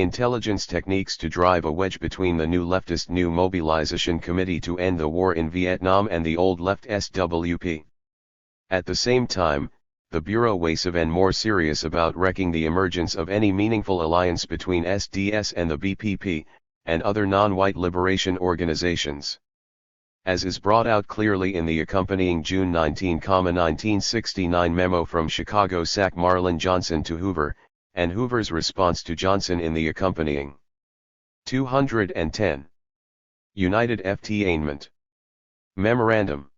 Intelligence techniques to drive a wedge between the new leftist New Mobilization Committee to end the war in Vietnam and the old left SWP. At the same time, the Bureau was even more serious about wrecking the emergence of any meaningful alliance between SDS and the BPP, and other non-white liberation organizations. As is brought out clearly in the accompanying June 19, 1969 memo from Chicago SAC Marlin Johnson to Hoover, and Hoover's response to Johnson in the accompanying 210. United FT-ainment. Memorandum.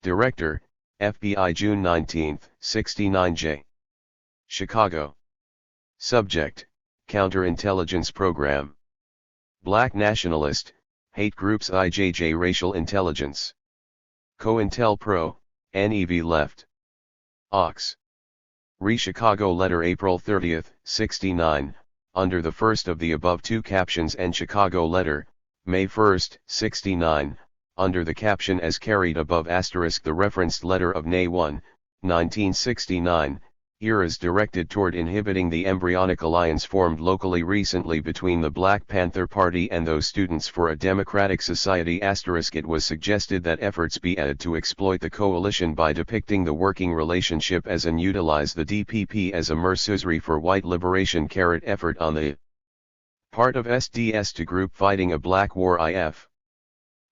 Director, FBI June 19, 69 J. Chicago. Subject, Counterintelligence Program. Black Nationalist, Hate Groups IJJ Racial Intelligence. COINTELPRO, NEV Left. Ox. Re-Chicago Letter April 30, 69, under the first of the above two captions, and Chicago Letter, May 1, 69, under the caption as carried above *. The referenced letter of May 1, 1969, is directed toward inhibiting the embryonic alliance formed locally recently between the Black Panther Party and those Students for a Democratic Society *. It was suggested that efforts be added to exploit the coalition by depicting the working relationship as and utilize the DPP as a mercenary for white liberation effort on the part of SDS to group fighting a Black War IF.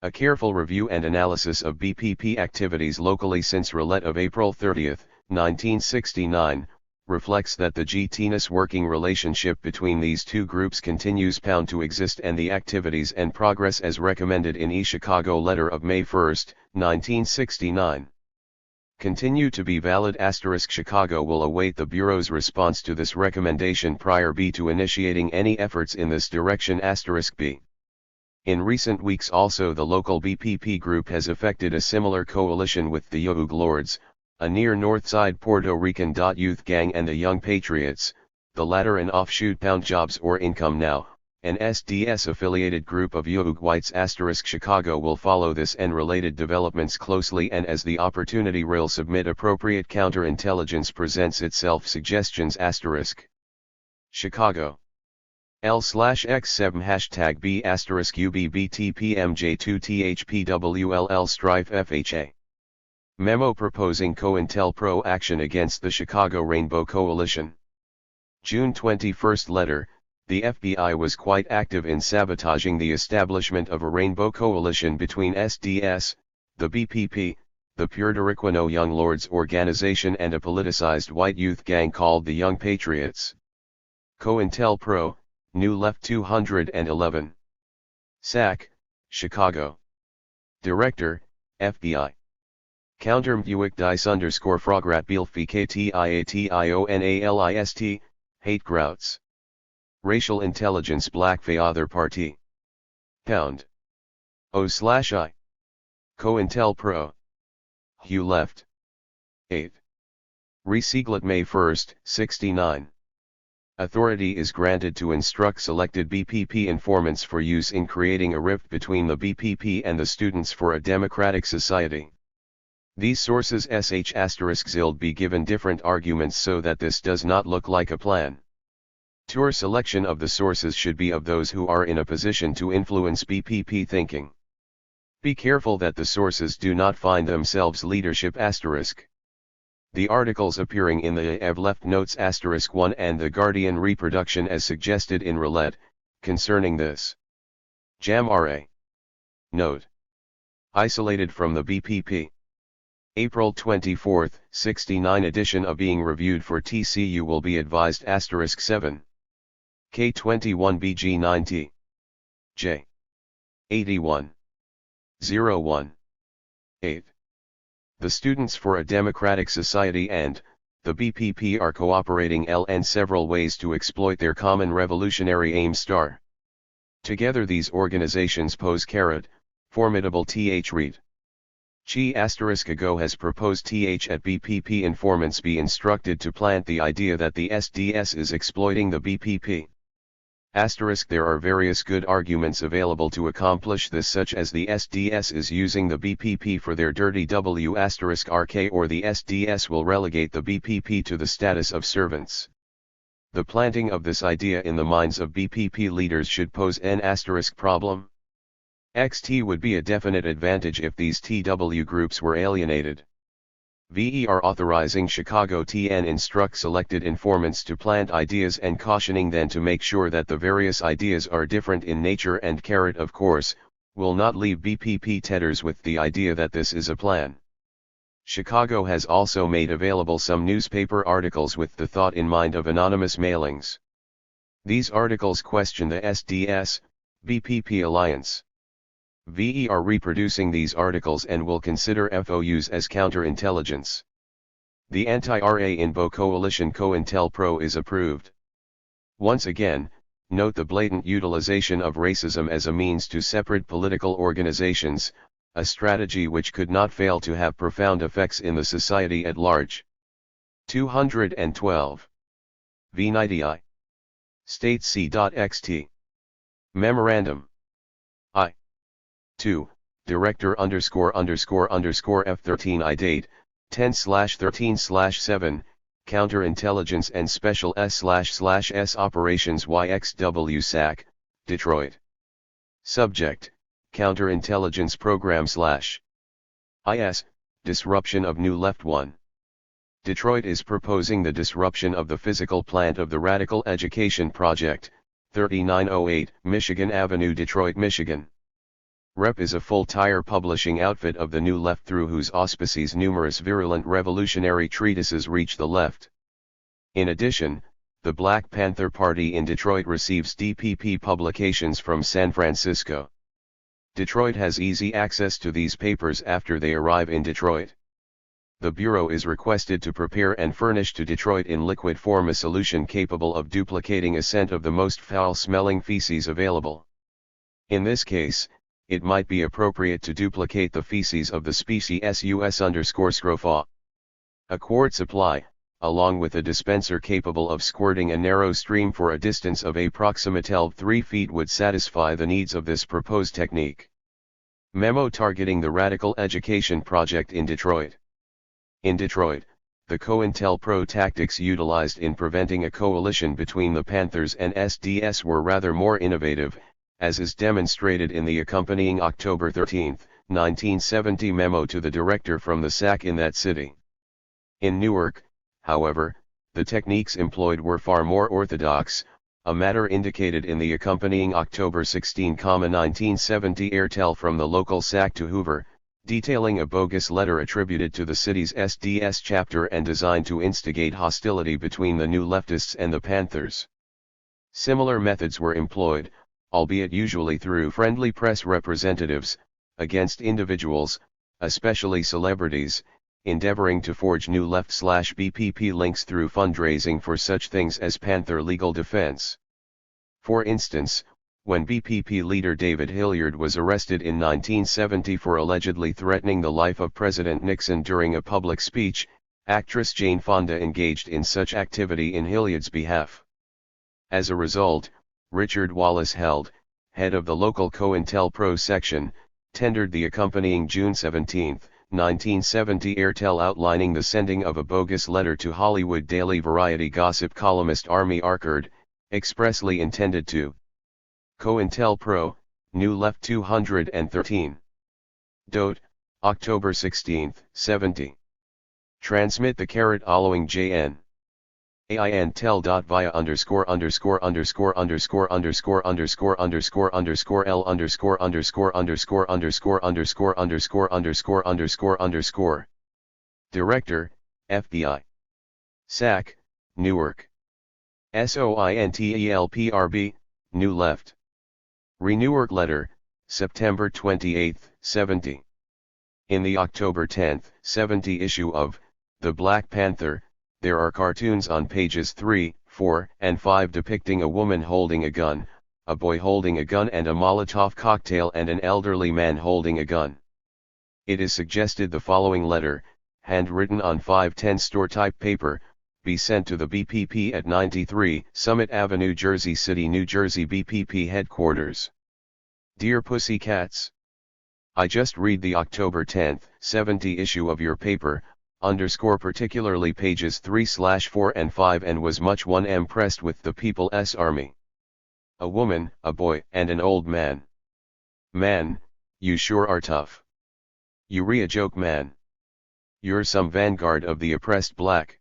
A careful review and analysis of BPP activities locally since Roulette of April 30, 1969, reflects that the GTNS working relationship between these two groups continues to exist, and the activities and progress as recommended in Chicago Letter of May 1, 1969, continue to be valid. Chicago will await the Bureau's response to this recommendation prior to initiating any efforts in this direction. B. In recent weeks also the local BPP group has effected a similar coalition with the Youg Lords, a near Northside Puerto Rican youth gang, and the Young Patriots, the latter an offshoot Jobs or Income Now, an SDS-affiliated group of Youg whites. Chicago will follow this and related developments closely, and as the opportunity will submit appropriate counterintelligence presents itself suggestions. Chicago. L/X7 #B *UBBTPMJ2THPWLL Strife FHA. Memo proposing COINTELPRO action against the Chicago Rainbow Coalition. June 21 letter, the FBI was quite active in sabotaging the establishment of a Rainbow Coalition between SDS, the BPP, the Puerto Rican Young Lords organization, and a politicized white youth gang called the Young Patriots. COINTELPRO, New Left 211. SAC, Chicago. Director, FBI. Countermbuick dice _frograt bielfi ktiationalist, hate grouts. Racial intelligence Black Father Party. Pound. O/I. COINTELPRO. Hugh Left. 8. Re-Sieglet May 1, 69. Authority is granted to instruct selected BPP informants for use in creating a rift between the BPP and the Students for a Democratic Society. These sources ****zild be given different arguments so that this does not look like a plan. Your selection of the sources should be of those who are in a position to influence BPP thinking. Be careful that the sources do not find themselves leadership ***. The articles appearing in the EV Left Notes *1 and the Guardian reproduction as suggested in Roulette, concerning this. Jam RA. Note. Isolated from the BPP. April 24, 69 edition of being reviewed for TCU will be advised *7. K21BG90. J. 81. 01. 8. The Students for a Democratic Society and the BPP are cooperating in several ways to exploit their common revolutionary aim. Together these organizations pose formidable read. Chi *ago has proposed at BPP informants be instructed to plant the idea that the SDS is exploiting the BPP. There are various good arguments available to accomplish this, such as the SDS is using the BPP for their dirty W***RK, or the SDS will relegate the BPP to the status of servants. The planting of this idea in the minds of BPP leaders should pose an asterisk problem. XT would be a definite advantage if these TW groups were alienated. VER authorizing Chicago TN instruct selected informants to plant ideas and cautioning them to make sure that the various ideas are different in nature and carrot of course, will not leave BPP tedders with the idea that this is a plan. Chicago has also made available some newspaper articles with the thought in mind of anonymous mailings. These articles question the SDS, BPP alliance. VE are reproducing these articles and will consider FOUs as counterintelligence. The anti-RA Invo coalition COINTELPRO is approved. Once again, note the blatant utilization of racism as a means to separate political organizations, a strategy which could not fail to have profound effects in the society at large. 212. V90I. State C.xt. Memorandum. I. 2. Director F13I date, 10/13/7, Counterintelligence and Special S/S Operations YXW SAC, Detroit. Subject, Counterintelligence Program /IS, Disruption of New Left 1. Detroit is proposing the disruption of the physical plant of the Radical Education Project, 3908 Michigan Avenue, Detroit, Michigan. Rep is a full-tire publishing outfit of the New Left through whose auspices numerous virulent revolutionary treatises reach the left. In addition, the Black Panther Party in Detroit receives DPP publications from San Francisco. Detroit has easy access to these papers after they arrive in Detroit. The Bureau is requested to prepare and furnish to Detroit in liquid form a solution capable of duplicating a scent of the most foul-smelling feces available. In this case, it might be appropriate to duplicate the feces of the species US_scrofa. A quart supply, along with a dispenser capable of squirting a narrow stream for a distance of approximately 3 feet would satisfy the needs of this proposed technique. Memo targeting the Radical Education Project in Detroit. In Detroit, the COINTELPRO tactics utilized in preventing a coalition between the Panthers and SDS were rather more innovative, as is demonstrated in the accompanying October 13, 1970 memo to the director from the SAC in that city. In Newark, however, the techniques employed were far more orthodox, a matter indicated in the accompanying October 16, 1970 airtel from the local SAC to Hoover, detailing a bogus letter attributed to the city's SDS chapter and designed to instigate hostility between the New Leftists and the Panthers. Similar methods were employed, albeit usually through friendly press representatives, against individuals, especially celebrities, endeavoring to forge New Left/BPP links through fundraising for such things as Panther legal defense. For instance, when BPP leader David Hilliard was arrested in 1970 for allegedly threatening the life of President Nixon during a public speech, actress Jane Fonda engaged in such activity in Hilliard's behalf. As a result, Richard Wallace Held, head of the local COINTELPRO section, tendered the accompanying June 17, 1970 airtel outlining the sending of a bogus letter to Hollywood daily variety gossip columnist Army Arkard, expressly intended to COINTELPRO, New Left 213. Dot, October 16, 70. Transmit the carrot following JN. AINTEL.via underscore underscore underscore underscore underscore underscore underscore underscore L underscore underscore underscore underscore underscore underscore underscore underscore underscore. Director, FBI. SAC, Newark. SOINTELPRB, New Left. Renewark Letter, September 28, 70. In the October 10, 70 issue of The Black Panther, there are cartoons on pages 3, 4, and 5 depicting a woman holding a gun, a boy holding a gun and a Molotov cocktail and an elderly man holding a gun. It is suggested the following letter, handwritten on 510 store-type paper, be sent to the BPP at 93 Summit Avenue, Jersey City, New Jersey BPP headquarters. Dear Pussycats, I just read the October 10, 70 issue of your paper, Particularly pages 3/4 and 5, and was much impressed with the People's Army. A woman, a boy, and an old man. Man, you sure are tough. You a joke, man. You're some vanguard of the oppressed black.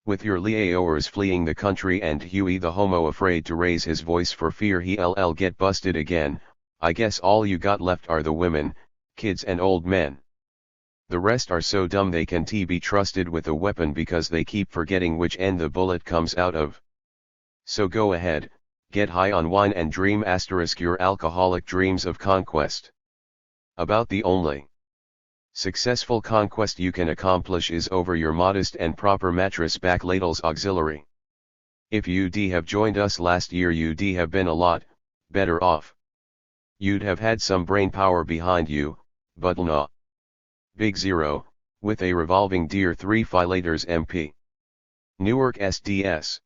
With your liaoers fleeing the country and Huey the homo afraid to raise his voice for fear he'll get busted again, I guess all you got left are the women, kids and old men. The rest are so dumb they can't be trusted with a weapon because they keep forgetting which end the bullet comes out of. So go ahead, get high on wine and dream * your alcoholic dreams of conquest. About the only successful conquest you can accomplish is over your modest and proper mattress back ladles auxiliary. If you'd have joined us last year, you'd have been a lot better off. You'd have had some brain power behind you, but nah. Big Zero, with a revolving deer 3 filators MP. Newark SDS.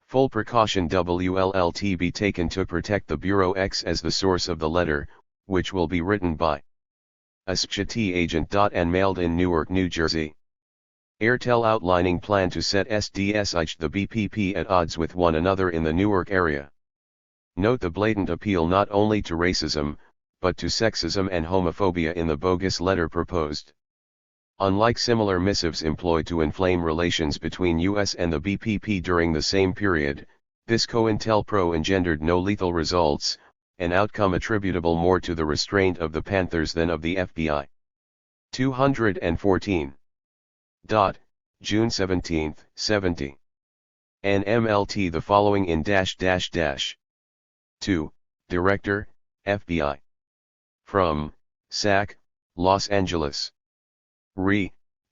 Full precaution WLLT be taken to protect the Bureau X as the source of the letter, which will be written by a SPCT agent. And mailed in Newark, New Jersey. Airtel outlining plan to set SDS the BPP at odds with one another in the Newark area. Note the blatant appeal not only to racism, but to sexism and homophobia in the bogus letter proposed. Unlike similar missives employed to inflame relations between US and the BPP during the same period, this cointelpro engendered no lethal results, an outcome attributable more to the restraint of the Panthers than of the FBI. 214. June 17, 70. NMLT the following in -- 2, Director, FBI. From, SAC, Los Angeles.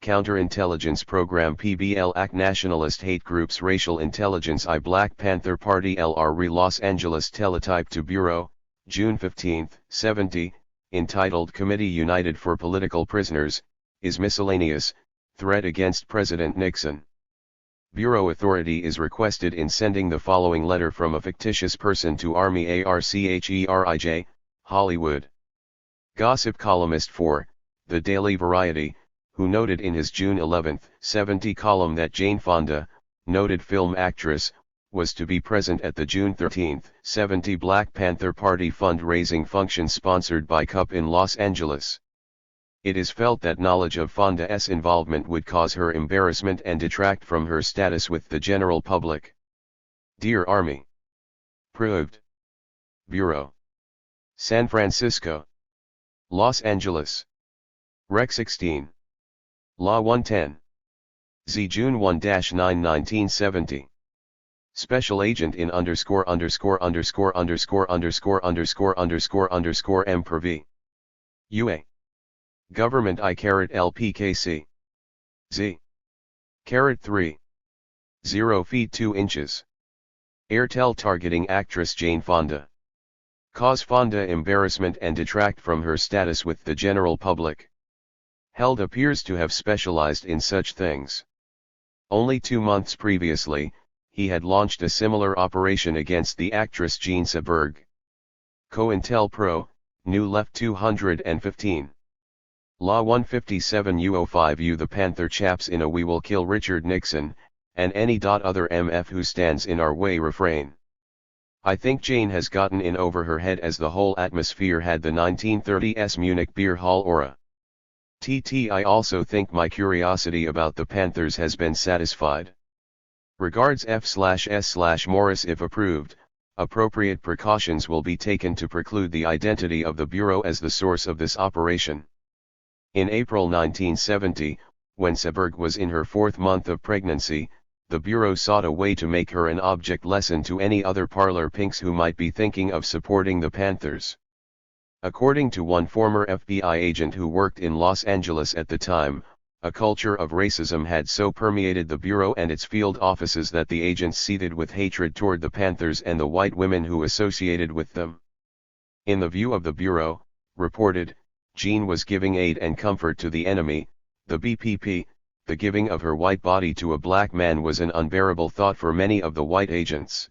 Counterintelligence Program PBL AC Nationalist Hate Groups Racial Intelligence I Black Panther Party LR Los Angeles Teletype to Bureau, June 15, 70, entitled Committee United for Political Prisoners, is miscellaneous, threat against President Nixon. Bureau authority is requested in sending the following letter from a fictitious person to Army ARCHERIJ, Hollywood. Gossip columnist for The Daily Variety, who noted in his June 11, 70 column that Jane Fonda, noted film actress, was to be present at the June 13, 70 Black Panther Party fundraising function sponsored by CUP in Los Angeles. It is felt that knowledge of Fonda's involvement would cause her embarrassment and detract from her status with the general public. Dear Army. Proved. Bureau. San Francisco. Los Angeles. Rec 16. Law 110. Z June 1-9 1970. Special Agent in ________________ M per V. UA. Government I-LPKC. Z. 3. 0 feet 2 inches. Airtel targeting actress Jane Fonda. Cause Fonda embarrassment and detract from her status with the general public. Held appears to have specialized in such things. Only 2 months previously, he had launched a similar operation against the actress Jean Seberg. COINTELPRO, New Left 215. Law 157 U05 The Panther chaps in a We Will Kill Richard Nixon, and any other MF who stands in our way refrain. I think Jane has gotten in over her head as the whole atmosphere had the 1930s Munich beer hall aura. I also think my curiosity about the Panthers has been satisfied. Regards F/S/Morris. If approved, appropriate precautions will be taken to preclude the identity of the Bureau as the source of this operation. In April 1970, when Seberg was in her 4th month of pregnancy, the Bureau sought a way to make her an object lesson to any other parlor pinks who might be thinking of supporting the Panthers. According to one former FBI agent who worked in Los Angeles at the time, a culture of racism had so permeated the Bureau and its field offices that the agents seethed with hatred toward the Panthers and the white women who associated with them. In the view of the Bureau, reported, Jean was giving aid and comfort to the enemy, the BPP. The giving of her white body to a black man was an unbearable thought for many of the white agents.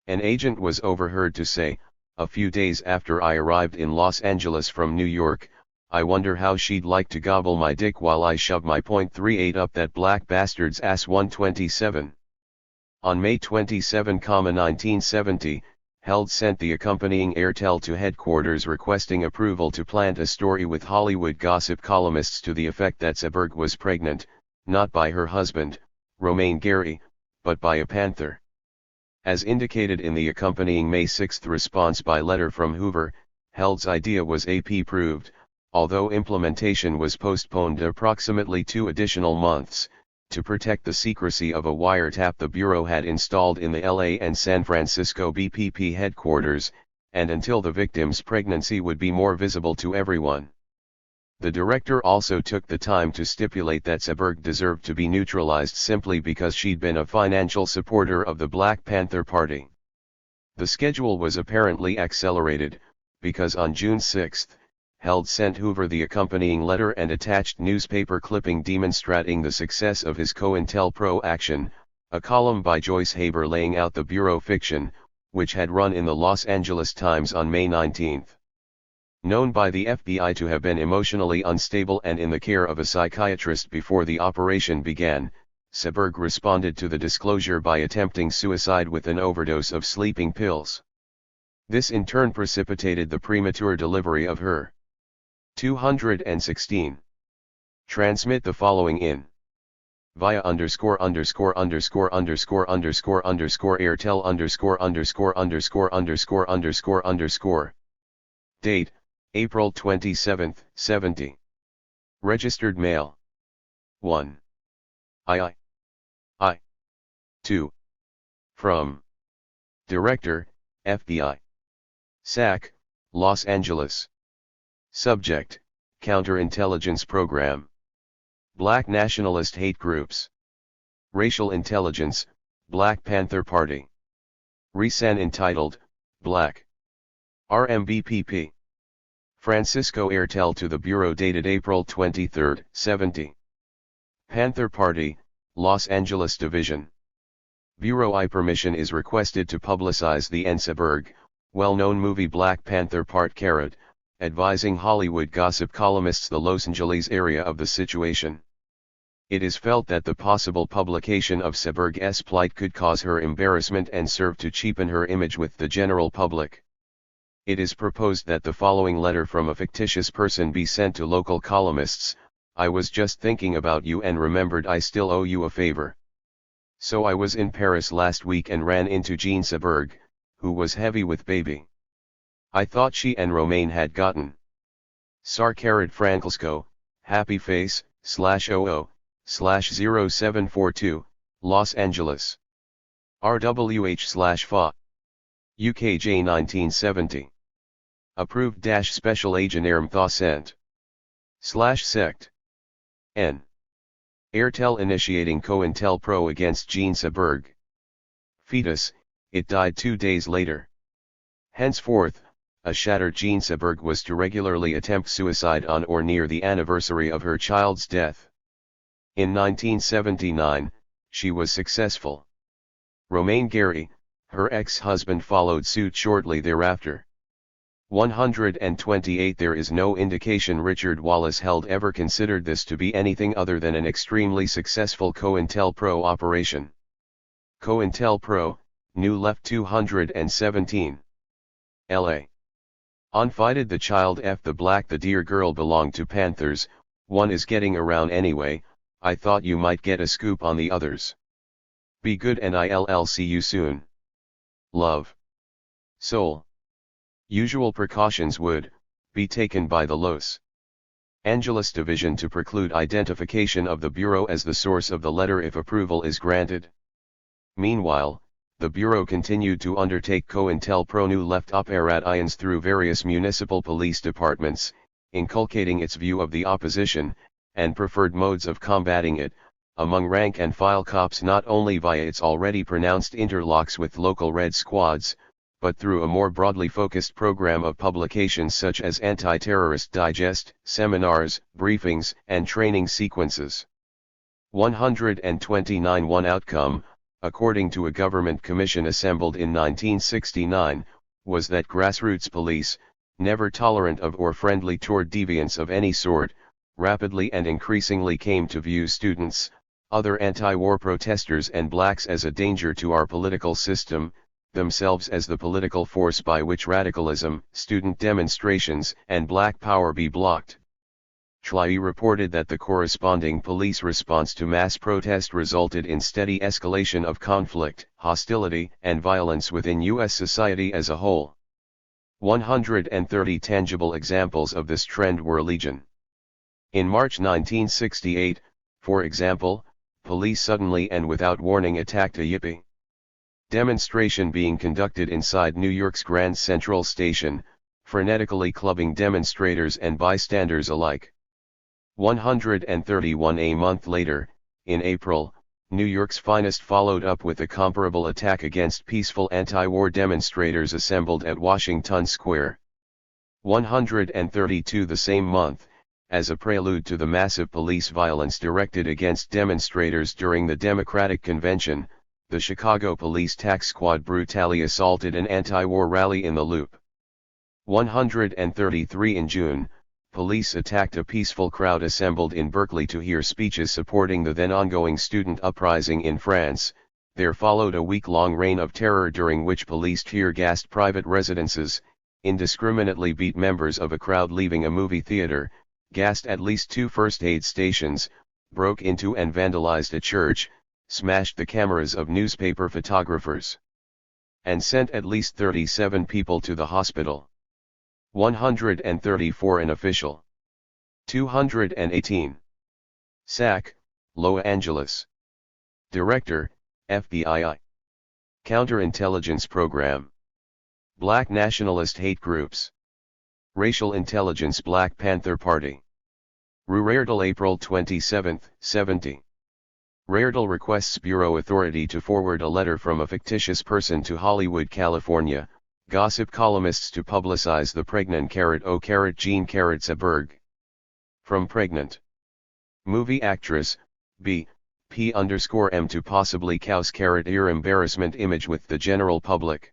An agent was overheard to say, a few days after I arrived in Los Angeles from New York, I wonder how she'd like to gobble my dick while I shove my .38 up that black bastard's ass. 127. On May 27, 1970, Held sent the accompanying airtel to headquarters requesting approval to plant a story with Hollywood gossip columnists to the effect that Seberg was pregnant, not by her husband, Romain Gary, but by a panther. As indicated in the accompanying May 6 response by letter from Hoover, Held's idea was AP-proved, although implementation was postponed approximately 2 additional months, to protect the secrecy of a wiretap the Bureau had installed in the LA and San Francisco BPP headquarters, and until the victim's pregnancy would be more visible to everyone. The director also took the time to stipulate that Seberg deserved to be neutralized simply because she'd been a financial supporter of the Black Panther Party. The schedule was apparently accelerated, because on June 6, Held sent Hoover the accompanying letter and attached newspaper clipping demonstrating the success of his COINTELPRO action, a column by Joyce Haber laying out the Bureau fiction, which had run in the Los Angeles Times on May 19. Known by the FBI to have been emotionally unstable and in the care of a psychiatrist before the operation began, Seberg responded to the disclosure by attempting suicide with an overdose of sleeping pills. This in turn precipitated the premature delivery of her 216. Transmit the following in via _______________ airtel ________________________ Date, April 27, 70. Registered mail. 1. I. 2. From Director, FBI. SAC, Los Angeles. Subject, Counterintelligence Program. Black Nationalist Hate Groups. Racial Intelligence, Black Panther Party. Resan entitled, Black. RMBPP. Francisco Airtel to the Bureau dated April 23, 70. Panther Party, Los Angeles Division. Bureau I permission is requested to publicize the Seberg, well-known movie Black Panther Part Carrot, advising Hollywood gossip columnists the Los Angeles area of the situation. It is felt that the possible publication of Seberg's plight could cause her embarrassment and serve to cheapen her image with the general public. It is proposed that the following letter from a fictitious person be sent to local columnists. I was just thinking about you and remembered I still owe you a favor. So I was in Paris last week and ran into Jean Seberg, who was heavy with baby. I thought she and Romain had gotten Frankelsko, happy face, /00/0742, Los Angeles. RWH/FA. UKJ 1970. Approved - Special Agent Ermthaw sent. /sect. N. Airtel initiating COINTELPRO against Jean Seberg. Fetus, it died 2 days later. Henceforth, a shattered Jean Seberg was to regularly attempt suicide on or near the anniversary of her child's death. In 1979, she was successful. Romain Gary, her ex-husband, followed suit shortly thereafter. 128 There is no indication Richard Wallace Held ever considered this to be anything other than an extremely successful COINTELPRO operation. COINTELPRO, New Left 217. L.A. Unfided the child F the black the dear girl belonged to Panthers, one is getting around anyway, I thought you might get a scoop on the others. Be good and I'll see you soon. Love. Soul. Usual precautions would be taken by the Los Angeles Division to preclude identification of the Bureau as the source of the letter if approval is granted. Meanwhile, the Bureau continued to undertake COINTELPRO New Left operations through various municipal police departments, inculcating its view of the opposition, and preferred modes of combating it, among rank-and-file cops not only via its already pronounced interlocks with local Red Squads, but through a more broadly focused program of publications such as Anti-Terrorist Digest, seminars, briefings, and training sequences. 129 One outcome, according to a government commission assembled in 1969, was that grassroots police, never tolerant of or friendly toward deviance of any sort, rapidly and increasingly came to view students, other anti-war protesters and blacks as a danger to our political system, themselves as the political force by which radicalism, student demonstrations, and black power be blocked. THIRD reported that the corresponding police response to mass protest resulted in steady escalation of conflict, hostility, and violence within U.S. society as a whole. 130 tangible examples of this trend were legion. In March 1968, for example, police suddenly and without warning attacked a Yippee demonstration being conducted inside New York's Grand Central Station, frenetically clubbing demonstrators and bystanders alike. 131 a month later, in April, New York's finest followed up with a comparable attack against peaceful anti-war demonstrators assembled at Washington Square. 132 the same month, as a prelude to the massive police violence directed against demonstrators during the Democratic Convention, the Chicago Police Tax Squad brutally assaulted an anti-war rally in the Loop. 133 in June, police attacked a peaceful crowd assembled in Berkeley to hear speeches supporting the then ongoing student uprising in France. There followed a week-long reign of terror during which police tear-gassed private residences, indiscriminately beat members of a crowd leaving a movie theater, gassed at least 2 first aid stations, broke into and vandalized a church, smashed the cameras of newspaper photographers, and sent at least 37 people to the hospital. 134 an official. 218. SAC, Los Angeles. Director, FBI. Counterintelligence Program. Black Nationalist Hate Groups. Racial Intelligence Black Panther Party. Rairdale April 27, 70. Rairdale requests Bureau authority to forward a letter from a fictitious person to Hollywood, California, gossip columnists to publicize the pregnant Jean Seberg. From pregnant movie actress, B.P_M to possibly cause ear embarrassment image with the general public.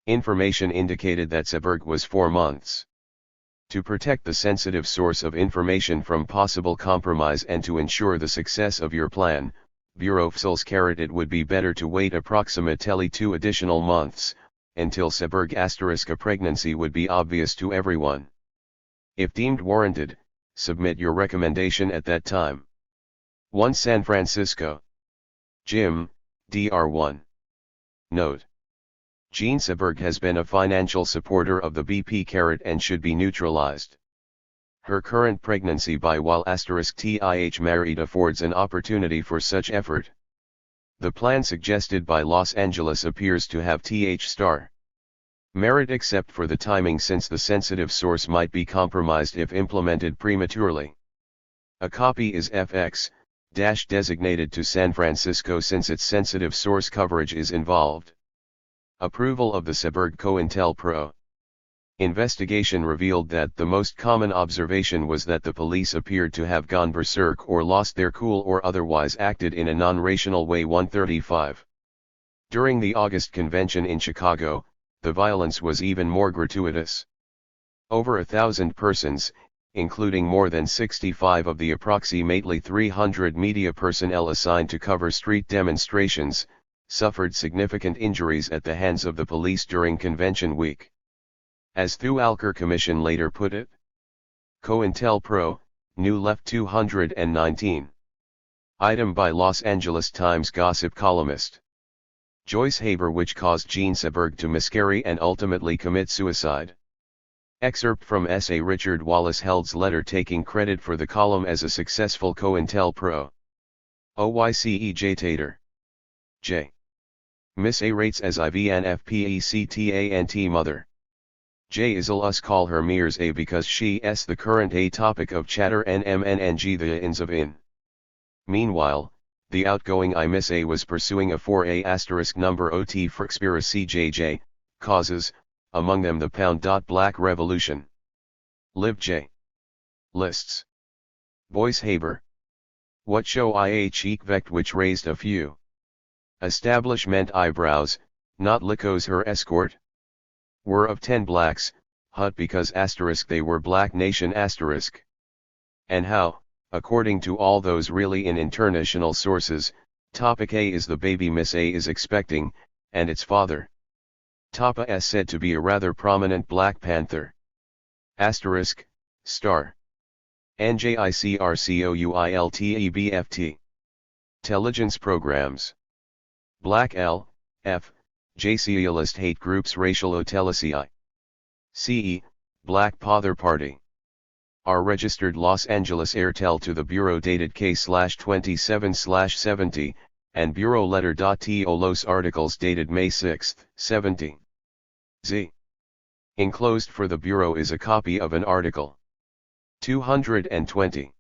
Information indicated that Seberg was 4 months. To protect the sensitive source of information from possible compromise and to ensure the success of your plan, Bureau feels it would be better to wait approximately 2 additional months, until Seberg * pregnancy would be obvious to everyone. If deemed warranted, submit your recommendation at that time. 1 San Francisco. Jim, Dr. 1. Note: Jean Seberg has been a financial supporter of the BP and should be neutralized. Her current pregnancy by while *TIH married affords an opportunity for such effort. The plan suggested by Los Angeles appears to have merit except for the timing, since the sensitive source might be compromised if implemented prematurely. A copy is FX-designated to San Francisco since its sensitive source coverage is involved. Approval of the Seberg COINTELPRO. Investigation revealed that the most common observation was that the police appeared to have gone berserk or lost their cool or otherwise acted in a non-rational way. 135. During the August convention in Chicago, the violence was even more gratuitous. Over 1,000 persons, including more than 65 of the approximately 300 media personnel assigned to cover street demonstrations, suffered significant injuries at the hands of the police during convention week. As the Alker Commission later put it, COINTELPRO, New Left 219. Item by Los Angeles Times gossip columnist Joyce Haber, which caused Jean Seberg to miscarry and ultimately commit suicide. Excerpt from essay Richard Wallace Held's letter taking credit for the column as a successful COINTELPRO. OYCEJ Tater. J. Miss A rates as IVNFPECTANT mother. J is'll us call her Mears A because she s the current A topic of chatter NMNNG the ins of in. Meanwhile, the outgoing I Miss A was pursuing a 4A* number OT Frexpiracy JJ, causes, among them the Black Revolution. Liv J. Lists. Boyce Haber. What show IH vect which raised a few establishment eyebrows, not Licos her escort? Were of 10 blacks, hut because asterisk they were black nation asterisk. And how, according to all those really in international sources, topic A is the baby Miss A is expecting, and its father. Tapa is said to be a rather prominent Black Panther. Asterisk, star. NJICRCOUILTEBFT. Intelligence programs. Black L, F, JCIalist hate groups racial otelci. CE, Black Panther Party. Are registered Los Angeles Airtel to the Bureau dated K/27/70, and Bureau letter.to Los articles dated May 6, 70. Z. Enclosed for the Bureau is a copy of an article. 220.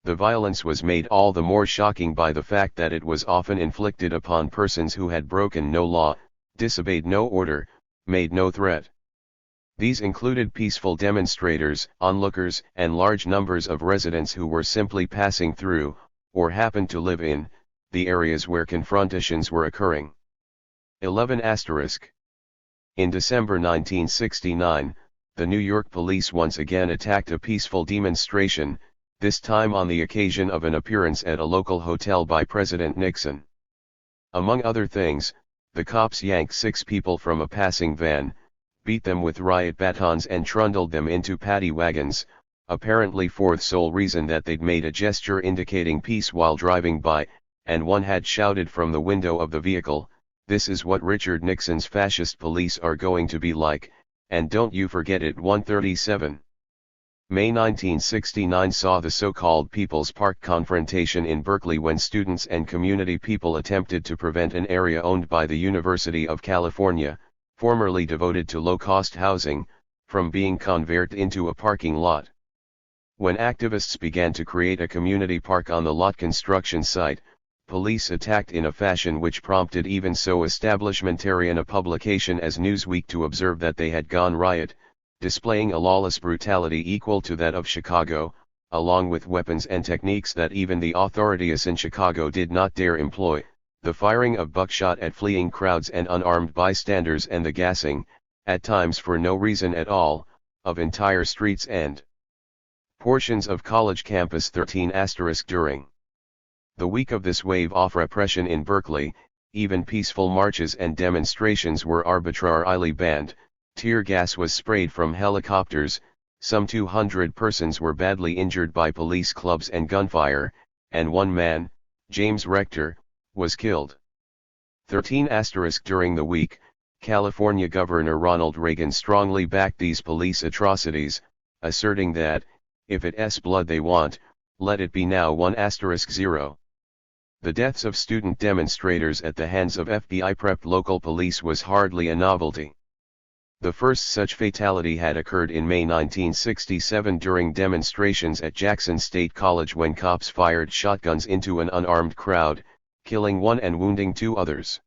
The violence was made all the more shocking by the fact that it was often inflicted upon persons who had broken no law, disobeyed no order, made no threat. These included peaceful demonstrators, onlookers, and large numbers of residents who were simply passing through, or happened to live in, the areas where confrontations were occurring. 11 asterisk. In December 1969, the New York police once again attacked a peaceful demonstration, this time on the occasion of an appearance at a local hotel by President Nixon. Among other things, the cops yanked 6 people from a passing van, beat them with riot batons and trundled them into paddy wagons, apparently for the sole reason that they'd made a gesture indicating peace while driving by, and one had shouted from the window of the vehicle, "This is what Richard Nixon's fascist police are going to be like, and don't you forget it." 137. May 1969 saw the so-called People's Park confrontation in Berkeley when students and community people attempted to prevent an area owned by the University of California, formerly devoted to low-cost housing, from being converted into a parking lot. When activists began to create a community park on the lot construction site, police attacked in a fashion which prompted even so establishmentarian a publication as Newsweek to observe that they had gone riot, displaying a lawless brutality equal to that of Chicago, along with weapons and techniques that even the authorities in Chicago did not dare employ, the firing of buckshot at fleeing crowds and unarmed bystanders and the gassing, at times for no reason at all, of entire streets and portions of college campus. 13 asterisk. During the week of this wave of repression in Berkeley, even peaceful marches and demonstrations were arbitrarily banned, tear gas was sprayed from helicopters, some 200 persons were badly injured by police clubs and gunfire, and one man, James Rector, was killed. 13 asterisk. During the week, California Governor Ronald Reagan strongly backed these police atrocities, asserting that, if it's blood they want, let it be now. 1 asterisk 0. The deaths of student demonstrators at the hands of FBI-prepped local police was hardly a novelty. The first such fatality had occurred in May 1967 during demonstrations at Jackson State College when cops fired shotguns into an unarmed crowd, killing 1 and wounding 2 others.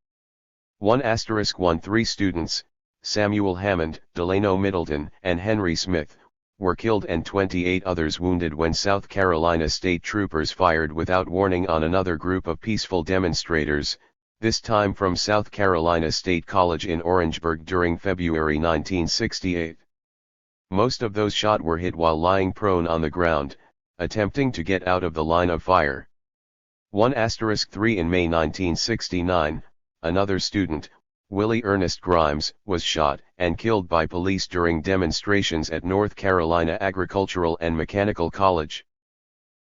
1 asterisk 1. 3 students, Samuel Hammond, Delano Middleton, and Henry Smith, were killed and 28 others wounded when South Carolina state troopers fired without warning on another group of peaceful demonstrators, this time from South Carolina State College in Orangeburg during February 1968. Most of those shot were hit while lying prone on the ground, attempting to get out of the line of fire. 1 asterisk 3. In May 1969, another student, Willie Ernest Grimes, was shot and killed by police during demonstrations at North Carolina Agricultural and Mechanical College.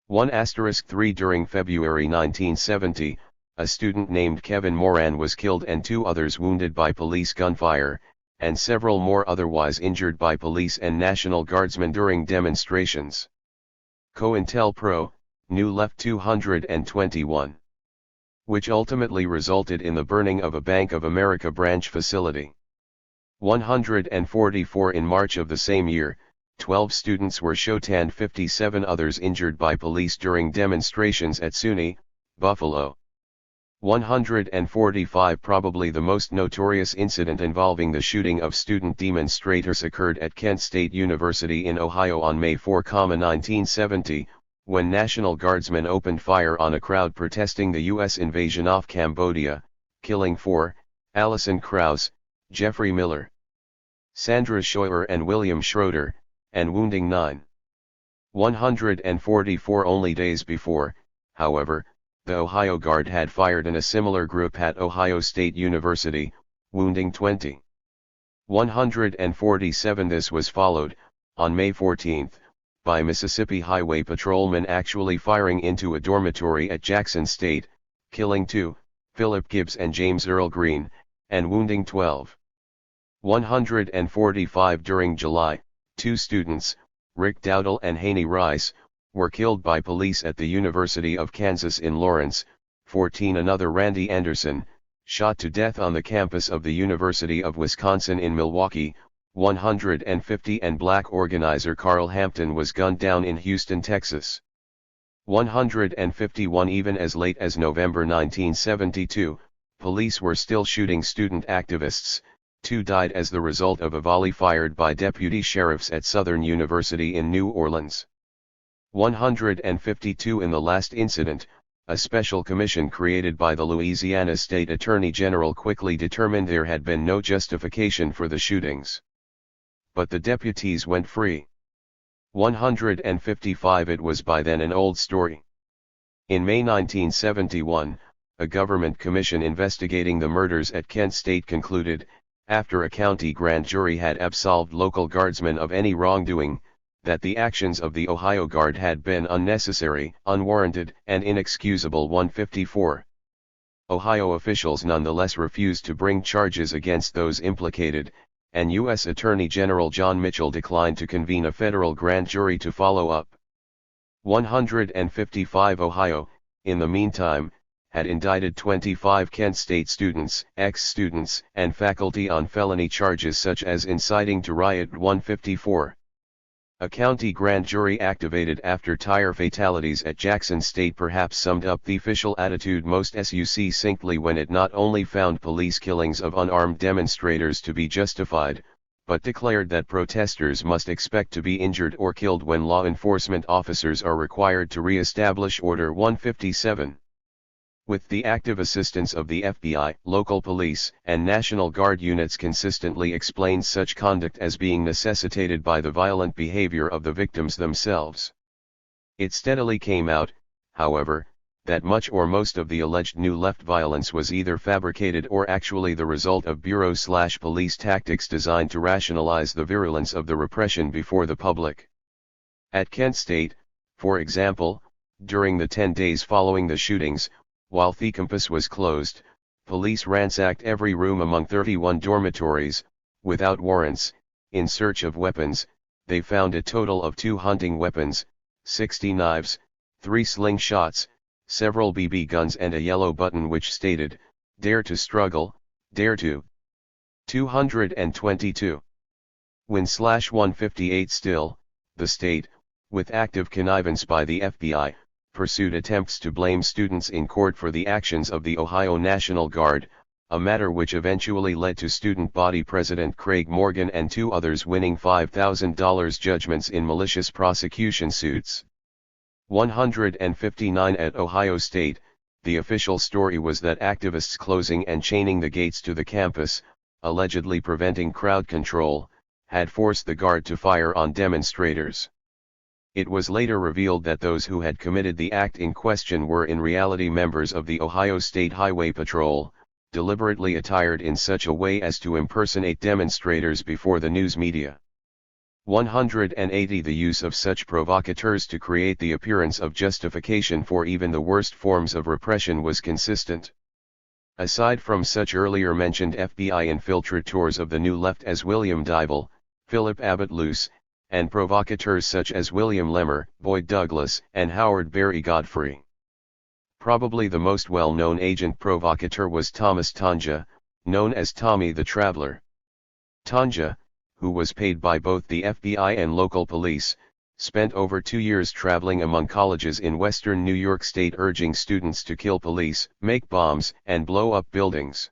1 asterisk 3. During February 1970, a student named Kevin Moran was killed and 2 others wounded by police gunfire, and several more otherwise injured by police and National Guardsmen during demonstrations. COINTELPRO, New Left 221. Which ultimately resulted in the burning of a Bank of America branch facility. 144. In March of the same year, 12 students were shot and 57 others injured by police during demonstrations at SUNY, Buffalo. 145. Probably the most notorious incident involving the shooting of student demonstrators occurred at Kent State University in Ohio on May 4, 1970, when National Guardsmen opened fire on a crowd protesting the U.S. invasion of Cambodia, killing 4, Allison Krauss, Jeffrey Miller. Sandra Scheuer and William Schroeder, and wounding 9. 144 only days before, however, the Ohio Guard had fired in a similar group at Ohio State University, wounding 20. 147. This was followed, on May 14, by Mississippi Highway patrolmen actually firing into a dormitory at Jackson State, killing 2, Philip Gibbs and James Earl Green, and wounding 12. 145. During July, 2 students, Rick Dowdle and Haney Rice, were killed by police at the University of Kansas in Lawrence. 14. Another Randy Anderson, shot to death on the campus of the University of Wisconsin in Milwaukee. 150. And black organizer Carl Hampton was gunned down in Houston, Texas. 151. Even as late as November 1972, police were still shooting student activists. 2 died as the result of a volley fired by deputy sheriffs at Southern University in New Orleans. 152. In the last incident, a special commission created by the Louisiana State Attorney General quickly determined there had been no justification for the shootings. But the deputies went free. 155. It was by then an old story. In May 1971, a government commission investigating the murders at Kent State concluded, after a county grand jury had absolved local guardsmen of any wrongdoing, that the actions of the Ohio Guard had been unnecessary, unwarranted, and inexcusable. 154. Ohio officials nonetheless refused to bring charges against those implicated, and U.S. Attorney General John Mitchell declined to convene a federal grand jury to follow up. 155. Ohio, in the meantime, had indicted 25 Kent State students, ex-students, and faculty on felony charges such as inciting to riot. 154. A county grand jury activated after tire fatalities at Jackson State perhaps summed up the official attitude most succinctly when it not only found police killings of unarmed demonstrators to be justified, but declared that protesters must expect to be injured or killed when law enforcement officers are required to re-establish order. 157. With the active assistance of the FBI, local police, and National Guard units consistently explained such conduct as being necessitated by the violent behavior of the victims themselves. It steadily came out, however, that much or most of the alleged New Left violence was either fabricated or actually the result of bureau/police tactics designed to rationalize the virulence of the repression before the public. At Kent State, for example, during the 10 days following the shootings, while the campus was closed, police ransacked every room among 31 dormitories, without warrants, in search of weapons. They found a total of 2 hunting weapons, 60 knives, 3 slingshots, several BB guns and a yellow button which stated, "Dare to struggle, dare to." 222. Win/158. Still, the state, with active connivance by the FBI, pursued attempts to blame students in court for the actions of the Ohio National Guard, a matter which eventually led to student body president Craig Morgan and 2 others winning $5,000 judgments in malicious prosecution suits. 159. At Ohio State, the official story was that activists closing and chaining the gates to the campus, allegedly preventing crowd control, had forced the guard to fire on demonstrators. It was later revealed that those who had committed the act in question were in reality members of the Ohio State Highway Patrol, deliberately attired in such a way as to impersonate demonstrators before the news media. 180. The use of such provocateurs to create the appearance of justification for even the worst forms of repression was consistent. Aside from such earlier mentioned FBI infiltrators of the New Left as William Dybel, Philip Abbott Luce, and provocateurs such as William Lemmer, Boyd Douglas, and Howard Berry Godfrey. Probably the most well-known agent provocateur was Thomas Tanja, known as Tommy the Traveler. Tanja, who was paid by both the FBI and local police, spent over 2 years traveling among colleges in western New York State urging students to kill police, make bombs, and blow up buildings.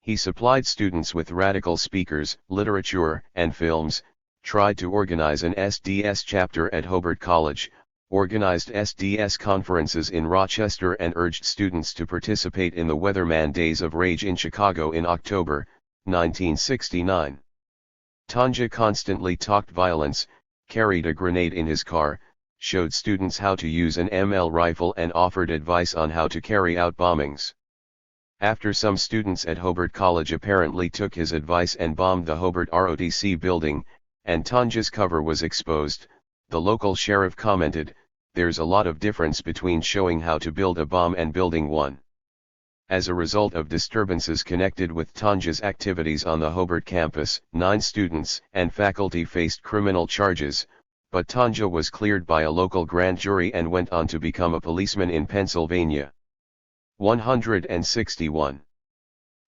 He supplied students with radical speakers, literature, and films, tried to organize an SDS chapter at Hobart College, organized SDS conferences in Rochester and urged students to participate in the Weatherman Days of Rage in Chicago in October, 1969. Tanja constantly talked violence, carried a grenade in his car, showed students how to use an ML rifle and offered advice on how to carry out bombings. After some students at Hobart College apparently took his advice and bombed the Hobart ROTC building, and Tanja's cover was exposed, the local sheriff commented, "There's a lot of difference between showing how to build a bomb and building one." As a result of disturbances connected with Tanja's activities on the Hobart campus, 9 students and faculty faced criminal charges, but Tanja was cleared by a local grand jury and went on to become a policeman in Pennsylvania. 161.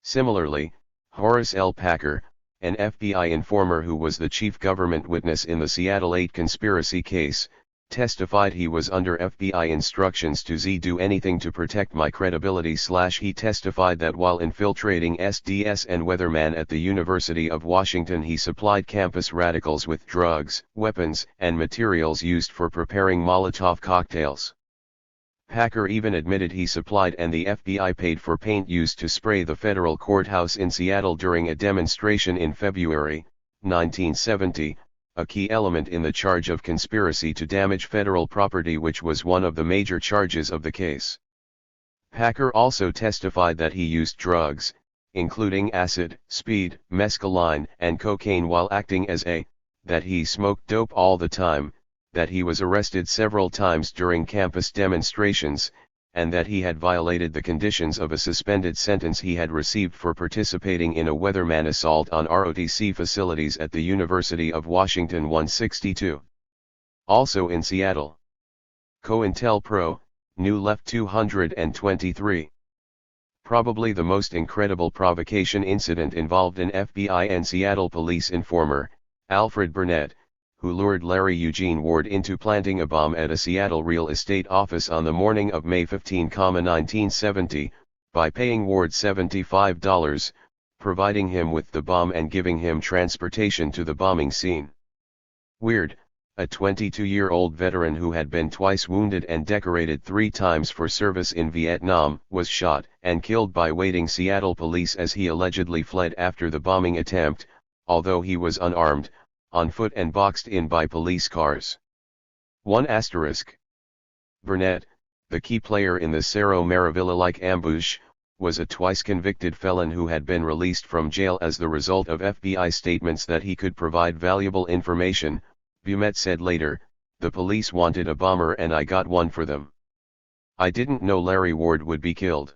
Similarly, Horace L. Packer, an FBI informer who was the chief government witness in the Seattle 8 conspiracy case, testified he was under FBI instructions to do anything to protect my credibility. He testified that while infiltrating SDS and weatherman at the University of Washington, he supplied campus radicals with drugs, weapons, and materials used for preparing Molotov cocktails. Packer even admitted he supplied and the FBI paid for paint used to spray the federal courthouse in Seattle during a demonstration in February 1970, a key element in the charge of conspiracy to damage federal property, which was one of the major charges of the case. Packer also testified that he used drugs, including acid, speed, mescaline, and cocaine while acting as that he smoked dope all the time, that he was arrested several times during campus demonstrations, and that he had violated the conditions of a suspended sentence he had received for participating in a weatherman assault on ROTC facilities at the University of Washington. 162. Also in Seattle. COINTELPRO, New Left 223. Probably the most incredible provocation incident involved an FBI and Seattle police informer, Alfred Burnett, who lured Larry Eugene Ward into planting a bomb at a Seattle real estate office on the morning of May 15, 1970, by paying Ward $75, providing him with the bomb and giving him transportation to the bombing scene. Weird, a 22-year-old veteran who had been twice wounded and decorated 3 times for service in Vietnam, was shot and killed by waiting Seattle police as he allegedly fled after the bombing attempt, although he was unarmed, on foot and boxed in by police cars. 1*. Burnett, the key player in the Cerro Maravilla-like ambush, was a twice convicted felon who had been released from jail as the result of FBI statements that he could provide valuable information. Burnett said later, "The police wanted a bomber and I got one for them. I didn't know Larry Ward would be killed."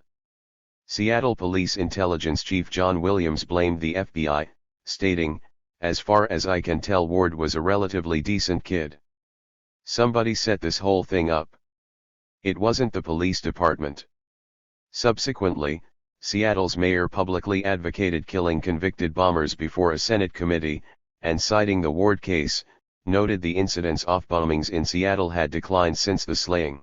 Seattle Police Intelligence Chief John Williams blamed the FBI, stating, "As far as I can tell, Ward was a relatively decent kid. Somebody set this whole thing up. It wasn't the police department." Subsequently, Seattle's mayor publicly advocated killing convicted bombers before a Senate committee, and citing the Ward case, noted the incidence of bombings in Seattle had declined since the slaying.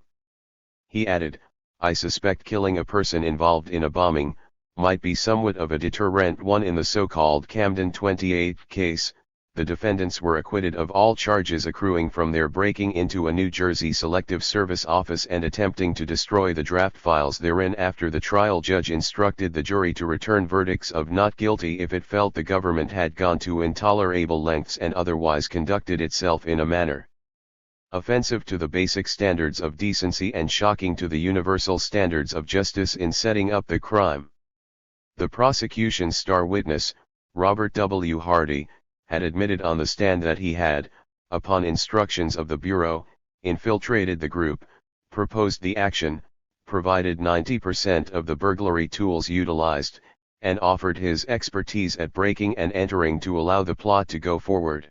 He added, "I suspect killing a person involved in a bombing might be somewhat of a deterrent." One in the so-called Camden 28 case, the defendants were acquitted of all charges accruing from their breaking into a New Jersey Selective Service office and attempting to destroy the draft files therein after the trial judge instructed the jury to return verdicts of not guilty if it felt the government had gone to intolerable lengths and otherwise conducted itself in a manner offensive to the basic standards of decency and shocking to the universal standards of justice in setting up the crime. The prosecution's star witness, Robert W. Hardy, had admitted on the stand that he had, upon instructions of the Bureau, infiltrated the group, proposed the action, provided 90% of the burglary tools utilized, and offered his expertise at breaking and entering to allow the plot to go forward.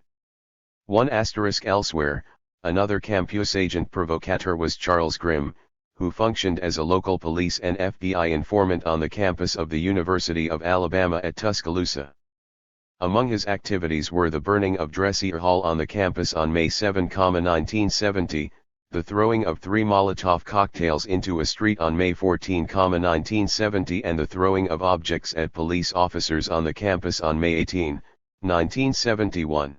1*. Elsewhere, another campus agent provocateur was Charles Grimm, who functioned as a local police and FBI informant on the campus of the University of Alabama at Tuscaloosa. Among his activities were the burning of Dressier Hall on the campus on May 7, 1970, the throwing of 3 Molotov cocktails into a street on May 14, 1970, and the throwing of objects at police officers on the campus on May 18, 1971.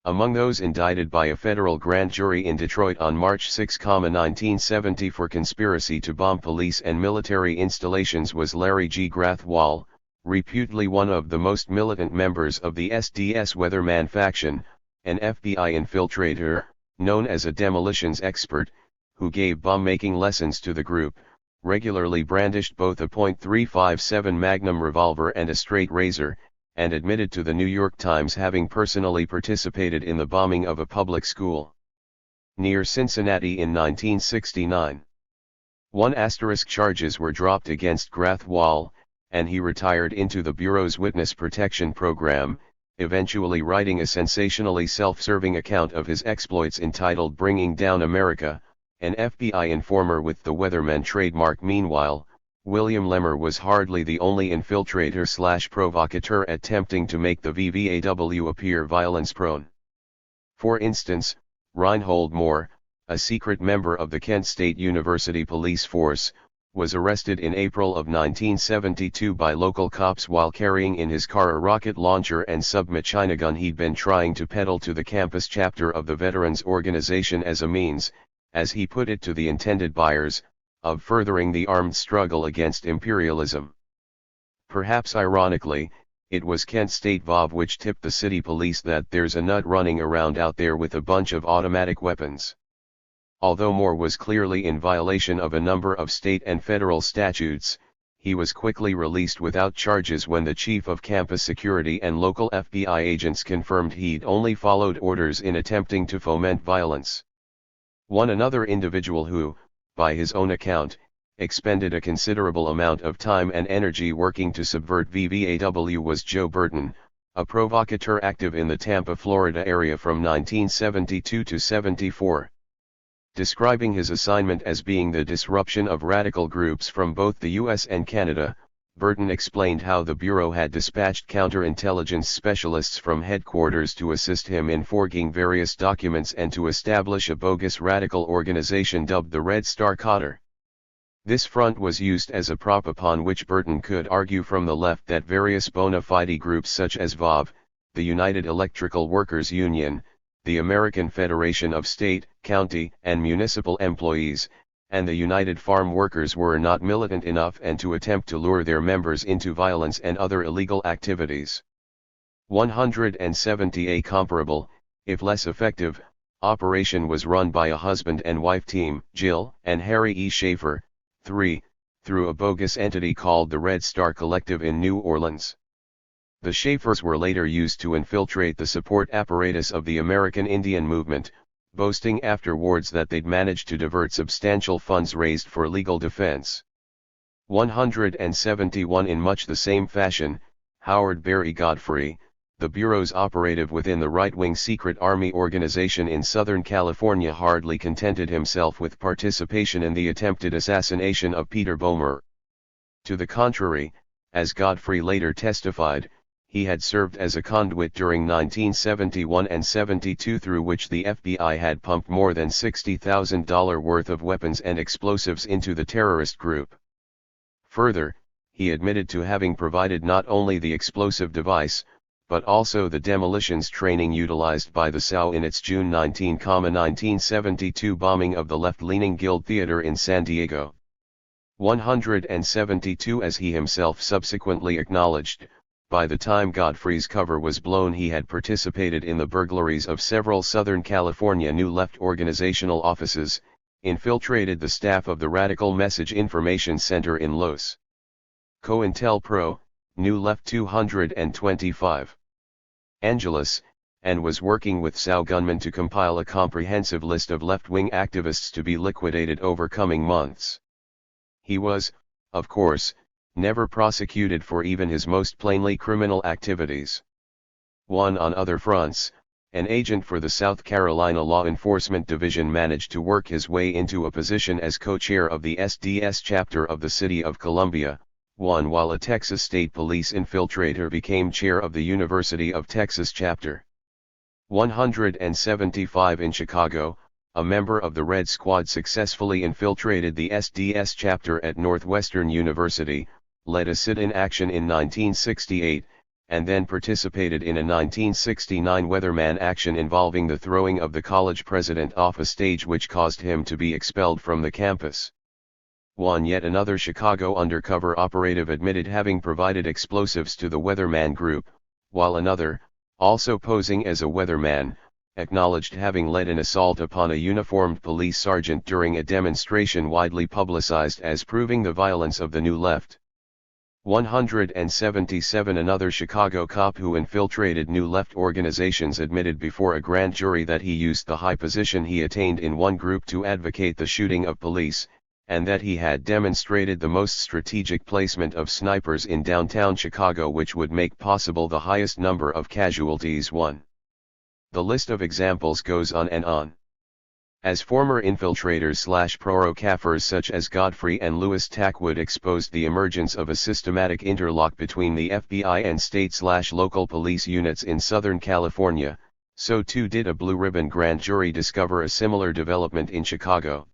Among those indicted by a federal grand jury in Detroit on March 6, 1970 for conspiracy to bomb police and military installations was Larry G. Grathwohl, reputedly one of the most militant members of the SDS Weatherman faction, an FBI infiltrator, known as a demolitions expert, who gave bomb-making lessons to the group, regularly brandished both a .357 Magnum revolver and a straight razor, and admitted to the New York Times having personally participated in the bombing of a public school near Cincinnati in 1969. 1* charges were dropped against Grathwohl, and he retired into the Bureau's Witness Protection Program, eventually writing a sensationally self-serving account of his exploits entitled Bringing Down America, an FBI informer with the Weatherman trademark. Meanwhile, William Lemmer was hardly the only infiltrator/provocateur attempting to make the VVAW appear violence-prone. For instance, Reinhold Moore, a secret member of the Kent State University police force, was arrested in April of 1972 by local cops while carrying in his car a rocket launcher and submachine gun he'd been trying to peddle to the campus chapter of the Veterans Organization as a means, as he put it to the intended buyers, of furthering the armed struggle against imperialism. Perhaps ironically, it was Kent State VOV which tipped the city police that there's a nut running around out there with a bunch of automatic weapons. Although Moore was clearly in violation of a number of state and federal statutes, he was quickly released without charges when the chief of campus security and local FBI agents confirmed he'd only followed orders in attempting to foment violence. Another individual who, by his own account, expended a considerable amount of time and energy working to subvert VVAW was Joe Burton, a provocateur active in the Tampa, Florida area from 1972 to 74. Describing his assignment as being the disruption of radical groups from both the US and Canada, Burton explained how the Bureau had dispatched counterintelligence specialists from headquarters to assist him in forging various documents and to establish a bogus radical organization dubbed the Red Star Cotter. This front was used as a prop upon which Burton could argue from the left that various bona fide groups such as VOV, the United Electrical Workers Union, the American Federation of State, County, and Municipal Employees, and the United Farm Workers were not militant enough and to attempt to lure their members into violence and other illegal activities. 170. A comparable, if less effective, operation was run by a husband and wife team, Jill and Harry E. Schaefer, 3, through a bogus entity called the Red Star Collective in New Orleans. The Schaefers were later used to infiltrate the support apparatus of the American Indian movement, boasting afterwards that they'd managed to divert substantial funds raised for legal defense. 171. In much the same fashion, Howard Berry Godfrey, the Bureau's operative within the right-wing secret army organization in Southern California, hardly contented himself with participation in the attempted assassination of Peter Boehmer. To the contrary, as Godfrey later testified, he had served as a conduit during 1971 and 72 through which the FBI had pumped more than $60,000 worth of weapons and explosives into the terrorist group. Further, he admitted to having provided not only the explosive device, but also the demolitions training utilized by the SAU in its June 19, 1972 bombing of the left-leaning Guild Theater in San Diego. 172. As he himself subsequently acknowledged, by the time Godfrey's cover was blown, he had participated in the burglaries of several Southern California New Left organizational offices, infiltrated the staff of the Radical Message Information Center in Los COINTELPRO, New Left 225 Angeles, and was working with SAU gunmen to compile a comprehensive list of left-wing activists to be liquidated over coming months. He was, of course, never prosecuted for even his most plainly criminal activities. On other fronts, an agent for the South Carolina Law Enforcement Division managed to work his way into a position as co-chair of the SDS chapter of the City of Columbia, while a Texas State Police infiltrator became chair of the University of Texas chapter. 175. In Chicago, a member of the Red Squad successfully infiltrated the SDS chapter at Northwestern University, led a sit-in action in 1968, and then participated in a 1969 Weatherman action involving the throwing of the college president off a stage which caused him to be expelled from the campus. 1. Yet another Chicago undercover operative admitted having provided explosives to the Weatherman Group, while another, also posing as a weatherman, acknowledged having led an assault upon a uniformed police sergeant during a demonstration widely publicized as proving the violence of the New Left. 177 Another Chicago cop who infiltrated New Left organizations admitted before a grand jury that he used the high position he attained in one group to advocate the shooting of police, and that he had demonstrated the most strategic placement of snipers in downtown Chicago which would make possible the highest number of casualties. 1. The list of examples goes on and on. As former infiltrators/pro-Kafirs such as Godfrey and Louis Tackwood exposed the emergence of a systematic interlock between the FBI and state/local police units in Southern California, so too did a Blue Ribbon grand jury discover a similar development in Chicago.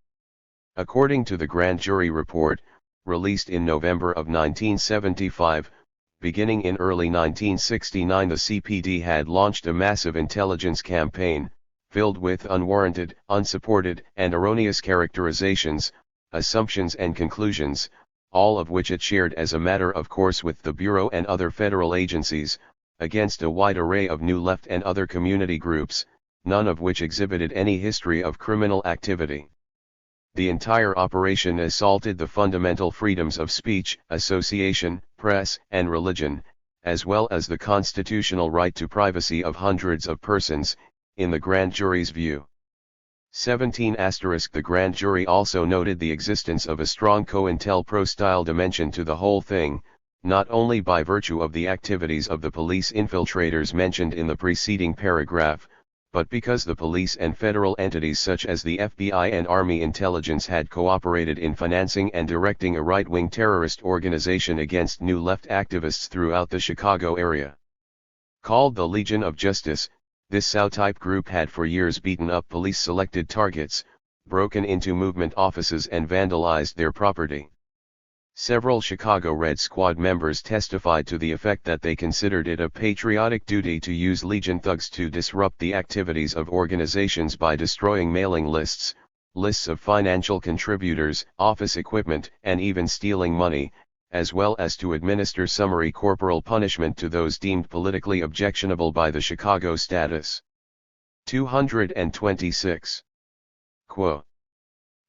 According to the grand jury report, released in November of 1975, beginning in early 1969 the CPD had launched a massive intelligence campaign, filled with unwarranted, unsupported, and erroneous characterizations, assumptions and conclusions, all of which it shared as a matter of course with the Bureau and other federal agencies, against a wide array of New Left and other community groups, none of which exhibited any history of criminal activity. The entire operation assaulted the fundamental freedoms of speech, association, press, and religion, as well as the constitutional right to privacy of hundreds of persons, in the grand jury's view. 17 The grand jury also noted the existence of a strong COINTELPRO-style dimension to the whole thing, not only by virtue of the activities of the police infiltrators mentioned in the preceding paragraph, but because the police and federal entities such as the FBI and Army intelligence had cooperated in financing and directing a right-wing terrorist organization against New Left activists throughout the Chicago area. Called the Legion of Justice, this Sao-type group had for years beaten up police-selected targets, broken into movement offices and vandalized their property. Several Chicago Red Squad members testified to the effect that they considered it a patriotic duty to use Legion thugs to disrupt the activities of organizations by destroying mailing lists, lists of financial contributors, office equipment, and even stealing money, as well as to administer summary corporal punishment to those deemed politically objectionable by the Chicago status. 226. Quote.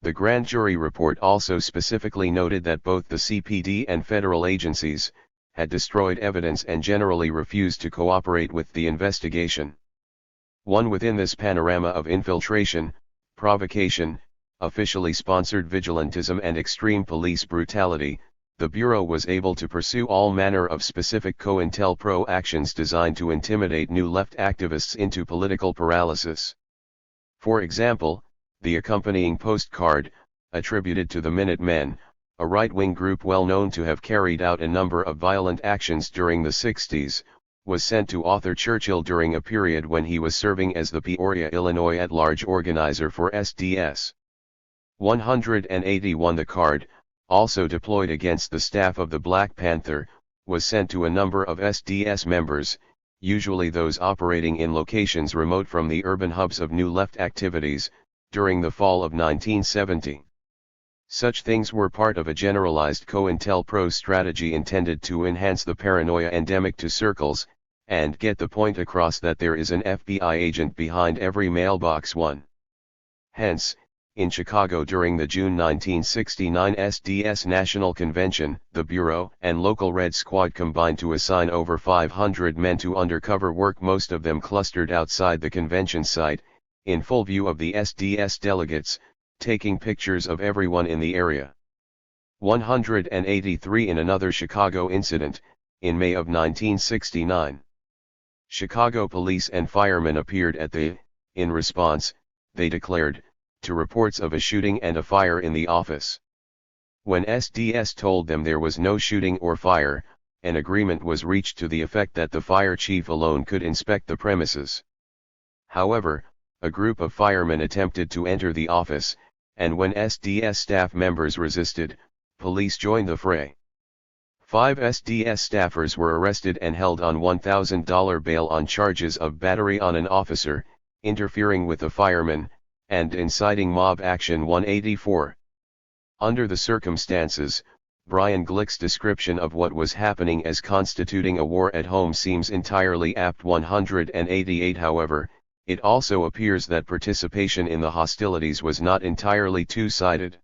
The grand jury report also specifically noted that both the CPD and federal agencies had destroyed evidence and generally refused to cooperate with the investigation. 1. Within this panorama of infiltration, provocation, officially sponsored vigilantism and extreme police brutality, the Bureau was able to pursue all manner of specific COINTELPRO actions designed to intimidate New Left activists into political paralysis. For example, the accompanying postcard, attributed to the Minutemen, a right-wing group well known to have carried out a number of violent actions during the 60s, was sent to Arthur Churchill during a period when he was serving as the Peoria, Illinois at-large organizer for SDS. 181 The card, also deployed against the staff of the Black Panther, was sent to a number of SDS members, usually those operating in locations remote from the urban hubs of New Left activities, during the fall of 1970. Such things were part of a generalized COINTELPRO strategy intended to enhance the paranoia endemic to circles, and get the point across that there is an FBI agent behind every mailbox. 1. Hence, in Chicago during the June 1969 SDS National Convention, the Bureau and local Red Squad combined to assign over 500 men to undercover work, most of them clustered outside the convention site, in full view of the SDS delegates, taking pictures of everyone in the area. 183 In another Chicago incident, in May of 1969, Chicago police and firemen appeared at the, in response, they declared, to reports of a shooting and a fire in the office. When SDS told them there was no shooting or fire, an agreement was reached to the effect that the fire chief alone could inspect the premises. However, a group of firemen attempted to enter the office, and when SDS staff members resisted, police joined the fray. 5 SDS staffers were arrested and held on $1,000 bail on charges of battery on an officer, interfering with a fireman, and inciting mob action. 184. Under the circumstances, Brian Glick's description of what was happening as constituting a war at home seems entirely apt. 188. However, it also appears that participation in the hostilities was not entirely two-sided.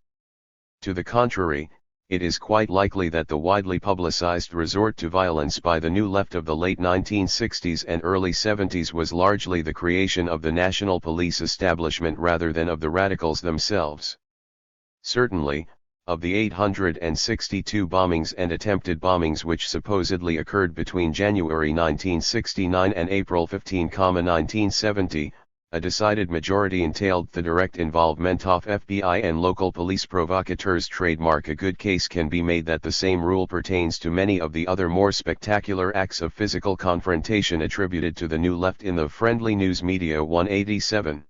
To the contrary, it is quite likely that the widely publicized resort to violence by the New Left of the late 1960s and early 70s was largely the creation of the national police establishment rather than of the radicals themselves. Certainly, of the 862 bombings and attempted bombings which supposedly occurred between January 1969 and April 15, 1970, a decided majority entailed the direct involvement of FBI and local police provocateurs. Trademark. A good case can be made that the same rule pertains to many of the other more spectacular acts of physical confrontation attributed to the New Left in the friendly news media. 187.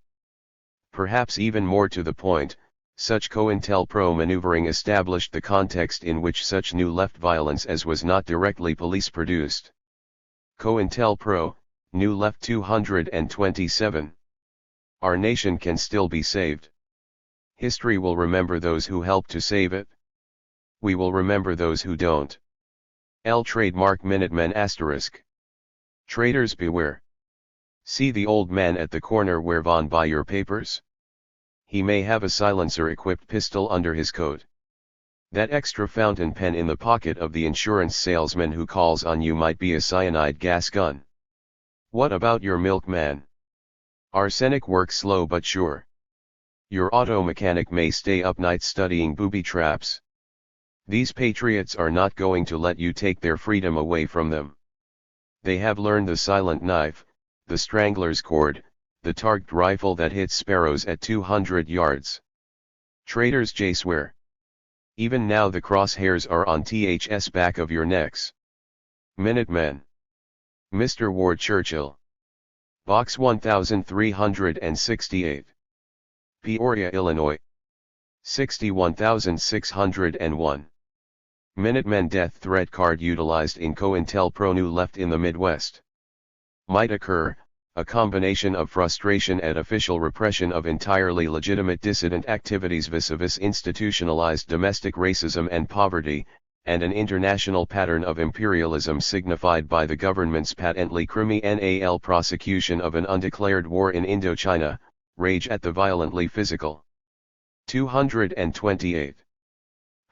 Perhaps even more to the point, such COINTELPRO maneuvering established the context in which such New Left violence as was not directly police-produced. COINTELPRO, New Left. 227. Our nation can still be saved. History will remember those who helped to save it. We will remember those who don't. Trademark. Minutemen. *. Traitors beware. See the old man at the corner where Von buy your papers? He may have a silencer-equipped pistol under his coat. That extra fountain pen in the pocket of the insurance salesman who calls on you might be a cyanide gas gun. What about your milkman? Arsenic works slow but sure. Your auto mechanic may stay up nights studying booby traps. These patriots are not going to let you take their freedom away from them. They have learned the silent knife, the strangler's cord, the target rifle that hits sparrows at 200 yards. Traitors. Swear. Even now the crosshairs are on TH's back of your necks. Minutemen. Mr. Ward Churchill. Box 1368. Peoria, Illinois. 61601. Minutemen. Death threat card utilized in COINTELPRO. New Left in the Midwest. Might occur, a combination of frustration at official repression of entirely legitimate dissident activities vis-a-vis institutionalized domestic racism and poverty, and an international pattern of imperialism signified by the government's patently criminal prosecution of an undeclared war in Indochina, rage at the violently physical. 228.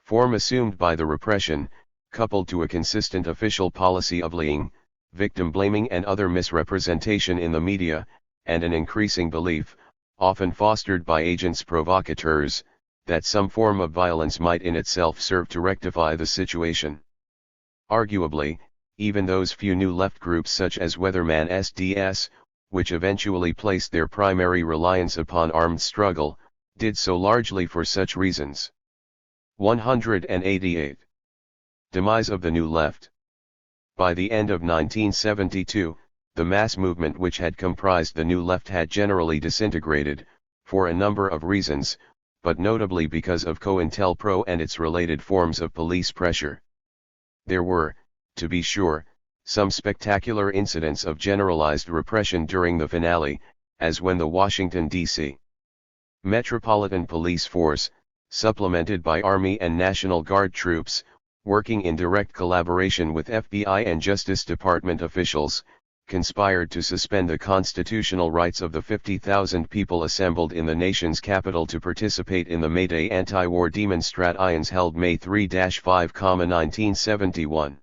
Form assumed by the repression, coupled to a consistent official policy of lying, victim blaming and other misrepresentation in the media, and an increasing belief, often fostered by agents provocateurs, that some form of violence might in itself serve to rectify the situation. Arguably, even those few New Left groups such as Weatherman SDS, which eventually placed their primary reliance upon armed struggle, did so largely for such reasons. 188. Demise of the New Left. By the end of 1972, the mass movement which had comprised the New Left had generally disintegrated, for a number of reasons, but notably because of COINTELPRO and its related forms of police pressure. There were, to be sure, some spectacular incidents of generalized repression during the finale, as when the Washington, D.C. Metropolitan Police Force, supplemented by Army and National Guard troops, working in direct collaboration with FBI and Justice Department officials, conspired to suspend the constitutional rights of the 50,000 people assembled in the nation's capital to participate in the May Day anti-war demonstrations held May 3-5, 1971.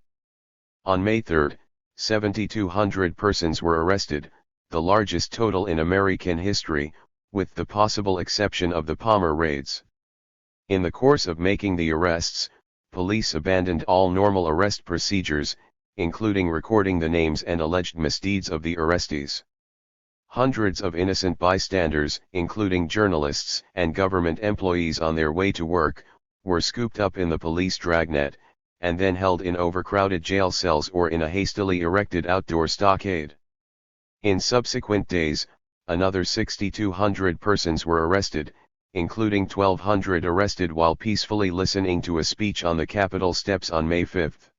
On May 3, 7,200 persons were arrested, the largest total in American history, with the possible exception of the Palmer raids. In the course of making the arrests, police abandoned all normal arrest procedures, including recording the names and alleged misdeeds of the arrestees. Hundreds of innocent bystanders, including journalists and government employees on their way to work, were scooped up in the police dragnet, and then held in overcrowded jail cells or in a hastily erected outdoor stockade. In subsequent days, another 6,200 persons were arrested, including 1,200 arrested while peacefully listening to a speech on the Capitol steps on May 5.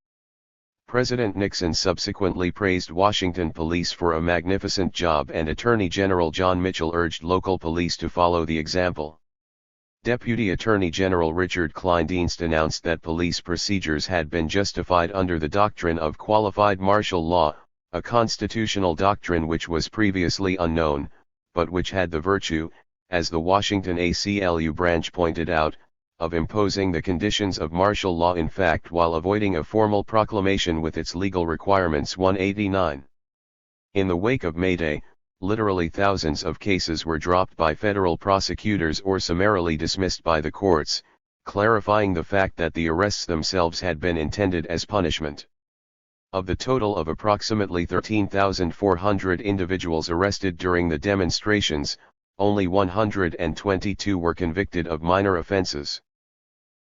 President Nixon subsequently praised Washington police for a magnificent job, and Attorney General John Mitchell urged local police to follow the example. Deputy Attorney General Richard Kleindienst announced that police procedures had been justified under the doctrine of qualified martial law, a constitutional doctrine which was previously unknown, but which had the virtue, as the Washington ACLU branch pointed out, of imposing the conditions of martial law in fact while avoiding a formal proclamation with its legal requirements. 189. In the wake of May Day, literally thousands of cases were dropped by federal prosecutors or summarily dismissed by the courts, clarifying the fact that the arrests themselves had been intended as punishment. Of the total of approximately 13,400 individuals arrested during the demonstrations, only 122 were convicted of minor offenses.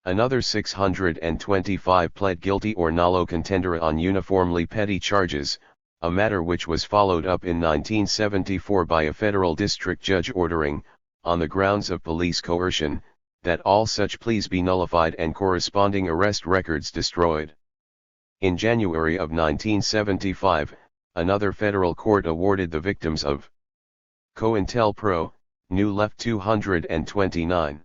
Another 625 pled guilty or nolo contendere on uniformly petty charges, a matter which was followed up in 1974 by a federal district judge ordering, on the grounds of police coercion, that all such pleas be nullified and corresponding arrest records destroyed. In January of 1975, another federal court awarded the victims of COINTELPRO, New Left $229.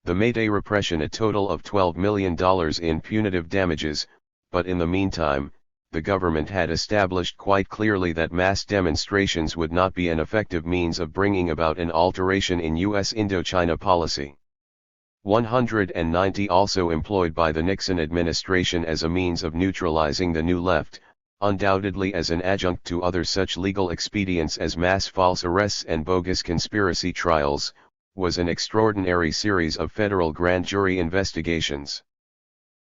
The May Day repression a total of $12 million in punitive damages, but in the meantime, the government had established quite clearly that mass demonstrations would not be an effective means of bringing about an alteration in U.S. Indochina policy. 190 also employed by the Nixon administration as a means of neutralizing the New Left, undoubtedly as an adjunct to other such legal expedients as mass false arrests and bogus conspiracy trials, was an extraordinary series of federal grand jury investigations.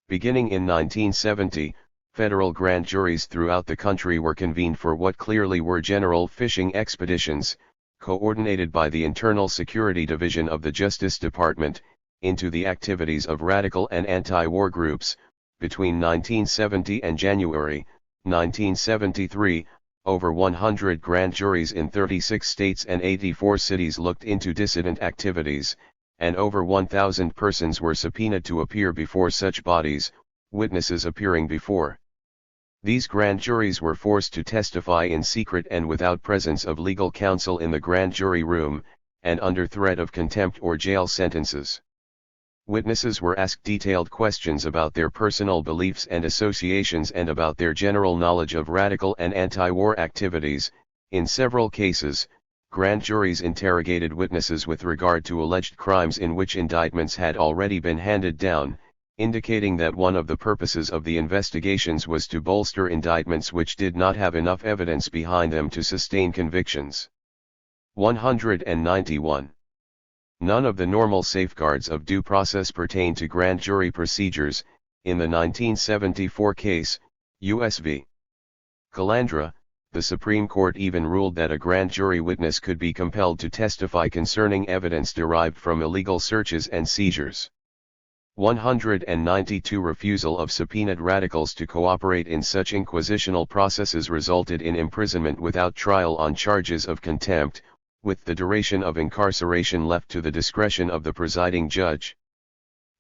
Beginning in 1970, federal grand juries throughout the country were convened for what clearly were general fishing expeditions, coordinated by the Internal Security Division of the Justice Department, into the activities of radical and anti-war groups. Between 1970 and January 1973, over 100 grand juries in 36 states and 84 cities looked into dissident activities, and over 1,000 persons were subpoenaed to appear before such bodies, witnesses appearing before these grand juries were forced to testify in secret and without presence of legal counsel in the grand jury room, and under threat of contempt or jail sentences. Witnesses were asked detailed questions about their personal beliefs and associations and about their general knowledge of radical and anti-war activities. In several cases, grand juries interrogated witnesses with regard to alleged crimes in which indictments had already been handed down, indicating that one of the purposes of the investigations was to bolster indictments which did not have enough evidence behind them to sustain convictions. 191. None of the normal safeguards of due process pertain to grand jury procedures. In the 1974 case, U.S. v. Calandra, the Supreme Court even ruled that a grand jury witness could be compelled to testify concerning evidence derived from illegal searches and seizures. 192 refusal of subpoenaed radicals to cooperate in such inquisitional processes resulted in imprisonment without trial on charges of contempt, with the duration of incarceration left to the discretion of the presiding judge.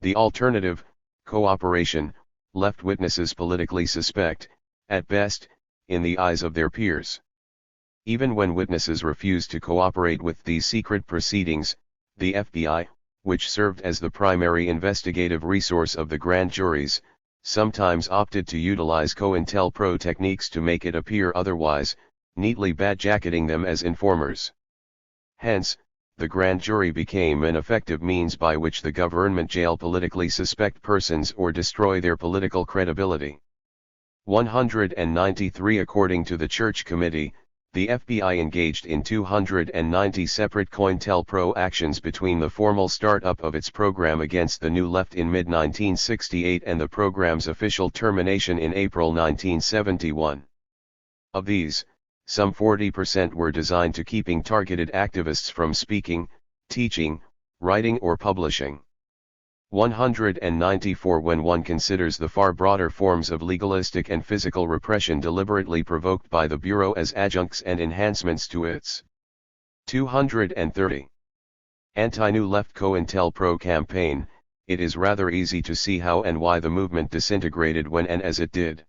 The alternative, cooperation, left witnesses politically suspect, at best, in the eyes of their peers. Even when witnesses refused to cooperate with these secret proceedings, the FBI, which served as the primary investigative resource of the grand juries, sometimes opted to utilize COINTELPRO techniques to make it appear otherwise, neatly badjacketing them as informers. Hence, the grand jury became an effective means by which the government jail politically suspect persons or destroy their political credibility. 193 According to the Church Committee, the FBI engaged in 290 separate COINTELPRO actions between the formal start-up of its program against the New Left in mid-1968 and the program's official termination in April 1971. Of these, some 40% were designed to keeping targeted activists from speaking, teaching, writing or publishing. 194 When one considers the far broader forms of legalistic and physical repression deliberately provoked by the Bureau as adjuncts and enhancements to its 230 anti-New Left COINTELPRO campaign, it is rather easy to see how and why the movement disintegrated when and as it did.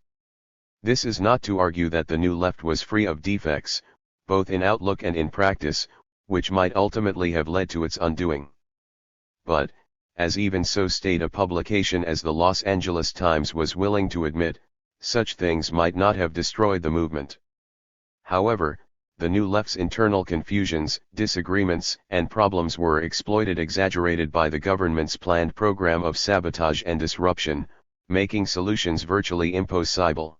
This is not to argue that the New Left was free of defects, both in outlook and in practice, which might ultimately have led to its undoing. but, as even so state a publication as the Los Angeles Times was willing to admit, such things might not have destroyed the movement. However, the New Left's internal confusions, disagreements, and problems were exaggerated by the government's planned program of sabotage and disruption, making solutions virtually impossible.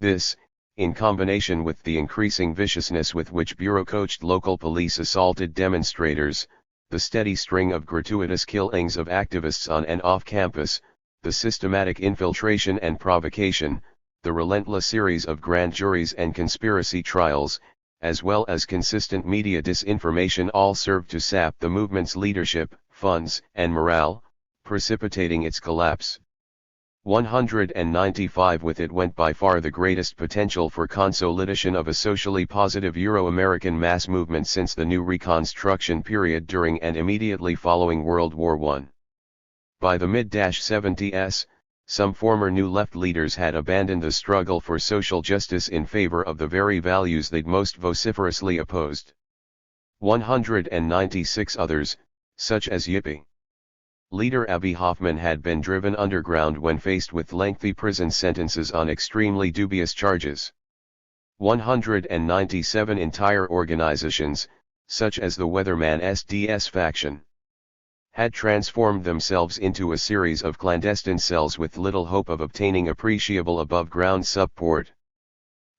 This, in combination with the increasing viciousness with which bureau-coached local police assaulted demonstrators, the steady string of gratuitous killings of activists on and off campus, the systematic infiltration and provocation, the relentless series of grand juries and conspiracy trials, as well as consistent media disinformation all served to sap the movement's leadership, funds, and morale, precipitating its collapse. 195 With it went by far the greatest potential for consolidation of a socially positive Euro-American mass movement since the new Reconstruction period during and immediately following World War I. By the mid-70s, some former New Left leaders had abandoned the struggle for social justice in favor of the very values they'd most vociferously opposed. 196 others, such as Yippee leader Abbie Hoffman, had been driven underground when faced with lengthy prison sentences on extremely dubious charges. 197 entire organizations, such as the Weatherman SDS faction, had transformed themselves into a series of clandestine cells with little hope of obtaining appreciable above-ground support.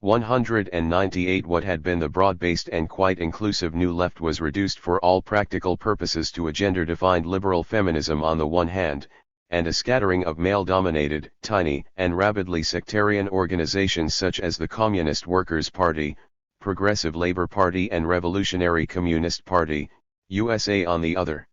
198 What had been the broad-based and quite inclusive New Left was reduced for all practical purposes to a gender-defined liberal feminism on the one hand, and a scattering of male-dominated, tiny, and rabidly sectarian organizations such as the Communist Workers' Party, Progressive Labor Party and Revolutionary Communist Party, USA on the other.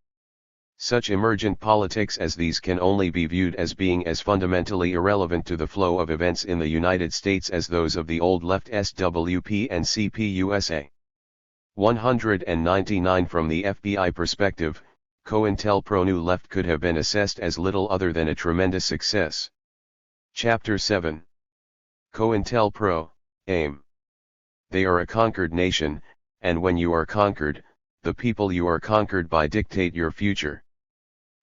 Such emergent politics as these can only be viewed as being as fundamentally irrelevant to the flow of events in the United States as those of the old left SWP and CPUSA. 199 From the FBI perspective, COINTELPRO New Left could have been assessed as little other than a tremendous success. Chapter 7. COINTELPRO, AIM. They are a conquered nation, and when you are conquered, the people you are conquered by dictate your future.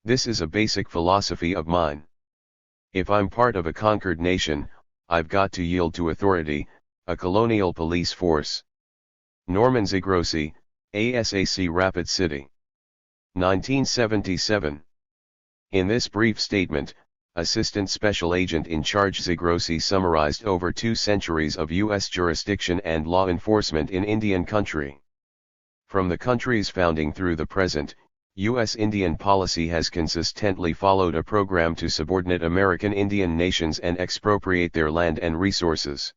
This is a basic philosophy of mine. If I'm part of a conquered nation, I've got to yield to authority, a colonial police force. Norman Zagrossi, ASAC Rapid City. 1977. In this brief statement, Assistant Special Agent in Charge Zagrossi summarized over 2 centuries of U.S. jurisdiction and law enforcement in Indian country. From the country's founding through the present, U.S. Indian policy has consistently followed a program to subordinate American Indian nations and expropriate their land and resources.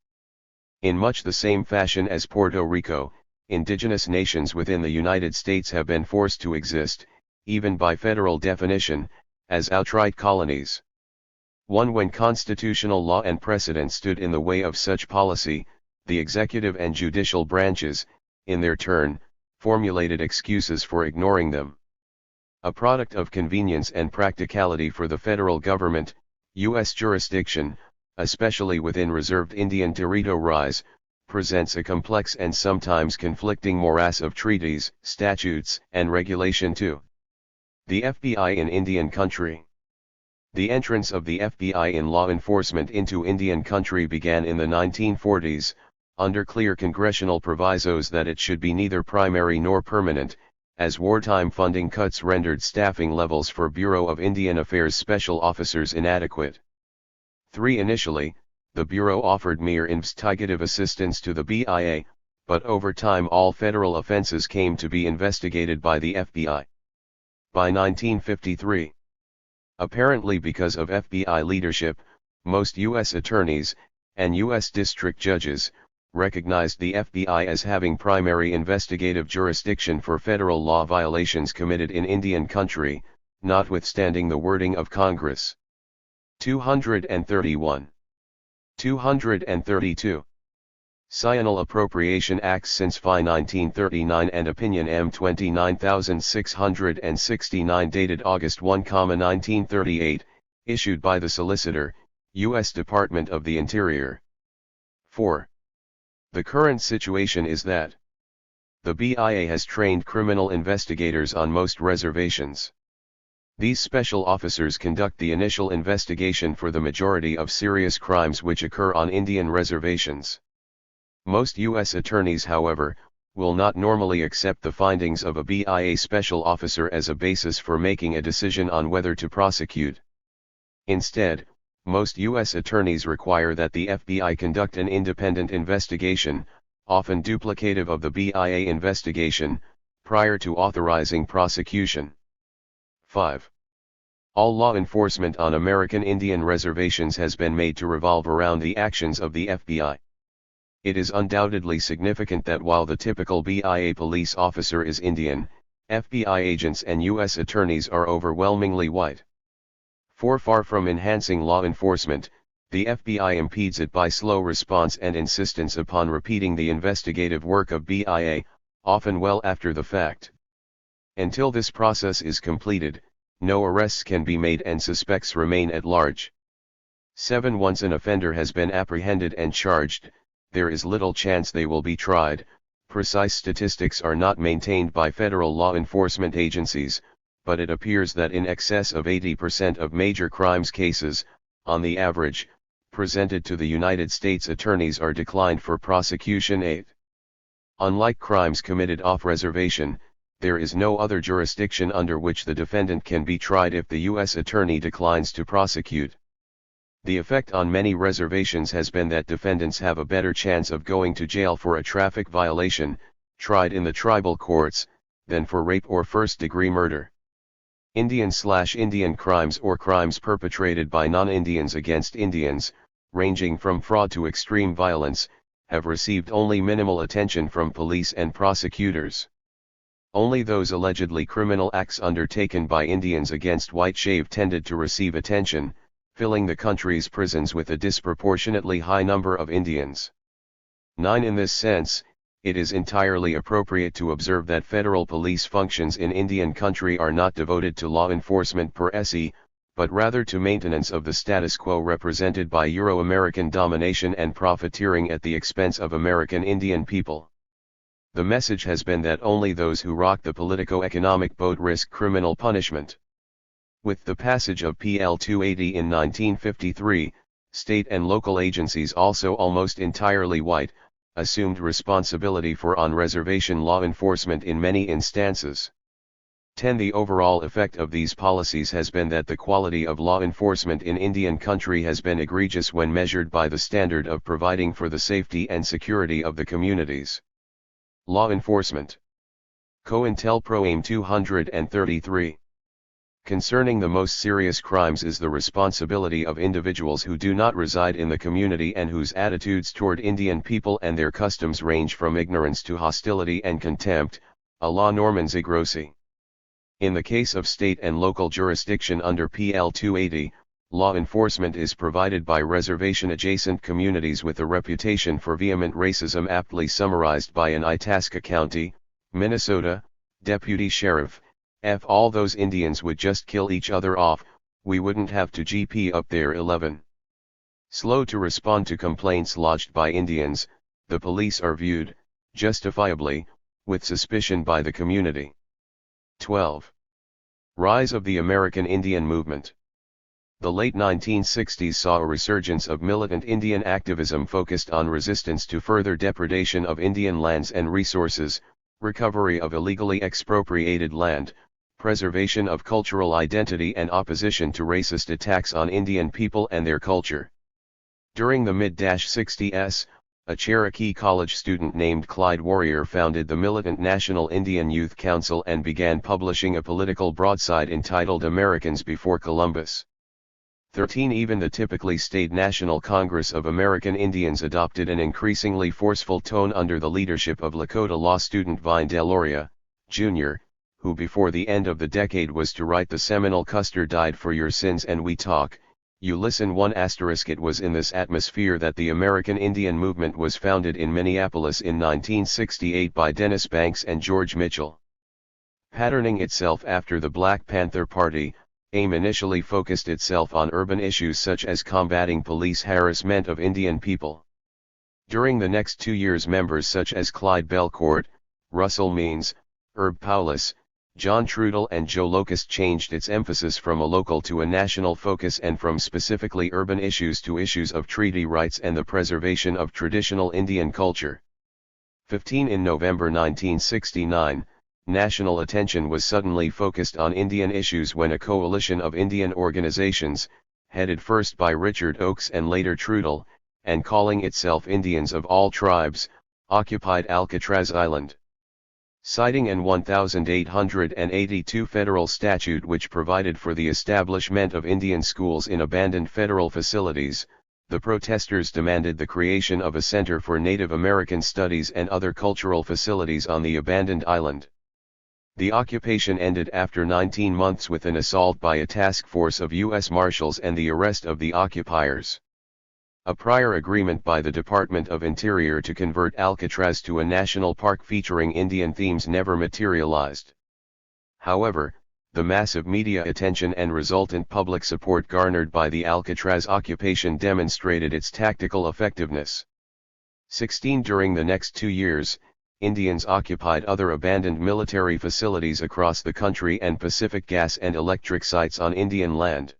In much the same fashion as Puerto Rico, indigenous nations within the United States have been forced to exist, even by federal definition, as outright colonies. When constitutional law and precedent stood in the way of such policy, the executive and judicial branches, in their turn, formulated excuses for ignoring them. A product of convenience and practicality for the federal government, U.S. jurisdiction, especially within reserved Indian territories, presents a complex and sometimes conflicting morass of treaties, statutes, and regulation too. The FBI in Indian country. The entrance of the FBI in law enforcement into Indian country began in the 1940s, under clear congressional provisos that it should be neither primary nor permanent, as wartime funding cuts rendered staffing levels for Bureau of Indian Affairs special officers inadequate. Initially, the Bureau offered mere investigative assistance to the BIA, but over time all federal offenses came to be investigated by the FBI. By 1953, apparently because of FBI leadership, most U.S. attorneys, and U.S. district judges, recognized the FBI as having primary investigative jurisdiction for federal law violations committed in Indian country, notwithstanding the wording of Congress. 231. 232. Cyanal Appropriation Acts since FI 1939 and Opinion M 29669 dated August 1, 1938, issued by the Solicitor, U.S. Department of the Interior. 4. The current situation is that the BIA has trained criminal investigators on most reservations. These special officers conduct the initial investigation for the majority of serious crimes which occur on Indian reservations. Most U.S. attorneys, however, will not normally accept the findings of a BIA special officer as a basis for making a decision on whether to prosecute. Instead, most U.S. attorneys require that the FBI conduct an independent investigation, often duplicative of the BIA investigation, prior to authorizing prosecution. 5. All law enforcement on American Indian reservations has been made to revolve around the actions of the FBI. It is undoubtedly significant that while the typical BIA police officer is Indian, FBI agents and U.S. attorneys are overwhelmingly white. Far from enhancing law enforcement, the FBI impedes it by slow response and insistence upon repeating the investigative work of BIA, often well after the fact. Until this process is completed, no arrests can be made and suspects remain at large. 7. Once an offender has been apprehended and charged, there is little chance they will be tried. Precise statistics are not maintained by federal law enforcement agencies, but it appears that in excess of 80% of major crimes cases, on the average, presented to the United States attorneys are declined for prosecution. 8. Unlike crimes committed off-reservation, there is no other jurisdiction under which the defendant can be tried if the U.S. attorney declines to prosecute. The effect on many reservations has been that defendants have a better chance of going to jail for a traffic violation, tried in the tribal courts, than for rape or first-degree murder. Indian crimes or crimes perpetrated by non-Indians against Indians, ranging from fraud to extreme violence, have received only minimal attention from police and prosecutors. Only those allegedly criminal acts undertaken by Indians against whites have tended to receive attention, filling the country's prisons with a disproportionately high number of Indians. 9. In this sense, it is entirely appropriate to observe that federal police functions in Indian country are not devoted to law enforcement per se, but rather to maintenance of the status quo represented by Euro-American domination and profiteering at the expense of American Indian people. The message has been that only those who rock the politico-economic boat risk criminal punishment. With the passage of PL 280 in 1953, state and local agencies, also almost entirely white, assumed responsibility for on-reservation law enforcement in many instances. 10. The overall effect of these policies has been that the quality of law enforcement in Indian country has been egregious when measured by the standard of providing for the safety and security of the communities. Law enforcement. COINTELPRO AIM 233. Concerning the most serious crimes is the responsibility of individuals who do not reside in the community and whose attitudes toward Indian people and their customs range from ignorance to hostility and contempt, a law non grossi. In the case of state and local jurisdiction under PL 280, law enforcement is provided by reservation-adjacent communities with a reputation for vehement racism, aptly summarized by an Itasca County, Minnesota, Deputy Sheriff, "If all those Indians would just kill each other off, we wouldn't have to GP up there." 11. Slow to respond to complaints lodged by Indians, the police are viewed, justifiably, with suspicion by the community. 12. Rise of the American Indian Movement. The late 1960s saw a resurgence of militant Indian activism focused on resistance to further depredation of Indian lands and resources, recovery of illegally expropriated land, preservation of cultural identity, and opposition to racist attacks on Indian people and their culture. During the mid-60s, a Cherokee college student named Clyde Warrior founded the militant National Indian Youth Council and began publishing a political broadside entitled Americans Before Columbus. 13. Even the typically staid National Congress of American Indians adopted an increasingly forceful tone under the leadership of Lakota law student Vine Deloria, Jr., who before the end of the decade was to write the seminal Custer Died for Your Sins and We Talk, You Listen. 1 *. It was in this atmosphere that the American Indian movement was founded in Minneapolis in 1968 by Dennis Banks and George Mitchell. Patterning itself after the Black Panther Party, AIM initially focused itself on urban issues such as combating police harassment of Indian people. During the next 2 years, members such as Clyde Belcourt, Russell Means, Herb Paulus, John Trudell and Joe Locust changed its emphasis from a local to a national focus and from specifically urban issues to issues of treaty rights and the preservation of traditional Indian culture. 15 In November 1969, national attention was suddenly focused on Indian issues when a coalition of Indian organizations, headed first by Richard Oakes and later Trudell, and calling itself Indians of All Tribes, occupied Alcatraz Island. Citing an 1882 federal statute which provided for the establishment of Indian schools in abandoned federal facilities, the protesters demanded the creation of a center for Native American studies and other cultural facilities on the abandoned island. The occupation ended after 19 months with an assault by a task force of U.S. Marshals and the arrest of the occupiers. A prior agreement by the Department of Interior to convert Alcatraz to a national park featuring Indian themes never materialized. However, the massive media attention and resultant public support garnered by the Alcatraz occupation demonstrated its tactical effectiveness. 16 During the next 2 years, Indians occupied other abandoned military facilities across the country and Pacific gas and electric sites on Indian land.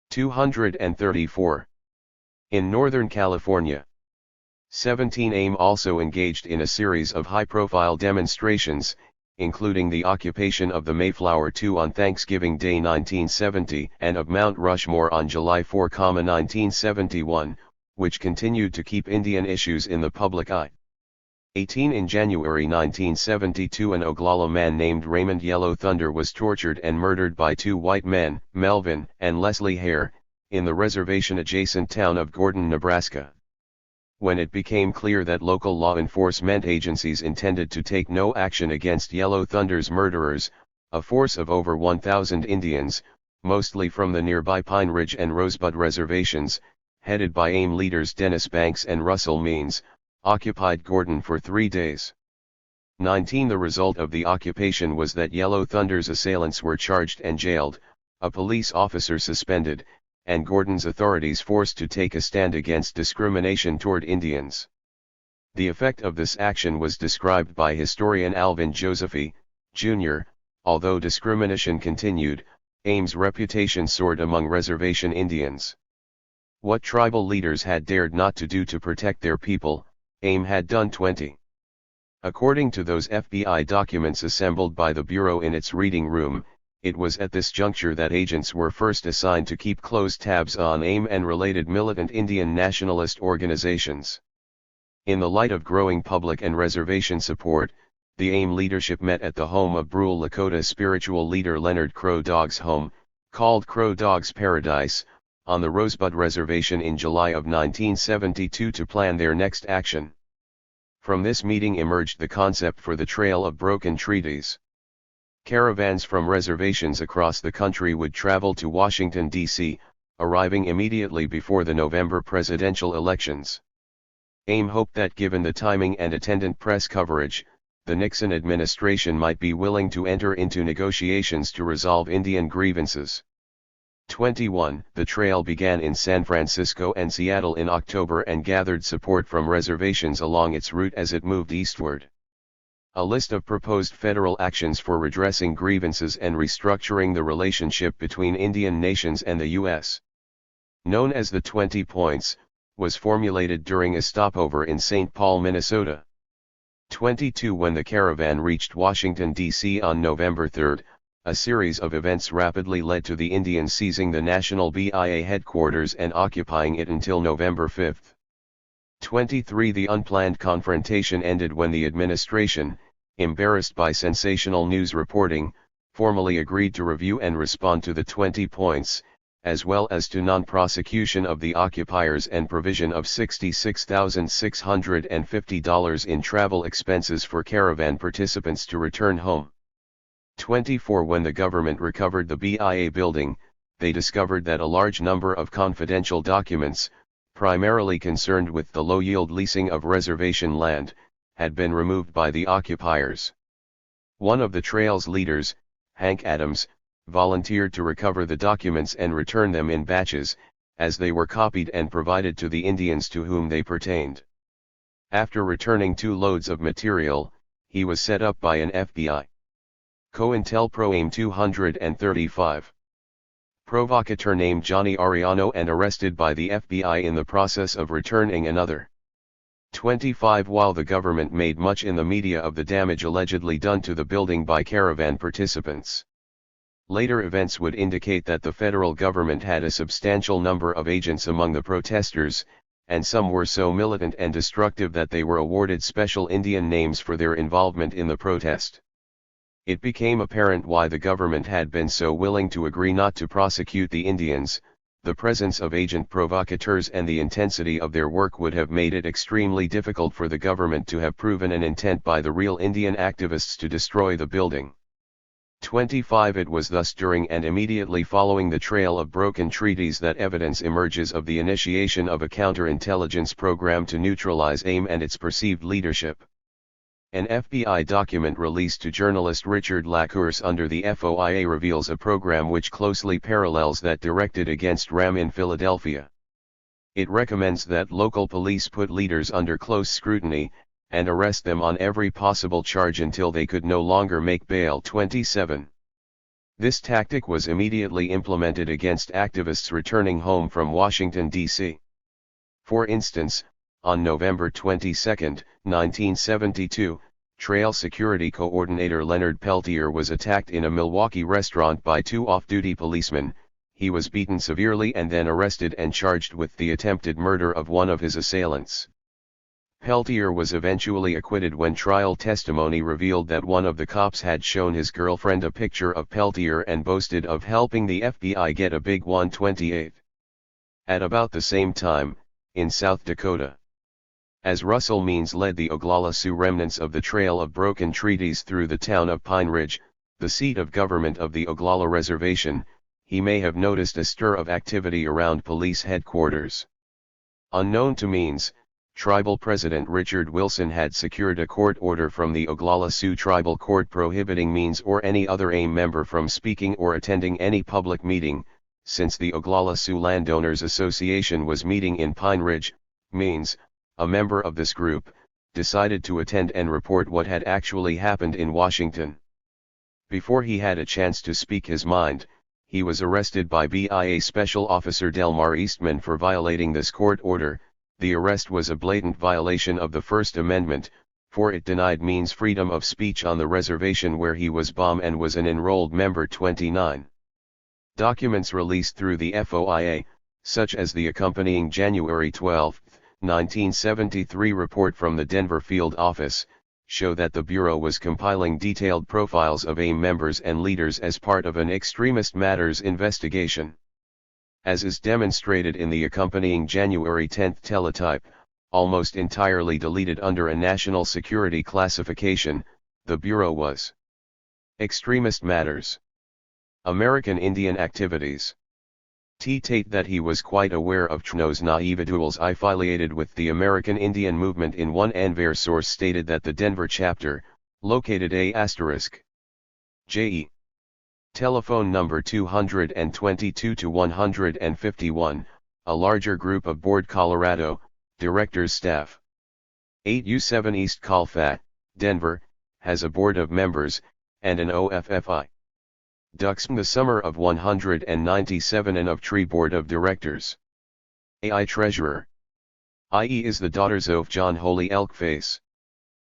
234. In Northern California. 17 AIM also engaged in a series of high-profile demonstrations, including the occupation of the Mayflower II on Thanksgiving Day 1970 and of Mount Rushmore on July 4, 1971, which continued to keep Indian issues in the public eye. 18 In January 1972 an Oglala man named Raymond Yellow Thunder was tortured and murdered by 2 white men, Melvin and Leslie Hare, in the reservation-adjacent town of Gordon, Nebraska. When it became clear that local law enforcement agencies intended to take no action against Yellow Thunder's murderers, a force of over 1,000 Indians, mostly from the nearby Pine Ridge and Rosebud reservations, headed by AIM leaders Dennis Banks and Russell Means, occupied Gordon for 3 days. 19 The result of the occupation was that Yellow Thunder's assailants were charged and jailed, a police officer suspended, and Gordon's authorities forced to take a stand against discrimination toward Indians. The effect of this action was described by historian Alvin Josephy, Jr., although discrimination continued, AIM's reputation soared among reservation Indians. What tribal leaders had dared not to do to protect their people, AIM had done 20. According to those FBI documents assembled by the Bureau in its reading room, it was at this juncture that agents were first assigned to keep close tabs on AIM and related militant Indian nationalist organizations. In the light of growing public and reservation support, the AIM leadership met at the home of Brule, Lakota spiritual leader Leonard Crow Dog's home, called Crow Dog's Paradise, on the Rosebud Reservation in July of 1972 to plan their next action. From this meeting emerged the concept for the Trail of Broken Treaties. Caravans from reservations across the country would travel to Washington, D.C., arriving immediately before the November presidential elections. AIM hoped that given the timing and attendant press coverage, the Nixon administration might be willing to enter into negotiations to resolve Indian grievances. 21 The trail began in San Francisco and Seattle in October and gathered support from reservations along its route as it moved eastward. A list of proposed federal actions for redressing grievances and restructuring the relationship between Indian nations and the U.S., known as the 20 Points, was formulated during a stopover in St. Paul, Minnesota. 22 When the caravan reached Washington, D.C. on November 3, a series of events rapidly led to the Indians seizing the National BIA headquarters and occupying it until November 5. 23 The unplanned confrontation ended when the administration, embarrassed by sensational news reporting, formally agreed to review and respond to the 20 points, as well as to non-prosecution of the occupiers and provision of $66,650 in travel expenses for caravan participants to return home. 24 When the government recovered the BIA building, they discovered that a large number of confidential documents, primarily concerned with the low-yield leasing of reservation land, had been removed by the occupiers. One of the trail's leaders, Hank Adams, volunteered to recover the documents and return them in batches, as they were copied and provided to the Indians to whom they pertained. After returning 2 loads of material, he was set up by an FBI COINTELPRO AIM 235. Provocateur named Johnny Ariano and arrested by the FBI in the process of returning another 25. While the government made much in the media of the damage allegedly done to the building by caravan participants, later events would indicate that the federal government had a substantial number of agents among the protesters, and some were so militant and destructive that they were awarded special Indian names for their involvement in the protest. It became apparent why the government had been so willing to agree not to prosecute the Indians. The presence of agent provocateurs and the intensity of their work would have made it extremely difficult for the government to have proven an intent by the real Indian activists to destroy the building. 25. It was thus during and immediately following the trail of broken treaties that evidence emerges of the initiation of a counterintelligence program to neutralize AIM and its perceived leadership. An FBI document released to journalist Richard Lacourse under the FOIA reveals a program which closely parallels that directed against RAM in Philadelphia. It recommends that local police put leaders under close scrutiny, and arrest them on every possible charge until they could no longer make bail. 27. This tactic was immediately implemented against activists returning home from Washington, D.C. For instance, on November 22, 1972, Trail Security Coordinator Leonard Peltier was attacked in a Milwaukee restaurant by two off-duty policemen. He was beaten severely and then arrested and charged with the attempted murder of one of his assailants. Peltier was eventually acquitted when trial testimony revealed that one of the cops had shown his girlfriend a picture of Peltier and boasted of helping the FBI get a big 128. At about the same time, in South Dakota, as Russell Means led the Oglala Sioux remnants of the Trail of Broken Treaties through the town of Pine Ridge, the seat of government of the Oglala Reservation, he may have noticed a stir of activity around police headquarters. Unknown to Means, Tribal President Richard Wilson had secured a court order from the Oglala Sioux Tribal Court prohibiting Means or any other AIM member from speaking or attending any public meeting. Since the Oglala Sioux Landowners Association was meeting in Pine Ridge, Means, a member of this group, decided to attend and report what had actually happened in Washington. Before he had a chance to speak his mind, he was arrested by BIA Special Officer Delmar Eastman for violating this court order. The arrest was a blatant violation of the First Amendment, for it denied Means freedom of speech on the reservation where he was and was an enrolled member. 29. Documents released through the FOIA, such as the accompanying January 12, 1973 report from the Denver field office, show that the Bureau was compiling detailed profiles of AIM members and leaders as part of an extremist matters investigation. As is demonstrated in the accompanying January 10 teletype, almost entirely deleted under a national security classification, the Bureau was Extremist Matters, American Indian Activities. Tate that he was quite aware of those individuals affiliated with the American Indian movement. In one Anver source stated that the Denver chapter, located *JE. Telephone number 222-151, a larger group of Board Colorado, Directors Staff. 8U7 East Colfax, Denver, has a board of members, and an OFFI. Duxm the summer of 197 and of Tree Board of Directors. AI Treasurer. IE is the daughters of John Holy Elkface.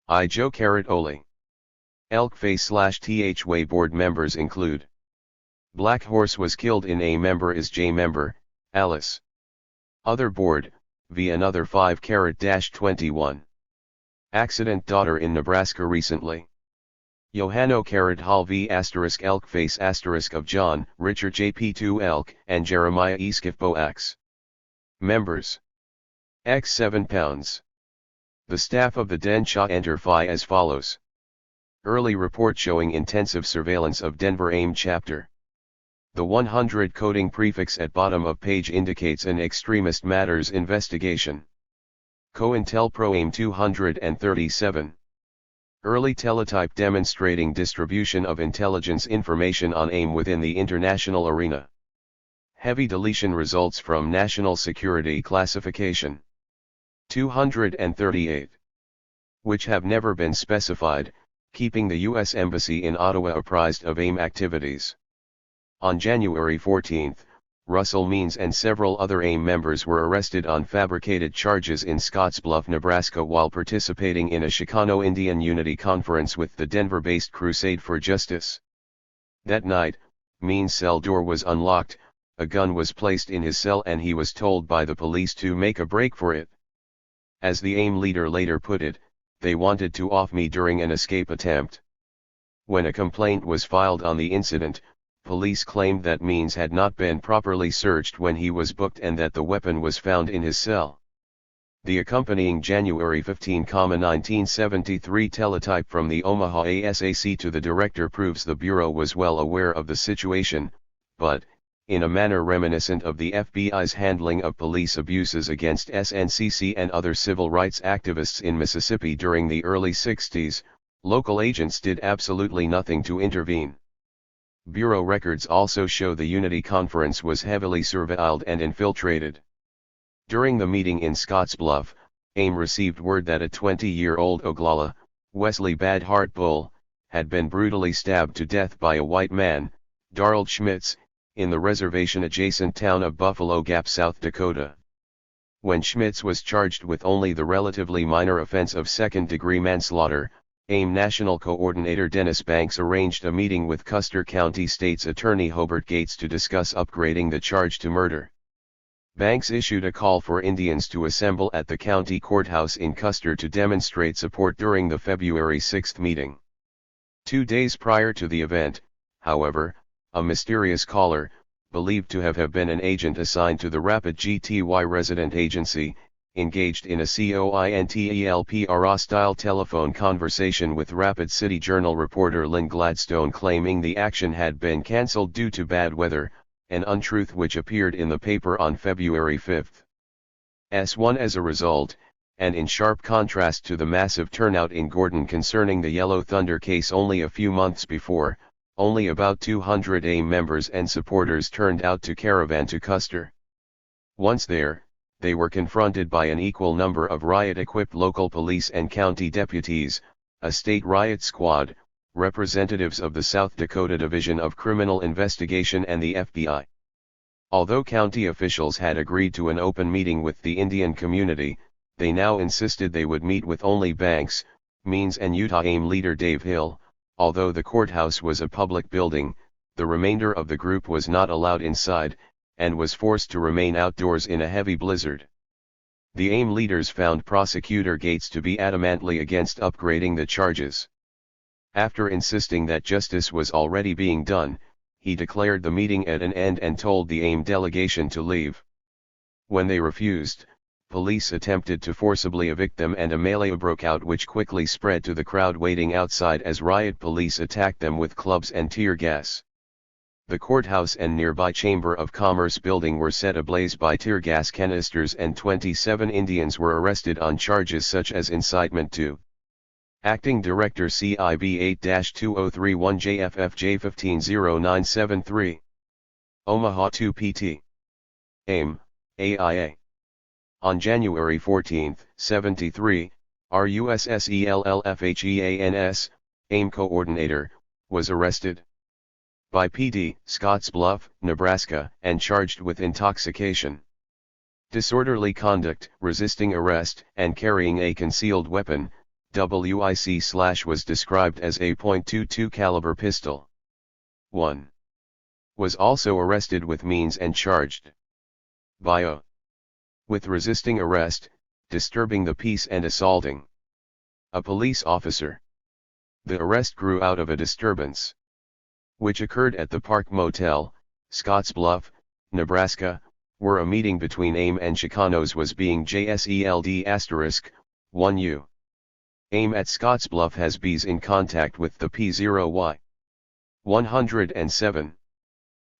I Joe Carrot Oli. Elkface / TH Way board members include Black Horse was killed in A member is J member, Alice. Other board, V another 5-21. Accident daughter in Nebraska recently. Johanno Hall v Elkface of John, Richard JP2 Elk, and Jeremiah Eskifbo X. Members. X 7 pounds. The staff of the Denshaw enter Phi as follows. Early report showing intensive surveillance of Denver AIM chapter. The 100 coding prefix at bottom of page indicates an extremist matters investigation. COINTELPRO AIM 237. Early teletype demonstrating distribution of intelligence information on AIM within the international arena. Heavy deletion results from national security classification. 238. Which have never been specified, keeping the U.S. Embassy in Ottawa apprised of AIM activities. On January 14, Russell Means and several other AIM members were arrested on fabricated charges in Scottsbluff, Nebraska while participating in a Chicano Indian Unity Conference with the Denver-based Crusade for Justice. That night, Means' cell door was unlocked, a gun was placed in his cell and he was told by the police to make a break for it. As the AIM leader later put it, "They wanted to off me during an escape attempt." When a complaint was filed on the incident, police claimed that Means had not been properly searched when he was booked and that the weapon was found in his cell. The accompanying January 15, 1973 teletype from the Omaha ASAC to the director proves the Bureau was well aware of the situation, but, in a manner reminiscent of the FBI's handling of police abuses against SNCC and other civil rights activists in Mississippi during the early 60s, local agents did absolutely nothing to intervene. Bureau records also show the Unity Conference was heavily surveilled and infiltrated. During the meeting in Scottsbluff, AIM received word that a 20-year-old Oglala, Wesley Bad Heart Bull, had been brutally stabbed to death by a white man, Darrell Schmitz, in the reservation-adjacent town of Buffalo Gap, South Dakota. When Schmitz was charged with only the relatively minor offense of second-degree manslaughter, AIM National Coordinator Dennis Banks arranged a meeting with Custer County State's Attorney Hobart Gates to discuss upgrading the charge to murder. Banks issued a call for Indians to assemble at the county courthouse in Custer to demonstrate support during the February 6 meeting. 2 days prior to the event, however, a mysterious caller, believed to have been an agent assigned to the Rapid GTY resident agency, engaged in a COINTELPRO-style telephone conversation with Rapid City Journal reporter Lynn Gladstone claiming the action had been cancelled due to bad weather, an untruth which appeared in the paper on February 5. S1 as a result, and in sharp contrast to the massive turnout in Gordon concerning the Yellow Thunder case only a few months before, only about 200 AIM members and supporters turned out to caravan to Custer. Once there, they were confronted by an equal number of riot-equipped local police and county deputies, a state riot squad, representatives of the South Dakota Division of Criminal Investigation and the FBI. Although county officials had agreed to an open meeting with the Indian community, they now insisted they would meet with only Banks, Means and Utah AIM leader Dave Hill. Although the courthouse was a public building, the remainder of the group was not allowed inside, and was forced to remain outdoors in a heavy blizzard. The AIM leaders found Prosecutor Gates to be adamantly against upgrading the charges. After insisting that justice was already being done, he declared the meeting at an end and told the AIM delegation to leave. When they refused, police attempted to forcibly evict them and a melee broke out which quickly spread to the crowd waiting outside as riot police attacked them with clubs and tear gas. The courthouse and nearby Chamber of Commerce building were set ablaze by tear gas canisters and 27 Indians were arrested on charges such as incitement to. Acting Director CIB 8-2031 JFFJ 150973. Omaha 2 PT. AIM, AIA. On January 14, 73, RUSSELLFHEANS, AIM coordinator, was arrested by PD, Scottsbluff, Nebraska, and charged with intoxication, disorderly conduct, resisting arrest, and carrying a concealed weapon. WIC/ was described as a .22 caliber pistol. 1. Was also arrested with Means and charged. Bio. With resisting arrest, disturbing the peace and assaulting a police officer. The arrest grew out of a disturbance which occurred at the Park Motel, Scottsbluff, Nebraska, where a meeting between AIM and Chicanos was being JSELD*1U. AIM at Scottsbluff has B's in contact with the P0Y. 107.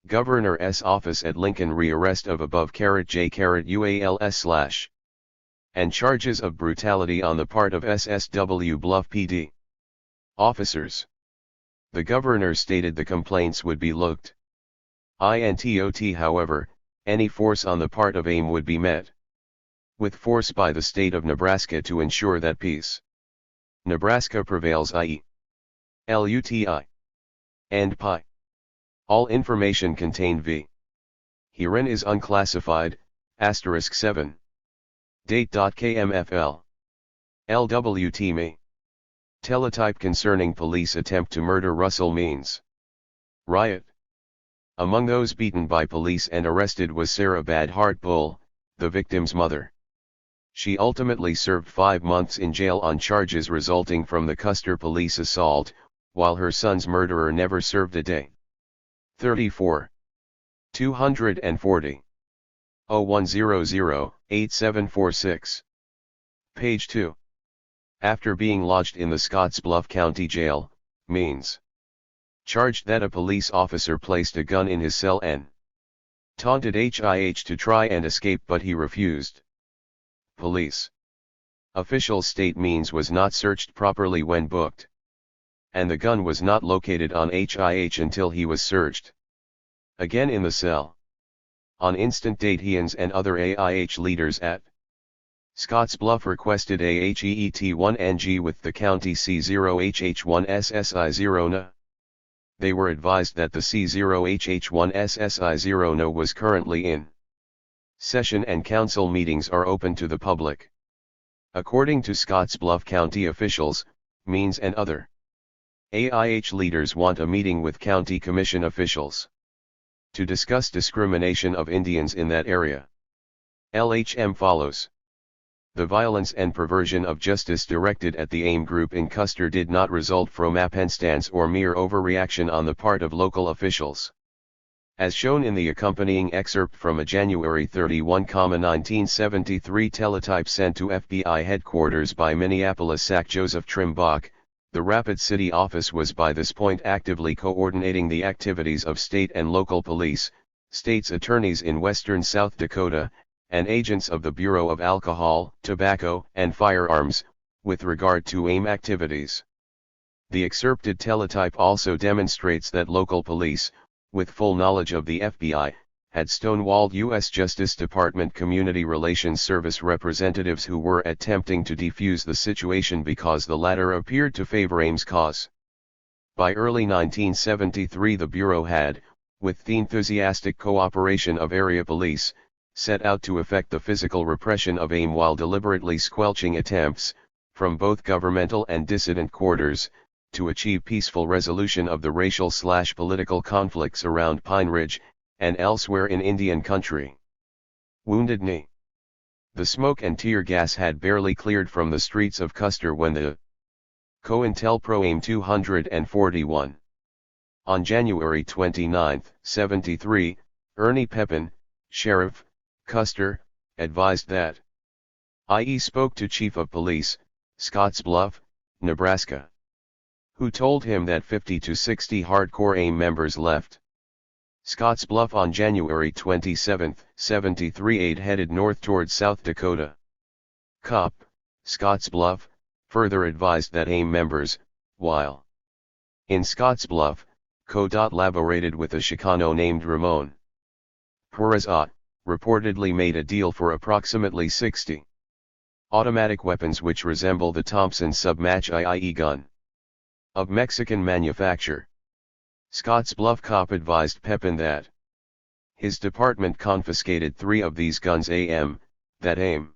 Governor's office at Lincoln re-arrest of above J_UALS/ and charges of brutality on the part of SSW Bluff PD officers. The governor stated the complaints would be looked into. However, any force on the part of AIM would be met with force by the state of Nebraska to ensure that peace. Nebraska prevails, i.e. LUTI. And pi. All information contained v. Herein is unclassified, *7. Date.kmfl. LWT me. Teletype concerning police attempt to murder Russell Means. Riot. Among those beaten by police and arrested was Sarah Badhart-Bull, the victim's mother. She ultimately served 5 months in jail on charges resulting from the Custer police assault, while her son's murderer never served a day. 34. 240. 0100-8746. Page 2. After being lodged in the Scottsbluff County Jail, Means charged that a police officer placed a gun in his cell and taunted HIH to try and escape, but he refused. Police officials state Means was not searched properly when booked, and the gun was not located on HIH until he was searched again in the cell. On instant date, Hians and other AIH leaders at Scottsbluff requested a HEET1NG with the county C0HH1SSI0 They were advised that the C0HH1SSI0 was currently in session and council meetings are open to the public. According to Scottsbluff County officials, Means and other AIH leaders want a meeting with county commission officials to discuss discrimination of Indians in that area. LHM follows. The violence and perversion of justice directed at the AIM group in Custer did not result from happenstance or mere overreaction on the part of local officials. As shown in the accompanying excerpt from a January 31, 1973 teletype sent to FBI headquarters by Minneapolis SAC Joseph Trimbach, the Rapid City office was by this point actively coordinating the activities of state and local police, state's attorneys in western South Dakota, and agents of the Bureau of Alcohol, Tobacco, and Firearms, with regard to AIM activities. The excerpted teletype also demonstrates that local police, with full knowledge of the FBI, had stonewalled U.S. Justice Department Community Relations Service representatives who were attempting to defuse the situation because the latter appeared to favor AIM's cause. By early 1973 the Bureau had, with the enthusiastic cooperation of area police, set out to effect the physical repression of AIM while deliberately squelching attempts, from both governmental and dissident quarters, to achieve peaceful resolution of the racial/political conflicts around Pine Ridge, and elsewhere in Indian country. Wounded Knee. The smoke and tear gas had barely cleared from the streets of Custer when the COINTELPRO AIM 241. On January 29, 73, Ernie Pepin, Sheriff, Custer, advised that IE spoke to Chief of Police, Scottsbluff, Nebraska, who told him that 50 to 60 hardcore AIM members left Scottsbluff on January 27, 73. Aide headed north toward South Dakota. Cop, Scottsbluff, further advised that AIM members, while in Scottsbluff, collaborated with a Chicano named Ramon Perez reportedly made a deal for approximately 60 automatic weapons which resemble the Thompson Submatch IE gun of Mexican manufacture. Scottsbluff cop advised Pepin that his department confiscated 3 of these guns that AIM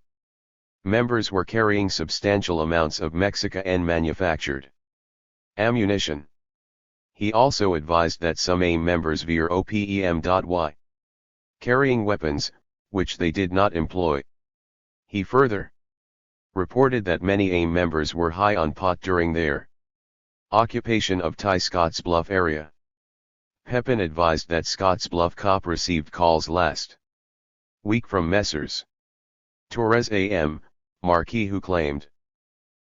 members were carrying substantial amounts of Mexican manufactured ammunition. He also advised that some AIM members were OPEM.Y carrying weapons, which they did not employ. He further reported that many AIM members were high on pot during their occupation of Scottsbluff area. Pepin advised that Scottsbluff cop received calls last week from Messrs. Torres AM, Marquis, who claimed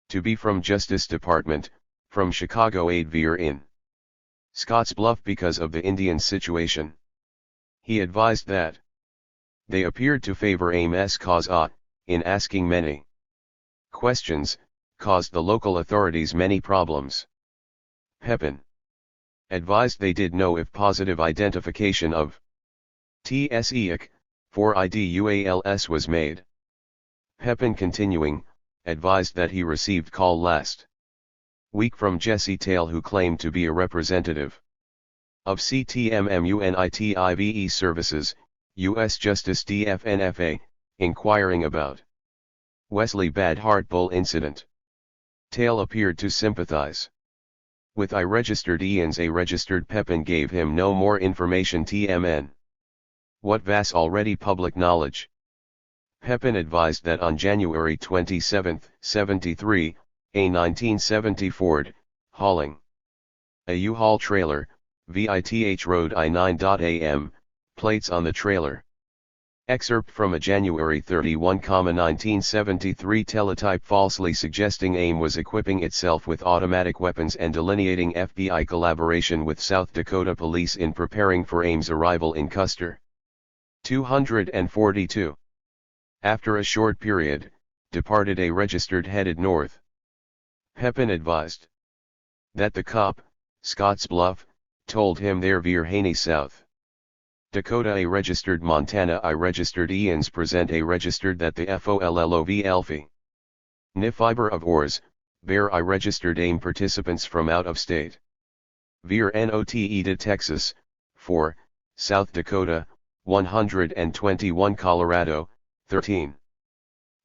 to be from Justice Department, from Chicago aid veer in Scottsbluff because of the Indian situation. He advised that they appeared to favor AIM's cause in asking many questions, caused the local authorities many problems. Pepin advised they did know if positive identification of TSEIC, for IDUALS was made. Pepin continuing, advised that he received call last Week from Jesse Tail, who claimed to be a representative of CTMMUNITIVE Services, U.S. Justice DFNFA, inquiring about Wesley Bad Heart Bull incident. Tail appeared to sympathize with I registered Ian's A registered Pepin gave him no more information TMN. What vas already public knowledge. Pepin advised that on January 27, 73, a 1970 Ford, hauling a U-Haul trailer, VITH Road I9.am, plates on the trailer. Excerpt from a January 31, 1973 teletype falsely suggesting AIM was equipping itself with automatic weapons and delineating FBI collaboration with South Dakota police in preparing for AIM's arrival in Custer. 242. After a short period, departed a registered headed north. Pepin advised that the cop, Scotts Bluff, told him there veer Haney south Dakota a registered Montana I registered Ian's present a registered that the FOLLOV Elfie. Ni fiber of ores, bear I registered AIM participants from out of state. Veer NOTE to Texas, 4, South Dakota, 121 Colorado, 13.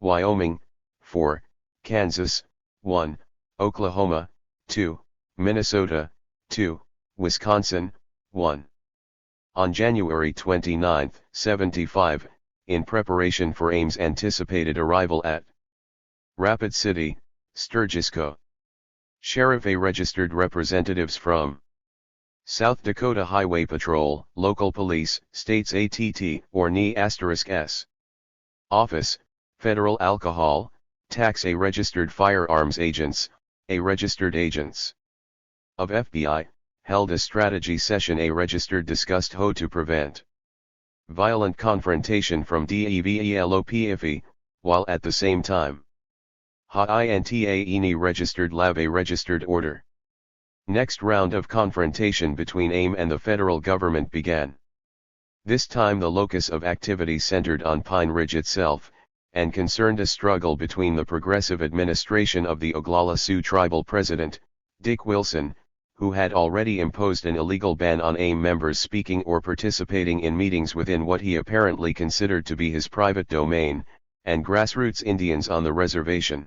Wyoming, 4, Kansas, 1, Oklahoma, 2, Minnesota, 2, Wisconsin, 1. On January 29, 75, in preparation for AIM's anticipated arrival at Rapid City, Sturgis Co. Sheriff A registered representatives from South Dakota Highway Patrol, local police, states ATT, or NE*S. Office, Federal Alcohol, Tax A registered firearms agents, A registered agents of FBI, held a strategy session A registered discussed how to prevent violent confrontation from DEVELOPFE, while at the same time HINTA registered lab A registered order. Next round of confrontation between AIM and the federal government began. This time the locus of activity centered on Pine Ridge itself, and concerned a struggle between the progressive administration of the Oglala Sioux tribal president, Dick Wilson, who had already imposed an illegal ban on AIM members speaking or participating in meetings within what he apparently considered to be his private domain, and grassroots Indians on the reservation.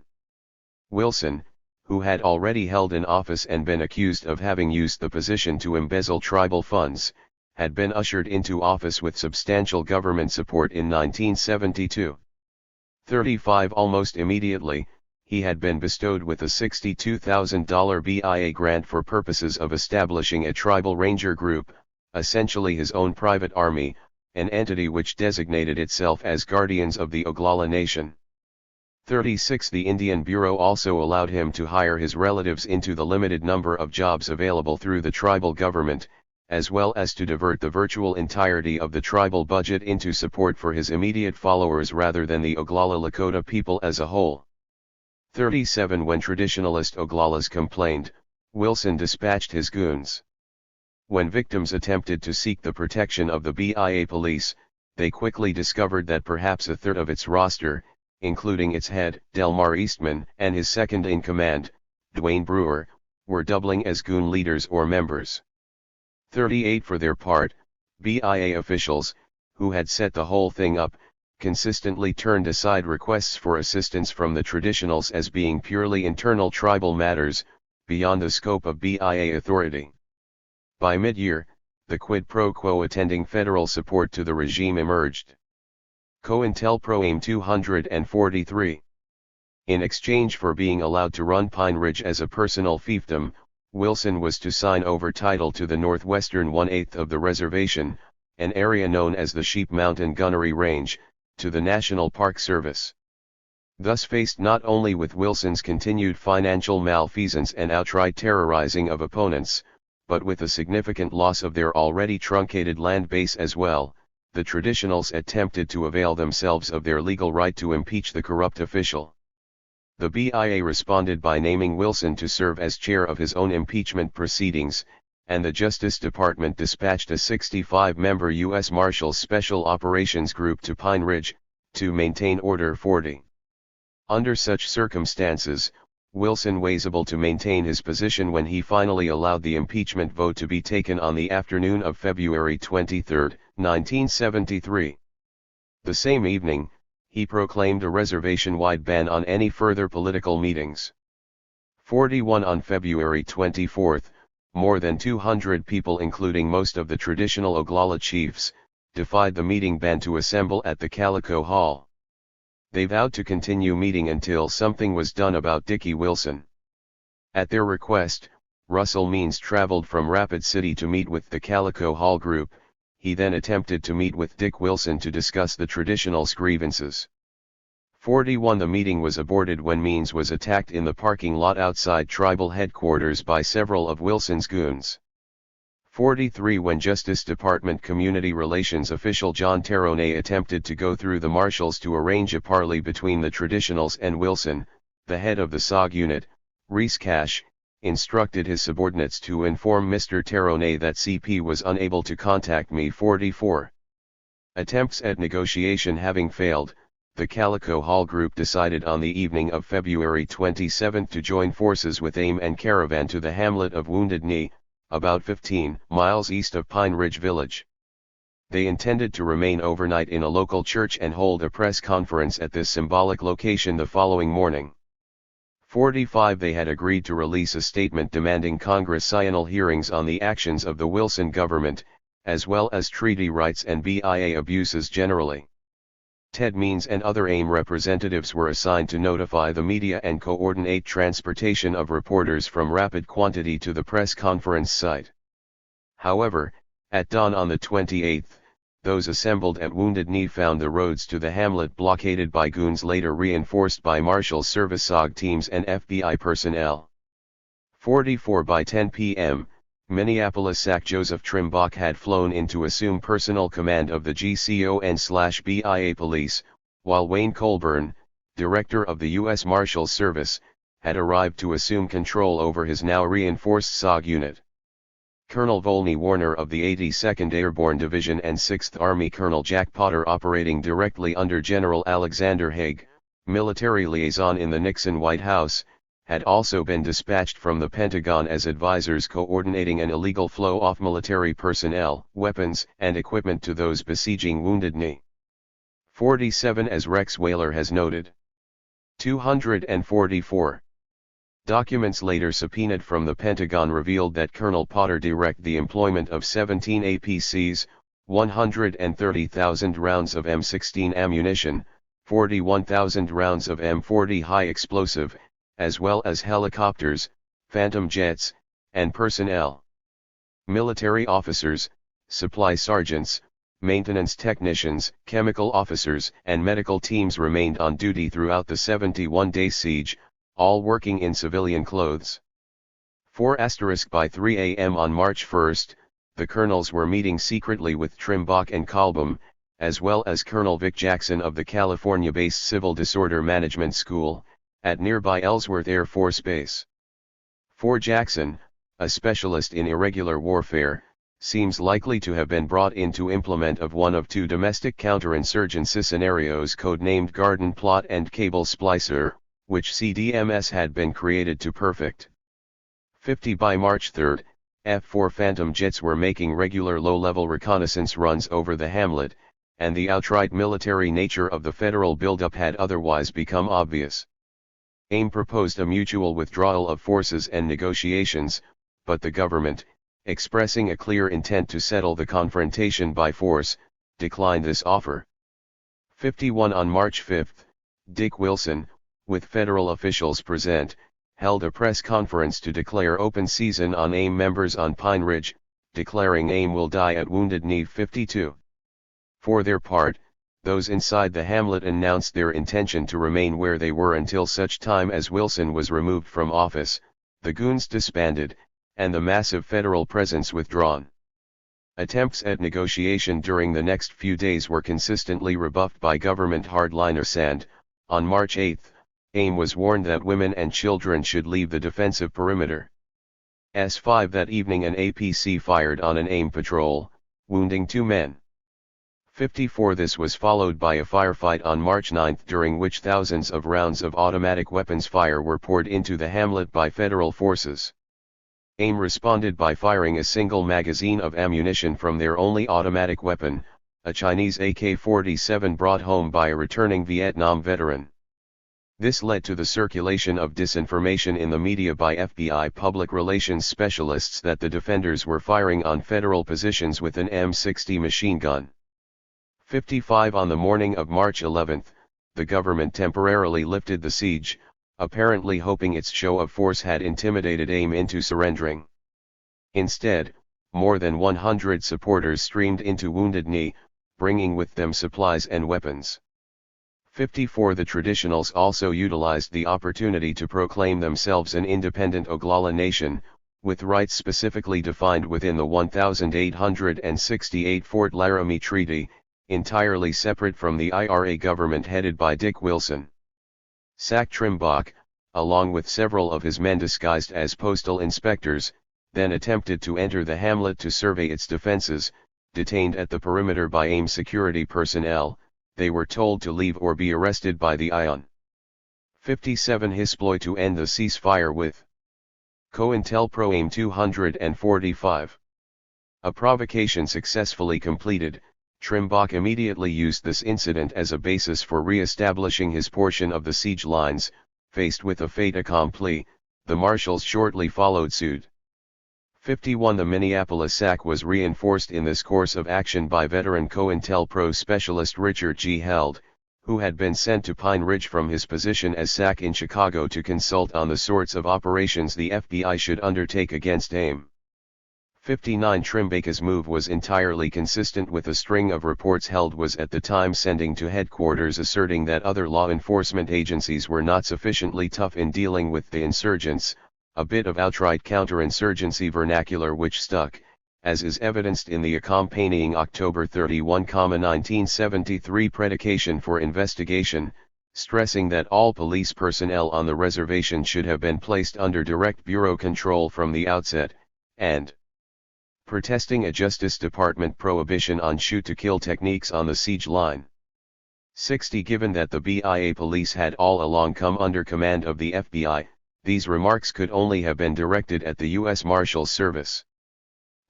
Wilson, who had already held an office and been accused of having used the position to embezzle tribal funds, had been ushered into office with substantial government support in 1972. 35 Almost immediately, he had been bestowed with a $62,000 BIA grant for purposes of establishing a tribal ranger group, essentially his own private army, an entity which designated itself as Guardians of the Oglala Nation. 36 The Indian Bureau also allowed him to hire his relatives into the limited number of jobs available through the tribal government, as well as to divert the virtual entirety of the tribal budget into support for his immediate followers rather than the Oglala Lakota people as a whole. 37 When traditionalist Oglalas complained, Wilson dispatched his goons. When victims attempted to seek the protection of the BIA police, they quickly discovered that perhaps a third of its roster, including its head, Delmar Eastman, and his second-in-command, Dwayne Brewer, were doubling as goon leaders or members. 38 For their part, BIA officials, who had set the whole thing up, consistently turned aside requests for assistance from the traditionals as being purely internal tribal matters, beyond the scope of BIA authority. By mid-year, the quid pro quo attending federal support to the regime emerged. COINTELPRO AIM 243. In exchange for being allowed to run Pine Ridge as a personal fiefdom, Wilson was to sign over title to the northwestern 1/8 of the reservation, an area known as the Sheep Mountain Gunnery Range, to the National Park Service. Thus faced not only with Wilson's continued financial malfeasance and outright terrorizing of opponents, but with a significant loss of their already truncated land base as well, the traditionals attempted to avail themselves of their legal right to impeach the corrupt official. The BIA responded by naming Wilson to serve as chair of his own impeachment proceedings, and the Justice Department dispatched a 65-member U.S. Marshals Special Operations Group to Pine Ridge, to maintain Order 40. Under such circumstances, Wilson was able to maintain his position when he finally allowed the impeachment vote to be taken on the afternoon of February 23, 1973. The same evening, he proclaimed a reservation-wide ban on any further political meetings. 41 On February 24, more than 200 people, including most of the traditional Oglala chiefs, defied the meeting ban to assemble at the Calico Hall. They vowed to continue meeting until something was done about Dickie Wilson. At their request, Russell Means traveled from Rapid City to meet with the Calico Hall group. He then attempted to meet with Dick Wilson to discuss the traditional grievances. 41 The meeting was aborted when Means was attacked in the parking lot outside tribal headquarters by several of Wilson's goons. 43 When Justice Department Community Relations official John Terone attempted to go through the marshals to arrange a parley between the traditionals and Wilson, the head of the SOG unit, Reese Cash, instructed his subordinates to inform Mr. Terone that CP was unable to contact me. 44 Attempts at negotiation having failed, the Calico Hall group decided on the evening of February 27 to join forces with AIM and Caravan to the hamlet of Wounded Knee, about 15 miles east of Pine Ridge Village. They intended to remain overnight in a local church and hold a press conference at this symbolic location the following morning. 45 They had agreed to release a statement demanding congressional hearings on the actions of the Wilson government, as well as treaty rights and BIA abuses generally. Ted Means and other AIM representatives were assigned to notify the media and coordinate transportation of reporters from Rapid Quantity to the press conference site. However, at dawn on the 28th, those assembled at Wounded Knee found the roads to the hamlet blockaded by goons, later reinforced by Marshal Service SOG teams and FBI personnel. 44 By 10 p.m., Minneapolis SAC Joseph Trimbach had flown in to assume personal command of the GCON/BIA police, while Wayne Colburn, director of the U.S. Marshals Service, had arrived to assume control over his now reinforced SOG unit. Colonel Volney Warner of the 82nd Airborne Division and 6th Army, Colonel Jack Potter operating directly under General Alexander Haig, military liaison in the Nixon White House, had also been dispatched from the Pentagon as advisors coordinating an illegal flow of military personnel, weapons, and equipment to those besieging Wounded Knee. 47 As Rex Whaler has noted. 244. Documents later subpoenaed from the Pentagon revealed that Colonel Potter directed the employment of 17 APCs, 130,000 rounds of M16 ammunition, 41,000 rounds of M40 high explosive, as well as helicopters, phantom jets, and personnel. Military officers, supply sergeants, maintenance technicians, chemical officers, and medical teams remained on duty throughout the 71-day siege, all working in civilian clothes. 4 By 3 a.m. on March 1, the colonels were meeting secretly with Trimbach and Colbum, as well as Colonel Vic Jackson of the California-based Civil Disorder Management School, at nearby Ellsworth Air Force Base. 4 Jackson, a specialist in irregular warfare, seems likely to have been brought in to implement of one of two domestic counterinsurgency scenarios codenamed Garden Plot and Cable Splicer, which CDMS had been created to perfect. 50 By March 3, F-4 Phantom jets were making regular low-level reconnaissance runs over the hamlet, and the outright military nature of the federal buildup had otherwise become obvious. AIM proposed a mutual withdrawal of forces and negotiations, but the government, expressing a clear intent to settle the confrontation by force, declined this offer. 51 On March 5, Dick Wilson, with federal officials present, held a press conference to declare open season on AIM members on Pine Ridge, declaring AIM will die at Wounded Knee. 52. For their part, those inside the hamlet announced their intention to remain where they were until such time as Wilson was removed from office, the goons disbanded, and the massive federal presence withdrawn. Attempts at negotiation during the next few days were consistently rebuffed by government hardliners and, on March 8, AIM was warned that women and children should leave the defensive perimeter. S5 That evening an APC fired on an AIM patrol, wounding 2 men. 54 This was followed by a firefight on March 9 during which thousands of rounds of automatic weapons fire were poured into the hamlet by federal forces. AIM responded by firing a single magazine of ammunition from their only automatic weapon, a Chinese AK-47 brought home by a returning Vietnam veteran. This led to the circulation of disinformation in the media by FBI public relations specialists that the defenders were firing on federal positions with an M60 machine gun. 55 On the morning of March 11, the government temporarily lifted the siege, apparently hoping its show of force had intimidated AIM into surrendering. Instead, more than 100 supporters streamed into Wounded Knee, bringing with them supplies and weapons. 54 The traditionals also utilized the opportunity to proclaim themselves an independent Oglala nation, with rights specifically defined within the 1868 Fort Laramie Treaty, entirely separate from the IRA government headed by Dick Wilson. Sack Trimbach, along with several of his men disguised as postal inspectors, then attempted to enter the hamlet to survey its defenses. Detained at the perimeter by AIM security personnel, they were told to leave or be arrested by the ION. 57 His ploy to end the ceasefire with COINTELPRO AIM 245. A provocation successfully completed, Trimbach immediately used this incident as a basis for re-establishing his portion of the siege lines. Faced with a fait accompli, the marshals shortly followed suit. 51 The Minneapolis sack was reinforced in this course of action by veteran COINTELPRO specialist Richard G. Held, who had been sent to Pine Ridge from his position as SAC in Chicago to consult on the sorts of operations the FBI should undertake against AIM. 59 Trimbach's move was entirely consistent with a string of reports Held was at the time sending to headquarters asserting that other law enforcement agencies were not sufficiently tough in dealing with the insurgents, a bit of outright counterinsurgency vernacular which stuck, as is evidenced in the accompanying October 31, 1973 predication for investigation, stressing that all police personnel on the reservation should have been placed under direct bureau control from the outset, and protesting a Justice Department prohibition on shoot-to-kill techniques on the siege line. 60 Given that the BIA police had all along come under command of the FBI, these remarks could only have been directed at the U.S. Marshals Service.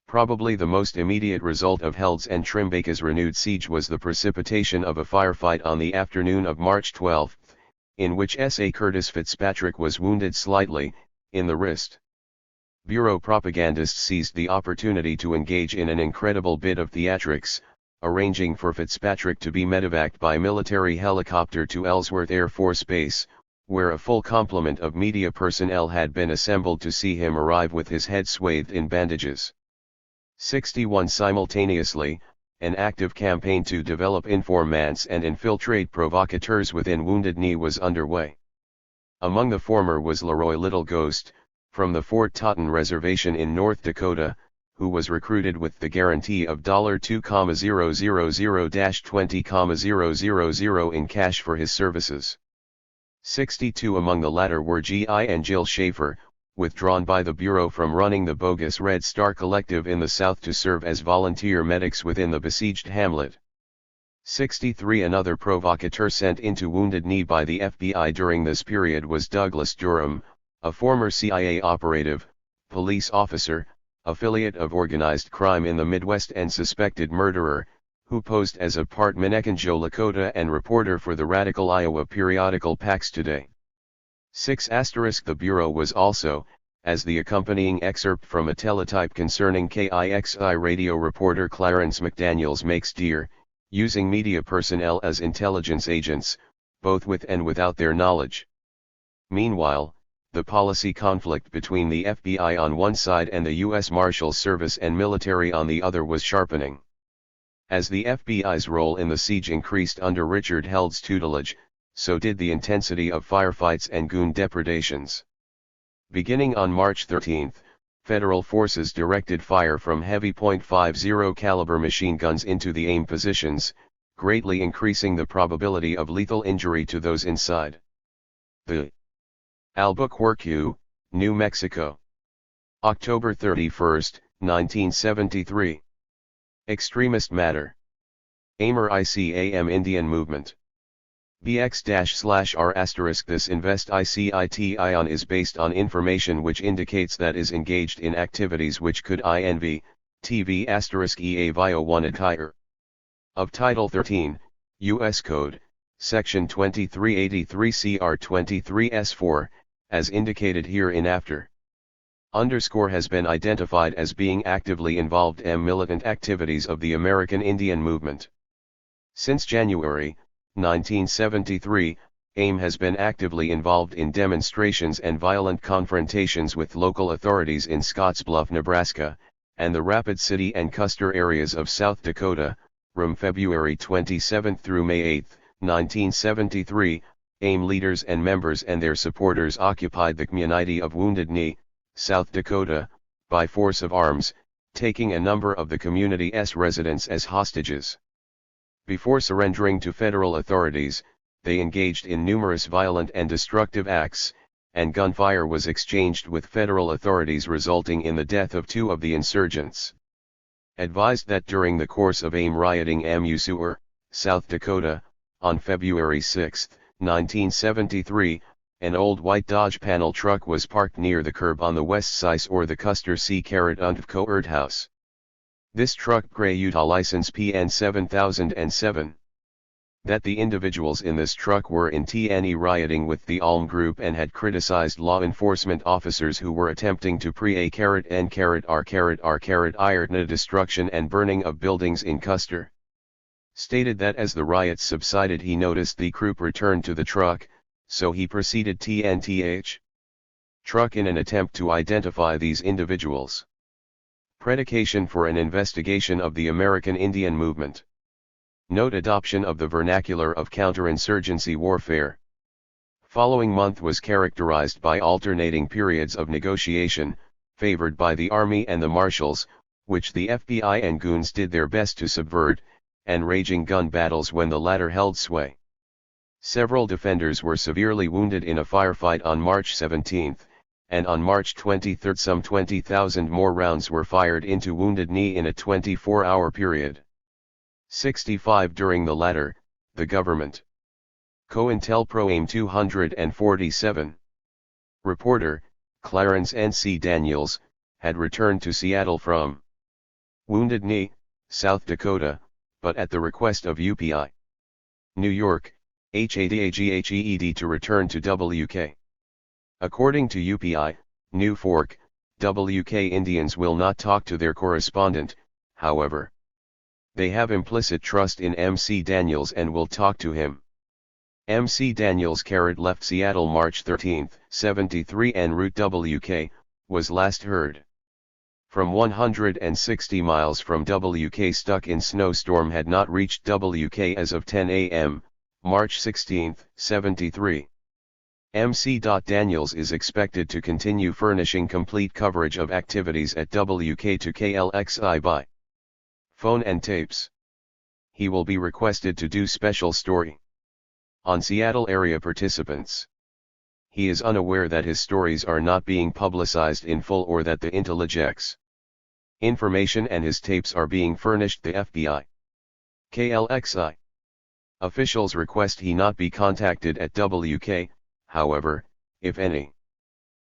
Probably the most immediate result of Held's and Trimbach's renewed siege was the precipitation of a firefight on the afternoon of March 12, in which S.A. Curtis Fitzpatrick was wounded slightly, in the wrist. Bureau propagandists seized the opportunity to engage in an incredible bit of theatrics, arranging for Fitzpatrick to be medevaced by military helicopter to Ellsworth Air Force Base, where a full complement of media personnel had been assembled to see him arrive with his head swathed in bandages. 61 Simultaneously, an active campaign to develop informants and infiltrate provocateurs within Wounded Knee was underway. Among the former was Leroy Little Ghost, from the Fort Totten Reservation in North Dakota, who was recruited with the guarantee of $2,000-$20,000 in cash for his services. 62 Among the latter were G.I. and Jill Schaefer, withdrawn by the Bureau from running the bogus Red Star Collective in the South to serve as volunteer medics within the besieged hamlet. 63 Another provocateur sent into Wounded Knee by the FBI during this period was Douglas Durham, a former CIA operative, police officer, affiliate of organized crime in the Midwest and suspected murderer, who posed as a part Minneconjo Lakota and reporter for the radical Iowa periodical Pax Today. 6 The Bureau was also, as the accompanying excerpt from a teletype concerning KIXI radio reporter Clarence McDaniels makes clear, using media personnel as intelligence agents, both with and without their knowledge. Meanwhile, the policy conflict between the FBI on one side and the U.S. Marshals Service and military on the other was sharpening. As the FBI's role in the siege increased under Richard Held's tutelage, so did the intensity of firefights and goon depredations. Beginning on March 13, federal forces directed fire from heavy .50 caliber machine guns into the AIM positions, greatly increasing the probability of lethal injury to those inside. The Albuquerque, New Mexico. October 31, 1973. Extremist matter. Aimer ICAM Indian Movement. BX-R** this invest ICIT ion is based on information which indicates that is engaged in activities which could INV, TV *EA via 1 attire. Of Title 13, U.S. Code, Section 2383 CR 23S4, as indicated hereinafter. Underscore has been identified as being actively involved in militant activities of the American Indian Movement. Since January 1973, AIM has been actively involved in demonstrations and violent confrontations with local authorities in Scottsbluff, Nebraska, and the Rapid City and Custer areas of South Dakota. From February 27 through May 8, 1973, AIM leaders and members and their supporters occupied the community of Wounded Knee, South Dakota, by force of arms, taking a number of the community's residents as hostages. Before surrendering to federal authorities, they engaged in numerous violent and destructive acts, and gunfire was exchanged with federal authorities, resulting in the death of 2 of the insurgents. Advised that during the course of AIM rioting Seward, South Dakota, on February 6, 1973, an old white Dodge panel truck was parked near the curb on the west side or the Custer C***Co House. This truck gray Utah license PN 7007. That the individuals in this truck were in TNE rioting with the Alm Group and had criticized law enforcement officers who were attempting to pre-N-R-iron destruction and burning of buildings in Custer. Stated that as the riots subsided he noticed the group returned to the truck, so he proceeded TNTH truck in an attempt to identify these individuals. Predication for an investigation of the American Indian Movement. Note adoption of the vernacular of counterinsurgency warfare. Following month was characterized by alternating periods of negotiation, favored by the Army and the Marshals, which the FBI and goons did their best to subvert, and raging gun battles when the latter held sway. Several defenders were severely wounded in a firefight on March 17, and on March 23 some 20,000 more rounds were fired into Wounded Knee in a 24-hour period. 65 during the latter, the government. COINTELPRO AIM 247. Reporter, Clarence N.C. Daniels, had returned to Seattle from Wounded Knee, South Dakota, but at the request of UPI. New York, HADAGHEED to return to WK. According to UPI, New Fork, WK Indians will not talk to their correspondent, however. They have implicit trust in MC Daniels and will talk to him. MC Daniels left Seattle March 13, 73 en route WK, was last heard. From 160 miles from WK stuck in snowstorm had not reached WK as of 10 a.m., March 16, 73. MC. Daniels is expected to continue furnishing complete coverage of activities at WK to KLXI by phone and tapes. He will be requested to do special story on Seattle area participants. He is unaware that his stories are not being publicized in full or that the IntelliGex information and his tapes are being furnished the FBI. KLXI officials request he not be contacted at WK. However, if any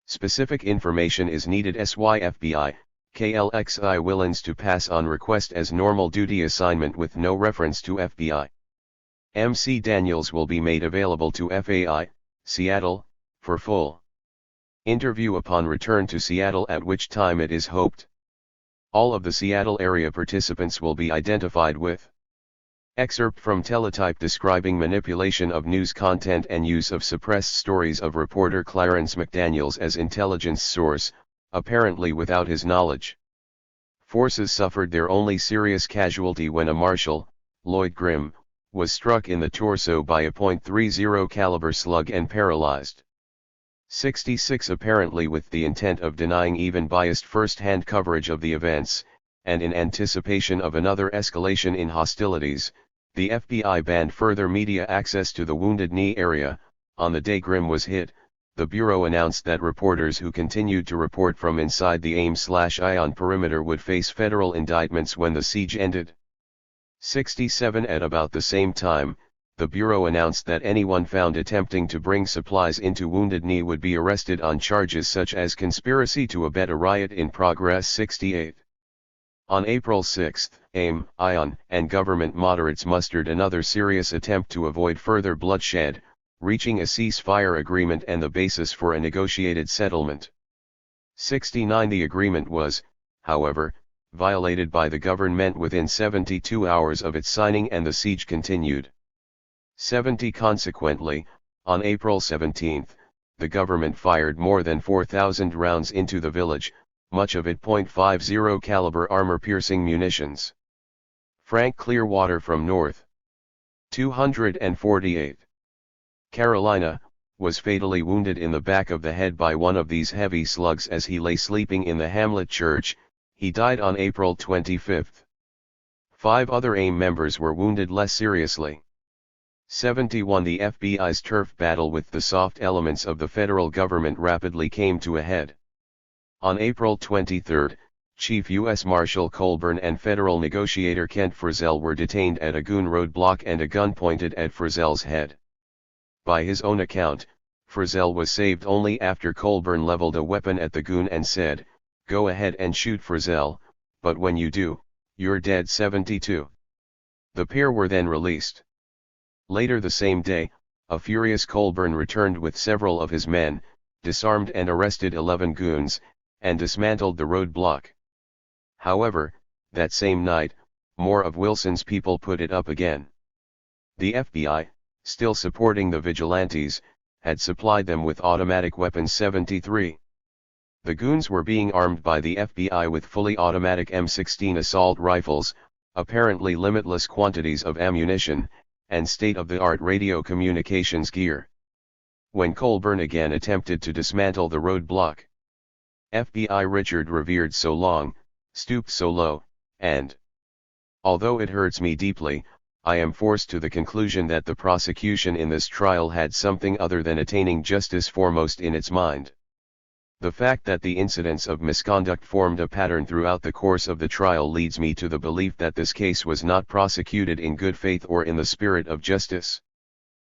specific information is needed SYFBI, KLXI willing to pass on request as normal duty assignment with no reference to FBI. MC Daniels will be made available to FAI, Seattle, for full interview upon return to Seattle, at which time it is hoped all of the Seattle area participants will be identified with. Excerpt from teletype describing manipulation of news content and use of suppressed stories of reporter Clarence McDaniels as intelligence source, apparently without his knowledge. Forces suffered their only serious casualty when a marshal, Lloyd Grimm, was struck in the torso by a .30 caliber slug and paralyzed. 66 apparently with the intent of denying even biased first-hand coverage of the events, and in anticipation of another escalation in hostilities, the FBI banned further media access to the Wounded Knee area. On the day Grimm was hit, the Bureau announced that reporters who continued to report from inside the AIM/ION perimeter would face federal indictments when the siege ended. 67 At about the same time, the Bureau announced that anyone found attempting to bring supplies into Wounded Knee would be arrested on charges such as conspiracy to abet a riot in progress. 68. On April 6, AIM, ION, and government moderates mustered another serious attempt to avoid further bloodshed, reaching a ceasefire agreement and the basis for a negotiated settlement. 69 The agreement was, however, violated by the government within 72 hours of its signing and the siege continued. 70 Consequently, on April 17, the government fired more than 4,000 rounds into the village, much of it .50 caliber armor-piercing munitions. Frank Clearwater from North 248. Carolina, was fatally wounded in the back of the head by one of these heavy slugs as he lay sleeping in the Hamlet Church. He died on April 25. 5 other AIM members were wounded less seriously. 71 The FBI's turf battle with the soft elements of the federal government rapidly came to a head. On April 23, Chief U.S. Marshal Colburn and federal negotiator Kent Frizzell were detained at a goon roadblock and a gun pointed at Frizzell's head. By his own account, Frizzell was saved only after Colburn leveled a weapon at the goon and said, "Go ahead and shoot Frizzell, but when you do, you're dead." 72. The pair were then released. Later the same day, a furious Colburn returned with several of his men, disarmed and arrested 11 goons, and dismantled the roadblock. However, that same night, more of Wilson's people put it up again. The FBI, still supporting the vigilantes, had supplied them with automatic weapons. 73. The goons were being armed by the FBI with fully automatic M16 assault rifles, apparently limitless quantities of ammunition, and state-of-the-art radio communications gear. When Colburn again attempted to dismantle the roadblock, FBI Richard revered so long, stooped so low, and although it hurts me deeply, I am forced to the conclusion that the prosecution in this trial had something other than attaining justice foremost in its mind. The fact that the incidents of misconduct formed a pattern throughout the course of the trial leads me to the belief that this case was not prosecuted in good faith or in the spirit of justice.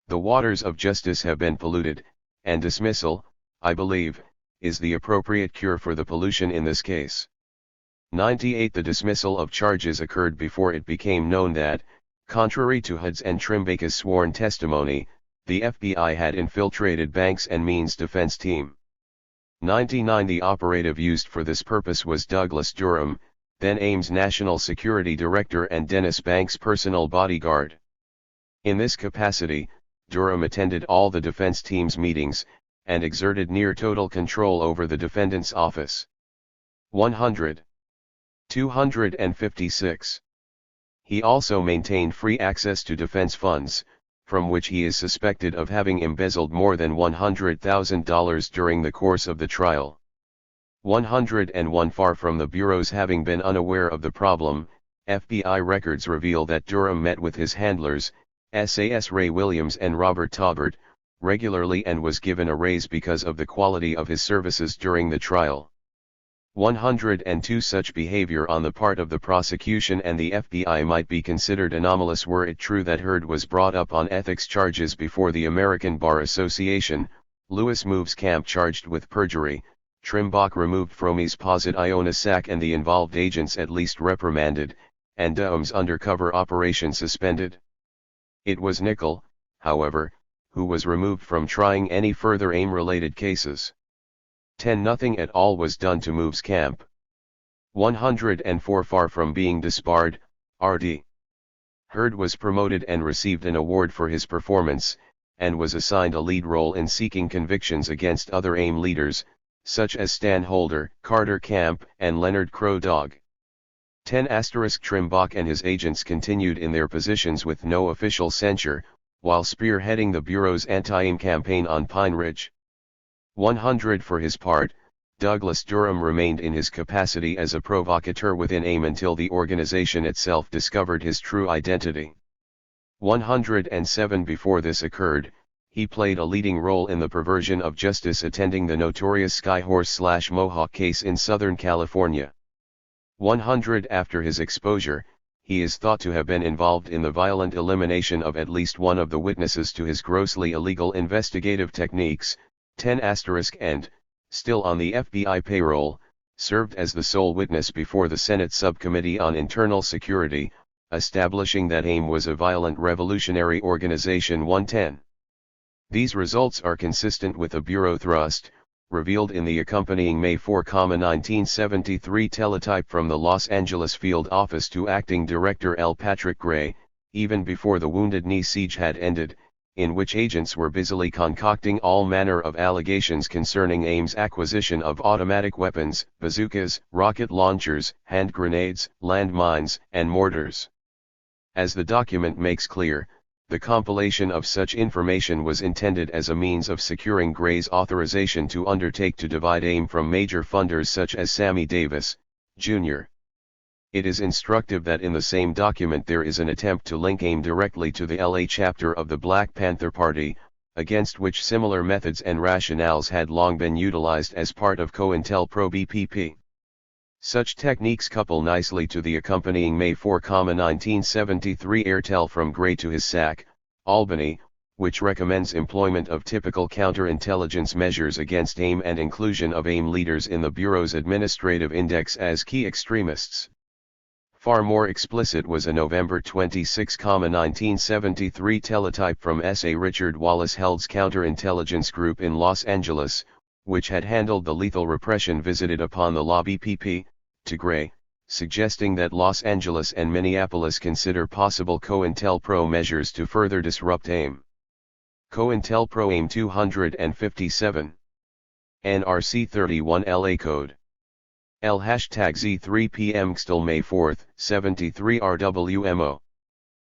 The waters of justice have been polluted, and dismissal, I believe, is the appropriate cure for the pollution in this case. 98 The dismissal of charges occurred before it became known that, contrary to Hud's and Trimbacke's sworn testimony, the FBI had infiltrated Banks and Means' defense team. 99 The operative used for this purpose was Douglas Durham, then AIM's National Security Director and Dennis Banks' personal bodyguard. In this capacity, Durham attended all the defense team's meetings, and exerted near total control over the defendant's office. 100. 256. He also maintained free access to defense funds, from which he is suspected of having embezzled more than $100,000 during the course of the trial. 101 Far from the Bureau's having been unaware of the problem, FBI records reveal that Durham met with his handlers, SAS Ray Williams and Robert Taubert, regularly and was given a raise because of the quality of his services during the trial. 102 Such behavior on the part of the prosecution and the FBI might be considered anomalous were it true that Heard was brought up on ethics charges before the American Bar Association, Lewis Moves Camp charged with perjury, Trimbach removed from his posit Iona Sack and the involved agents at least reprimanded, and Durham's undercover operation suspended. It was Nickel, however, who was removed from trying any further AIM-related cases. 10 Nothing at all was done to Moves Camp. 104 Far from being disbarred, R.D. Heard was promoted and received an award for his performance, and was assigned a lead role in seeking convictions against other AIM leaders, such as Stan Holder, Carter Camp, and Leonard Crow Dog. 10 Trimbach and his agents continued in their positions with no official censure, while spearheading the Bureau's anti-AIM campaign on Pine Ridge. 100 For his part, Douglas Durham remained in his capacity as a provocateur within AIM until the organization itself discovered his true identity. 107 Before this occurred, he played a leading role in the perversion of justice attending the notorious Skyhorse/Mohawk case in Southern California. 100 After his exposure, he is thought to have been involved in the violent elimination of at least one of the witnesses to his grossly illegal investigative techniques, 10*, and, still on the FBI payroll, served as the sole witness before the Senate Subcommittee on Internal Security, establishing that AIM was a violent revolutionary organization. 110. These results are consistent with the Bureau thrust, revealed in the accompanying May 4, 1973 teletype from the Los Angeles field office to acting director L. Patrick Gray, even before the Wounded Knee siege had ended, in which agents were busily concocting all manner of allegations concerning AIM's acquisition of automatic weapons, bazookas, rocket launchers, hand grenades, landmines, and mortars. As the document makes clear, the compilation of such information was intended as a means of securing Gray's authorization to undertake to divide AIM from major funders such as Sammy Davis, Jr. It is instructive that in the same document there is an attempt to link AIM directly to the LA chapter of the Black Panther Party, against which similar methods and rationales had long been utilized as part of COINTELPRO BPP. Such techniques couple nicely to the accompanying May 4, 1973 airtel from Gray to his SAC, Albany, which recommends employment of typical counterintelligence measures against AIM and inclusion of AIM leaders in the Bureau's administrative index as key extremists. Far more explicit was a November 26, 1973 teletype from S.A. Richard Wallace Held's counterintelligence group in Los Angeles, which had handled the lethal repression visited upon the law BPP, to Gray, suggesting that Los Angeles and Minneapolis consider possible COINTELPRO measures to further disrupt AIM. COINTELPRO AIM 257. NRC 31 LA Code. L #Z3PM XTL May 4, 73 RWMO.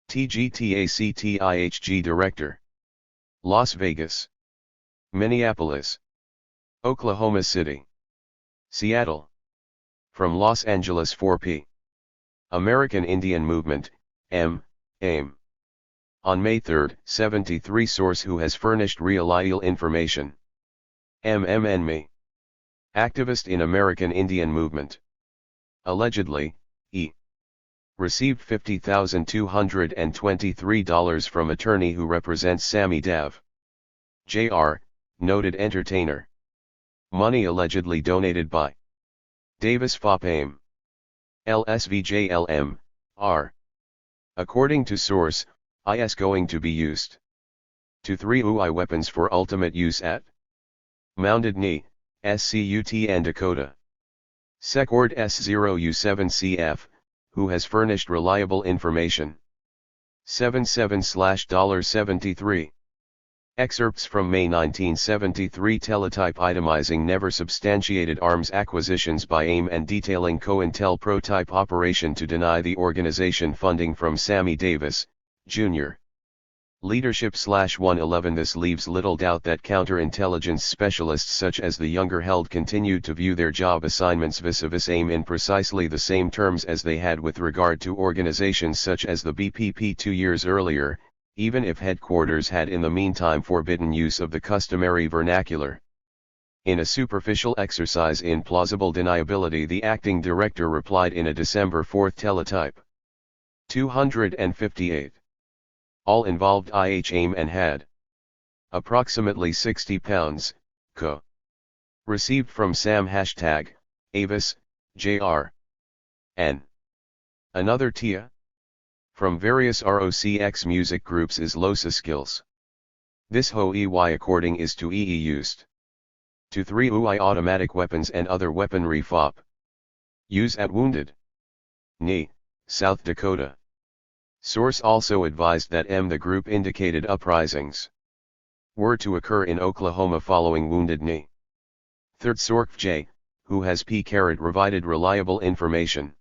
TGTACTIHG Director. Las Vegas. Minneapolis. Oklahoma City. Seattle. From Los Angeles 4P. American Indian Movement, AIM. On May 3, 73 Source who has furnished real information. MMNME. Activist in American Indian Movement. Allegedly, E. Received $50,223 from attorney who represents Sammy Dav. Jr., noted entertainer. Money allegedly donated by Davis Fop AIM. LSVJLM, R. According to source, is going to be used to 3 UI weapons for ultimate use at Mounded Knee, SCUT and Dakota. Secord S0U7CF, who has furnished reliable information. 77/$73. Excerpts from May 1973 teletype itemizing never substantiated arms acquisitions by AIM and detailing COINTELPRO type operation to deny the organization funding from Sammy Davis, Jr. Leadership/111. This leaves little doubt that counterintelligence specialists such as the younger Held continued to view their job assignments vis-a-vis AIM in precisely the same terms as they had with regard to organizations such as the BPP 2 years earlier, even if headquarters had in the meantime forbidden use of the customary vernacular. In a superficial exercise in plausible deniability, the acting director replied in a December 4 teletype. 258. All involved AIM and had approximately 60 pounds, co. Received from Sam #Avis, Jr. N. Another TIA. From various ROCX music groups is Losa Skills. This HOEY according is to EE used. To 3 UI automatic weapons and other weaponry FOP. Use at Wounded Knee, South Dakota. Source also advised that the group indicated uprisings were to occur in Oklahoma following Wounded Knee. Third Sork J, who has provided reliable information.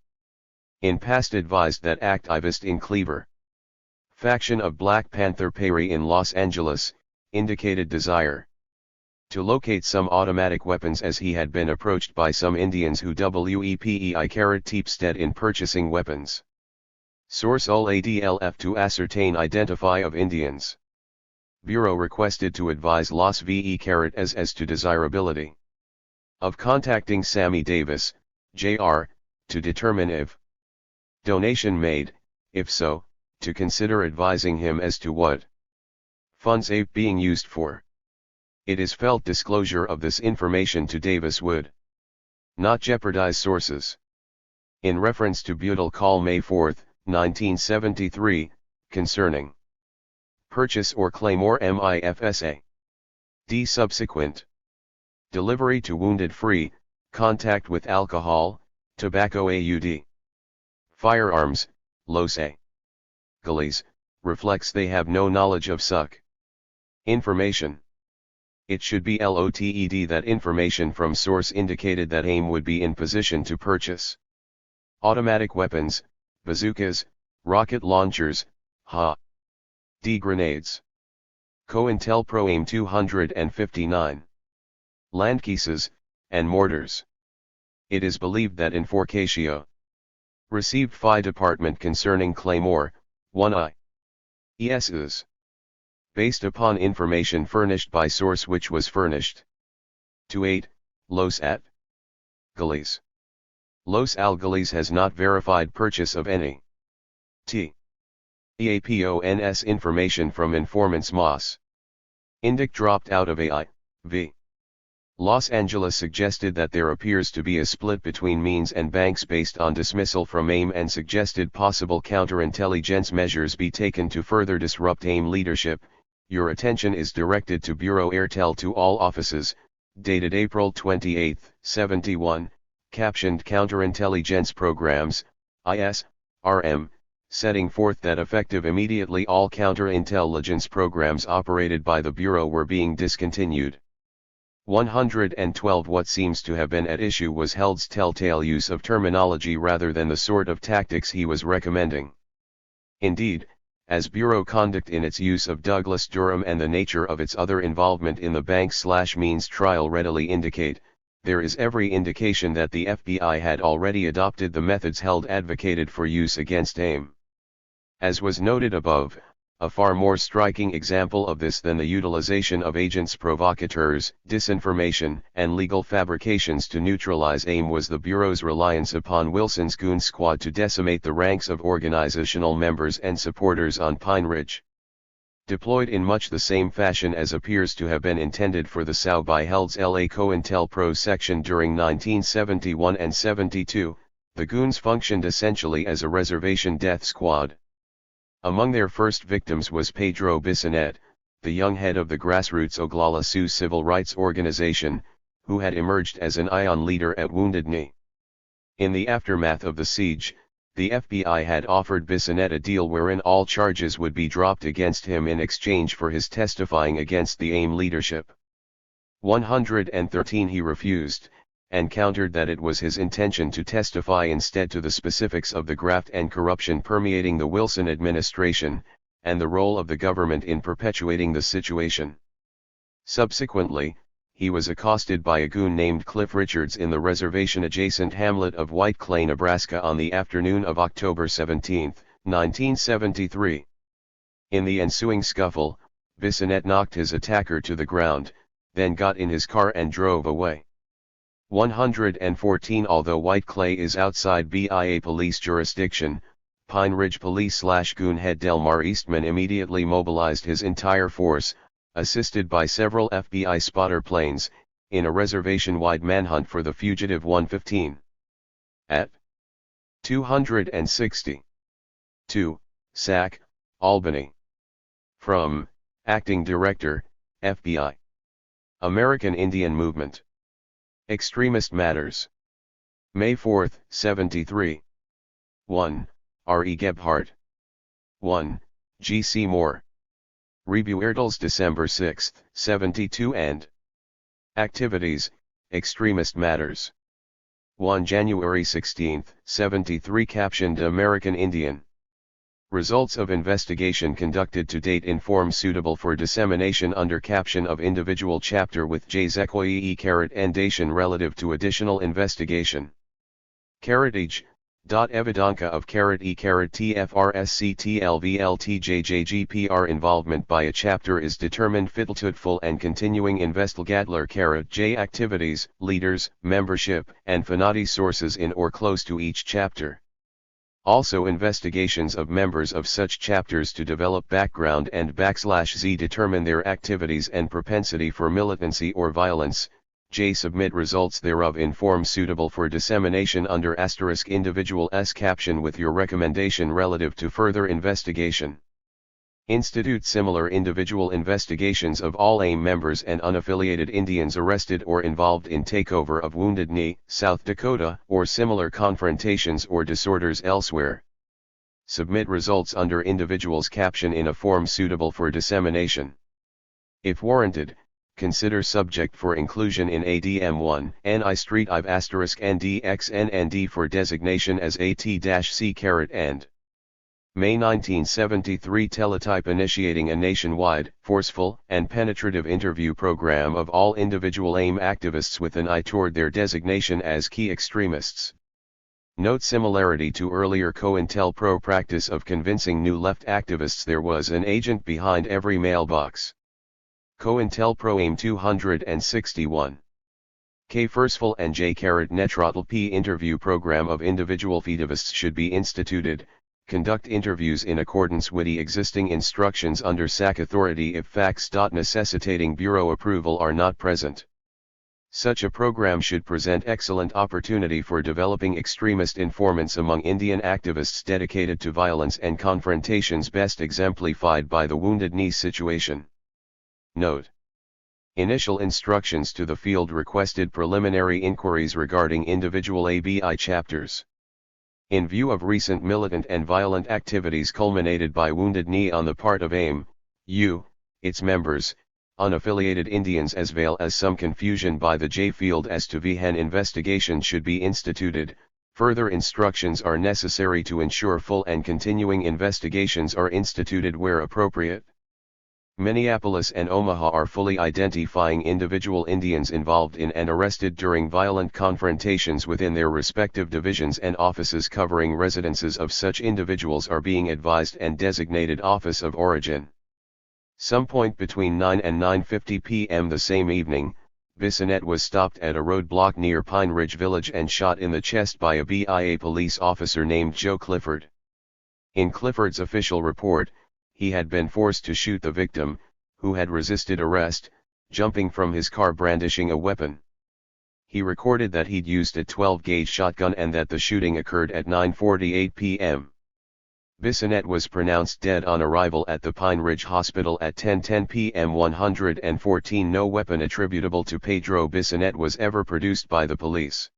In past advised that activist in Cleaver faction of Black Panther Party in Los Angeles, indicated desire to locate some automatic weapons as he had been approached by some Indians who Teepstead in purchasing weapons. Source ULADLF to ascertain identify of Indians. Bureau requested to advise Las Vegas as to desirability of contacting Sammy Davis, Jr., to determine if donation made, if so, to consider advising him as to what funds are being used for. It is felt disclosure of this information to Davis would not jeopardize sources. In reference to Butyl Call May 4, 1973, concerning purchase or claymore MIFSA. D. Subsequent delivery to wounded free, contact with alcohol, tobacco AUD. Firearms, Los Angeles, reflects they have no knowledge of such information. It should be LOTED that information from source indicated that AIM would be in position to purchase automatic weapons, bazookas, rocket launchers, HA-D grenades. COINTELPRO AIM 259. Landcases, and mortars. It is believed that in Forcatio received FI department concerning Claymore, 1I. ESs. Based upon information furnished by source which was furnished to 8, Los Angeles. Los Angeles has not verified purchase of any THIRD-WORLDISM information from informants MOS. Indic dropped out of AIV. Los Angeles suggested that there appears to be a split between means and banks based on dismissal from AIM and suggested possible counterintelligence measures be taken to further disrupt AIM leadership. Your attention is directed to Bureau Airtel to all offices, dated April 28, 71, captioned Counterintelligence Programs, IS-RM, setting forth that effective immediately all counterintelligence programs operated by the Bureau were being discontinued. 112 What seems to have been at issue was Held's telltale use of terminology rather than the sort of tactics he was recommending. Indeed, as Bureau conduct in its use of Douglas Durham and the nature of its other involvement in the bank/means trial readily indicate, there is every indication that the FBI had already adopted the methods Held advocated for use against AIM. As was noted above, a far more striking example of this than the utilization of agents provocateurs, disinformation, and legal fabrications to neutralize AIM was the Bureau's reliance upon Wilson's Goon Squad to decimate the ranks of organizational members and supporters on Pine Ridge. Deployed in much the same fashion as appears to have been intended for the SOW by Held's LA COINTELPRO section during 1971 and 72, the Goons functioned essentially as a reservation death squad. Among their first victims was Pedro Bissonette, the young head of the grassroots Oglala Sioux civil rights organization, who had emerged as an ION leader at Wounded Knee. In the aftermath of the siege, the FBI had offered Bissonette a deal wherein all charges would be dropped against him in exchange for his testifying against the AIM leadership. 113 He refused, and countered that it was his intention to testify instead to the specifics of the graft and corruption permeating the Wilson administration, and the role of the government in perpetuating the situation. Subsequently, he was accosted by a goon named Cliff Richards in the reservation-adjacent hamlet of White Clay, Nebraska on the afternoon of October 17, 1973. In the ensuing scuffle, Bissonette knocked his attacker to the ground, then got in his car and drove away. 114 Although White Clay is outside BIA police jurisdiction, Pine Ridge Police/Goon head Delmar Eastman immediately mobilized his entire force, assisted by several FBI spotter planes, in a reservation-wide manhunt for the fugitive 115. At 260. 2, Sac, Albany. From, Acting Director, FBI. American Indian Movement. Extremist Matters. May 4, 73. 1. R. E. Gebhardt. 1. G. C. Moore. Rebuerdals December 6, 72 and Activities, Extremist Matters. 1 January 16, 73 Captioned American Indian. Results of investigation conducted to date inform suitable for dissemination under caption of individual chapter with J. Endation relative to additional investigation. Age. Evidanka of TFRSCTLVLTJJGPR involvement by a chapter is determined full and continuing investigatler J activities, leaders, membership, and finati sources in or close to each chapter. Also investigations of members of such chapters to develop background and /z determine their activities and propensity for militancy or violence. J. Submit results thereof in form suitable for dissemination under * individual s caption with your recommendation relative to further investigation. Institute similar individual investigations of all AIM members and unaffiliated Indians arrested or involved in takeover of Wounded Knee, South Dakota, or similar confrontations or disorders elsewhere. Submit results under individuals caption in a form suitable for dissemination. If warranted, consider subject for inclusion in ADM1, NI Street IV * NDXNND for designation as AT-C and May 1973 teletype initiating a nationwide, forceful, and penetrative interview program of all individual AIM activists with an eye toward their designation as key extremists. Note similarity to earlier COINTELPRO practice of convincing New Left activists there was an agent behind every mailbox. COINTELPRO AIM 261. K. Forceful and J. Neutral P. Interview program of individual activists should be instituted. Conduct interviews in accordance with the existing instructions under SAC authority if facts necessitating Bureau approval are not present. Such a program should present excellent opportunity for developing extremist informants among Indian activists dedicated to violence and confrontations best exemplified by the Wounded Knee situation. Note: initial instructions to the field requested preliminary inquiries regarding individual ABI chapters. In view of recent militant and violent activities culminated by Wounded Knee on the part of AIM, its members, unaffiliated Indians as well as some confusion by the J field as to when investigation should be instituted, further instructions are necessary to ensure full and continuing investigations are instituted where appropriate. Minneapolis and Omaha are fully identifying individual Indians involved in and arrested during violent confrontations within their respective divisions, and offices covering residences of such individuals are being advised and designated office of origin. Some point between 9 and 9:50 p.m. the same evening, Bissonnette was stopped at a roadblock near Pine Ridge Village and shot in the chest by a BIA police officer named Joe Clifford. In Clifford's official report, he had been forced to shoot the victim, who had resisted arrest, jumping from his car brandishing a weapon. He recorded that he'd used a 12-gauge shotgun and that the shooting occurred at 9:48 p.m. Bissonnette was pronounced dead on arrival at the Pine Ridge Hospital at 10:10 p.m. 114 No weapon attributable to Pedro Bissonnette was ever produced by the police.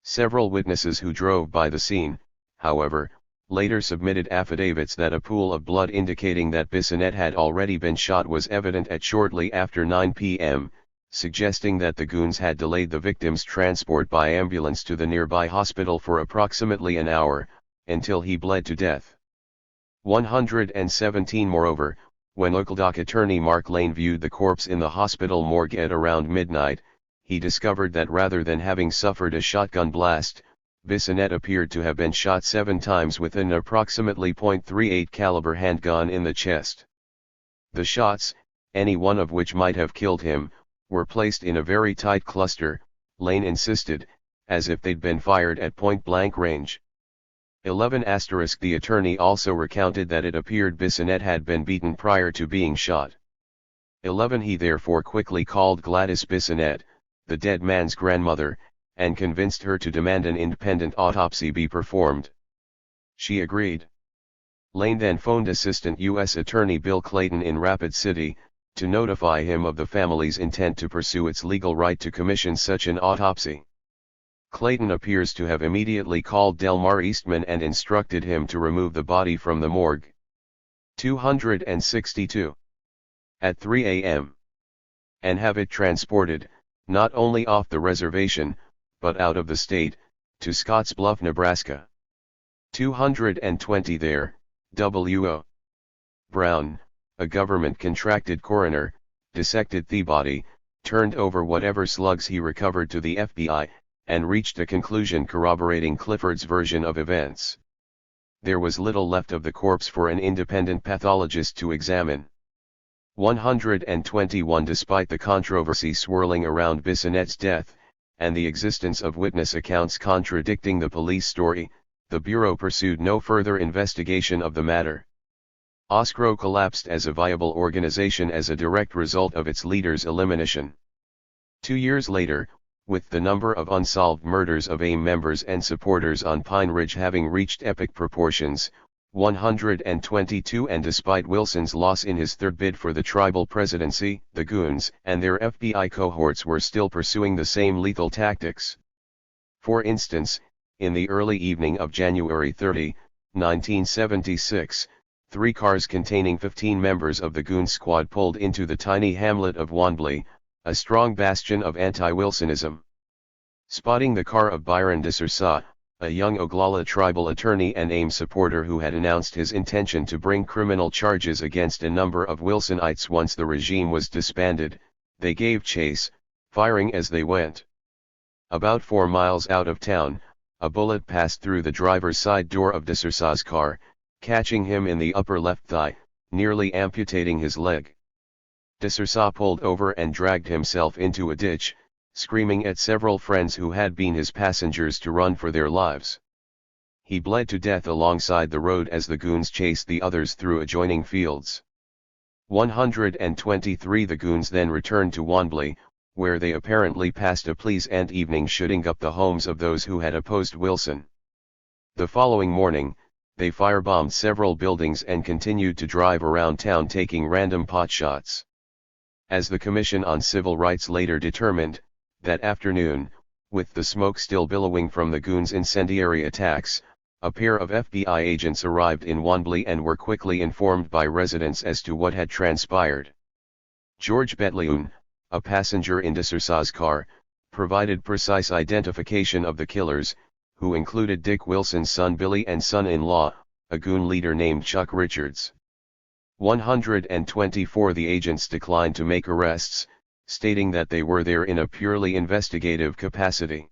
Several witnesses who drove by the scene, however, later submitted affidavits that a pool of blood indicating that Bissonnette had already been shot was evident at shortly after 9 p.m., suggesting that the goons had delayed the victim's transport by ambulance to the nearby hospital for approximately an hour, until he bled to death. 117 Moreover, when local dock attorney Mark Lane viewed the corpse in the hospital morgue at around midnight, he discovered that rather than having suffered a shotgun blast, Bissonnette appeared to have been shot 7 times with an approximately .38 caliber handgun in the chest. The shots, any one of which might have killed him, were placed in a very tight cluster, Lane insisted, as if they'd been fired at point-blank range. 11 * The attorney also recounted that it appeared Bissonnette had been beaten prior to being shot. 11 He therefore quickly called Gladys Bissonnette, the dead man's grandmother, and convinced her to demand an independent autopsy be performed. She agreed. Lane then phoned Assistant U.S. Attorney Bill Clayton in Rapid City, to notify him of the family's intent to pursue its legal right to commission such an autopsy. Clayton appears to have immediately called Delmar Eastman and instructed him to remove the body from the morgue. 262. At 3 a.m. and have it transported, not only off the reservation, but out of the state, to Scottsbluff, Nebraska. 220 There, W.O. Brown, a government-contracted coroner, dissected the body, turned over whatever slugs he recovered to the FBI, and reached a conclusion corroborating Clifford's version of events. There was little left of the corpse for an independent pathologist to examine. 121 Despite the controversy swirling around Bissonnette's death, and the existence of witness accounts contradicting the police story, the Bureau pursued no further investigation of the matter. OSCRO collapsed as a viable organization as a direct result of its leader's elimination. 2 years later, with the number of unsolved murders of AIM members and supporters on Pine Ridge having reached epic proportions, 122, and despite Wilson's loss in his third bid for the tribal presidency, the goons and their FBI cohorts were still pursuing the same lethal tactics. For instance, in the early evening of January 30, 1976, 3 cars containing 15 members of the goon squad pulled into the tiny hamlet of Wanblee, a strong bastion of anti-Wilsonism. Spotting the car of Byron DeSouza, a young Oglala tribal attorney and AIM supporter who had announced his intention to bring criminal charges against a number of Wilsonites once the regime was disbanded, they gave chase, firing as they went. About 4 miles out of town, a bullet passed through the driver's side door of DeSouza's car, catching him in the upper left thigh, nearly amputating his leg. DeSouza pulled over and dragged himself into a ditch, screaming at several friends who had been his passengers to run for their lives. He bled to death alongside the road as the goons chased the others through adjoining fields. 123 The goons then returned to Wanblee, where they apparently passed a pleasant evening shooting up the homes of those who had opposed Wilson. The following morning, they firebombed several buildings and continued to drive around town taking random potshots. As the Commission on Civil Rights later determined, that afternoon, with the smoke still billowing from the goons' incendiary attacks, a pair of FBI agents arrived in Wanblee and were quickly informed by residents as to what had transpired. George Betleune, a passenger in DeSouza's car, provided precise identification of the killers, who included Dick Wilson's son Billy and son-in-law, a goon leader named Chuck Richards. 124 The agents declined to make arrests, stating that they were there in a purely investigative capacity.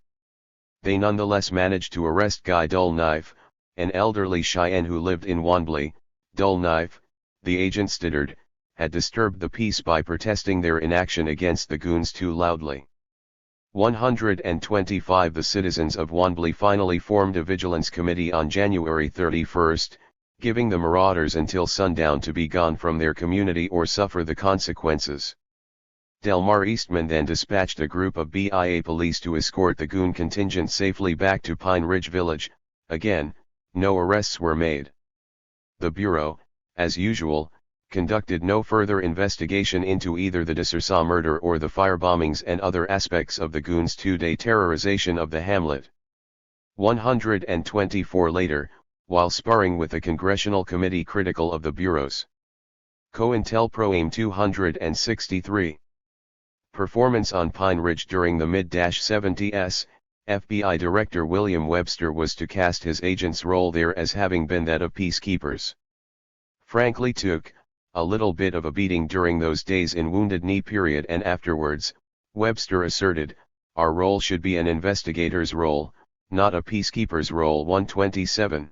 They nonetheless managed to arrest Guy Dullknife, an elderly Cheyenne who lived in Wanblee. Dullknife, the agents stuttered, had disturbed the peace by protesting their inaction against the goons too loudly. 125 The citizens of Wanblee finally formed a vigilance committee on January 31, giving the marauders until sundown to be gone from their community or suffer the consequences. Delmar Eastman then dispatched a group of BIA police to escort the goon contingent safely back to Pine Ridge Village. Again, no arrests were made. The Bureau, as usual, conducted no further investigation into either the DeSouza murder or the firebombings and other aspects of the goons' 2-day terrorization of the hamlet. 124 Later, while sparring with a congressional committee critical of the Bureau's COINTELPRO AIM 263 performance on Pine Ridge during the mid-70s, FBI Director William Webster was to cast his agents' role there as having been that of peacekeepers. Frankly took a little bit of a beating during those days in Wounded Knee period and afterwards, Webster asserted, our role should be an investigator's role, not a peacekeeper's role. 127.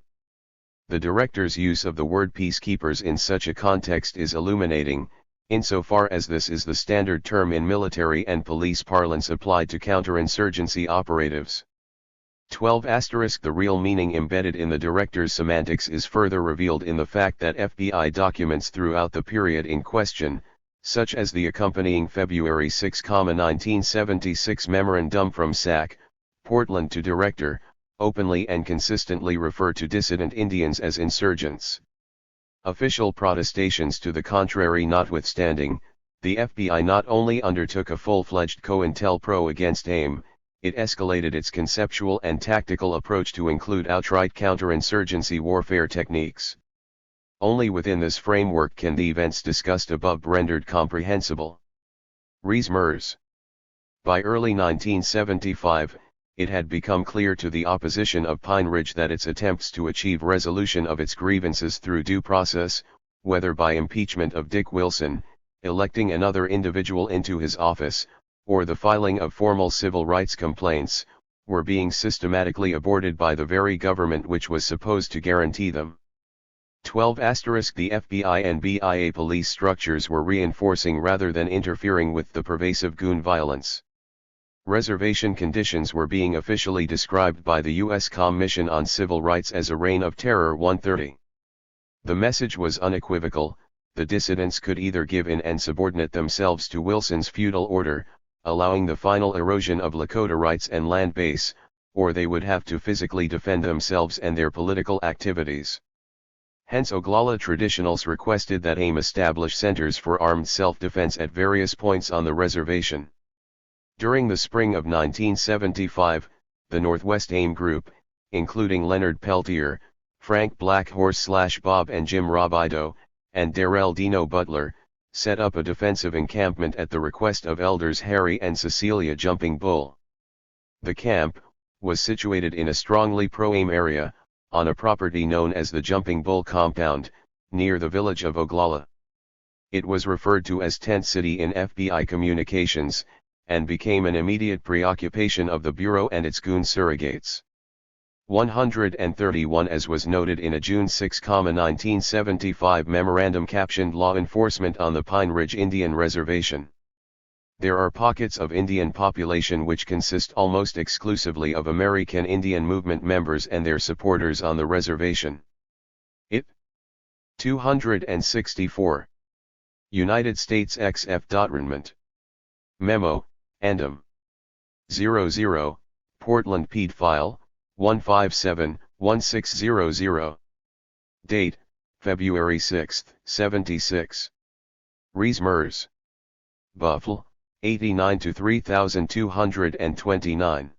The director's use of the word peacekeepers in such a context is illuminating, insofar as this is the standard term in military and police parlance applied to counterinsurgency operatives. 12 * The real meaning embedded in the director's semantics is further revealed in the fact that FBI documents throughout the period in question, such as the accompanying February 6, 1976 memorandum from SAC, Portland to Director, openly and consistently refer to dissident Indians as insurgents. Official protestations to the contrary notwithstanding, the FBI not only undertook a full-fledged COINTELPRO against AIM, it escalated its conceptual and tactical approach to include outright counterinsurgency warfare techniques. Only within this framework can the events discussed above be rendered comprehensible. Rees-Mers. By early 1975, it had become clear to the opposition of Pine Ridge that its attempts to achieve resolution of its grievances through due process, whether by impeachment of Dick Wilson, electing another individual into his office, or the filing of formal civil rights complaints, were being systematically aborted by the very government which was supposed to guarantee them. 12 * The FBI and BIA police structures were reinforcing rather than interfering with the pervasive goon violence. Reservation conditions were being officially described by the U.S. Commission on Civil Rights as a reign of terror 130. The message was unequivocal: the dissidents could either give in and subordinate themselves to Wilson's feudal order, allowing the final erosion of Lakota rights and land base, or they would have to physically defend themselves and their political activities. Hence Oglala traditionals requested that AIM establish centers for armed self-defense at various points on the reservation. During the spring of 1975, the Northwest AIM Group, including Leonard Peltier, Frank Blackhorse/Bob and Jim Robideau, and Darrell Dino Butler, set up a defensive encampment at the request of elders Harry and Cecilia Jumping Bull. The camp was situated in a strongly pro-AIM area, on a property known as the Jumping Bull Compound, near the village of Oglala. It was referred to as Tent City in FBI communications, and became an immediate preoccupation of the Bureau and its goon surrogates. 131 As was noted in a June 6, 1975 memorandum captioned Law Enforcement on the Pine Ridge Indian Reservation. There are pockets of Indian population which consist almost exclusively of American Indian Movement members and their supporters on the reservation. It. 264. United States XF. Memo, Endem. 00, Portland Pede File, 157-1600. Date, February 6, 76. Rees Mers. Buffalo, 89-3229.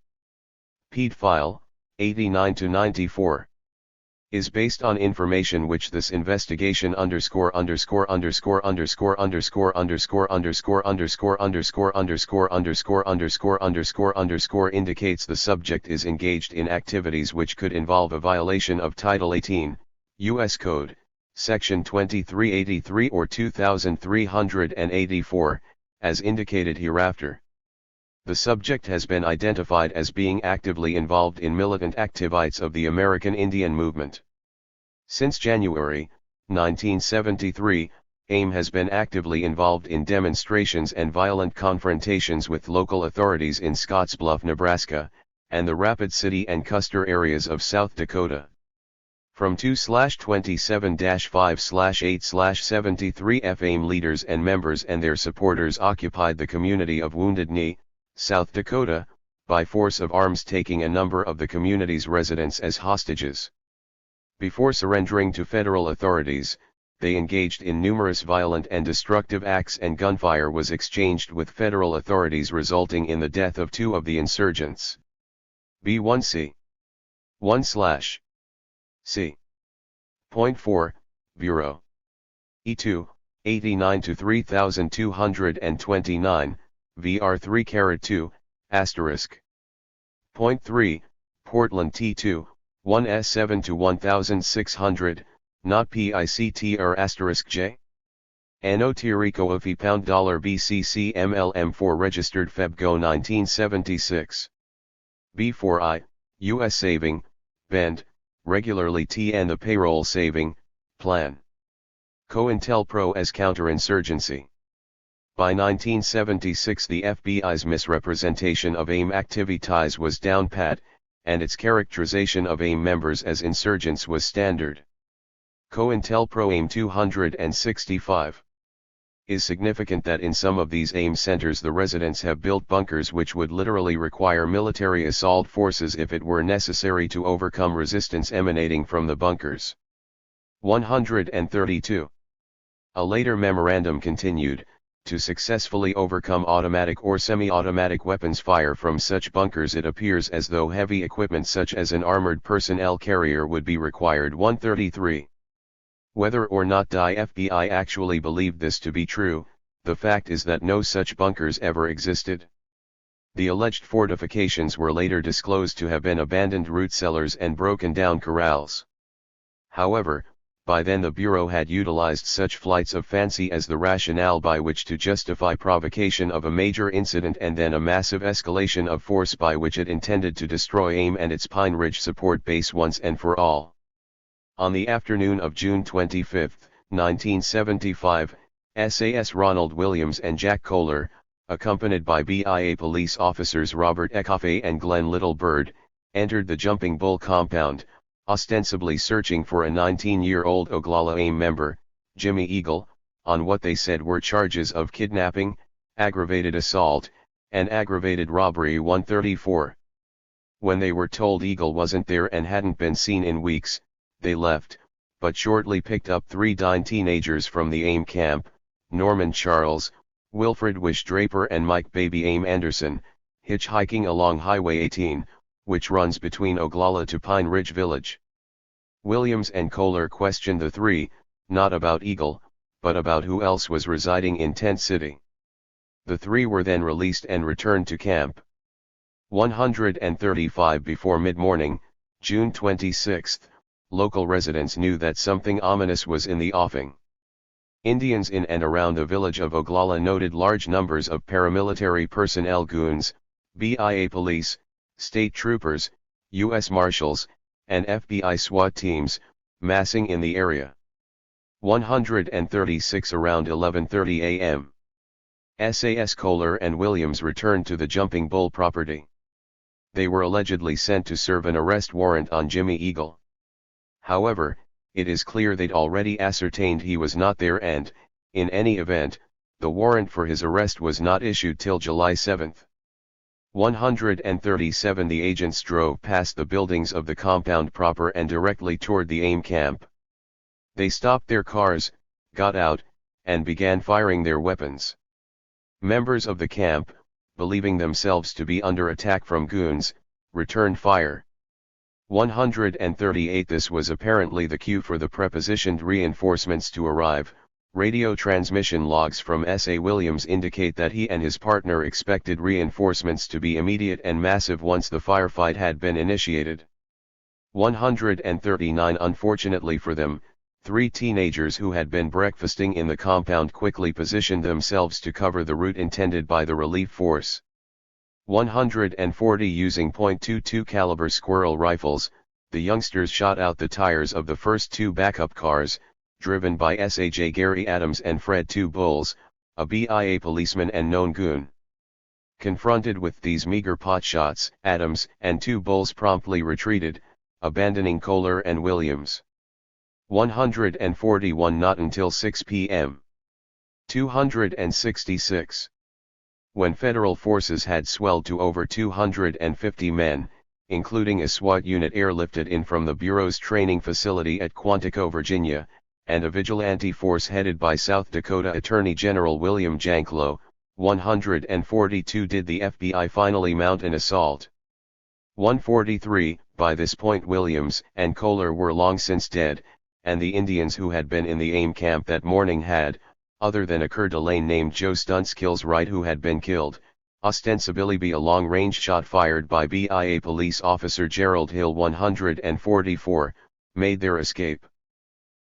Pede File, 89-94. Is based on information which this investigation indicates the subject is engaged in activities which could involve a violation of Title 18, U.S. Code, Section 2383 or 2384, as indicated hereafter. The subject has been identified as being actively involved in militant activities of the American Indian Movement. Since January 1973, AIM has been actively involved in demonstrations and violent confrontations with local authorities in Scottsbluff, Nebraska, and the Rapid City and Custer areas of South Dakota. From 2/27-5/8/73 AIM leaders and members and their supporters occupied the community of Wounded Knee, South Dakota, by force of arms, taking a number of the community's residents as hostages. Before surrendering to federal authorities, they engaged in numerous violent and destructive acts, and gunfire was exchanged with federal authorities, resulting in the death of 2 of the insurgents. B1C 1/C. .4, Bureau. E2, 89-3229, VR3-2, *. .3, Portland T2, 1S7-1600, not PICTR *J. Anno Tirico of $BCC MLM4 registered Febgo 1976. B4I, U.S. Saving, Bend, regularly TN the payroll saving, plan. COINTELPRO as counterinsurgency. By 1976 the FBI's misrepresentation of AIM activities was down pat, and its characterization of AIM members as insurgents was standard. COINTELPRO AIM 265. Is significant that in some of these AIM centers the residents have built bunkers which would literally require military assault forces if it were necessary to overcome resistance emanating from the bunkers. 132. A later memorandum continued, to successfully overcome automatic or semi-automatic weapons fire from such bunkers it appears as though heavy equipment such as an armored personnel carrier would be required. 133. Whether or not the FBI actually believed this to be true, the fact is that no such bunkers ever existed. The alleged fortifications were later disclosed to have been abandoned root cellars and broken down corrals. However, by then the Bureau had utilized such flights of fancy as the rationale by which to justify provocation of a major incident and then a massive escalation of force by which it intended to destroy AIM and its Pine Ridge support base once and for all. On the afternoon of June 25, 1975, SAS Ronald Williams and Jack Kohler, accompanied by BIA police officers Robert Ecoffe and Glenn Littlebird, entered the Jumping Bull compound, ostensibly searching for a 19-year-old Oglala AIM member, Jimmy Eagle, on what they said were charges of kidnapping, aggravated assault, and aggravated robbery. 134. When they were told Eagle wasn't there and hadn't been seen in weeks, they left, but shortly picked up 3 dying teenagers from the AIM camp, Norman Charles, Wilfred Wish Draper and Mike Baby Aim Anderson, hitchhiking along Highway 18, which runs between Oglala to Pine Ridge Village. Williams and Kohler questioned the 3, not about Eagle, but about who else was residing in Tent City. The 3 were then released and returned to camp. 135. Before mid-morning, June 26, local residents knew that something ominous was in the offing. Indians in and around the village of Oglala noted large numbers of paramilitary personnel, goons, BIA police, state troopers, U.S. Marshals, and FBI SWAT teams, massing in the area. 136. Around 11:30 a.m. SAS Kohler and Williams returned to the Jumping Bull property. They were allegedly sent to serve an arrest warrant on Jimmy Eagle. However, it is clear they'd already ascertained he was not there and, in any event, the warrant for his arrest was not issued till July 7. 137. The agents drove past the buildings of the compound proper and directly toward the AIM camp. They stopped their cars, got out, and began firing their weapons. Members of the camp, believing themselves to be under attack from goons, returned fire. 138. This was apparently the cue for the prepositioned reinforcements to arrive. Radio transmission logs from S.A. Williams indicate that he and his partner expected reinforcements to be immediate and massive once the firefight had been initiated. 139. Unfortunately for them, 3 teenagers who had been breakfasting in the compound quickly positioned themselves to cover the route intended by the relief force. 140. Using .22 caliber squirrel rifles, the youngsters shot out the tires of the first 2 backup cars, driven by S.A.J. Gary Adams and Fred Two Bulls, a BIA policeman and known goon. Confronted with these meager potshots, Adams and Two Bulls promptly retreated, abandoning Kohler and Williams. 141. Not until 6 p.m. 266. When federal forces had swelled to over 250 men, including a SWAT unit airlifted in from the Bureau's training facility at Quantico, Virginia, and a vigilante force headed by South Dakota Attorney General William Janklow, 142. Did the FBI finally mount an assault? 143. By this point Williams and Kohler were long since dead, and the Indians who had been in the AIM camp that morning had, other than a Coeur d'Alene named Joe Stunskills Wright who had been killed, ostensibly be a long-range shot fired by BIA police officer Gerald Hill. 144, made their escape.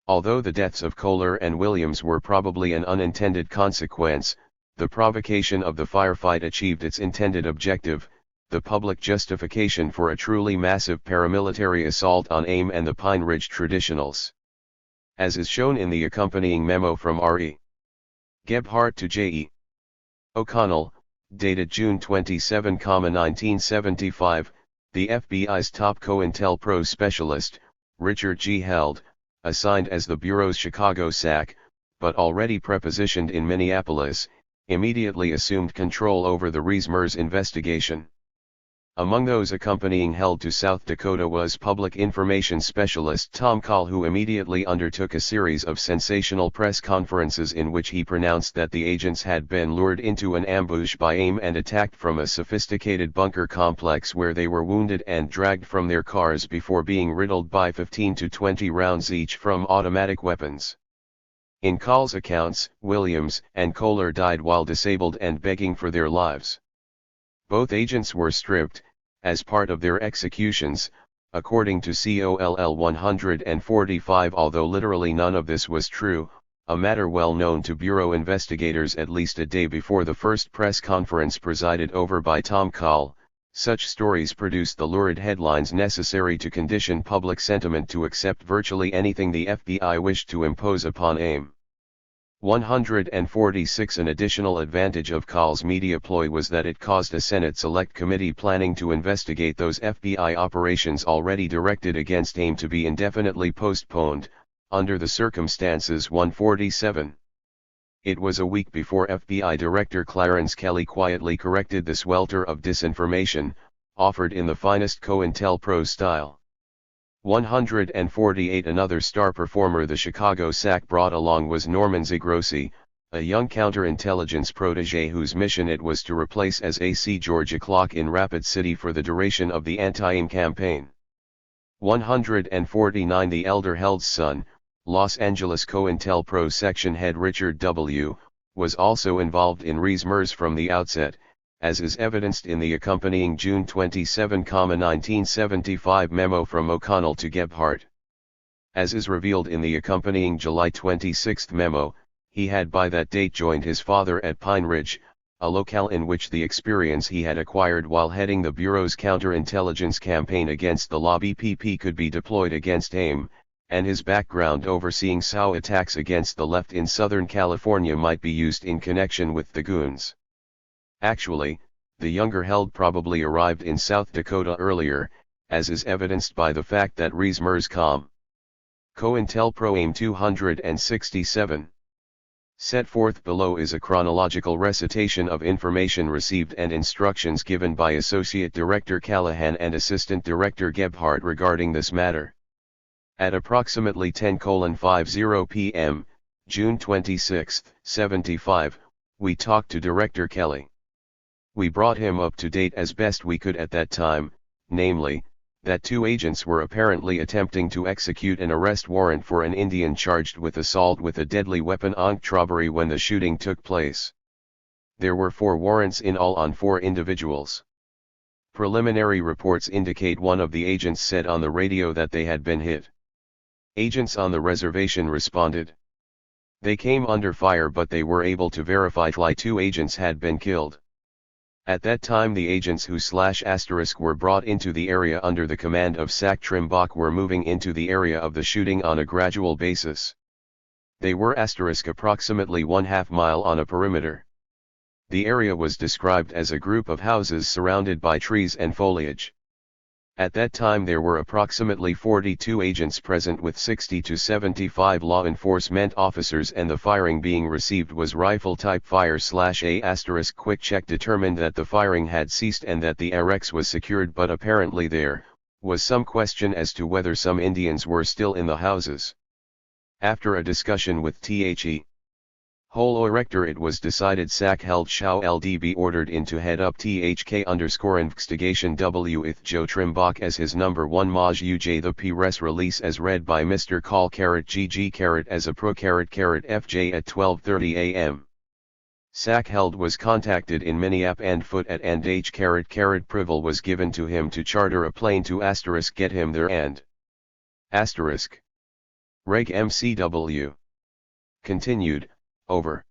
Although the deaths of Kohler and Williams were probably an unintended consequence, the provocation of the firefight achieved its intended objective, the public justification for a truly massive paramilitary assault on AIM and the Pine Ridge Traditionals. As is shown in the accompanying memo from R.E. Gebhardt to J.E. O'Connell, dated June 27, 1975, the FBI's top COINTELPRO specialist, Richard G. Held, assigned as the Bureau's Chicago SAC, but already prepositioned in Minneapolis, immediately assumed control over the Rees-Mers investigation. Among those accompanying Held to South Dakota was Public Information Specialist Tom Call, who immediately undertook a series of sensational press conferences in which he pronounced that the agents had been lured into an ambush by AIM and attacked from a sophisticated bunker complex where they were wounded and dragged from their cars before being riddled by 15 to 20 rounds each from automatic weapons. In Call's accounts, Williams and Kohler died while disabled and begging for their lives. Both agents were stripped, as part of their executions, according to COLL 145. Although literally none of this was true, a matter well known to Bureau investigators at least a day before the first press conference presided over by Tom Call, such stories produced the lurid headlines necessary to condition public sentiment to accept virtually anything the FBI wished to impose upon AIM. 146 An additional advantage of Call's media ploy was that it caused a Senate Select Committee planning to investigate those FBI operations already directed against AIM to be indefinitely postponed, under the circumstances. 147. It was a week before FBI Director Clarence Kelly quietly corrected the swelter of disinformation, offered in the finest COINTELPRO style. 148 Another star performer the Chicago SAC brought along was Norman Zagrossi, a young counterintelligence protege whose mission it was to replace as AC Georgia Clock in Rapid City for the duration of the anti-AIM campaign. 149 The elder Held's son, Los Angeles COINTELPRO section head Richard W., was also involved in Rees-Mers from the outset, as is evidenced in the accompanying June 27, 1975 memo from O'Connell to Gebhardt. As is revealed in the accompanying July 26 memo, he had by that date joined his father at Pine Ridge, a locale in which the experience he had acquired while heading the Bureau's counterintelligence campaign against the Lobby PP could be deployed against AIM, and his background overseeing SAU attacks against the left in Southern California might be used in connection with the goons. Actually, the younger Held probably arrived in South Dakota earlier, as is evidenced by the fact that Rees-Mers Com. COINTELPRO AIM 267. Set forth below is a chronological recitation of information received and instructions given by Associate Director Callahan and Assistant Director Gebhardt regarding this matter. At approximately 10:50 p.m., June 26, 75, we talked to Director Kelly. We brought him up to date as best we could at that time, namely, that two agents were apparently attempting to execute an arrest warrant for an Indian charged with assault with a deadly weapon en robbery when the shooting took place. There were 4 warrants in all on 4 individuals. Preliminary reports indicate one of the agents said on the radio that they had been hit. Agents on the reservation responded. They came under fire, but they were able to verify 2 agents had been killed. At that time the agents who * were brought into the area under the command of SAC Trimbach were moving into the area of the shooting on a gradual basis. They were * approximately 1/2 mile on a perimeter. The area was described as a group of houses surrounded by trees and foliage. At that time there were approximately 42 agents present with 60 to 75 law enforcement officers, and the firing being received was rifle-type fire. A** quick check determined that the firing had ceased and that the RX was secured, but apparently there was some question as to whether some Indians were still in the houses. After a discussion with The Whole Rector, it was decided SAC Held shall LD be ordered in to head up THK_investigation with Joe Trimbach as his number 1 Maj UJ. The press release as read by Mr. Call GG as a pro FJ at 12:30 a.m. SAC Held was contacted in Minneapolis and foot at and H Prival was given to him to charter a plane to * get him there and * Reg MCW. Continued. Over.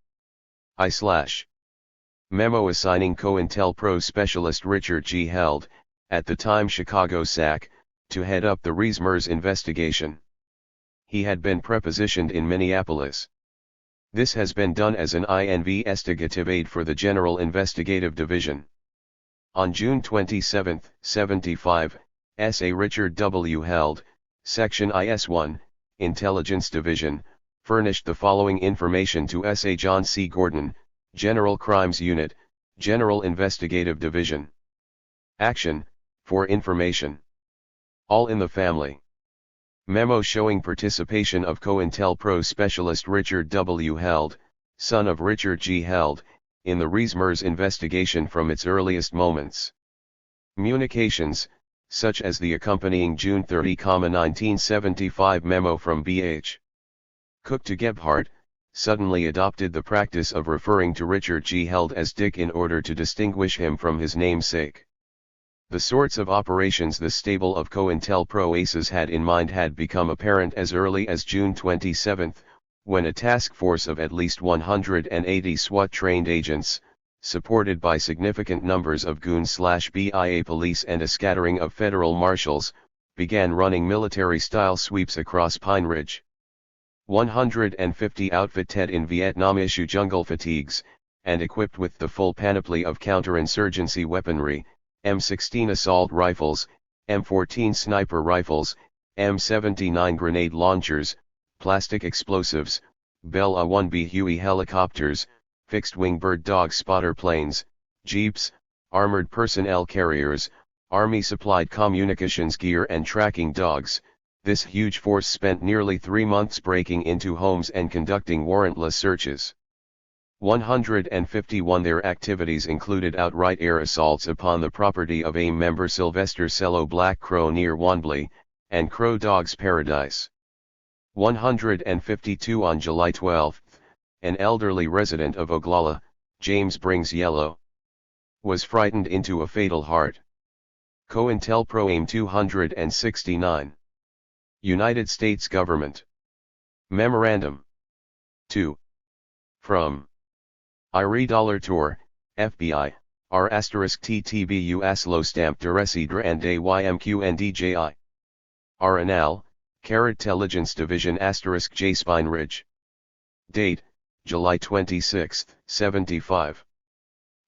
Memo assigning COINTELPRO specialist Richard G. Held, at the time Chicago SAC, to head up the Rees-Mers investigation. He had been prepositioned in Minneapolis. This has been done as an investigative aid for the General Investigative Division. On June 27, 75, S.A. Richard W. Held, Section IS-1, Intelligence Division, furnished the following information to S.A. John C. Gordon, General Crimes Unit, General Investigative Division. Action, for information. All in the family. Memo showing participation of COINTELPRO specialist Richard W. Held, son of Richard G. Held, in the Rees-Mers investigation from its earliest moments. Communications, such as the accompanying June 30, 1975 memo from B.H. Cook to Gebhardt, suddenly adopted the practice of referring to Richard G. Held as Dick in order to distinguish him from his namesake. The sorts of operations the stable of COINTELPRO aces had in mind had become apparent as early as June 27, when a task force of at least 180 SWAT-trained agents, supported by significant numbers of goon/BIA police and a scattering of federal marshals, began running military-style sweeps across Pine Ridge. 150 outfitted in Vietnam-issue jungle fatigues, and equipped with the full panoply of counterinsurgency weaponry, M16 assault rifles, M14 sniper rifles, M79 grenade launchers, plastic explosives, Bell A-1B Huey helicopters, fixed-wing bird dog spotter planes, jeeps, armored personnel carriers, army-supplied communications gear and tracking dogs. This huge force spent nearly 3 months breaking into homes and conducting warrantless searches. 151 Their activities included outright air assaults upon the property of AIM member Sylvester Cello Black Crow near Wanbley, and Crow Dog's Paradise. 152 On July 12, an elderly resident of Oglala, James Brings Yellow, was frightened into a fatal heart. COINTELPRO AIM 269. United States Government. Memorandum. 2. From $Tour, FBI, R*TTB USLO Stamp de Recidre and AYMQNDJI. RNL, Intelligence Division *J Spine Ridge. Date, July 26, 75.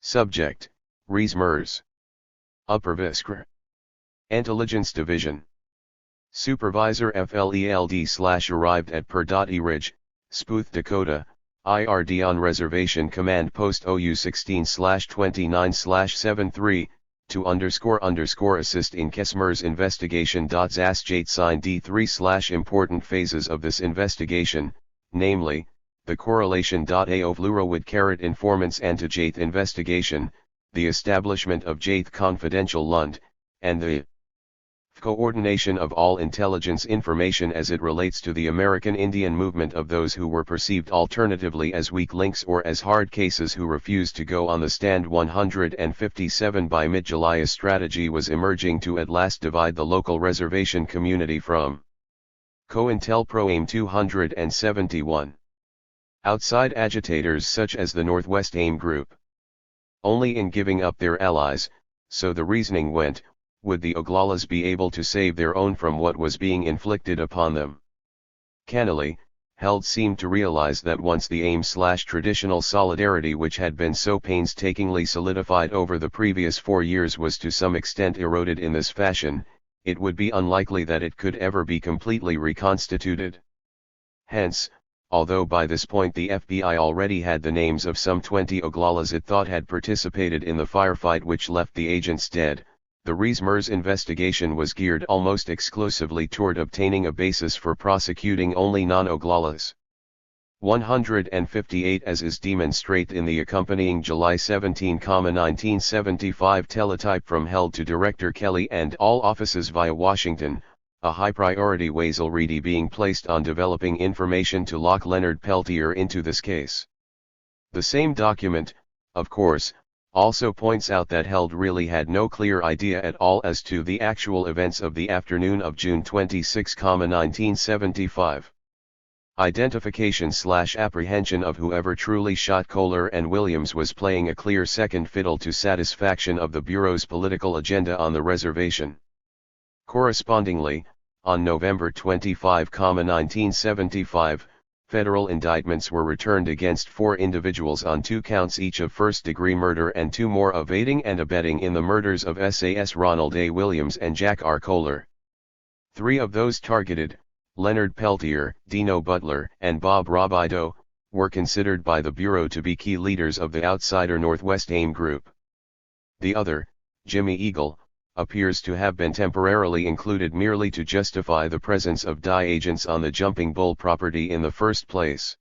Subject, Ries Mers. Upper Viskra. Intelligence Division. Supervisor FLELD/arrived at Per.E Ridge, Spooth, Dakota, IRD on Reservation Command Post OU16/29/73, to _assist in Kesmer's investigation. Zasjate sign D3/ important phases of this investigation, namely, the correlation. AO Fluorowood informants and to Jathe investigation, the establishment of Jathe Confidential Lund, and the coordination of all intelligence information as it relates to the American Indian movement of those who were perceived alternatively as weak links or as hard cases who refused to go on the stand. 157 By mid-July a strategy was emerging to at last divide the local reservation community from COINTELPRO AIM 271 outside agitators such as the Northwest AIM Group. Only in giving up their allies, so the reasoning went, would the Oglalas be able to save their own from what was being inflicted upon them. Cannily, Held seemed to realize that once the AIM/traditional solidarity which had been so painstakingly solidified over the previous 4 years was to some extent eroded in this fashion, it would be unlikely that it could ever be completely reconstituted. Hence, although by this point the FBI already had the names of some 20 Oglalas it thought had participated in the firefight which left the agents dead, the Ries Mers investigation was geared almost exclusively toward obtaining a basis for prosecuting only non-Oglalas. 158 As is demonstrated in the accompanying July 17, 1975 teletype from Held to Director Kelly and all offices via Washington, a high priority was already being placed on developing information to lock Leonard Peltier into this case. The same document, of course, also points out that Held really had no clear idea at all as to the actual events of the afternoon of June 26, 1975. Identification/apprehension of whoever truly shot Kohler and Williams was playing a clear second fiddle to satisfaction of the Bureau's political agenda on the reservation. Correspondingly, on November 25, 1975, federal indictments were returned against 4 individuals on 2 counts each of first-degree murder and 2 more of aiding and abetting in the murders of SAS Ronald A. Williams and Jack R. Kohler. 3 of those targeted, Leonard Peltier, Dino Butler, and Bob Robideau, were considered by the Bureau to be key leaders of the outsider Northwest AIM group. The other, Jimmy Eagle, appears to have been temporarily included merely to justify the presence of DI agents on the Jumping Bull property in the first place.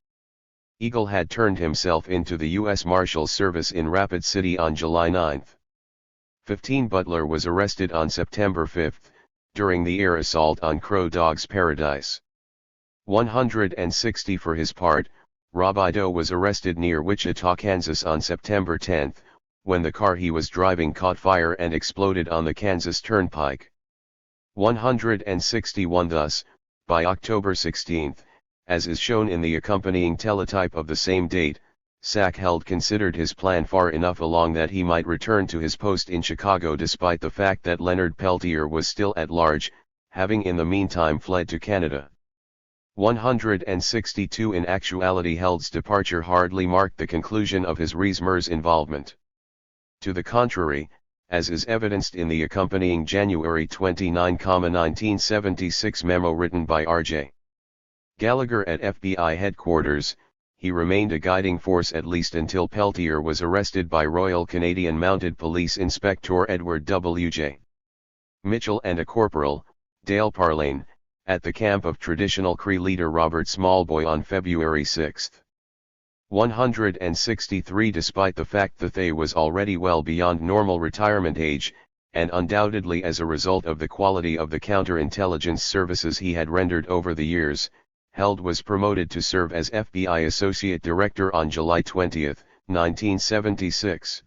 Eagle had turned himself into the U.S. Marshals Service in Rapid City on July 9. 15 Butler was arrested on September 5, during the air assault on Crow Dog's Paradise. 160 For his part, Robideau was arrested near Wichita, Kansas on September 10, when the car he was driving caught fire and exploded on the Kansas Turnpike. 161 Thus, by October 16, as is shown in the accompanying teletype of the same date, SAC Held considered his plan far enough along that he might return to his post in Chicago despite the fact that Leonard Peltier was still at large, having in the meantime fled to Canada. 162 In actuality, Held's departure hardly marked the conclusion of his Rees-Mers involvement. To the contrary, as is evidenced in the accompanying January 29, 1976 memo written by R.J. Gallagher at FBI headquarters, he remained a guiding force at least until Peltier was arrested by Royal Canadian Mounted Police Inspector Edward W.J. Mitchell and a corporal, Dale Parlane, at the camp of traditional Cree leader Robert Smallboy on February 6. 163 Despite the fact that they was already well beyond normal retirement age, and undoubtedly as a result of the quality of the counterintelligence services he had rendered over the years, Held was promoted to serve as FBI Associate Director on July 20, 1976.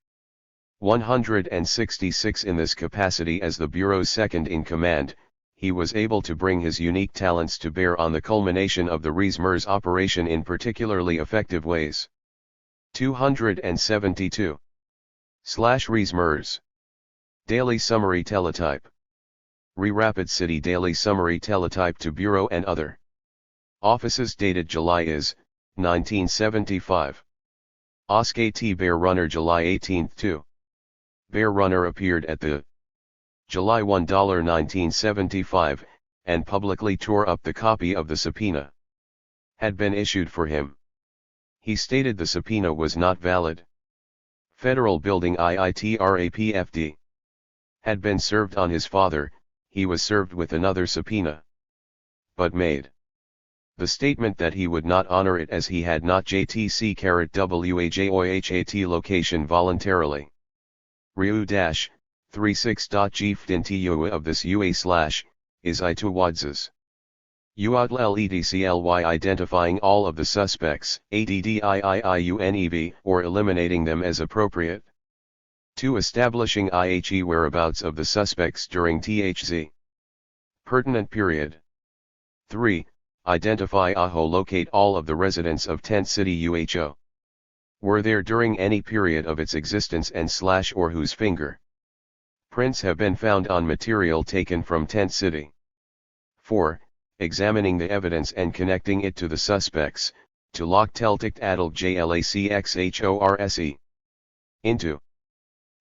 166 In this capacity as the Bureau's second-in-command, he was able to bring his unique talents to bear on the culmination of the Rees-Mers operation in particularly effective ways. 272. Rees-Mers Daily Summary Teletype Rapid City Daily Summary Teletype to Bureau and other offices dated July 1975. Oskay T. Bear Runner July 18 2. Bear Runner appeared at the July 1, 1975, and publicly tore up the copy of the subpoena had been issued for him. He stated the subpoena was not valid. Federal Building IITRAPFD had been served on his father. He was served with another subpoena, but made the statement that he would not honor it as he had not JTC-WAJOIHAT location voluntarily. Reu-36.gfdintu of this UA/is I2WADS's. UATLEDCLY identifying all of the suspects, ADDIIUNEV, or eliminating them as appropriate. 2. Establishing IHE whereabouts of the suspects during THZ pertinent period. 3. Identify locate all of the residents of Tent City UHO. Were there during any period of its existence and / or whose finger prints have been found on material taken from Tent City. 4. Examining the evidence and connecting it to the suspects, to lock Teltict Adult JLACXHORSE. Into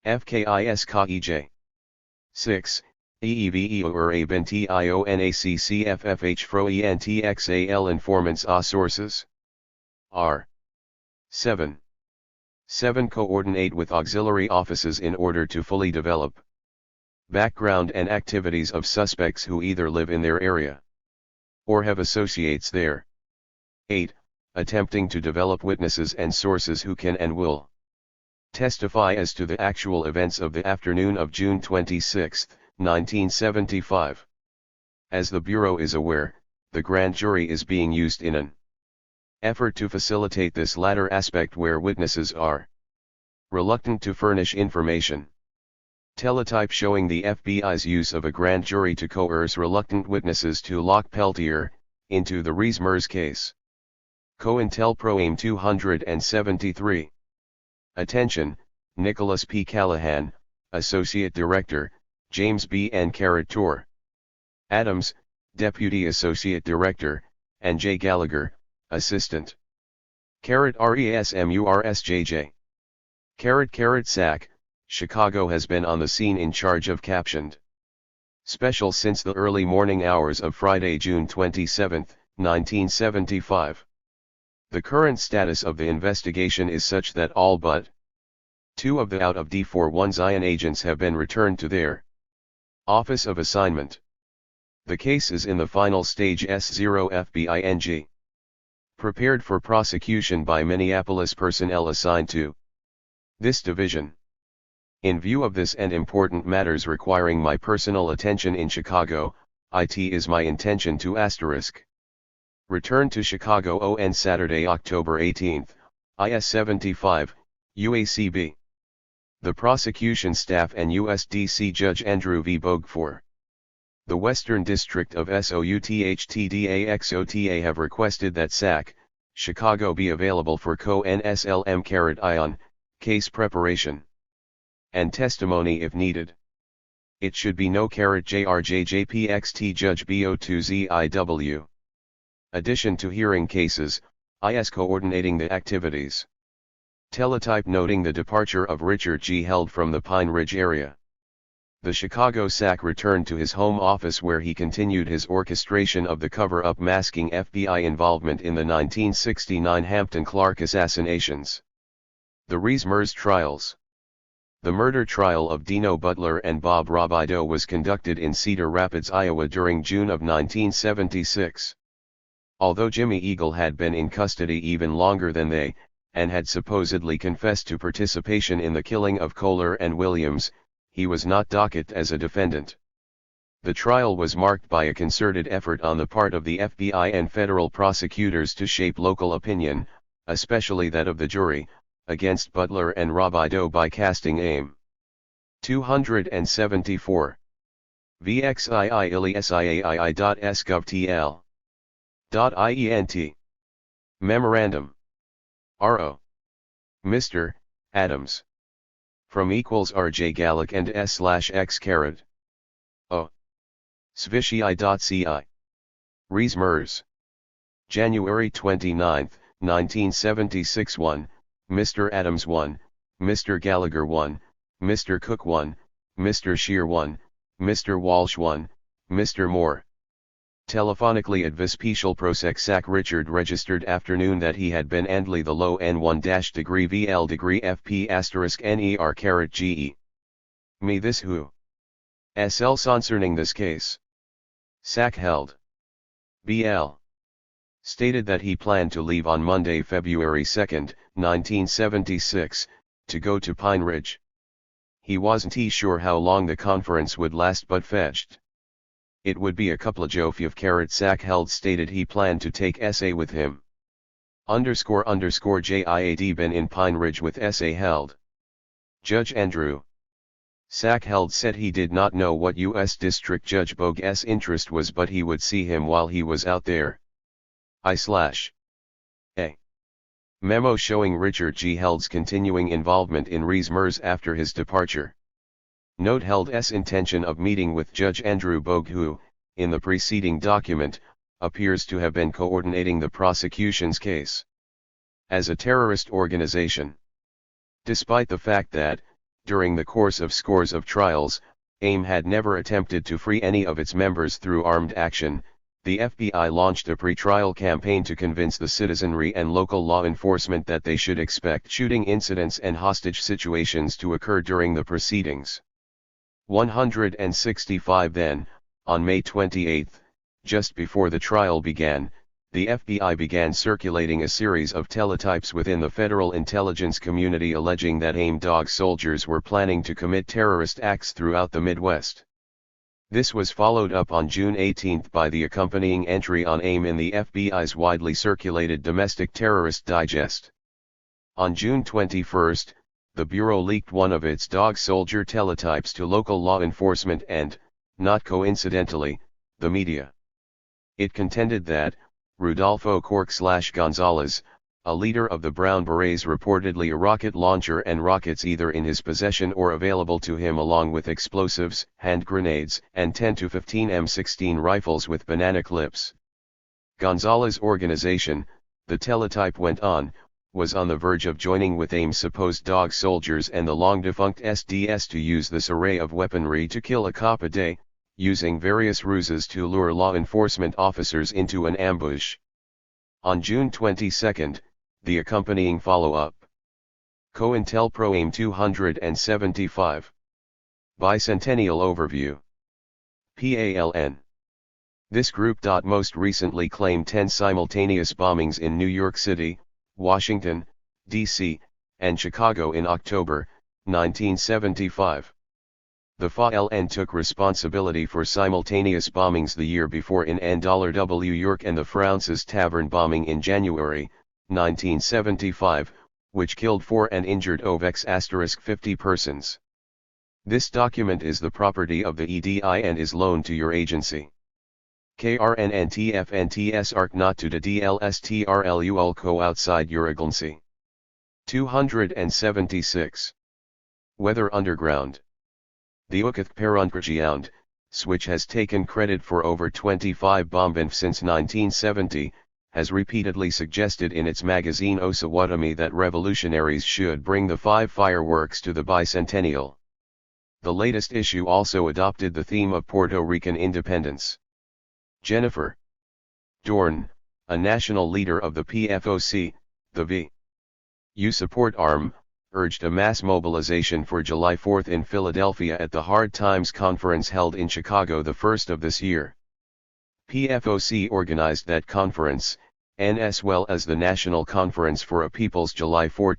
FKIS KEJ. 6. EEVE or ABENTIONACCFFH FRO ENTXAL informants sources. R. 7. 7. Coordinate with auxiliary offices in order to fully develop background and activities of suspects who either live in their area or have associates there. 8. Attempting to develop witnesses and sources who can and will testify as to the actual events of the afternoon of June 26, 1975. As the Bureau is aware, the grand jury is being used in an effort to facilitate this latter aspect where witnesses are reluctant to furnish information. Teletype showing the FBI's use of a grand jury to coerce reluctant witnesses to lock Peltier into the Rees-Mers case. COINTELPRO AIM 273. Attention, Nicholas P. Callahan, Associate Director, James B. N. Tor Adams, Deputy Associate Director, and J. Gallagher, Assistant. RESMURSJJ. SAC, Chicago has been on the scene in charge of captioned special since the early morning hours of Friday, June 27, 1975. The current status of the investigation is such that all but 2 of the out of D41 Zion agents have been returned to their office of assignment. The case is in the final stage S0 FBING. Prepared for prosecution by Minneapolis personnel assigned to this division. In view of this and important matters requiring my personal attention in Chicago, it is my intention to return to Chicago on Saturday, October 18, IS 75, UACB. The prosecution staff and USDC Judge Andrew V. Bogue for the Western District of SOUTHTDAXOTA have requested that SAC, Chicago be available for CONSLM-ION, case preparation and testimony if needed. It should be no JRJJPXT Judge BO2ZIW. Addition to hearing cases, is coordinating the activities. Teletype noting the departure of Richard G. Held from the Pine Ridge area. The Chicago SAC returned to his home office where he continued his orchestration of the cover-up masking FBI involvement in the 1969 Hampton Clark assassinations. The Rees-Mers trials. The murder trial of Dino Butler and Bob Robideau was conducted in Cedar Rapids, Iowa during June of 1976. Although Jimmy Eagle had been in custody even longer than they, and had supposedly confessed to participation in the killing of Kohler and Williams, he was not docketed as a defendant. The trial was marked by a concerted effort on the part of the FBI and federal prosecutors to shape local opinion, especially that of the jury, against Butler and Robideau by casting AIM. 274. VXII ILI SIAII.SGovTL. .IENT. Memorandum. R.O. Mr. Adams. From =RJ Gallic and S/X caret. O. Svishii.ci. Rees-Mers. January 29, 1976. 1, Mr. Adams 1, Mr. Gallagher 1, Mr. Cook 1, Mr. Shear 1, Mr. Walsh 1, Mr. Moore. Telephonically advispecial prosec sac Richard registered afternoon that he had been andly the low n1-degree vl degree fp *ner caret ge. Me this who. SL concerning this case. Sac held. BL. Stated that he planned to leave on Monday, February 2, 1976, to go to Pine Ridge. He wasn't sure how long the conference would last but fetched. It would be a couple of Jofiev caret sac held stated he planned to take SA with him. __JIAD been in Pine Ridge with SA held. Judge Andrew. Sac held said he did not know what U.S. District Judge Bogue's interest was but he would see him while he was out there. I/A. Memo showing Richard G. Held's continuing involvement in Rees-Mers after his departure. Note Held's intention of meeting with Judge Andrew Bogue who, in the preceding document, appears to have been coordinating the prosecution's case as a terrorist organization. Despite the fact that, during the course of scores of trials, AIM had never attempted to free any of its members through armed action, the FBI launched a pre-trial campaign to convince the citizenry and local law enforcement that they should expect shooting incidents and hostage situations to occur during the proceedings. 165 Then, on May 28, just before the trial began, the FBI began circulating a series of teletypes within the federal intelligence community alleging that AIM dog soldiers were planning to commit terrorist acts throughout the Midwest. This was followed up on June 18 by the accompanying entry on AIM in the FBI's widely circulated Domestic Terrorist Digest. On June 21, the Bureau leaked one of its dog soldier teletypes to local law enforcement and, not coincidentally, the media. It contended that, Rudolfo Cork/Gonzalez, a leader of the Brown Berets, reportedly a rocket launcher and rockets either in his possession or available to him along with explosives, hand grenades, and 10 to 15 M16 rifles with banana clips. Gonzalez' organization, the teletype went on, was on the verge of joining with AIM's supposed dog soldiers and the long-defunct SDS to use this array of weaponry to kill a cop a day, using various ruses to lure law enforcement officers into an ambush. On June 22, the accompanying follow-up. COINTELPRO AIM 275. Bicentennial Overview. PALN. This group most recently claimed 10 simultaneous bombings in New York City, Washington, D.C., and Chicago in October, 1975. The FALN took responsibility for simultaneous bombings the year before in NW York and the Flounces Tavern bombing in January, 1975, which killed 4 and injured over *50 persons. This document is the property of the EDI and is loaned to your agency. KRNNTFNTS ARC not to the DLSTRLULCO outside your agency. 276. Weather Underground. The Uketh Perunkrajiaund, which has taken credit for over 25 bombings since 1970, has repeatedly suggested in its magazine Osawatomie that revolutionaries should bring the 5 fireworks to the bicentennial. The latest issue also adopted the theme of Puerto Rican independence. Jennifer Dorn, a national leader of the PFOC, the V.U. support arm, urged a mass mobilization for July 4 in Philadelphia at the Hard Times conference held in Chicago, the first of this year. PFOC organized that conference, and as well as the National Conference for a People's July 4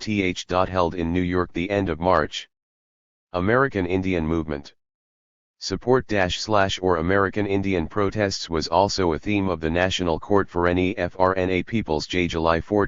held in New York the end of March. American Indian Movement. Support/or American Indian protests was also a theme of the National Court for NEFRNA People's July 4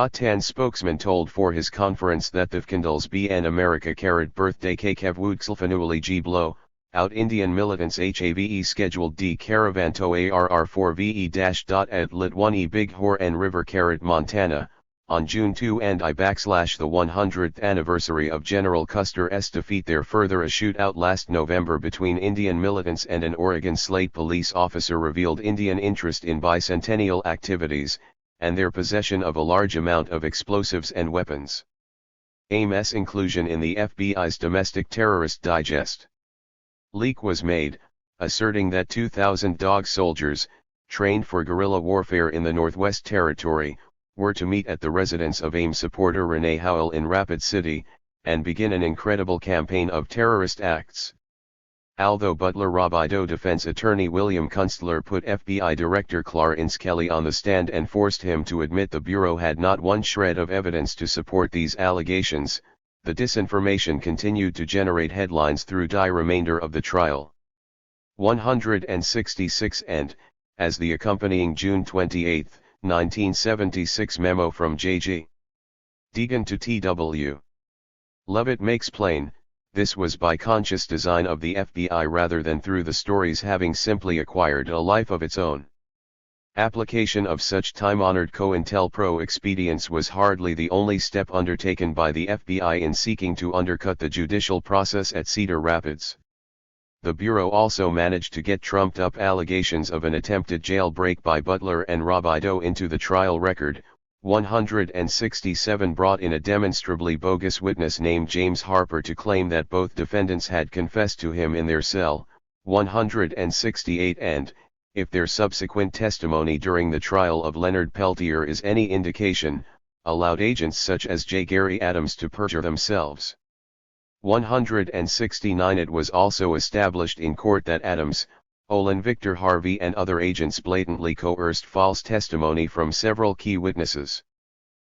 TAN spokesman told for his conference that the Kindles BN America birthday cake have woodselfanually G blow, out Indian militants HAVE scheduled D caravanto ARR4VE- at Lit 1E Big Horn River Montana, on June 2 and the 100th anniversary of General Custer's defeat. There further a shootout last November between Indian militants and an Oregon State police officer revealed Indian interest in bicentennial activities, and their possession of a large amount of explosives and weapons. AIM's inclusion in the FBI's Domestic Terrorist Digest leak was made, asserting that 2,000 dog soldiers, trained for guerrilla warfare in the Northwest Territory, were to meet at the residence of AIM supporter Renee Howell in Rapid City, and begin an incredible campaign of terrorist acts. Although Butler Robideau defense attorney William Kunstler put FBI Director Clarence Kelly on the stand and forced him to admit the Bureau had not one shred of evidence to support these allegations, the disinformation continued to generate headlines through the remainder of the trial. 166 and, as the accompanying June 28, 1976 memo from J.G. Deegan to T.W. Lovett makes plain, this was by conscious design of the FBI rather than through the stories having simply acquired a life of its own. Application of such time-honored COINTELPRO expedients was hardly the only step undertaken by the FBI in seeking to undercut the judicial process at Cedar Rapids. The Bureau also managed to get trumped-up allegations of an attempted jailbreak by Butler and Robideau into the trial record. 167 brought in a demonstrably bogus witness named James Harper to claim that both defendants had confessed to him in their cell. 168 and, if their subsequent testimony during the trial of Leonard Peltier is any indication, allowed agents such as J. Gary Adams to perjure themselves. 169 It was also established in court that Adams, Olin Victor Harvey and other agents blatantly coerced false testimony from several key witnesses.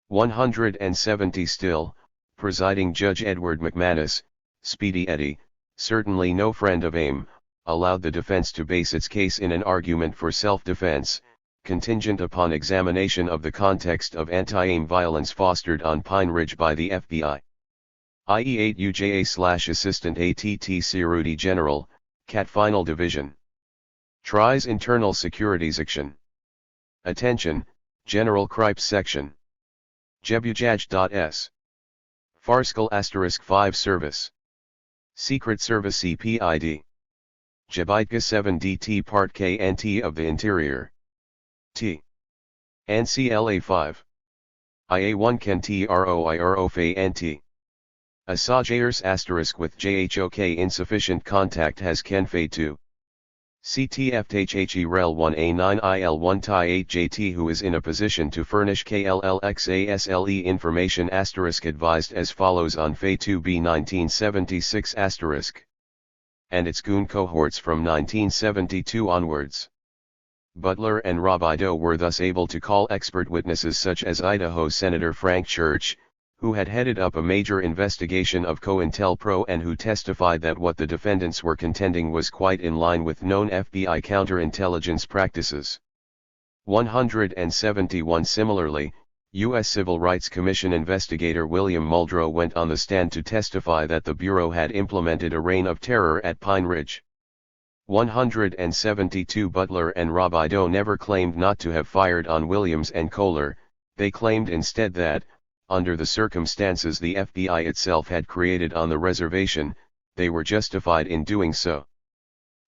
170 Still, presiding Judge Edward McManus, Speedy Eddie, certainly no friend of AIM, allowed the defense to base its case in an argument for self-defense, contingent upon examination of the context of anti-AIM violence fostered on Pine Ridge by the FBI. IE8 UJA/Assistant ATTC Rudy General, CAT Final Division. Tries Internal Security Section. Attention, General Cripes Section. Jebujaj.s. Farskal *5 Service. Secret Service CPID. Jebaitka 7 DT Part KNT of the Interior. T. NCLA 5. IA1 Ken TROIRO FA NT. Assajers * with JHOK insufficient contact has Ken Fay 2. CTFTHE REL 1A9 IL1 TI 8 JT who is in a position to furnish KLLXASLE information * advised as follows on Fay 2B 1976 *, and its goon cohorts from 1972 onwards. Butler and Robideau were thus able to call expert witnesses such as Idaho Senator Frank Church, who had headed up a major investigation of COINTELPRO and who testified that what the defendants were contending was quite in line with known FBI counterintelligence practices. 171 Similarly, U.S. Civil Rights Commission investigator William Muldrow went on the stand to testify that the Bureau had implemented a reign of terror at Pine Ridge. 172 Butler and Robideau never claimed not to have fired on Williams and Kohler, they claimed instead that, under the circumstances the FBI itself had created on the reservation, they were justified in doing so.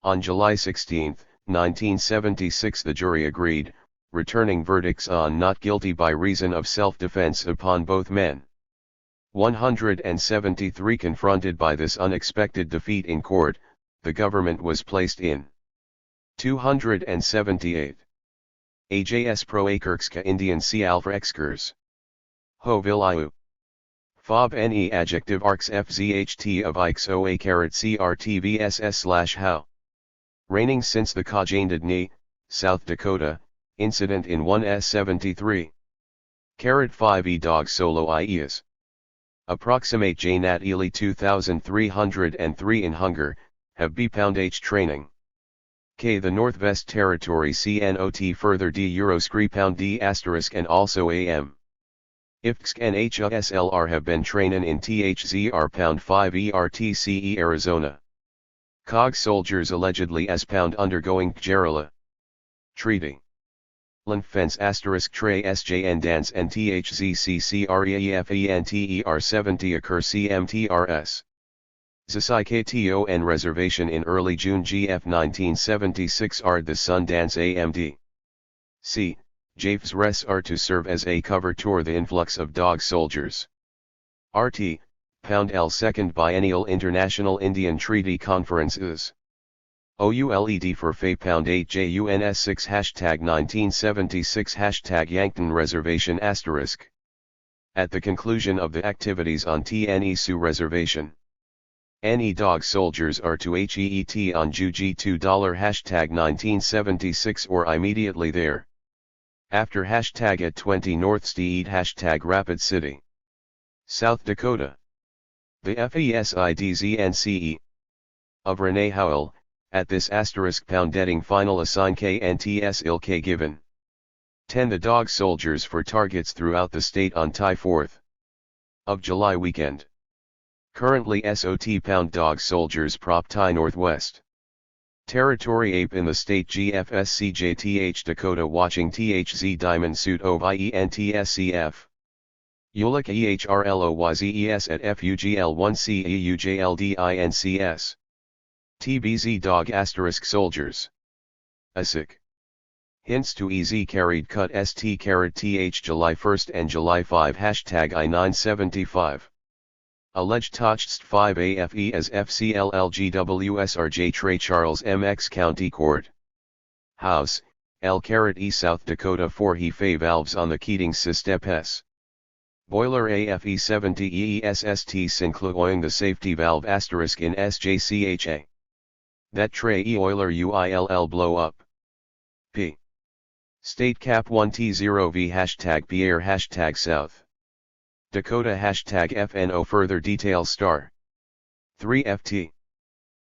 On July 16, 1976 the jury agreed, returning verdicts on not guilty by reason of self-defense upon both men. 173 confronted by this unexpected defeat in court, the government was placed in 278. AJS pro Akirkska Indian C alpha Exkurs. Ho Vilayu. Fob ne adjective arcs fzht of Ikes oa carat crtvss/how. Reigning since the Kajandad Ni, South Dakota, incident in 1s73. Carat 5 dog solo ies. Approximate Jnat Ely 2303 in hunger, have b pound h training. K the Northwest Territory CNOT further d euro scree pound d asterisk and also am. IFTSK and HSLR have been trainin in THZR pound 5 ERTCE Arizona. COG soldiers allegedly as pound undergoing Kerala treaty. Fence asterisk tray SJN dance and THZCCREAFENTER 70 occur CMTRS. ZSIKTON reservation in early June GF 1976 Ard the Sun Dance AMD. C. JAF's res are to serve as a cover tour the influx of dog soldiers. RT, Pound L Second Biennial International Indian Treaty Conferences. OULED for Fay Pound 8 JUNS 6 hashtag 1976 hashtag Yankton Reservation asterisk. At the conclusion of the activities on TNE Sioux Reservation, any dog soldiers are to HEET on Juji $2 hashtag 1976 or immediately there. After hashtag at 20 North Steed hashtag Rapid City, South Dakota. The FESIDZNCE of Renee Howell, at this asterisk poundetting final assign KNTS ILK given. 10 The dog soldiers for targets throughout the state on Thai 4th of July weekend. Currently SOT pound dog soldiers prop Thai Northwest Territory ape in the state GFSCJTH Dakota watching THZ Diamond Suit of IENTSCF. Yulik EHRLOYZES at FUGL1CEUJLDINCS. TBZ dog asterisk soldiers. ASIC. Hints to EZ carried cut ST carat TH July 1st and July 5 hashtag I975. Alleged touched 5 AFE as FCLLGWSRJ Trey Charles MX County Court. House, L carat E South Dakota 4 He valves on the Keating Sistep. Boiler AFE 70 EESST Sinclaoing the safety valve asterisk in SJCHA. That tray E oiler UILL blow up. P. State cap 1T0V hashtag Pierre hashtag South Dakota hashtag FNO further details star. 3FT.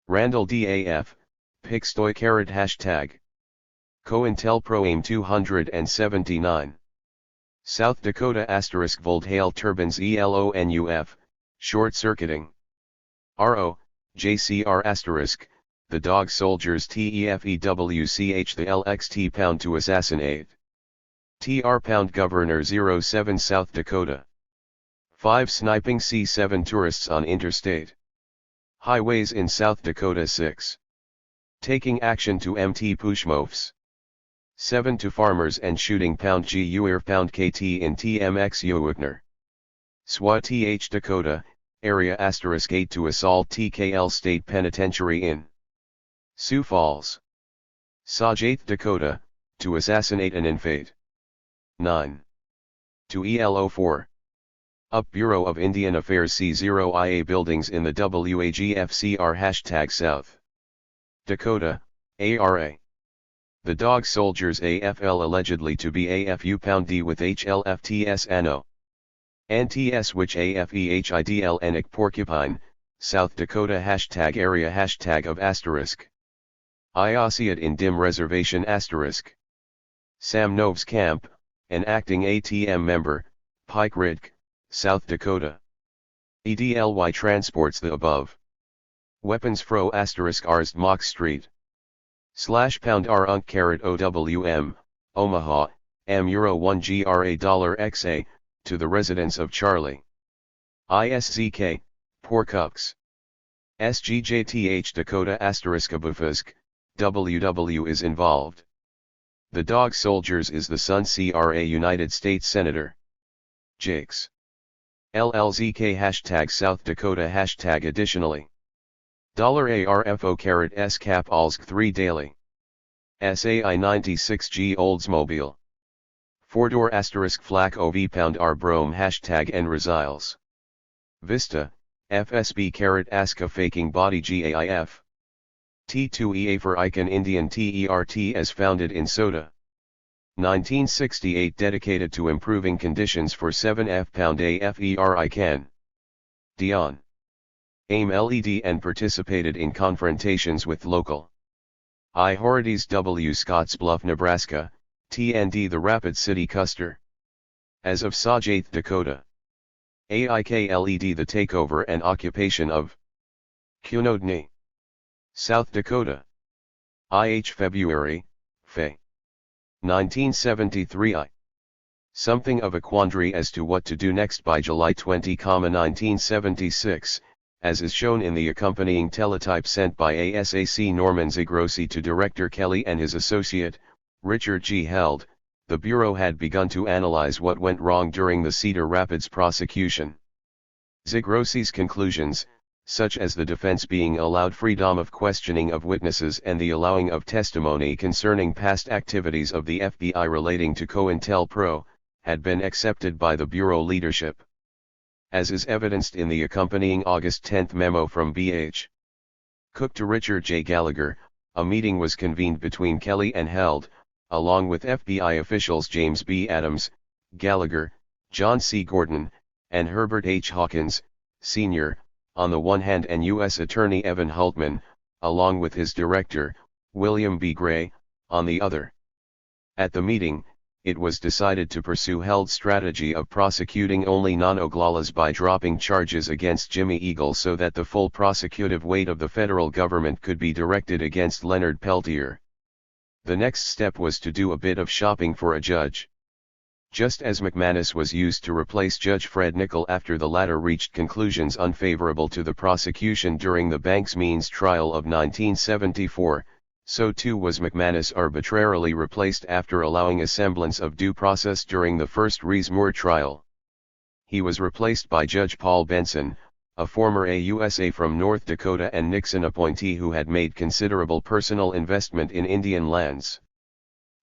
Randall DAF, Pixtoy carat hashtag. COINTELPRO AIM 279. South Dakota asterisk Volthail turbines ELONUF, short circuiting. RO, JCR asterisk, the dog soldiers TEFEWCH the LXT pound to assassinate. TR pound Governor 07 South Dakota. 5 sniping C7 tourists on interstate highways in South Dakota 6. Taking action to MT Pushmofs. 7 to farmers and shooting pound GUR pound KT in TMX Uwikner. SWA TH Dakota, area asterisk 8 to assault TKL State Penitentiary in Sioux Falls. SOJ 8th Dakota, to assassinate an infate. 9. To ELO4. Up Bureau of Indian Affairs C0IA buildings in the WAGFCR hashtag South Dakota, ARA. The dog soldiers AFL allegedly to be AFU pound D with HLFTS ANO. NTS which AFEHIDL Enic Porcupine, South Dakota hashtag area hashtag of asterisk. IOCIAT in Dim Reservation asterisk. Sam Noves Camp, an acting ATM member, Pike Ridge, South Dakota. EDLY transports the above weapons fro asterisk Arst Mock Street. / pound R unk carat OWM, Omaha, M euro 1 GRA $XA, to the residence of Charlie. ISZK, Porkucks. SGJTH Dakota asterisk Abufisk, WW is involved. The Dog Soldiers is the son CRA United States Senator. Jakes. LLZK hashtag South Dakota hashtag additionally. $ARFO carat S cap ALSK 3 daily. SAI 96G Oldsmobile. 4-door asterisk flak OV pound R Brome hashtag N resiles. Vista, FSB carat ASCA faking body GAIF. T2EA for Icon Indian TERT as founded in Soda. 1968 dedicated to improving conditions for 7F pound AFER Icon. Dion. AIM LED and participated in confrontations with local authorities W. Scottsbluff, Nebraska, TND the Rapid City Custer. As of Saj 8th Dakota. AIK LED the takeover and occupation of Kunodni. South Dakota. IH February, Fe. 1973 I. Something of a quandary as to what to do next by July 20, 1976, as is shown in the accompanying teletype sent by ASAC Norman Zigrossi to Director Kelly and his associate, Richard G. Held. The Bureau had begun to analyze what went wrong during the Cedar Rapids prosecution. Zigrossi's conclusions, such as the defense being allowed freedom of questioning of witnesses and the allowing of testimony concerning past activities of the FBI relating to COINTELPRO, had been accepted by the Bureau leadership. As is evidenced in the accompanying August 10 memo from B.H. Cook to Richard J. Gallagher, a meeting was convened between Kelly and Held, along with FBI officials James B. Adams, Gallagher, John C. Gordon, and Herbert H. Hawkins, Sr., on the one hand, and U.S. Attorney Evan Hultman, along with his director, William B. Gray, on the other. At the meeting, it was decided to pursue Held's strategy of prosecuting only non-Oglalas by dropping charges against Jimmy Eagle so that the full prosecutive weight of the federal government could be directed against Leonard Peltier. The next step was to do a bit of shopping for a judge. Just as McManus was used to replace Judge Fred Nickel after the latter reached conclusions unfavorable to the prosecution during the Banks-Means trial of 1974, so too was McManus arbitrarily replaced after allowing a semblance of due process during the first Rees-Moore trial. He was replaced by Judge Paul Benson, a former AUSA from North Dakota and Nixon appointee who had made considerable personal investment in Indian lands.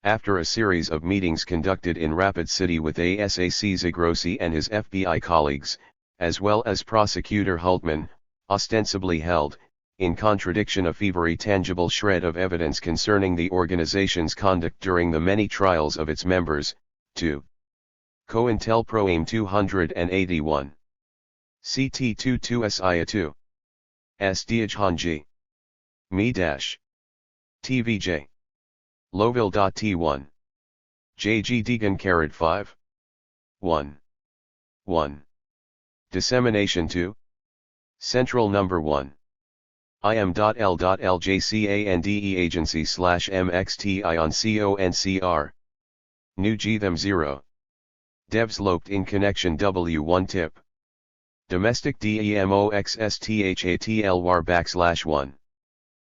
After a series of meetings conducted in Rapid City with ASAC Zigrossi and his FBI colleagues, as well as Prosecutor Hultman, ostensibly Held, in contradiction of every tangible shred of evidence concerning the organization's conduct during the many trials of its members, 2. COINTELPRO AIM 281. CT22 SIA 2. SDH Hanji. Me dash. TVJ. Lowville.T1. JG Deegan carat 5. 1. 1. Dissemination 2. Central number 1. IM.L.LJCANDE agency /MXTI on CONCR. New Gtham 0. Devs loped in connection W1 tip. Domestic DEMOXSTHATL /1.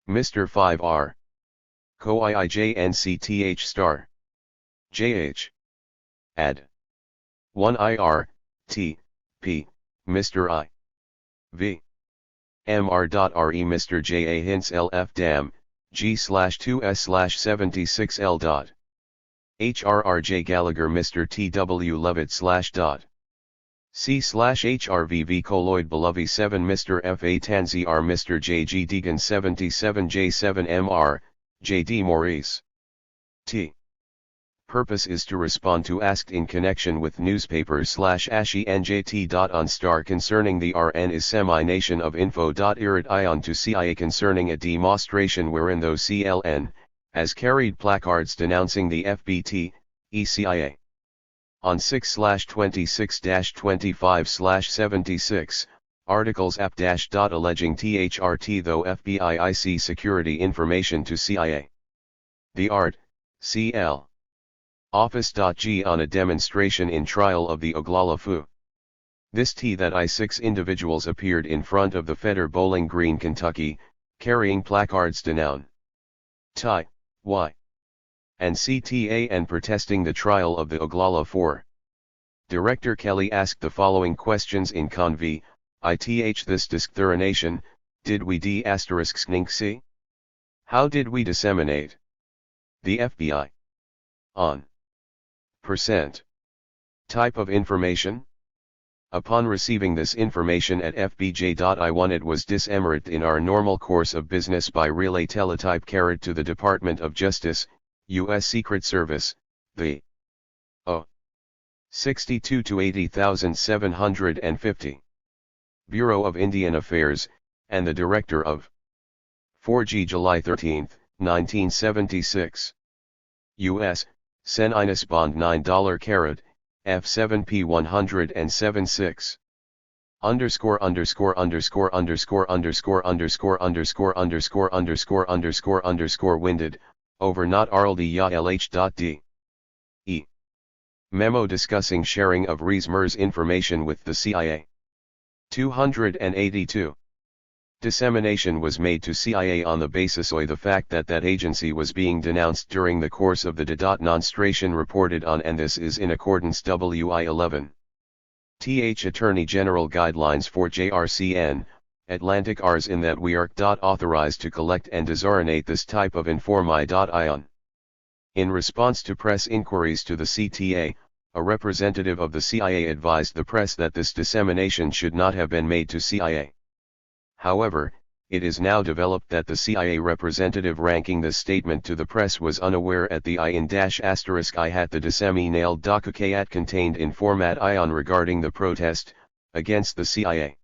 Mr. 5R. COIIJNCTH star. JH. Add. 1 IR, T, P, Mr. I. V. MR.RE Mr. JA hints LF dam, G/2S/76L. HRRJ Gallagher Mr. TW Lovett /. C/HRVV colloid Belovy 7 Mr. FA Tanzi R Mr. JG Deegan 77 J7 MR, JD Maurice. T. Purpose is to respond to asked in connection with newspapers /ASHI NJT. On star concerning the RN is semi-nation of info. Irid ion to CIA concerning a demonstration wherein those CLN, as carried placards denouncing the FBT, ECIA. On 6/26-25/76, articles app alleging THRT though FBI IC security information to CIA. The Art, CL. Office.G on a demonstration in trial of the Oglala Fu. This T that I6 individuals appeared in front of the Feder Bowling Green, Kentucky, carrying placards denoun. Ty, Y. and CTA and protesting the trial of the Oglala 4. Director Kelly asked the following questions in Conv. Ith this discthurination, did we d*****? How did we disseminate? The FBI. On. Percent. Type of information? Upon receiving this information at fbj.I1 it was disseminated in our normal course of business by relay teletype carried to the Department of Justice, U.S. Secret Service, the O. 62 to 80,750. Bureau of Indian Affairs, and the Director of 4G July 13, 1976. U.S. Sen Inus Bond $9 carat, F7P 176. Underscore underscore underscore underscore underscore underscore underscore underscore underscore underscore underscore winded, over not RLD ya LH.D. E. Memo discussing sharing of Rees-Mers information with the CIA. 282. Dissemination was made to CIA on the basis of the fact that that agency was being denounced during the course of the denonstration reported on, and this is in accordance WI 11. Th Attorney General Guidelines for JRCN, Atlantic Rs in that we are authorized to collect and disseminate this type of informi.ion. In response to press inquiries to the CTA, a representative of the CIA advised the press that this dissemination should not have been made to CIA. However, it is now developed that the CIA representative ranking this statement to the press was unaware at the I in **I hat the disseminated document contained in format ion regarding the protest against the CIA.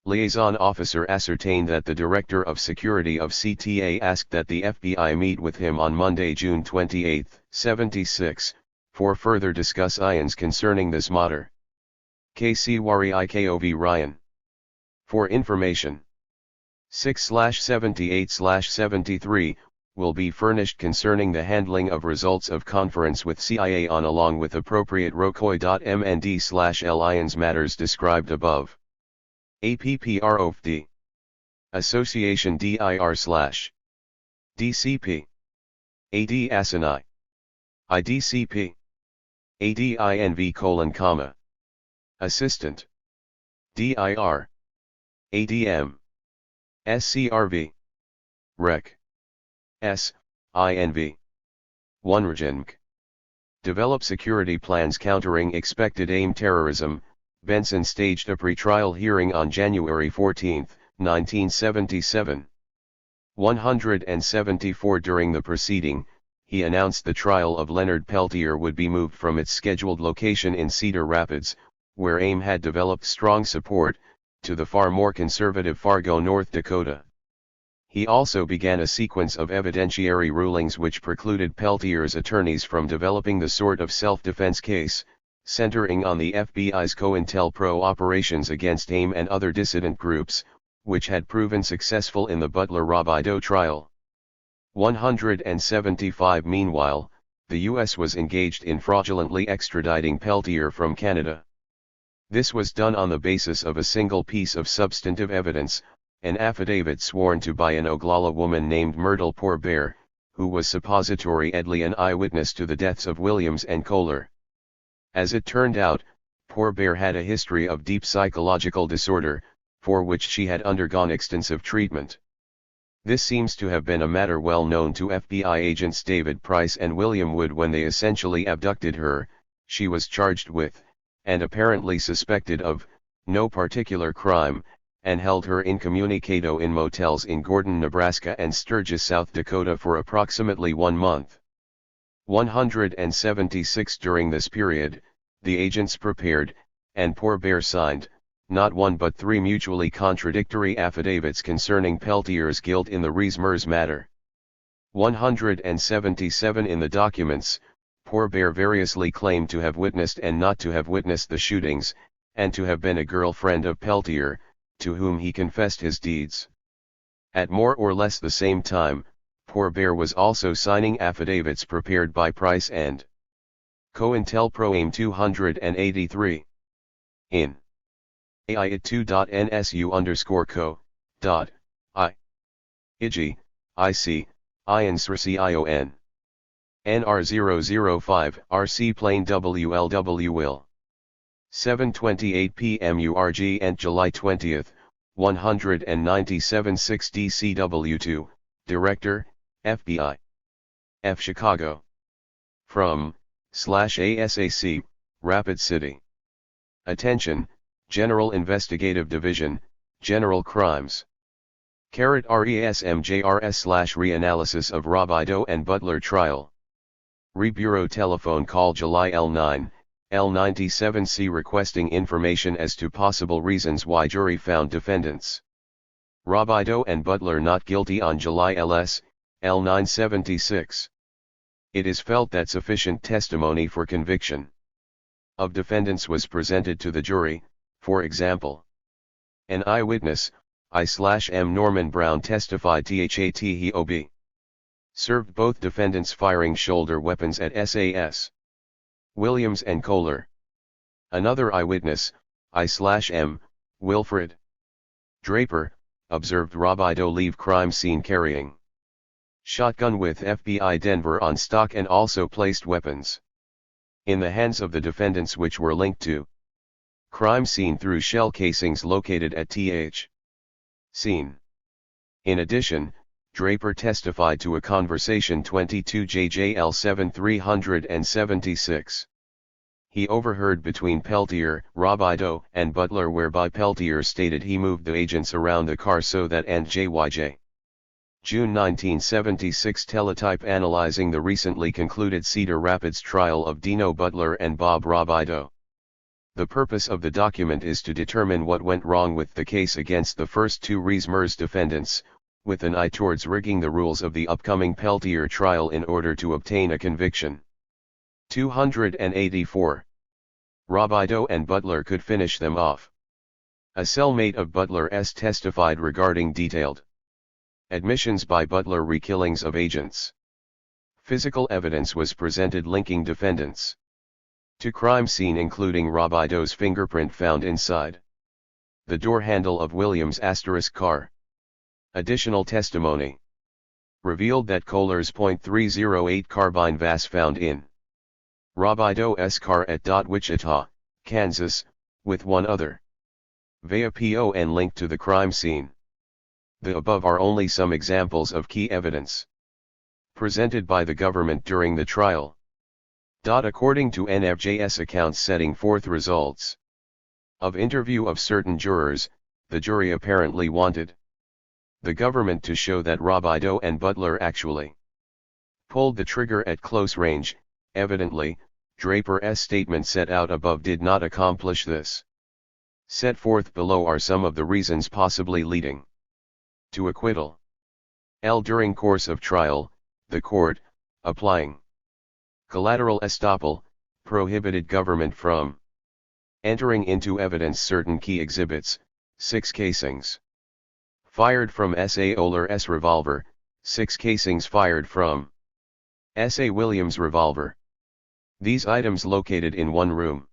Liaison officer ascertained that the Director of Security of CTA asked that the FBI meet with him on Monday, June 28, 76, for further discuss ions concerning this matter. KC Wari IKOV Ryan. For information. 6/78/73, will be furnished concerning the handling of results of conference with CIA on along with appropriate rokoi.mnd/l ions matters described above. APPROFD. Association DIR/DCP. AD Asinai. IDCP. ADINV: Assistant. DIR. ADM. SCRV. Rec. S. INV. 1 Rajnk. Develop security plans countering expected AIM terrorism. Benson staged a pre-trial hearing on January 14, 1977. 174 During the proceeding, he announced the trial of Leonard Peltier would be moved from its scheduled location in Cedar Rapids, where AIM had developed strong support, to the far more conservative Fargo, North Dakota. He also began a sequence of evidentiary rulings which precluded Peltier's attorneys from developing the sort of self-defense case, centering on the FBI's COINTELPRO operations against AIM and other dissident groups, which had proven successful in the Butler-Robideau trial. 175 Meanwhile, the U.S. was engaged in fraudulently extraditing Peltier from Canada. This was done on the basis of a single piece of substantive evidence, an affidavit sworn to by an Oglala woman named Myrtle Pourbaix, who was suppository-edly an eyewitness to the deaths of Williams and Kohler. As it turned out, Pourbaix had a history of deep psychological disorder, for which she had undergone extensive treatment. This seems to have been a matter well known to FBI agents David Price and William Wood when they essentially abducted her. She was charged with, and apparently suspected of, no particular crime, and held her incommunicado in motels in Gordon, Nebraska and Sturgis, South Dakota for approximately 1 month. 176 During this period, the agents prepared, and Pourbaix signed, not 1 but 3 mutually contradictory affidavits concerning Peltier's guilt in the Rees-Mers matter. 177 In the documents, Pourbaix variously claimed to have witnessed and not to have witnessed the shootings, and to have been a girlfriend of Peltier, to whom he confessed his deeds. At more or less the same time, Pourbaix was also signing affidavits prepared by Price and COINTELPRO AIM 283. In AI2.NSU_co.I. IGI, IC, INSRCION. NR005 RC plane WLW will. 7:28 p.m. URG and July 20, 197 6 DCW2, Director, FBI. F. Chicago. From, /ASAC, Rapid City. Attention, General Investigative Division, General Crimes. RESMJRS/Reanalysis of Robideau and Butler Trial. Bureau Telephone Call July L9, L97C requesting information as to possible reasons why jury found defendants Robideau and Butler not guilty on July LS, L976. It is felt that sufficient testimony for conviction of defendants was presented to the jury, for example. An eyewitness, I/M Norman Brown testified that he served both defendants firing shoulder weapons at SAS Williams and Kohler. Another eyewitness, I/M Wilfred Draper, observed Robideau leave crime scene carrying shotgun with FBI Denver on stock and also placed weapons in the hands of the defendants which were linked to crime scene through shell casings located at scene. In addition, Draper testified to a conversation 22 JJL 7376. He overheard between Peltier, Robideau, and Butler whereby Peltier stated he moved the agents around the car so that and JYJ. June 1976 Teletype analyzing the recently concluded Cedar Rapids trial of Dino Butler and Bob Robideau. The purpose of the document is to determine what went wrong with the case against the first two Rees-Mers defendants, with an eye towards rigging the rules of the upcoming Peltier trial in order to obtain a conviction. 284. Robideau and Butler could finish them off. A cellmate of Butler's testified regarding detailed admissions by Butler re-killings of agents. Physical evidence was presented linking defendants to crime scene including Robideau's fingerprint found inside the door handle of Williams' * car. Additional testimony revealed that Kohler's .308 carbine was found in Robideau's car at Wichita, Kansas, with one other via PON linked to the crime scene. The above are only some examples of key evidence presented by the government during the trial. According to NFJ's accounts setting forth results of interview of certain jurors, the jury apparently wanted the government to show that Robideau and Butler actually pulled the trigger at close range. Evidently, Draper's statement set out above did not accomplish this. Set forth below are some of the reasons possibly leading to acquittal. During course of trial, the court, applying collateral estoppel, prohibited government from entering into evidence certain key exhibits, 6 casings fired from S.A. Oler's revolver, 6 casings fired from S.A. Williams' revolver. These items located in one room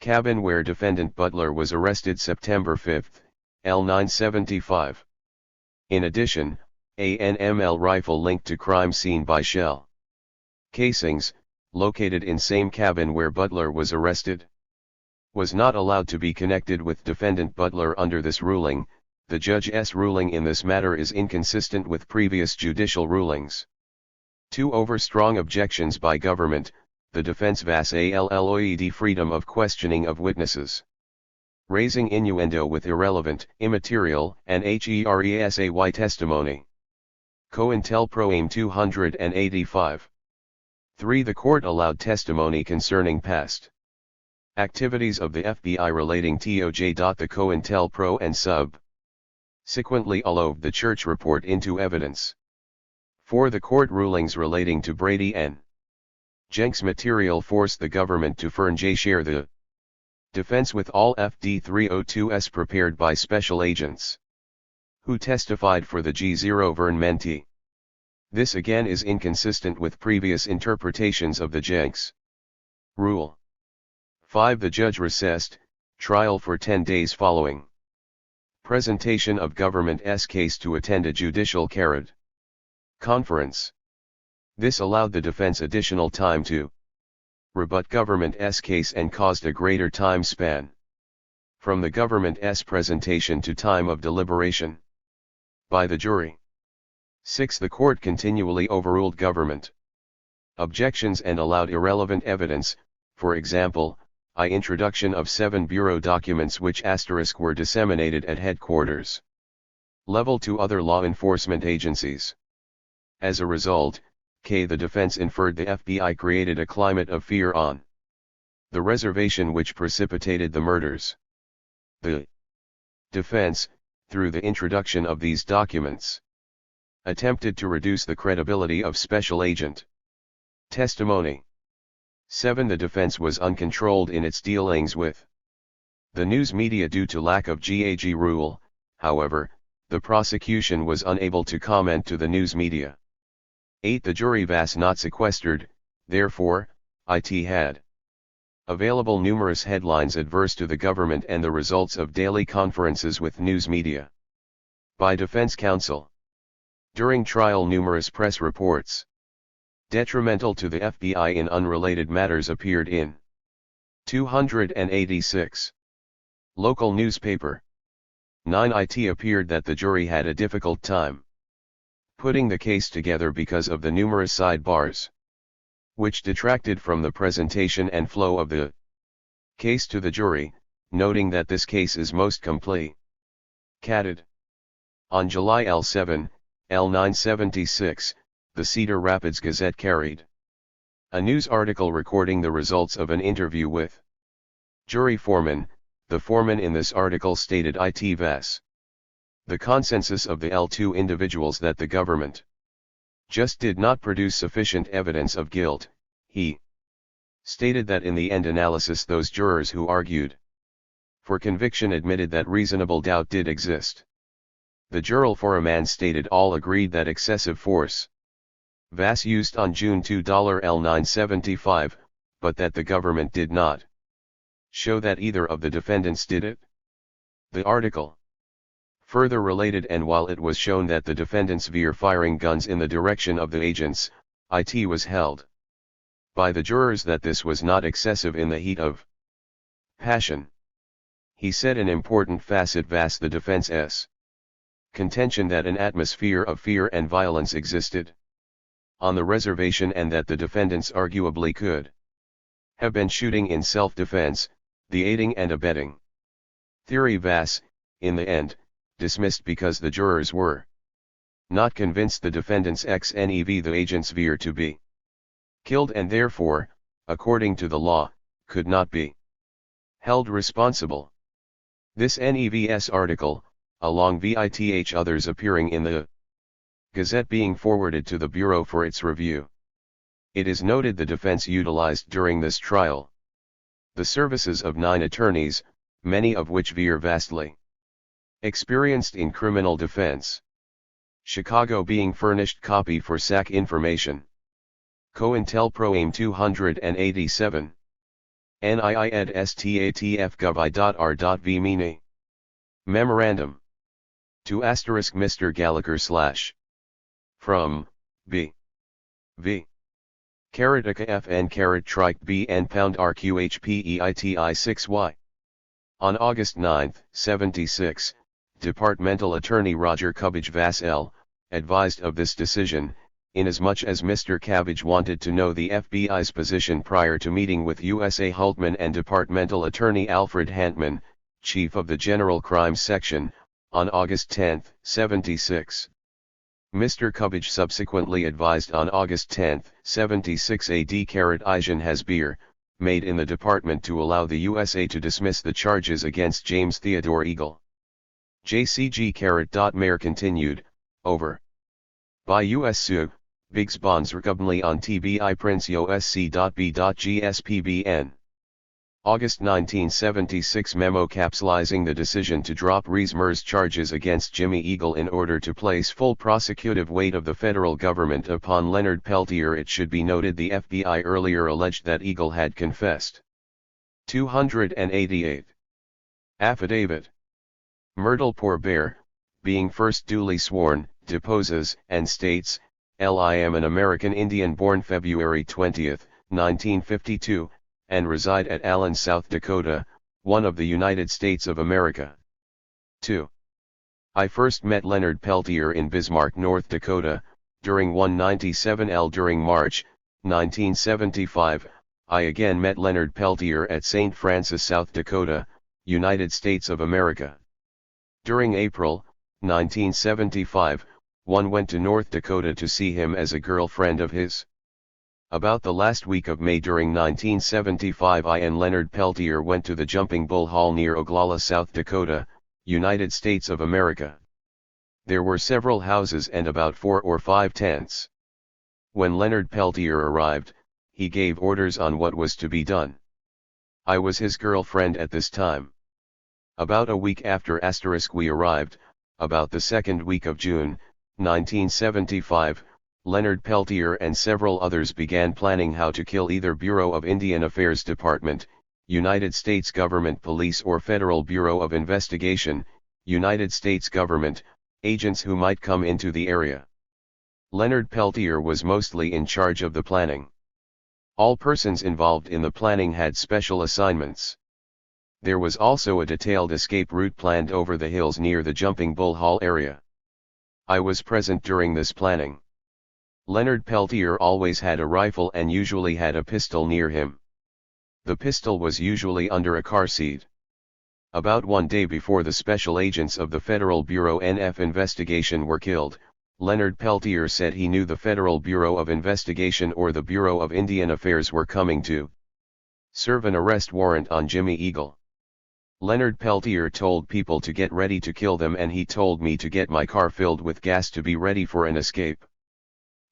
cabin where defendant Butler was arrested September 5, L975. In addition, a NML rifle linked to crime scene by shell casings, located in same cabin where Butler was arrested, was not allowed to be connected with defendant Butler under this ruling. The judge's ruling in this matter is inconsistent with previous judicial rulings. 2 overstrong objections by government. The defense was allowed freedom of questioning of witnesses, raising innuendo with irrelevant, immaterial, and heresay testimony. COINTELPRO AIM 285. 3. The court allowed testimony concerning past activities of the FBI relating TOJ. The COINTELPRO and subsequently allowed the church report into evidence. 4. The court rulings relating to Brady and Jenks material forced the government to share the defense with all FD 302s prepared by special agents who testified for the G0 Vern Mentee. This again is inconsistent with previous interpretations of the Jenks rule. 5. The judge recessed trial for 10 days following presentation of government's case to attend a judicial conference. This allowed the defense additional time to rebut government's case and caused a greater time span from the government's presentation to time of deliberation by the jury. 6. The court continually overruled government objections and allowed irrelevant evidence, for example, introduction of 7 bureau documents which were disseminated at headquarters level to other law enforcement agencies. As a result, the defense inferred the FBI created a climate of fear on the reservation which precipitated the murders. The defense, through the introduction of these documents, attempted to reduce the credibility of Special Agent testimony. 7. The defense was uncontrolled in its dealings with the news media due to lack of GAG rule. However, the prosecution was unable to comment to the news media. 8. The jury was not sequestered, therefore, it had available numerous headlines adverse to the government and the results of daily conferences with news media by defense counsel. During trial, numerous press reports detrimental to the FBI in unrelated matters appeared in 286 local newspaper. 9. It appeared that the jury had a difficult time putting the case together because of the numerous sidebars which detracted from the presentation and flow of the case to the jury, noting that this case is most complicated. On July 7, 976, the Cedar Rapids Gazette carried a news article recording the results of an interview with jury foreman. The foreman in this article stated it was the consensus of the L2 individuals that the government just did not produce sufficient evidence of guilt. He stated that in the end analysis those jurors who argued for conviction admitted that reasonable doubt did exist. The juror foreman stated all agreed that excessive force was used on June 2 L975, but that the government did not show that either of the defendants did it. The article further related, and while it was shown that the defendants were firing guns in the direction of the agents, it was held by the jurors that this was not excessive in the heat of passion. He said an important facet was the defense's contention that an atmosphere of fear and violence existed on the reservation and that the defendants arguably could have been shooting in self-defense. The aiding and abetting theory was, in the end, dismissed because the jurors were not convinced the defendants XNEV the agents were to be killed and therefore, according to the law, could not be held responsible. This NEVS article, along with others appearing in the Gazette being forwarded to the Bureau for its review. It is noted the defense utilized during this trial the services of 9 attorneys, many of which were vastly experienced in criminal defense. Chicago being furnished copy for SAC information. COINTELPRO AIM 287. NIIED STATFGOVI.R.V Mini. Memorandum. To * Mr. Gallagher / from B. V. Karataka FN Trike BN Pound RQHPEITI 6Y. On August 9, 76, Departmental Attorney Roger Cubbage Vassell advised of this decision, inasmuch as Mr. Cabbage wanted to know the FBI's position prior to meeting with USA Hultman and Departmental Attorney Alfred Hantman, Chief of the General Crimes Section, on August 10, 76. Mr. Cubbage subsequently advised on August 10, 76 a declaration has been made in the department to allow the USA to dismiss the charges against James Theodore Eagle. JCG. Mayor continued, over. By US Sub, Biggs Bonds Recubnly on TBI Prince USC.B.GSPBN. August 1976 memo capsulizing the decision to drop Rees-Mer's charges against Jimmy Eagle in order to place full prosecutive weight of the federal government upon Leonard Peltier. It should be noted the FBI earlier alleged that Eagle had confessed. 288. Affidavit. Myrtle Pourbaix, being first duly sworn, deposes and states, I am an American Indian born February 20, 1952, and reside at Allen, South Dakota, one of the United States of America. 2. I first met Leonard Peltier in Bismarck, North Dakota, during 197L. During March, 1975, I again met Leonard Peltier at St. Francis, South Dakota, United States of America. During April, 1975, one went to North Dakota to see him as a girlfriend of his. About the last week of May during 1975, I and Leonard Peltier went to the Jumping Bull Hall near Oglala, South Dakota, United States of America. There were several houses and about 4 or 5 tents. When Leonard Peltier arrived, he gave orders on what was to be done. I was his girlfriend at this time. About a week after we arrived, about the second week of June, 1975, Leonard Peltier and several others began planning how to kill either Bureau of Indian Affairs Department, United States Government Police, or Federal Bureau of Investigation, United States Government, agents who might come into the area. Leonard Peltier was mostly in charge of the planning. All persons involved in the planning had special assignments. There was also a detailed escape route planned over the hills near the Jumping Bull Hall area. I was present during this planning. Leonard Peltier always had a rifle and usually had a pistol near him. The pistol was usually under a car seat. About one day before the special agents of the Federal Bureau of Investigation were killed, Leonard Peltier said he knew the Federal Bureau of Investigation or the Bureau of Indian Affairs were coming to serve an arrest warrant on Jimmy Eagle. Leonard Peltier told people to get ready to kill them, and he told me to get my car filled with gas to be ready for an escape.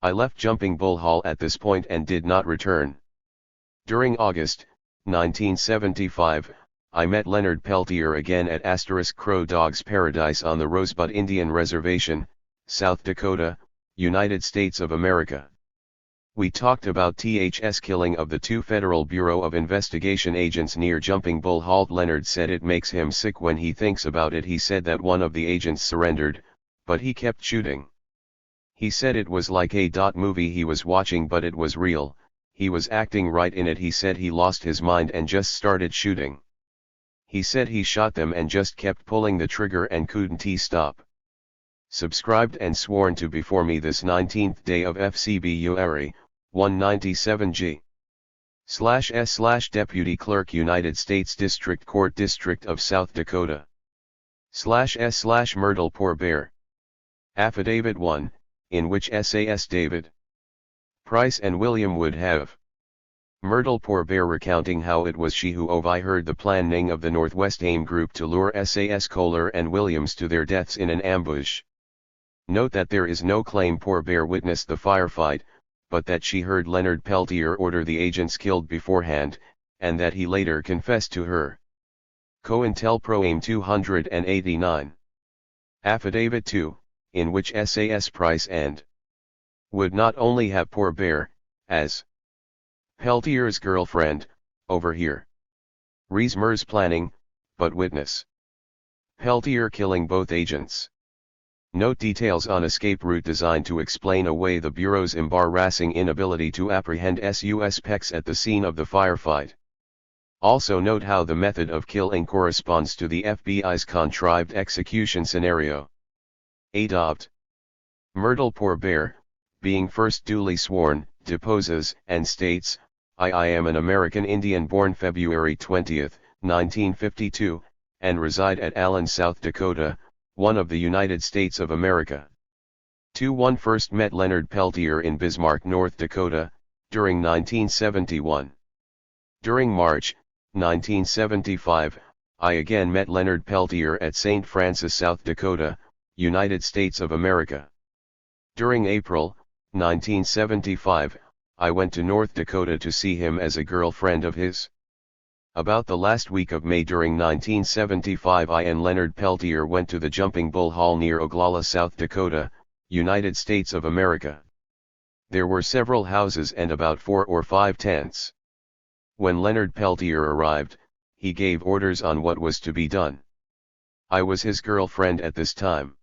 I left Jumping Bull Hall at this point and did not return. During August, 1975, I met Leonard Peltier again at Crow Dog's Paradise on the Rosebud Indian Reservation, South Dakota, United States of America. We talked about TH's killing of the 2 Federal Bureau of Investigation agents near Jumping Bull Hall. Leonard said it makes him sick when he thinks about it. He said that one of the agents surrendered, but he kept shooting. He said it was like a movie he was watching, but it was real, he was acting right in it. He said he lost his mind and just started shooting. He said he shot them and just kept pulling the trigger and couldn't stop. Subscribed and sworn to before me this 19th day of FCBUary, 197G. /S/ Deputy Clerk, United States District Court, District of South Dakota. /S/ Myrtle Poor Bear. Affidavit 1, in which SAS David Price and William would have Myrtle Poor Bear recounting how it was she who overheard the planning of the Northwest AIM group to lure SAS Kohler and Williams to their deaths in an ambush. Note that there is no claim Poor Bear witnessed the firefight, but that she heard Leonard Peltier order the agents killed beforehand, and that he later confessed to her. COINTELPRO AIM 289. Affidavit 2, in which SAS Price and would not only have Poor Bear, as Peltier's girlfriend, overhear Rees-Mers planning, but witness Peltier killing both agents. Note details on escape route designed to explain away the Bureau's embarrassing inability to apprehend suspects at the scene of the firefight. Also note how the method of killing corresponds to the FBI's contrived execution scenario. Adopt. Myrtle Poor Bear, being first duly sworn, deposes and states, I am an American Indian born February 20, 1952, and reside at Allen, South Dakota, one of the United States of America. 2-1 First met Leonard Peltier in Bismarck, North Dakota, during 1971. During March, 1975, I again met Leonard Peltier at St. Francis, South Dakota, United States of America. During April, 1975, I went to North Dakota to see him as a girlfriend of his. About the last week of May during 1975, I and Leonard Peltier went to the Jumping Bull Hall near Oglala, South Dakota, United States of America. There were several houses and about 4 or 5 tents. When Leonard Peltier arrived, he gave orders on what was to be done. I was his girlfriend at this time.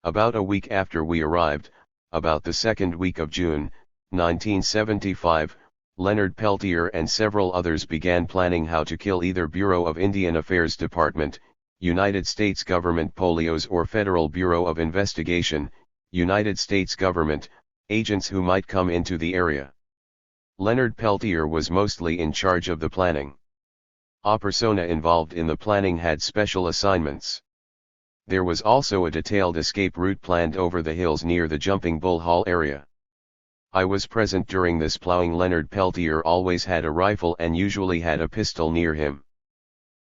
About a week after we arrived, about the second week of June, 1975, Leonard Peltier and several others began planning how to kill either Bureau of Indian Affairs Department, United States Government Polios or Federal Bureau of Investigation, United States Government, agents who might come into the area. Leonard Peltier was mostly in charge of the planning. A persona involved in the planning had special assignments. There was also a detailed escape route planned over the hills near the Jumping Bull Hall area. I was present during this plowing. Leonard Peltier always had a rifle and usually had a pistol near him.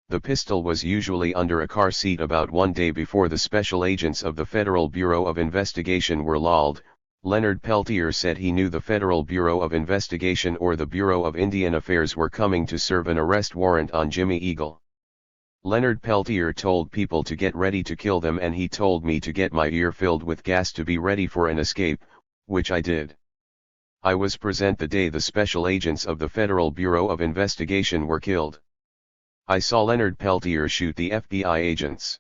The pistol was usually under a car seat. About one day before the special agents of the Federal Bureau of Investigation were lulled, Leonard Peltier said he knew the Federal Bureau of Investigation or the Bureau of Indian Affairs were coming to serve an arrest warrant on Jimmy Eagle. Leonard Peltier told people to get ready to kill them, and he told me to get my ear filled with gas to be ready for an escape, which I did. I was present the day the special agents of the Federal Bureau of Investigation were killed. I saw Leonard Peltier shoot the FBI agents.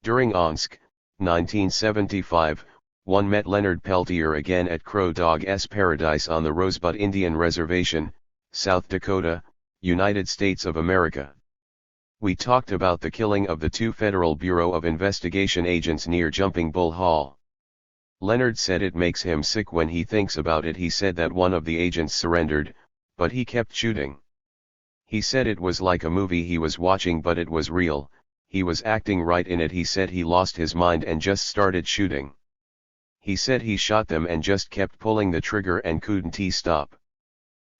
During Omsk, 1975, one met Leonard Peltier again at Crow Dog's Paradise on the Rosebud Indian Reservation, South Dakota, United States of America. We talked about the killing of the two Federal Bureau of Investigation agents near Jumping Bull Hall. Leonard said it makes him sick when he thinks about it. He said that one of the agents surrendered, but he kept shooting. He said it was like a movie he was watching, but it was real. He was acting right in it. He said he lost his mind and just started shooting. He said he shot them and just kept pulling the trigger and couldn't stop.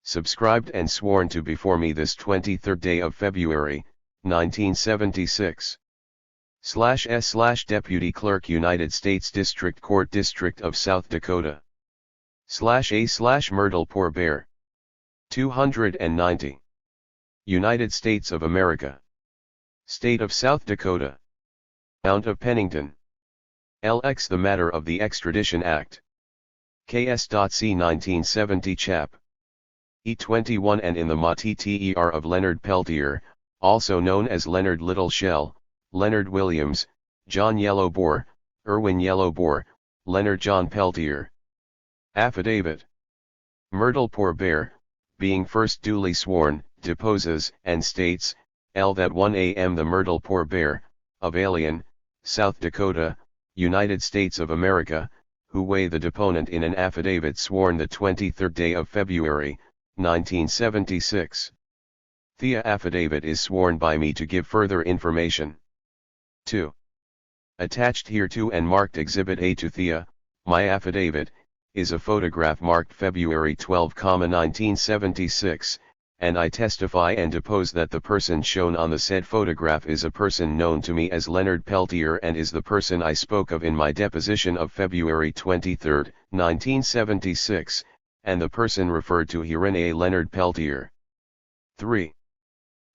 Subscribed and sworn to before me this 23rd day of February, 1976. /S/ Deputy Clerk, United States District Court, District of South Dakota. /A/ Myrtle Poor Bear. 290. United States of America. State of South Dakota. Count of Pennington. LX The matter of the Extradition Act. KS.C 1970 Chap. E21 and in the MATTER of Leonard Peltier, also known as Leonard Little Shell, Leonard Williams, John Yellowboar, Irwin Yellowboar, Leonard John Peltier. Affidavit. Myrtle Poor Bear, being first duly sworn, deposes and states, that 1 a.m. the Myrtle Poor Bear, of Alien, South Dakota, United States of America, who weigh the deponent in an affidavit sworn the 23rd day of February, 1976. The affidavit is sworn by me to give further information. 2. Attached hereto and marked Exhibit A to Thea, my affidavit, is a photograph marked February 12, 1976, and I testify and depose that the person shown on the said photograph is a person known to me as Leonard Peltier and is the person I spoke of in my deposition of February 23, 1976, and the person referred to herein a Leonard Peltier. 3.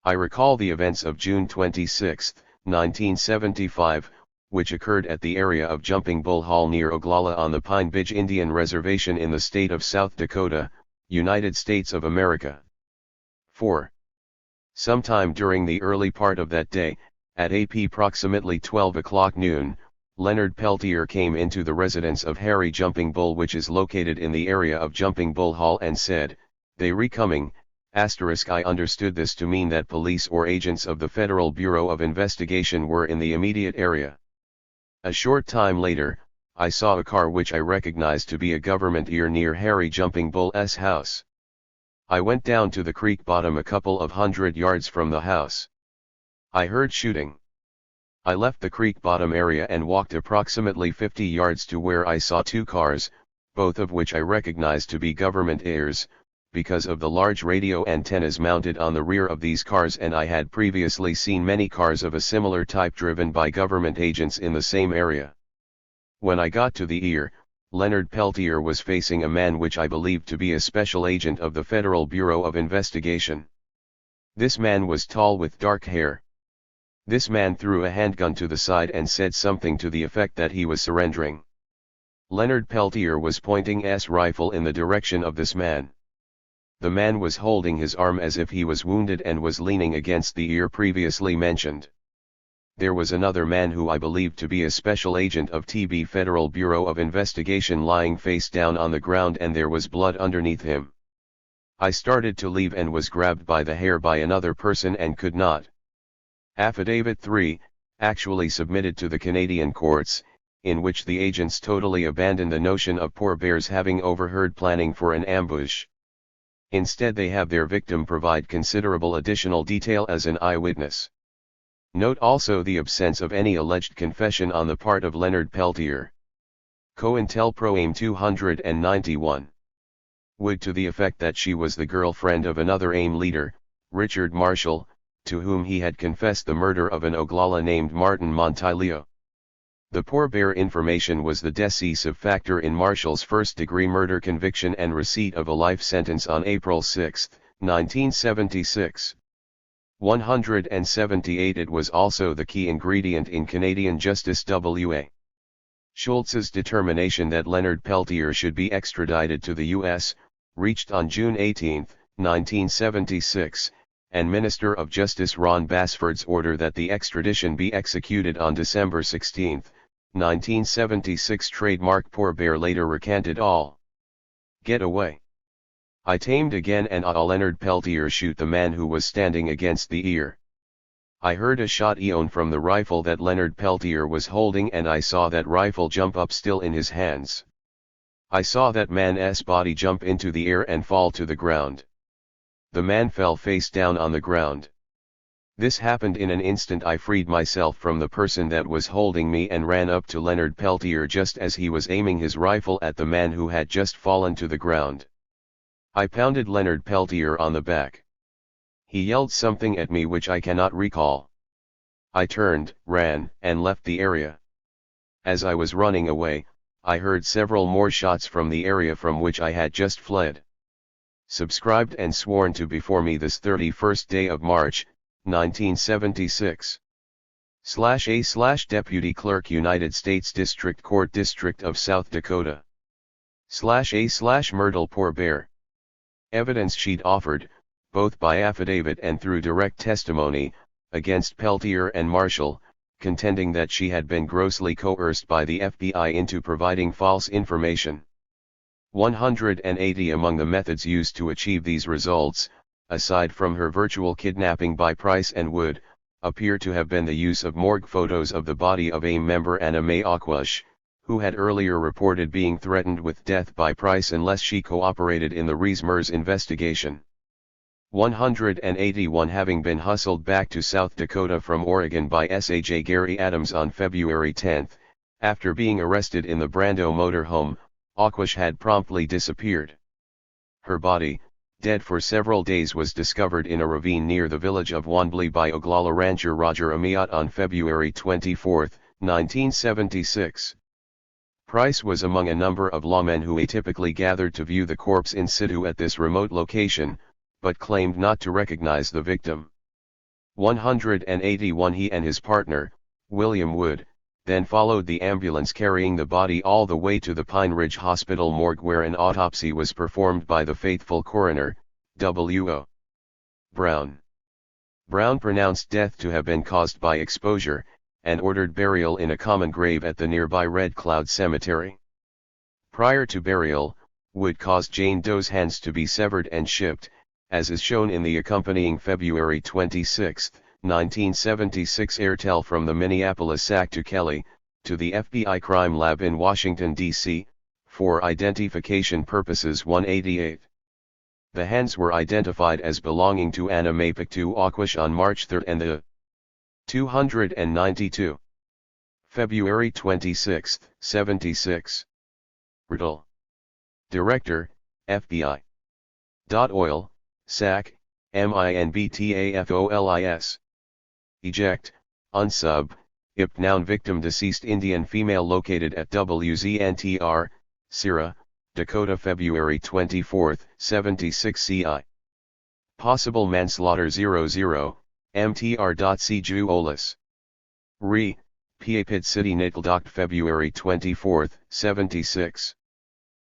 I recall the events of June 26, 1975, which occurred at the area of Jumping Bull Hall near Oglala on the Pine Ridge Indian Reservation in the state of South Dakota, United States of America. 4. Sometime during the early part of that day, at approximately 12 o'clock noon, Leonard Peltier came into the residence of Harry Jumping Bull, which is located in the area of Jumping Bull Hall, and said, "They recoming." I understood this to mean that police or agents of the Federal Bureau of Investigation were in the immediate area. A short time later, I saw a car which I recognized to be a government ear near Harry Jumping Bull's house. I went down to the creek bottom a couple of 100 yards from the house. I heard shooting. I left the creek bottom area and walked approximately 50 yards to where I saw two cars, both of which I recognized to be government ears, because of the large radio antennas mounted on the rear of these cars, and I had previously seen many cars of a similar type driven by government agents in the same area. When I got to the ear, Leonard Peltier was facing a man which I believed to be a special agent of the Federal Bureau of Investigation. This man was tall with dark hair. This man threw a handgun to the side and said something to the effect that he was surrendering. Leonard Peltier was pointing his rifle in the direction of this man. The man was holding his arm as if he was wounded and was leaning against the ear previously mentioned. there was another man who I believed to be a special agent of TB Federal Bureau of Investigation lying face down on the ground, and there was blood underneath him. I started to leave and was grabbed by the hair by another person and could not. Affidavit 3, actually submitted to the Canadian courts, in which the agents totally abandon the notion of poor bears having overheard planning for an ambush. Instead, they have their victim provide considerable additional detail as an eyewitness. Note also the absence of any alleged confession on the part of Leonard Peltier. COINTELPRO AIM 291. Would to the effect that she was the girlfriend of another AIM leader, Richard Marshall, to whom he had confessed the murder of an Oglala named Martin Montilio. The poor bear information was the decisive factor in Marshall's first-degree murder conviction and receipt of a life sentence on April 6, 1976. 178. It was also the key ingredient in Canadian Justice W.A. Schultz's determination that Leonard Peltier should be extradited to the U.S., reached on June 18, 1976, and Minister of Justice Ron Basford's order that the extradition be executed on December 16, 1976. Trademark Poor Bear later recanted all. Get away. I tamed again and saw Leonard Peltier shoot the man who was standing against the ear. I heard a shot eon from the rifle that Leonard Peltier was holding, and I saw that rifle jump up still in his hands. I saw that man's body jump into the air and fall to the ground. The man fell face down on the ground. This happened in an instant. I freed myself from the person that was holding me and ran up to Leonard Peltier just as he was aiming his rifle at the man who had just fallen to the ground. I pounded Leonard Peltier on the back. He yelled something at me which I cannot recall. I turned, ran, and left the area. As I was running away, I heard several more shots from the area from which I had just fled. Subscribed and sworn to before me this 31st day of March, 1976. /A/Deputy Clerk, United States District Court, District of South Dakota. /A/Myrtle Poor Bear. Evidence sheet offered, both by affidavit and through direct testimony, against Peltier and Marshall, contending that she had been grossly coerced by the FBI into providing false information. 180. Among the methods used to achieve these results, aside from her virtual kidnapping by Price and Wood, appear to have been the use of morgue photos of the body of AIM member Anna Mae Aquash, who had earlier reported being threatened with death by Price unless she cooperated in the Rees-Mers investigation. 181. Having been hustled back to South Dakota from Oregon by SAJ Gary Adams on February 10, after being arrested in the Brando motorhome, Aquash had promptly disappeared. Her body, dead for several days, was discovered in a ravine near the village of Wanblee by Oglala rancher Roger Amiot on February 24, 1976. Price was among a number of lawmen who atypically gathered to view the corpse in situ at this remote location, but claimed not to recognize the victim. 181. He and his partner, William Wood, then followed the ambulance carrying the body all the way to the Pine Ridge Hospital morgue, where an autopsy was performed by the faithful coroner, W.O. Brown. Brown pronounced death to have been caused by exposure, and ordered burial in a common grave at the nearby Red Cloud Cemetery. Prior to burial, Wood caused Jane Doe's hands to be severed and shipped, as is shown in the accompanying February 26, 1976 airtel from the Minneapolis SAC to Kelly, to the FBI crime lab in Washington, D.C., for identification purposes. 188. The hands were identified as belonging to Anna Mae Aquash on March 3 and the 292. February 26, 76. Riddle. Director, FBI. Oil, SAC, MINBTAFOLIS. Eject, unsub, IP noun victim deceased Indian female located at WZNTR, Sierra, Dakota February 24, 76 CI. Possible manslaughter 00, MTR.CJU Olis. Re, Piapit City Nitl February 24, 76.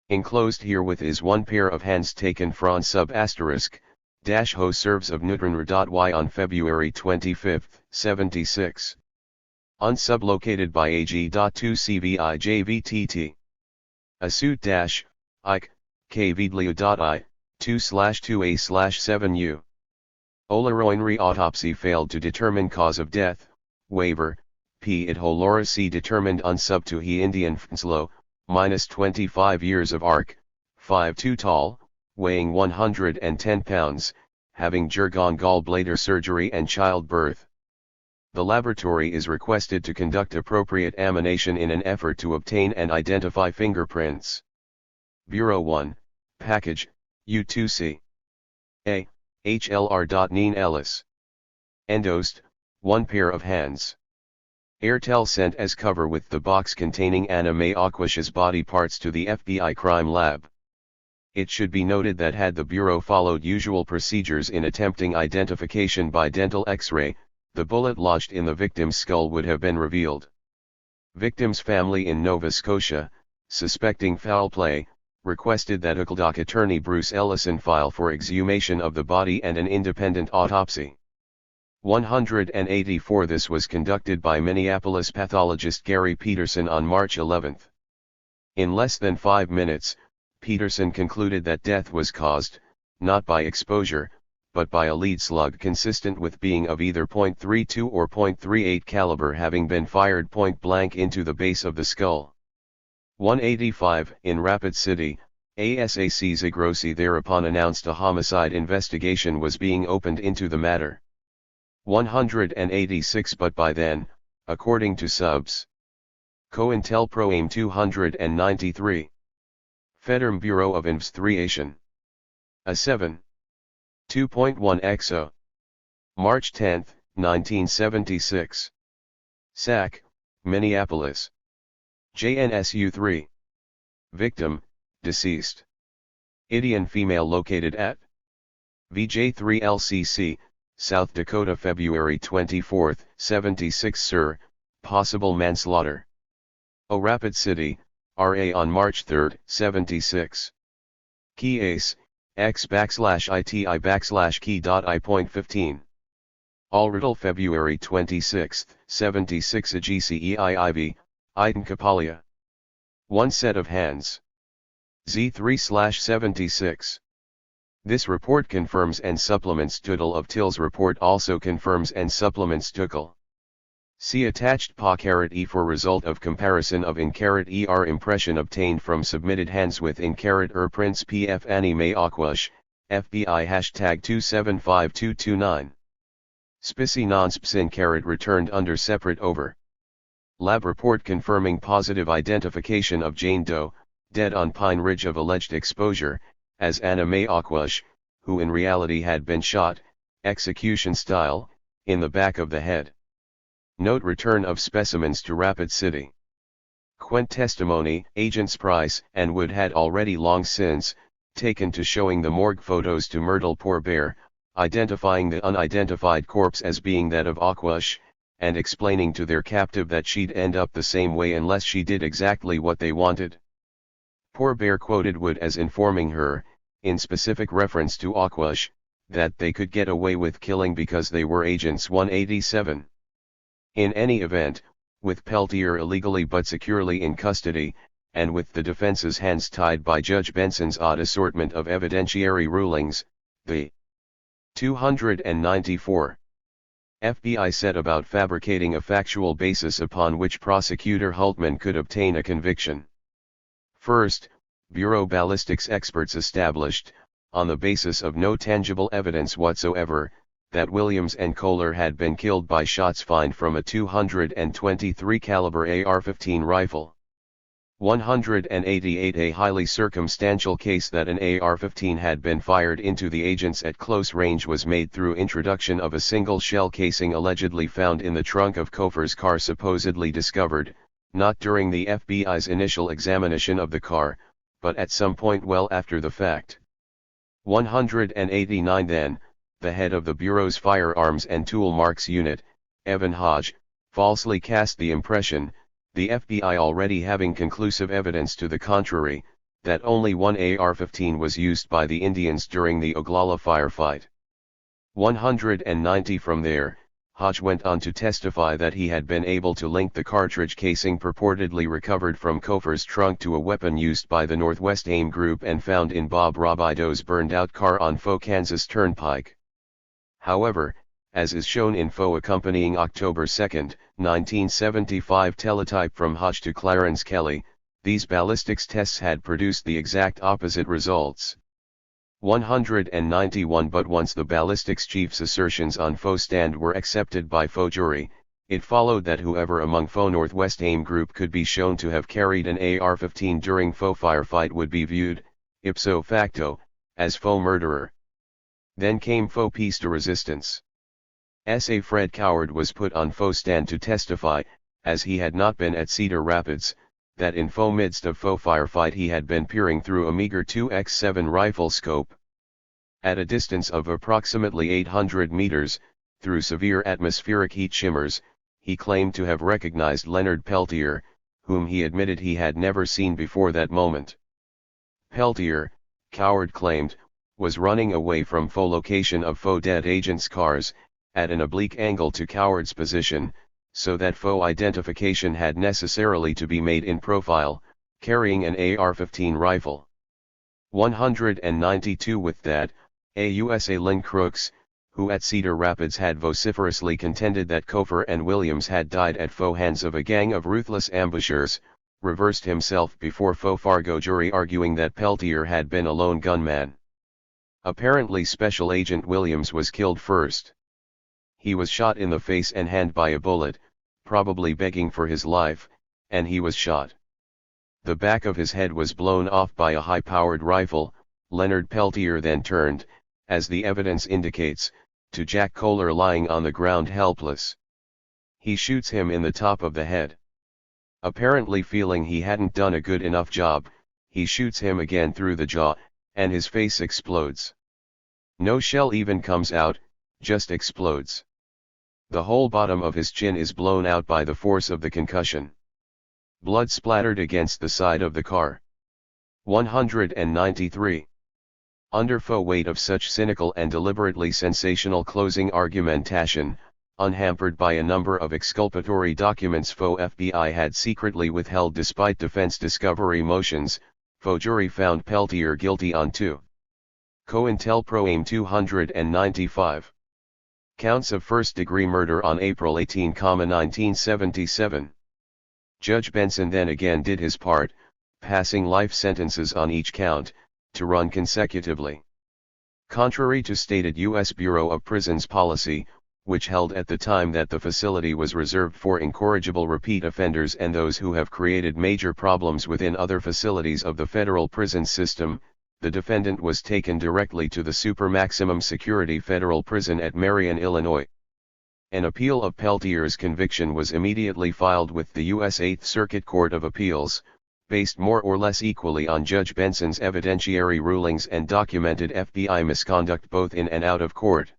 Enclosed herewith is one pair of hands taken from sub asterisk, dash ho serves of Nutranra.Y on February 25, 76. unsublocated by AG.2CVIJVTT. Asut IC, kvidlio.I, 2/2A/7U. Olaroinri autopsy failed to determine cause of death, waiver, P. It Holora C. determined unsub to he Indian Fnslo, minus 25 years of arc, 5'2" tall, weighing 110 pounds, having Jurgon gallbladder surgery and childbirth. The laboratory is requested to conduct appropriate examination in an effort to obtain and identify fingerprints. Bureau 1, Package, U2C. A. HLR. Ellis. Endorsed, 1 pair of hands. Airtel sent as cover with the box containing Anna Mae Aquash's body parts to the FBI crime lab. It should be noted that had the Bureau followed usual procedures in attempting identification by dental X-ray, the bullet lodged in the victim's skull would have been revealed. Victim's family in Nova Scotia, suspecting foul play, requested that Uckldock attorney Bruce Ellison file for exhumation of the body and an independent autopsy. 184 This was conducted by Minneapolis pathologist Gary Peterson on March 11. In less than 5 minutes, Peterson concluded that death was caused, not by exposure, but by a lead slug consistent with being of either .32 or .38 caliber having been fired point blank into the base of the skull. 185 In Rapid City, ASAC Zagrossi thereupon announced a homicide investigation was being opened into the matter. 186 But by then, according to subs. COINTELPRO AIM 293. Federal Bureau of Investigation. A7. 2.1 XO. March 10, 1976. SAC, Minneapolis. JNSU 3. Victim, deceased. Indian female located at VJ3 LCC, South Dakota February 24, 76 Sir, possible manslaughter. O Rapid City, RA on March 3, 76. Key Ace, X/ITI/key.I.15. Allriddle February 26, 76 AGCEIIV, Iten Kapalia. One set of hands. Z3/76. This report confirms and supplements Tuttle of Till's report also confirms and supplements Tuckle. See attached PA-E for result of comparison of in-ER impression obtained from submitted hands with in-ER prints PF Annie Mae Aquash, FBI #275229. Specie non-sps in-carat returned under separate over. Lab report confirming positive identification of Jane Doe, dead on Pine Ridge of alleged exposure, as Anna Mae Aquash, who in reality had been shot, execution style, in the back of the head. Note return of specimens to Rapid City. Quent testimony, Agents Price and Wood had already long since, taken to showing the morgue photos to Myrtle Pourbaix, identifying the unidentified corpse as being that of Aquash, and explaining to their captive that she'd end up the same way unless she did exactly what they wanted. Pourbaix quoted Wood as informing her, in specific reference to Aquash, that they could get away with killing because they were agents. 187. In any event, with Peltier illegally but securely in custody, and with the defense's hands tied by Judge Benson's odd assortment of evidentiary rulings, the 294 FBI set about fabricating a factual basis upon which Prosecutor Hultman could obtain a conviction. First, Bureau ballistics experts established, on the basis of no tangible evidence whatsoever, that Williams and Kohler had been killed by shots fired from a 223 caliber AR-15 rifle. 188 A highly circumstantial case that an AR-15 had been fired into the agents at close range was made through introduction of a single shell casing allegedly found in the trunk of Kofer's car supposedly discovered, not during the FBI's initial examination of the car, but at some point well after the fact. 189 Then, the head of the Bureau's Firearms and Tool Marks Unit, Evan Hodge, falsely cast the impression, the FBI already having conclusive evidence to the contrary, that only one AR-15 was used by the Indians during the Oglala firefight. 190 From there, Hodge went on to testify that he had been able to link the cartridge casing purportedly recovered from Cofer's trunk to a weapon used by the Northwest AIM group and found in Bob Robideau's burned-out car on Faux Kansas Turnpike. However, as is shown in Faux accompanying October 2, 1975 teletype from Hodge to Clarence Kelly, these ballistics tests had produced the exact opposite results. 191. But once the ballistics chief's assertions on Faux stand were accepted by Faux jury, it followed that whoever among Faux Northwest AIM group could be shown to have carried an AR-15 during Faux firefight would be viewed, ipso facto, as Faux murderer. Then came Faux piece de resistance. S.A. Fred Coward was put on Faux stand to testify, as he had not been at Cedar Rapids, that in Faux midst of Faux firefight he had been peering through a meager 2x7 rifle scope. At a distance of approximately 800 meters, through severe atmospheric heat shimmers, he claimed to have recognized Leonard Peltier, whom he admitted he had never seen before that moment. Peltier, Coward claimed, was running away from Faux location of Faux dead agents' cars, at an oblique angle to Coward's position, so that Faux identification had necessarily to be made in profile, carrying an AR-15 rifle. 192. With that, AUSA Lynn Crooks, who at Cedar Rapids had vociferously contended that Cofer and Williams had died at Faux hands of a gang of ruthless ambushers, reversed himself before Faux Fargo jury arguing that Peltier had been a lone gunman. Apparently Special Agent Williams was killed first. He was shot in the face and hand by a bullet, probably begging for his life, and he was shot. The back of his head was blown off by a high-powered rifle. Leonard Peltier then turned, as the evidence indicates, to Jack Kohler lying on the ground helpless. He shoots him in the top of the head. Apparently feeling he hadn't done a good enough job, he shoots him again through the jaw, and his face explodes. No shell even comes out, just explodes. The whole bottom of his chin is blown out by the force of the concussion. Blood splattered against the side of the car. 193. Under Faux weight of such cynical and deliberately sensational closing argumentation, unhampered by a number of exculpatory documents Faux FBI had secretly withheld despite defense discovery motions, Faux jury found Peltier guilty on 2. COINTELPRO AIM 295. Counts of first-degree murder on April 18, 1977. Judge Benson then again did his part, passing life sentences on each count, to run consecutively. Contrary to stated U.S. Bureau of Prisons policy, which held at the time that the facility was reserved for incorrigible repeat offenders and those who have created major problems within other facilities of the federal prison system, the defendant was taken directly to the super maximum security federal prison at Marion, Illinois. An appeal of Peltier's conviction was immediately filed with the U.S. 8th Circuit Court of Appeals, based more or less equally on Judge Benson's evidentiary rulings and documented FBI misconduct both in and out of court.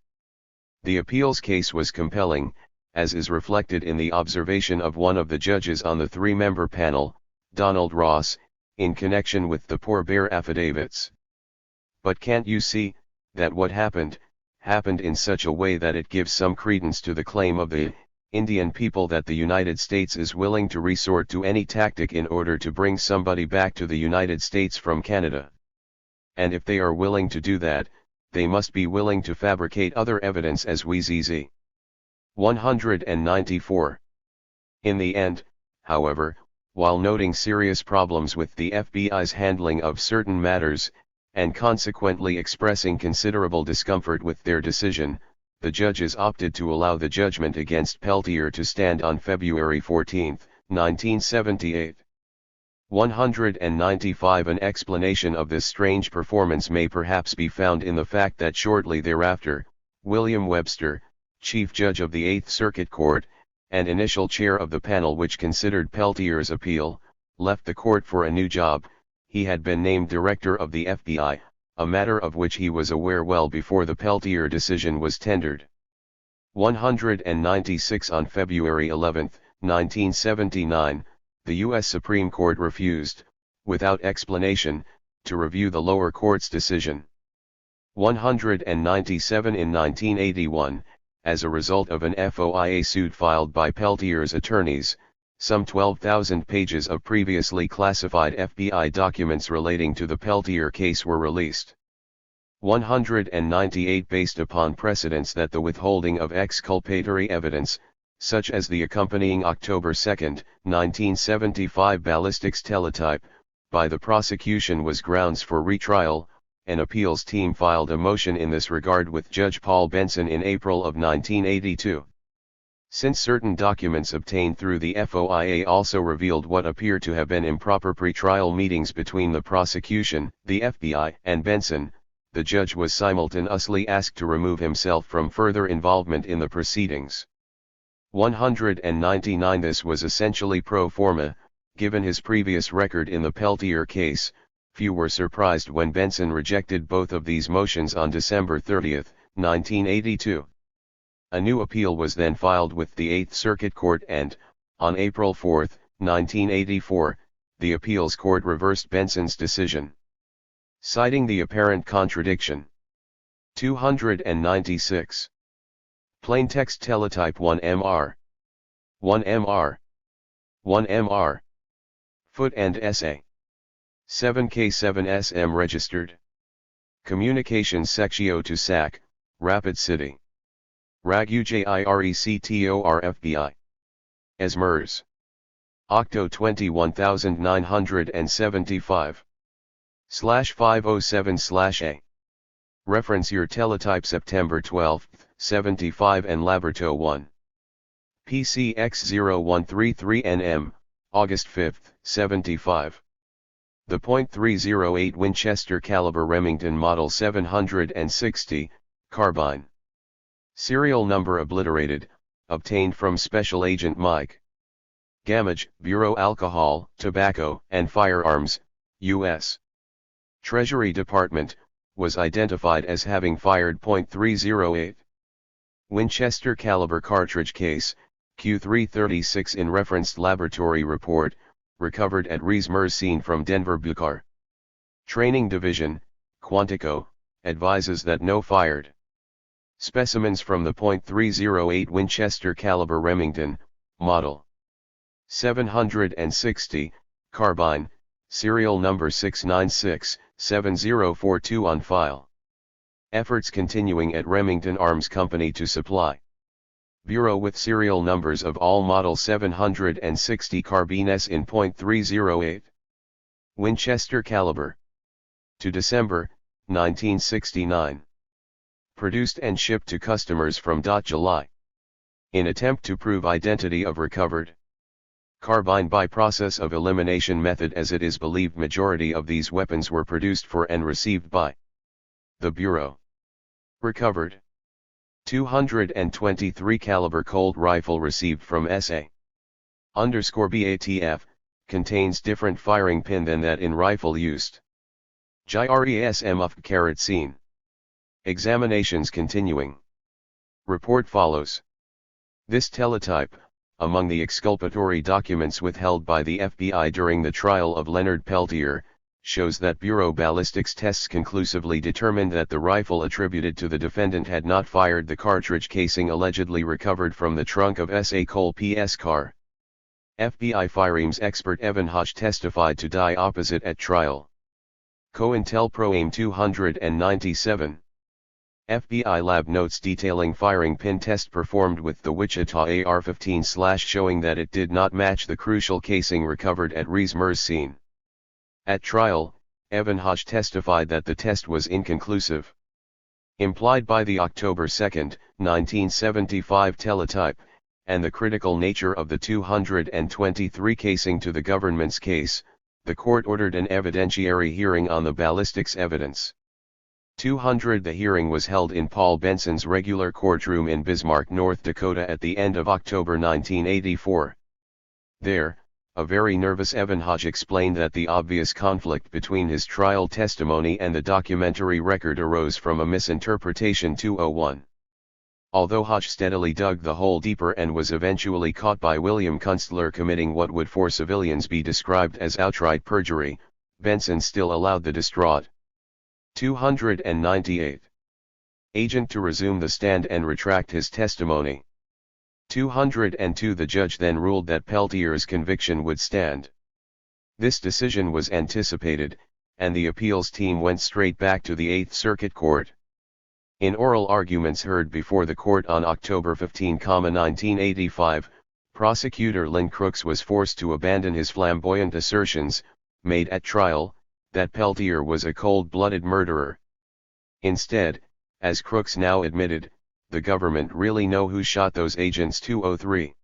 The appeals case was compelling, as is reflected in the observation of one of the judges on the three-member panel, Donald Ross, in connection with the Poor Bear affidavits. But can't you see, that what happened in such a way that it gives some credence to the claim of the Indian people that the United States is willing to resort to any tactic in order to bring somebody back to the United States from Canada? And if they are willing to do that, they must be willing to fabricate other evidence as we zzz. 194. In the end, however, while noting serious problems with the FBI's handling of certain matters, and consequently expressing considerable discomfort with their decision, the judges opted to allow the judgment against Peltier to stand on February 14, 1978. 195. An explanation of this strange performance may perhaps be found in the fact that shortly thereafter, William Webster, Chief Judge of the 8th Circuit Court, and initial chair of the panel which considered Peltier's appeal, left the court for a new job. He had been named director of the FBI, a matter of which he was aware well before the Peltier decision was tendered. 196. On February 11, 1979, the U.S. Supreme Court refused, without explanation, to review the lower court's decision. 197. In 1981, as a result of an FOIA suit filed by Peltier's attorneys. Some 12,000 pages of previously classified FBI documents relating to the Peltier case were released. 198 based upon precedents that the withholding of exculpatory evidence, such as the accompanying October 2, 1975 ballistics teletype, by the prosecution was grounds for retrial. An appeals team filed a motion in this regard with Judge Paul Benson in April of 1982. Since certain documents obtained through the FOIA also revealed what appear to have been improper pretrial meetings between the prosecution, the FBI, and Benson, the judge was simultaneously asked to remove himself from further involvement in the proceedings. 199 This was essentially pro forma, given his previous record in the Peltier case. Few were surprised when Benson rejected both of these motions on December 30, 1982. A new appeal was then filed with the Eighth Circuit Court and, on April 4, 1984, the appeals court reversed Benson's decision, citing the apparent contradiction. 296. Plaintext Teletype 1MR. 1MR. 1MR. Foot and Essay. 7K7SM registered. Communications Sectio to SAC, Rapid City. RAGUJIRECTOR FBI. Esmers. Octo 21975. /507/A. Reference Year Teletype September 12, 75 and Laborto 1. PCX0133NM, August 5, 75. The .308 Winchester caliber Remington Model 760, carbine. Serial number obliterated, obtained from Special Agent Mike Gamage, Bureau Alcohol, Tobacco, and Firearms, U.S. Treasury Department, was identified as having fired .308 Winchester caliber cartridge case, Q336 in referenced laboratory report, recovered at Reesmer's scene from Denver Bucar. Training Division, Quantico, advises that no fired specimens from the .308 Winchester caliber Remington, Model 760, carbine, serial number 696-7042 on file. Efforts continuing at Remington Arms Company to supply Bureau with serial numbers of all Model 760 carbines in .308 Winchester caliber. To December, 1969. Produced and shipped to customers from July. In attempt to prove identity of recovered carbine by process of elimination method, as it is believed majority of these weapons were produced for and received by the Bureau. Recovered 223 caliber Colt rifle received from SA _BATF, contains different firing pin than that in rifle used. GIRESM of carat scene. Examinations continuing. Report follows. This teletype, among the exculpatory documents withheld by the FBI during the trial of Leonard Peltier, shows that Bureau ballistics tests conclusively determined that the rifle attributed to the defendant had not fired the cartridge casing allegedly recovered from the trunk of S.A. Cole P.S. car. FBI firearms expert Evan Hodge testified to die opposite at trial. COINTELPRO AIM 297. FBI lab notes detailing firing pin test performed with the Wichita AR-15/ showing that it did not match the crucial casing recovered at Reesmer's scene. At trial, Evan Hodge testified that the test was inconclusive. Implied by the October 2, 1975 teletype, and the critical nature of the 223 casing to the government's case, the court ordered an evidentiary hearing on the ballistics evidence. 200 The hearing was held in Paul Benson's regular courtroom in Bismarck, North Dakota at the end of October 1984. There, a very nervous Evan Hodge explained that the obvious conflict between his trial testimony and the documentary record arose from a misinterpretation 201. Although Hodge steadily dug the hole deeper and was eventually caught by William Kunstler committing what would for civilians be described as outright perjury, Benson still allowed the distraught 298 agent to resume the stand and retract his testimony. 202 The judge then ruled that Peltier's conviction would stand. This decision was anticipated, and the appeals team went straight back to the Eighth Circuit Court. In oral arguments heard before the court on October 15, 1985, prosecutor Lynn Crooks was forced to abandon his flamboyant assertions, made at trial, that Peltier was a cold-blooded murderer. Instead, as Crooks now admitted, the government really know who shot those agents 203.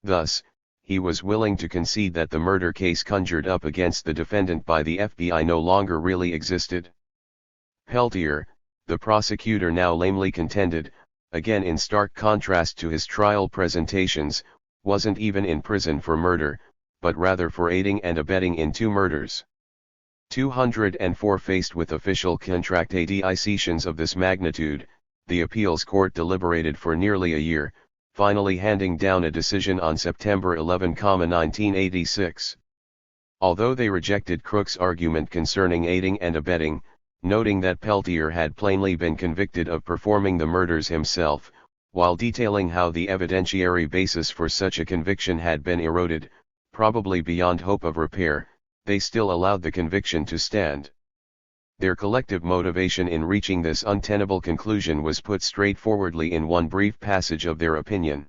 Thus, he was willing to concede that the murder case conjured up against the defendant by the FBI no longer really existed. Peltier, the prosecutor now lamely contended, again in stark contrast to his trial presentations, wasn't even in prison for murder, but rather for aiding and abetting in 2 murders. 204 Faced with official contract additions of this magnitude, the appeals court deliberated for nearly a year, finally handing down a decision on September 11, 1986. Although they rejected Crooks' argument concerning aiding and abetting, noting that Peltier had plainly been convicted of performing the murders himself, while detailing how the evidentiary basis for such a conviction had been eroded, probably beyond hope of repair, they still allowed the conviction to stand. Their collective motivation in reaching this untenable conclusion was put straightforwardly in one brief passage of their opinion.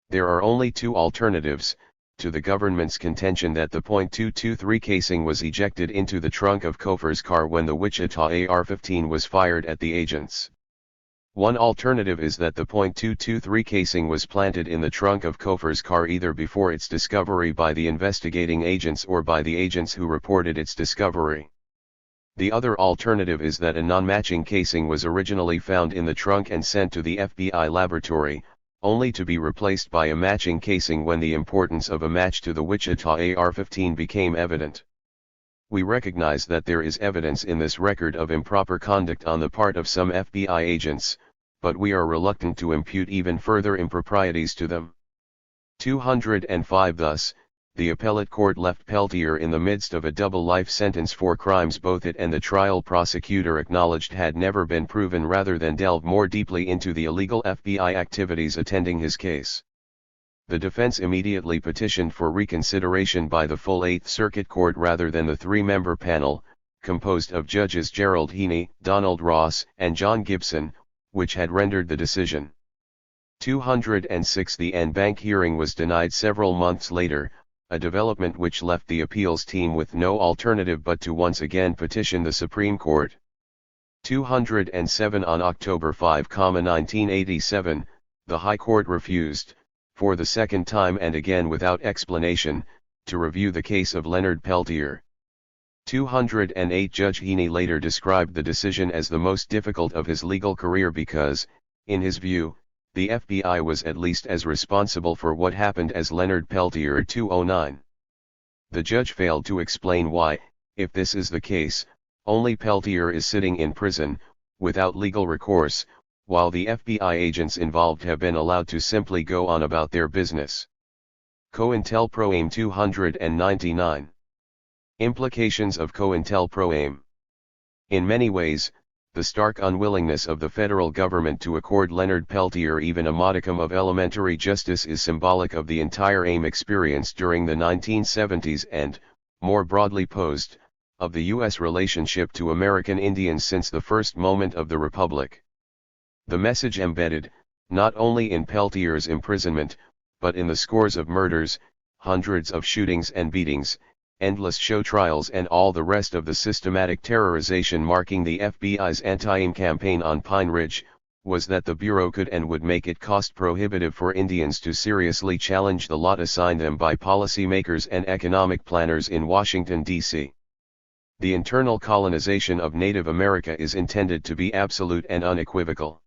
There are only 2 alternatives to the government's contention that the .223 casing was ejected into the trunk of Cofer's car when the Wichita AR-15 was fired at the agents. One alternative is that the .223 casing was planted in the trunk of Cofer's car either before its discovery by the investigating agents or by the agents who reported its discovery. The other alternative is that a non-matching casing was originally found in the trunk and sent to the FBI laboratory, only to be replaced by a matching casing when the importance of a match to the Wichita AR-15 became evident. We recognize that there is evidence in this record of improper conduct on the part of some FBI agents, but we are reluctant to impute even further improprieties to them. 205 Thus, the appellate court left Peltier in the midst of a double life sentence for crimes both it and the trial prosecutor acknowledged had never been proven rather than delve more deeply into the illegal FBI activities attending his case. The defense immediately petitioned for reconsideration by the full Eighth Circuit Court rather than the 3-member panel, composed of Judges Gerald Heaney, Donald Ross, and John Gibson, which had rendered the decision. 206 The en banc hearing was denied several months later, a development which left the appeals team with no alternative but to once again petition the Supreme Court. 207 On October 5, 1987, the High Court refused, for the second time and again without explanation, to review the case of Leonard Peltier. 208 Judge Heaney later described the decision as the most difficult of his legal career because, in his view, the FBI was at least as responsible for what happened as Leonard Peltier. 209. The judge failed to explain why, if this is the case, only Peltier is sitting in prison, without legal recourse, while the FBI agents involved have been allowed to simply go on about their business. COINTELPRO AIM 299. Implications of COINTELPRO AIM. In many ways, the stark unwillingness of the federal government to accord Leonard Peltier even a modicum of elementary justice is symbolic of the entire AIM experience during the 1970s and, more broadly posed, of the U.S. relationship to American Indians since the first moment of the Republic. The message embedded, not only in Peltier's imprisonment, but in the scores of murders, hundreds of shootings and beatings, endless show trials and all the rest of the systematic terrorization marking the FBI's anti-AIM campaign on Pine Ridge, was that the Bureau could and would make it cost prohibitive for Indians to seriously challenge the lot assigned them by policymakers and economic planners in Washington, D.C. The internal colonization of Native America is intended to be absolute and unequivocal.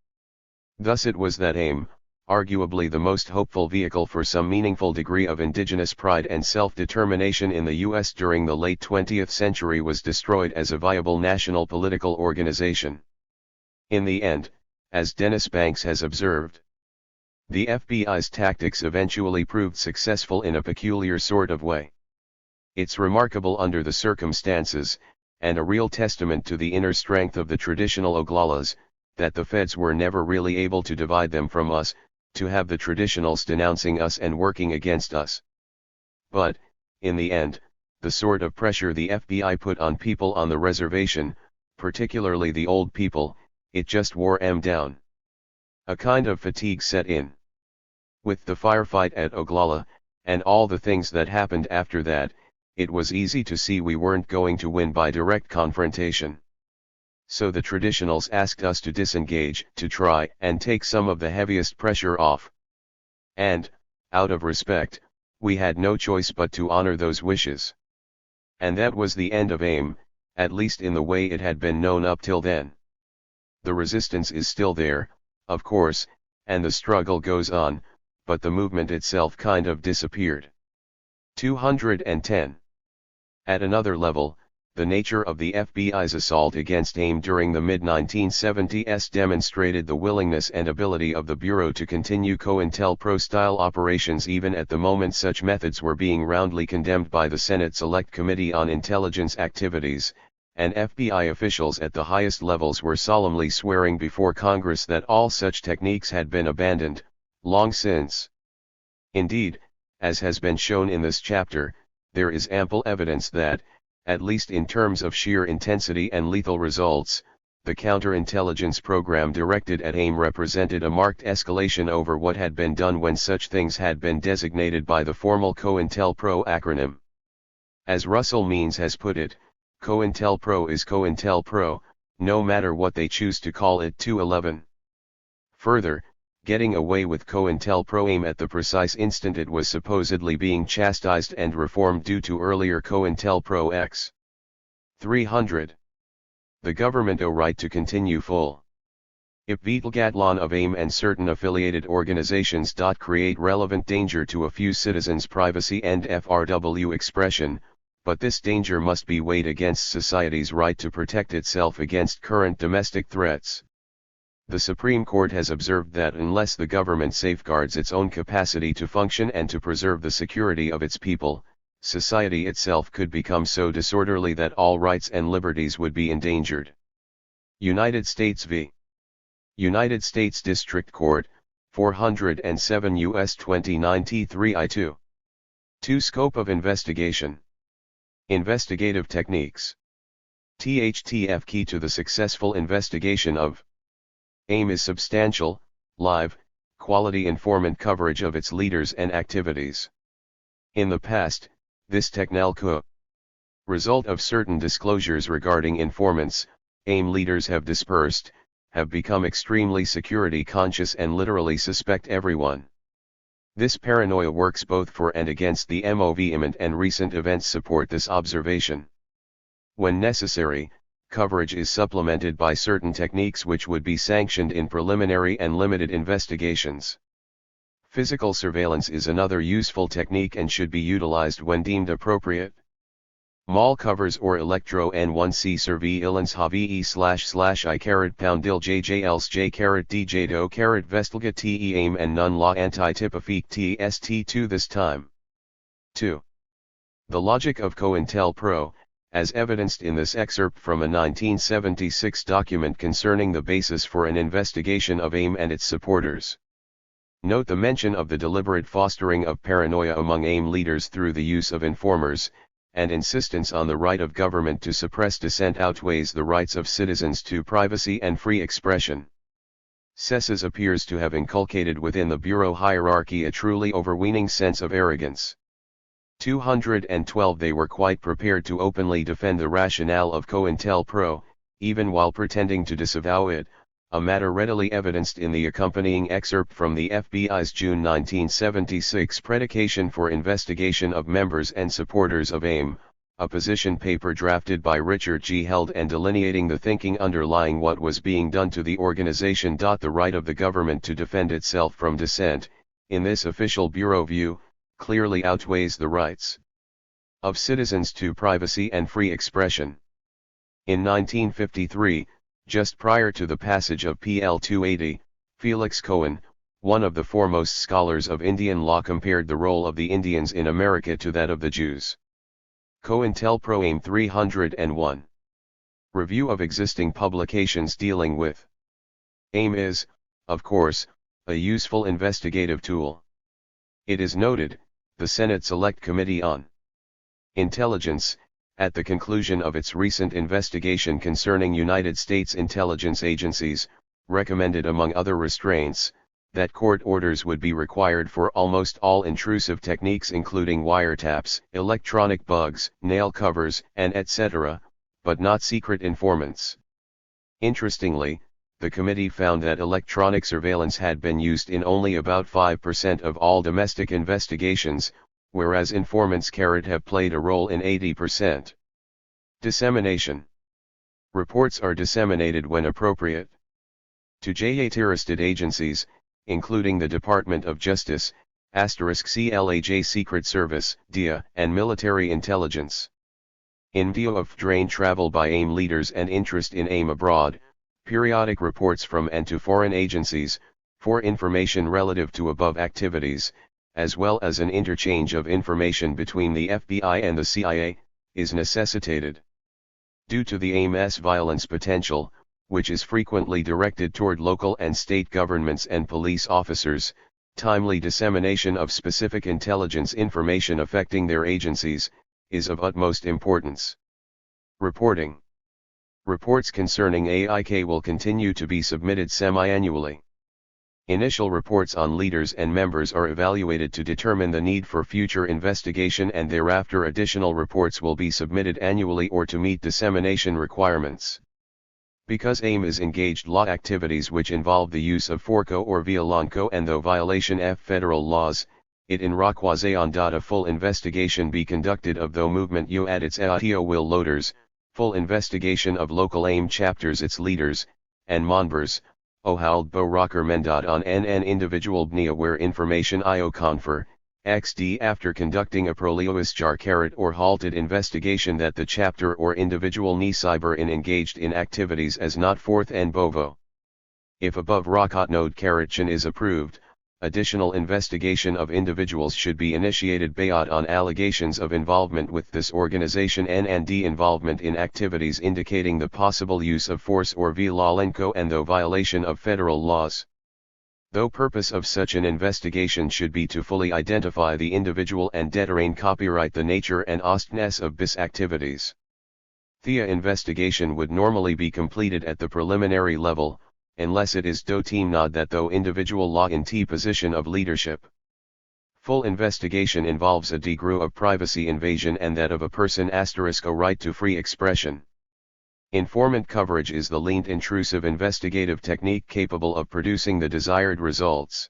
Thus it was that AIM, arguably the most hopeful vehicle for some meaningful degree of indigenous pride and self-determination in the U.S. during the late 20th century, was destroyed as a viable national political organization. In the end, as Dennis Banks has observed, the FBI's tactics eventually proved successful in a peculiar sort of way. It's remarkable under the circumstances, and a real testament to the inner strength of the traditional Oglalas, that the feds were never really able to divide them from us, to have the traditionals denouncing us and working against us. But, in the end, the sort of pressure the FBI put on people on the reservation, particularly the old people, it just wore them down. A kind of fatigue set in. With the firefight at Oglala, and all the things that happened after that, it was easy to see we weren't going to win by direct confrontation. So the traditionals asked us to disengage, to try and take some of the heaviest pressure off. And, out of respect, we had no choice but to honor those wishes. And that was the end of AIM, at least in the way it had been known up till then. The resistance is still there, of course, and the struggle goes on, but the movement itself kind of disappeared. 210. At another level, the nature of the FBI's assault against AIM during the mid-1970s demonstrated the willingness and ability of the Bureau to continue COINTELPRO-style operations even at the moment such methods were being roundly condemned by the Senate Select Committee on Intelligence Activities, and FBI officials at the highest levels were solemnly swearing before Congress that all such techniques had been abandoned, long since. Indeed, as has been shown in this chapter, there is ample evidence that, at least in terms of sheer intensity and lethal results, the counterintelligence program directed at AIM represented a marked escalation over what had been done when such things had been designated by the formal COINTELPRO acronym. As Russell Means has put it, COINTELPRO is COINTELPRO, no matter what they choose to call it. 211. Further, getting away with COINTELPRO AIM at the precise instant it was supposedly being chastised and reformed due to earlier COINTELPRO X. 300. The government owe right to continue full Ipvitlagatlan of AIM and certain affiliated organizations. Create relevant danger to a few citizens' privacy and FRW expression, but this danger must be weighed against society's right to protect itself against current domestic threats. The Supreme Court has observed that unless the government safeguards its own capacity to function and to preserve the security of its people, society itself could become so disorderly that all rights and liberties would be endangered. United States v. United States District Court, 407 U.S. 29 T3 I2. 2. Scope of investigation. Investigative techniques. THTF key to the successful investigation of AIM is substantial, live, quality informant coverage of its leaders and activities. In the past, this technical result of certain disclosures regarding informants, AIM leaders have dispersed, have become extremely security conscious and literally suspect everyone. This paranoia works both for and against the movement, and recent events support this observation. When necessary, coverage is supplemented by certain techniques which would be sanctioned in preliminary and limited investigations. Physical surveillance is another useful technique and should be utilized when deemed appropriate. Mall covers or electro N1C surveillance have//I poundil JJLs J DJ do vestelga te aim and none la anti-typifique tst2 this time. 2. The logic of COINTELPRO, as evidenced in this excerpt from a 1976 document concerning the basis for an investigation of AIM and its supporters. Note the mention of the deliberate fostering of paranoia among AIM leaders through the use of informers, and insistence on the right of government to suppress dissent outweighs the rights of citizens to privacy and free expression. Cesses appears to have inculcated within the Bureau hierarchy a truly overweening sense of arrogance. 212 They were quite prepared to openly defend the rationale of COINTELPRO, even while pretending to disavow it, a matter readily evidenced in the accompanying excerpt from the FBI's June 1976 Predication for Investigation of Members and Supporters of AIM, a position paper drafted by Richard G. Held and delineating the thinking underlying what was being done to the organization. The right of the government to defend itself from dissent, in this official Bureau view, clearly outweighs the rights of citizens to privacy and free expression. In 1953, just prior to the passage of PL 280, Felix Cohen, one of the foremost scholars of Indian law, compared the role of the Indians in America to that of the Jews. COINTELPRO AIM 301. Review of existing publications dealing with AIM is, of course, a useful investigative tool. It is noted, the Senate Select Committee on Intelligence, at the conclusion of its recent investigation concerning United States intelligence agencies, recommended among other restraints, that court orders would be required for almost all intrusive techniques including wiretaps, electronic bugs, nail covers, and etc., but not secret informants. Interestingly, the committee found that electronic surveillance had been used in only about 5% of all domestic investigations, whereas informants have played a role in 80%. Dissemination. Reports are disseminated when appropriate. To THIRD agencies, including the Department of Justice, *CLAJ Secret Service, DIA, and Military Intelligence. In view of drain travel by AIM leaders and interest in AIM abroad, periodic reports from and to foreign agencies, for information relative to above activities, as well as an interchange of information between the FBI and the CIA, is necessitated. Due to the AIM's violence potential, which is frequently directed toward local and state governments and police officers, timely dissemination of specific intelligence information affecting their agencies, is of utmost importance. Reporting. Reports concerning AIK will continue to be submitted semi-annually. Initial reports on leaders and members are evaluated to determine the need for future investigation, and thereafter additional reports will be submitted annually or to meet dissemination requirements. Because AIM is engaged law activities which involve the use of FORCO or violenco, and though violation of federal laws, it in requisition a full investigation be conducted of though movement you at its ATO will loaders, full investigation of local AIM chapters its leaders, and members, ohald bo rocker mendot on NN individual bnia where information io confer, XD after conducting a prolioisjar carrot or halted investigation that the chapter or individual ni cyber in engaged in activities as not forth and bovo. If above rocket node carrotchin is approved, additional investigation of individuals should be initiated based on allegations of involvement with this organization and involvement in activities indicating the possible use of force or violenco and though violation of federal laws. Though purpose of such an investigation should be to fully identify the individual and determine copyright the nature and ostness of bis activities. The investigation would normally be completed at the preliminary level, unless it is determined that though individual law in T position of leadership. Full investigation involves a degree of privacy invasion and that of a person *a right to free expression. Informant coverage is the least intrusive investigative technique capable of producing the desired results.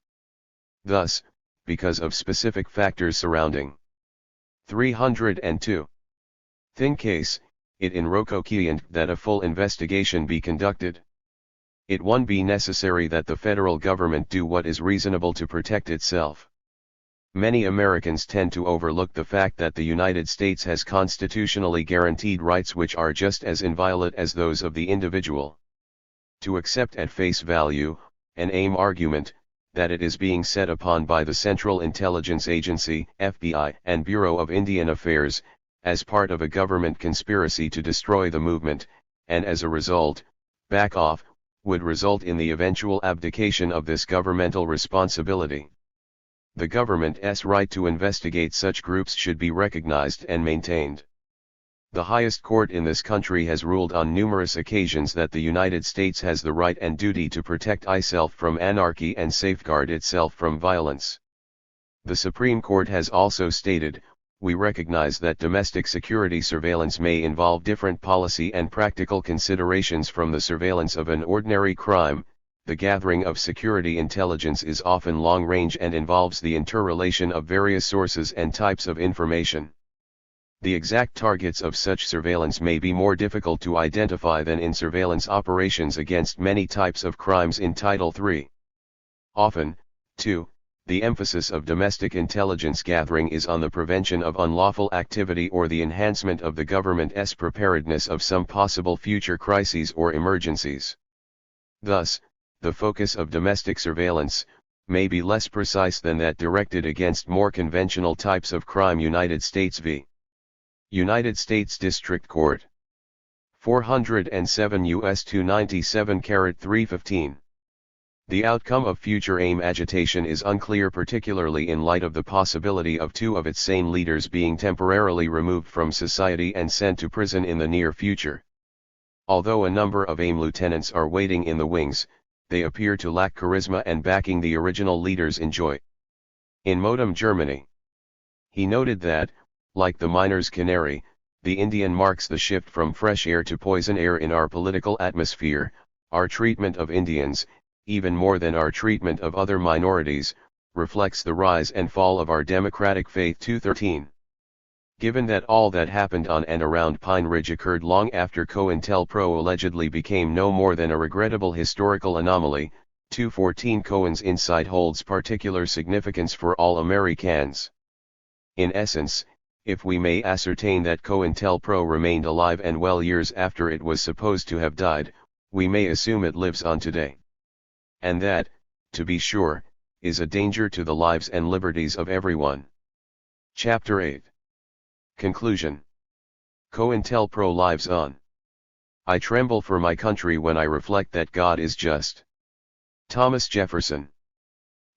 Thus, because of specific factors surrounding 302. Thin case, it in roco that a full investigation be conducted. It 1 be necessary that the federal government do what is reasonable to protect itself. Many Americans tend to overlook the fact that the United States has constitutionally guaranteed rights which are just as inviolate as those of the individual. To accept at face value, an AIM argument, that it is being set upon by the Central Intelligence Agency, FBI, and Bureau of Indian Affairs, as part of a government conspiracy to destroy the movement, and as a result, back off, would result in the eventual abdication of this governmental responsibility. The government's right to investigate such groups should be recognized and maintained. The highest court in this country has ruled on numerous occasions that the United States has the right and duty to protect itself from anarchy and safeguard itself from violence. The Supreme Court has also stated, "We recognize that domestic security surveillance may involve different policy and practical considerations from the surveillance of an ordinary crime. The gathering of security intelligence is often long-range and involves the interrelation of various sources and types of information. The exact targets of such surveillance may be more difficult to identify than in surveillance operations against many types of crimes in Title III. Often, too, the emphasis of domestic intelligence gathering is on the prevention of unlawful activity or the enhancement of the government's preparedness of some possible future crises or emergencies. Thus, the focus of domestic surveillance may be less precise than that directed against more conventional types of crime. United States v. United States District Court. 407 U.S. 297-315. The outcome of future AIM agitation is unclear, particularly in light of the possibility of two of its same leaders being temporarily removed from society and sent to prison in the near future. Although a number of AIM lieutenants are waiting in the wings, they appear to lack charisma and backing the original leaders enjoy. In Modem, Germany, he noted that, like the miner's canary, the Indian marks the shift from fresh air to poison air in our political atmosphere. Our treatment of Indians, even more than our treatment of other minorities, reflects the rise and fall of our democratic faith. 213. Given that all that happened on and around Pine Ridge occurred long after COINTELPRO allegedly became no more than a regrettable historical anomaly, 214 Cohen's insight holds particular significance for all Americans. In essence, if we may ascertain that COINTELPRO remained alive and well years after it was supposed to have died, we may assume it lives on today. And that, to be sure, is a danger to the lives and liberties of everyone. Chapter 8. Conclusion. COINTELPRO lives on. I tremble for my country when I reflect that God is just. Thomas Jefferson.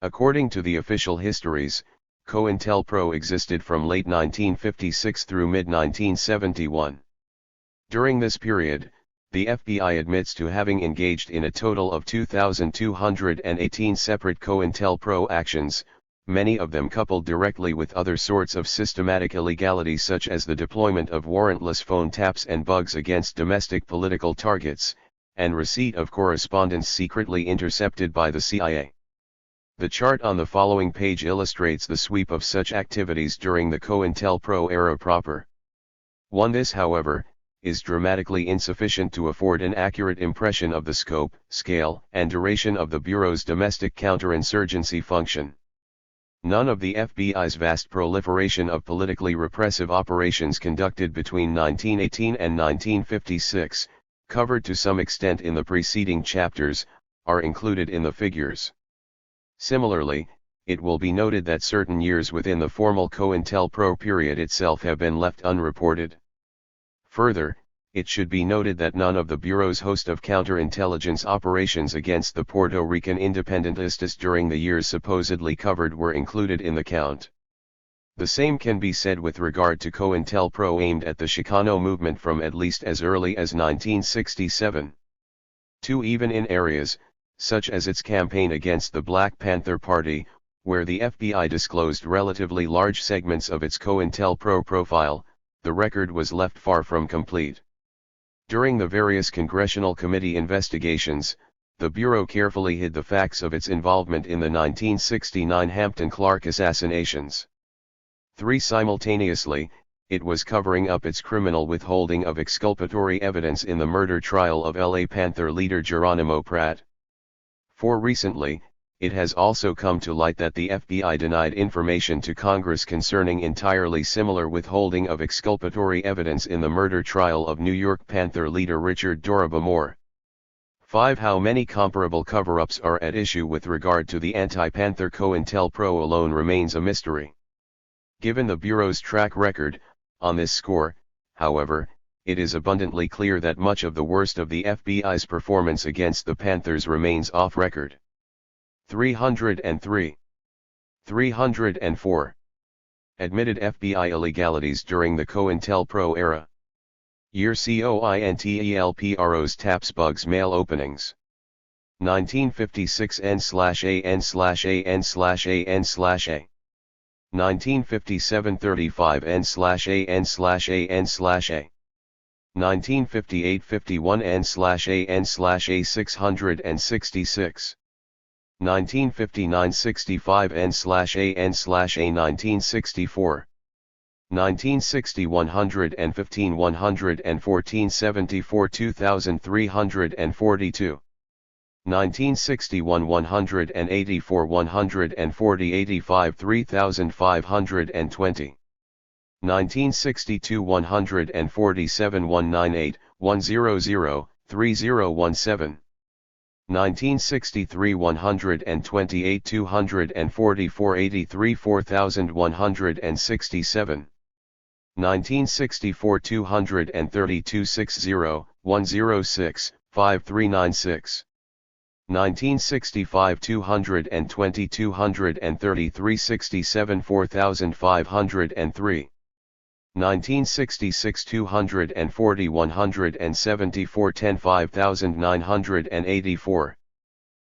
According to the official histories, COINTELPRO existed from late 1956 through mid-1971. During this period, the FBI admits to having engaged in a total of 2,218 separate COINTELPRO actions, many of them coupled directly with other sorts of systematic illegality such as the deployment of warrantless phone taps and bugs against domestic political targets, and receipt of correspondence secretly intercepted by the CIA. The chart on the following page illustrates the sweep of such activities during the COINTELPRO era proper. 1. This, however, is dramatically insufficient to afford an accurate impression of the scope, scale, and duration of the Bureau's domestic counterinsurgency function. None of the FBI's vast proliferation of politically repressive operations conducted between 1918 and 1956, covered to some extent in the preceding chapters, are included in the figures. Similarly, it will be noted that certain years within the formal COINTELPRO period itself have been left unreported. Further, it should be noted that none of the Bureau's host of counterintelligence operations against the Puerto Rican independentistas during the years supposedly covered were included in the count. The same can be said with regard to COINTELPRO aimed at the Chicano movement from at least as early as 1967. 2. Even in areas, such as its campaign against the Black Panther Party, where the FBI disclosed relatively large segments of its COINTELPRO profile, the record was left far from complete. During the various congressional committee investigations, the Bureau carefully hid the facts of its involvement in the 1969 Hampton Clark assassinations. 3. Simultaneously, it was covering up its criminal withholding of exculpatory evidence in the murder trial of LA Panther leader Geronimo Pratt. 4. Recently, it has also come to light that the FBI denied information to Congress concerning entirely similar withholding of exculpatory evidence in the murder trial of New York Panther leader Richard Doroba Moore. 5. How many comparable cover-ups are at issue with regard to the anti-Panther COINTELPRO alone remains a mystery. Given the Bureau's track record, on this score, however, it is abundantly clear that much of the worst of the FBI's performance against the Panthers remains off record. 303. 304. Admitted FBI illegalities during the COINTELPRO era. Year COINTELPRO's taps bugs mail openings. 1956 N/AN/AN/AN/A. 1957 35 N/AN/AN/A. 1958 51 N/AN/A 666. 1959 65 N/AN/A 1964. 1960 115 114 74 2342. 1961 184 140 85 3520. 1962 147 198 100 3017. 1963 128 244 83 4167. 1964 232 60 106 5396. 1965 220 233 67 4503 1966 240 174 10 5984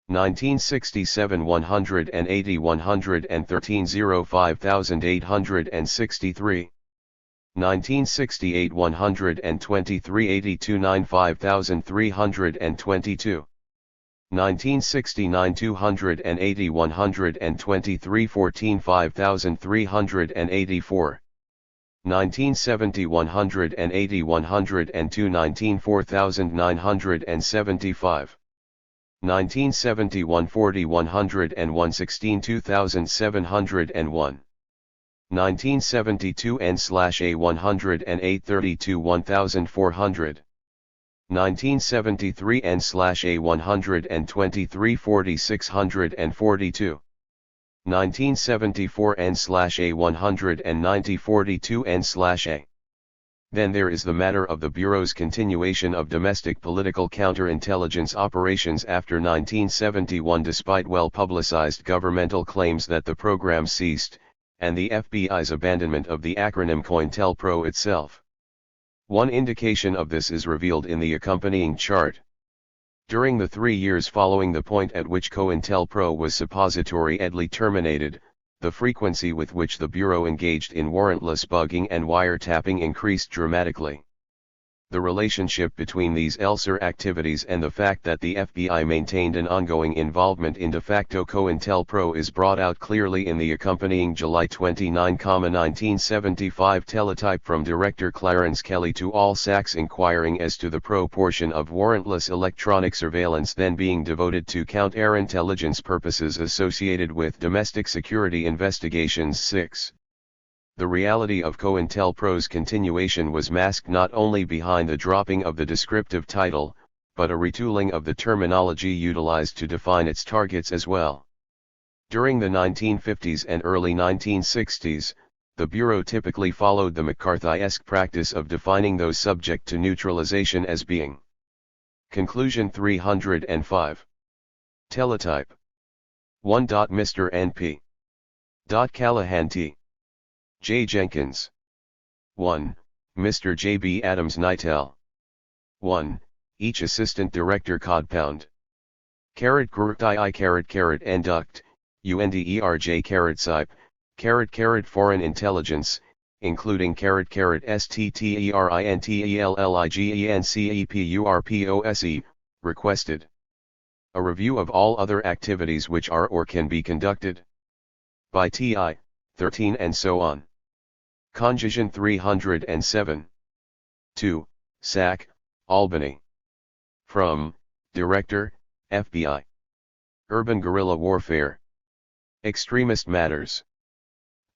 1967 180 113 0 5863 1968 123 82 9 5322 1969 280 123 14 5384 1970 180 102 19 4975 1970 140 101 16 2701 1972 N/A 108 32 1400 1973 N/A 123 4642 1974 N/A 190 42 N/A. Then there is the matter of the Bureau's continuation of domestic political counterintelligence operations after 1971 despite well-publicized governmental claims that the program ceased, and the FBI's abandonment of the acronym COINTELPRO itself. One indication of this is revealed in the accompanying chart. During the 3 years following the point at which COINTELPRO was suppository-edly terminated, the frequency with which the Bureau engaged in warrantless bugging and wiretapping increased dramatically. The relationship between these ELSER activities and the fact that the FBI maintained an ongoing involvement in de facto COINTELPRO is brought out clearly in the accompanying July 29, 1975 teletype from Director Clarence Kelly to all SACs inquiring as to the proportion of warrantless electronic surveillance then being devoted to counterintelligence purposes associated with domestic security investigations. 6. The reality of COINTELPRO's continuation was masked not only behind the dropping of the descriptive title, but a retooling of the terminology utilized to define its targets as well. During the 1950s and early 1960s, the Bureau typically followed the McCarthy-esque practice of defining those subject to neutralization as being. Conclusion 305. Teletype 1. Mr. N.P. Callahan T. J. Jenkins. 1. Mr. J. B. Adams Nitel. 1. Each Assistant Director Compound. *I Induct, UNDERJ Foreign Intelligence, including STTERINTELLIGENCEPURPOSE, requested. A review of all other activities which are or can be conducted by TI, 13 and so on. Conjunction 307. 2. SAC, Albany. From, Director, FBI. Urban Guerrilla Warfare. Extremist Matters.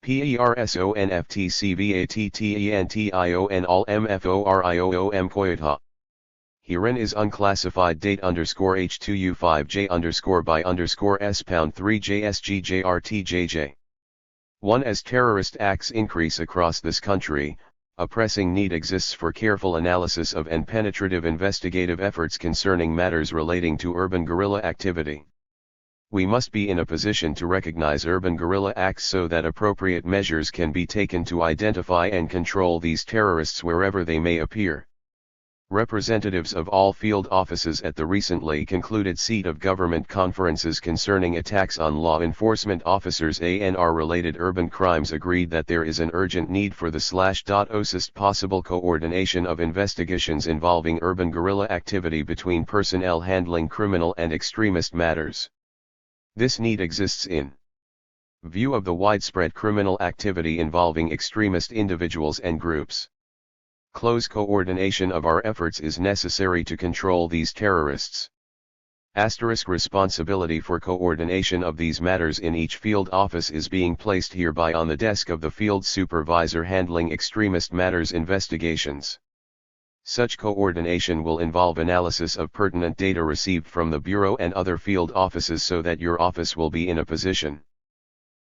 PERSONFTCVATTENTION all MFORIOOM Coyotha. Herein is unclassified date _H2U5J by _S#3JSGJRTJJ. 1. As terrorist acts increase across this country, a pressing need exists for careful analysis of and penetrative investigative efforts concerning matters relating to urban guerrilla activity. We must be in a position to recognize urban guerrilla acts so that appropriate measures can be taken to identify and control these terrorists wherever they may appear. Representatives of all field offices at the recently concluded seat of government conferences concerning attacks on law enforcement officers and related urban crimes agreed that there is an urgent need for the /OSIST possible coordination of investigations involving urban guerrilla activity between personnel handling criminal and extremist matters. This need exists in view of the widespread criminal activity involving extremist individuals and groups. Close coordination of our efforts is necessary to control these terrorists. Responsibility for coordination of these matters in each field office is being placed hereby on the desk of the field supervisor handling extremist matters investigations. Such coordination will involve analysis of pertinent data received from the Bureau and other field offices so that your office will be in a position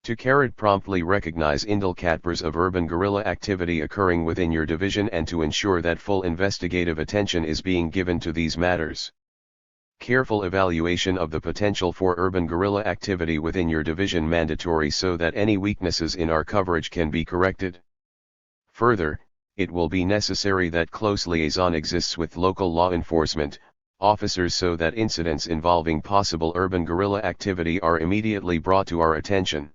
to promptly recognize indicators of urban guerrilla activity occurring within your division and to ensure that full investigative attention is being given to these matters. Careful evaluation of the potential for urban guerrilla activity within your division mandatory so that any weaknesses in our coverage can be corrected. Further, it will be necessary that close liaison exists with local law enforcement officers so that incidents involving possible urban guerrilla activity are immediately brought to our attention.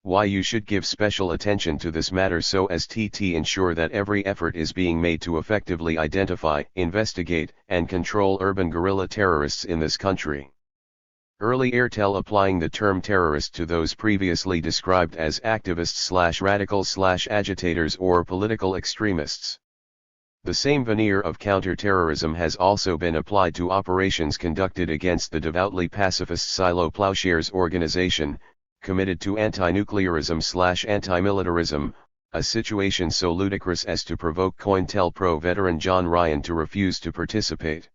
Why you should give special attention to this matter so as to ensure that every effort is being made to effectively identify, investigate, and control urban guerrilla terrorists in this country. Early Airtel applying the term terrorist to those previously described as activists/radicals/agitators or political extremists. The same veneer of counter-terrorism has also been applied to operations conducted against the devoutly pacifist Silo Plowshares organization, committed to anti-nuclearism/anti-militarism, a situation so ludicrous as to provoke COINTELPRO veteran John Ryan to refuse to participate.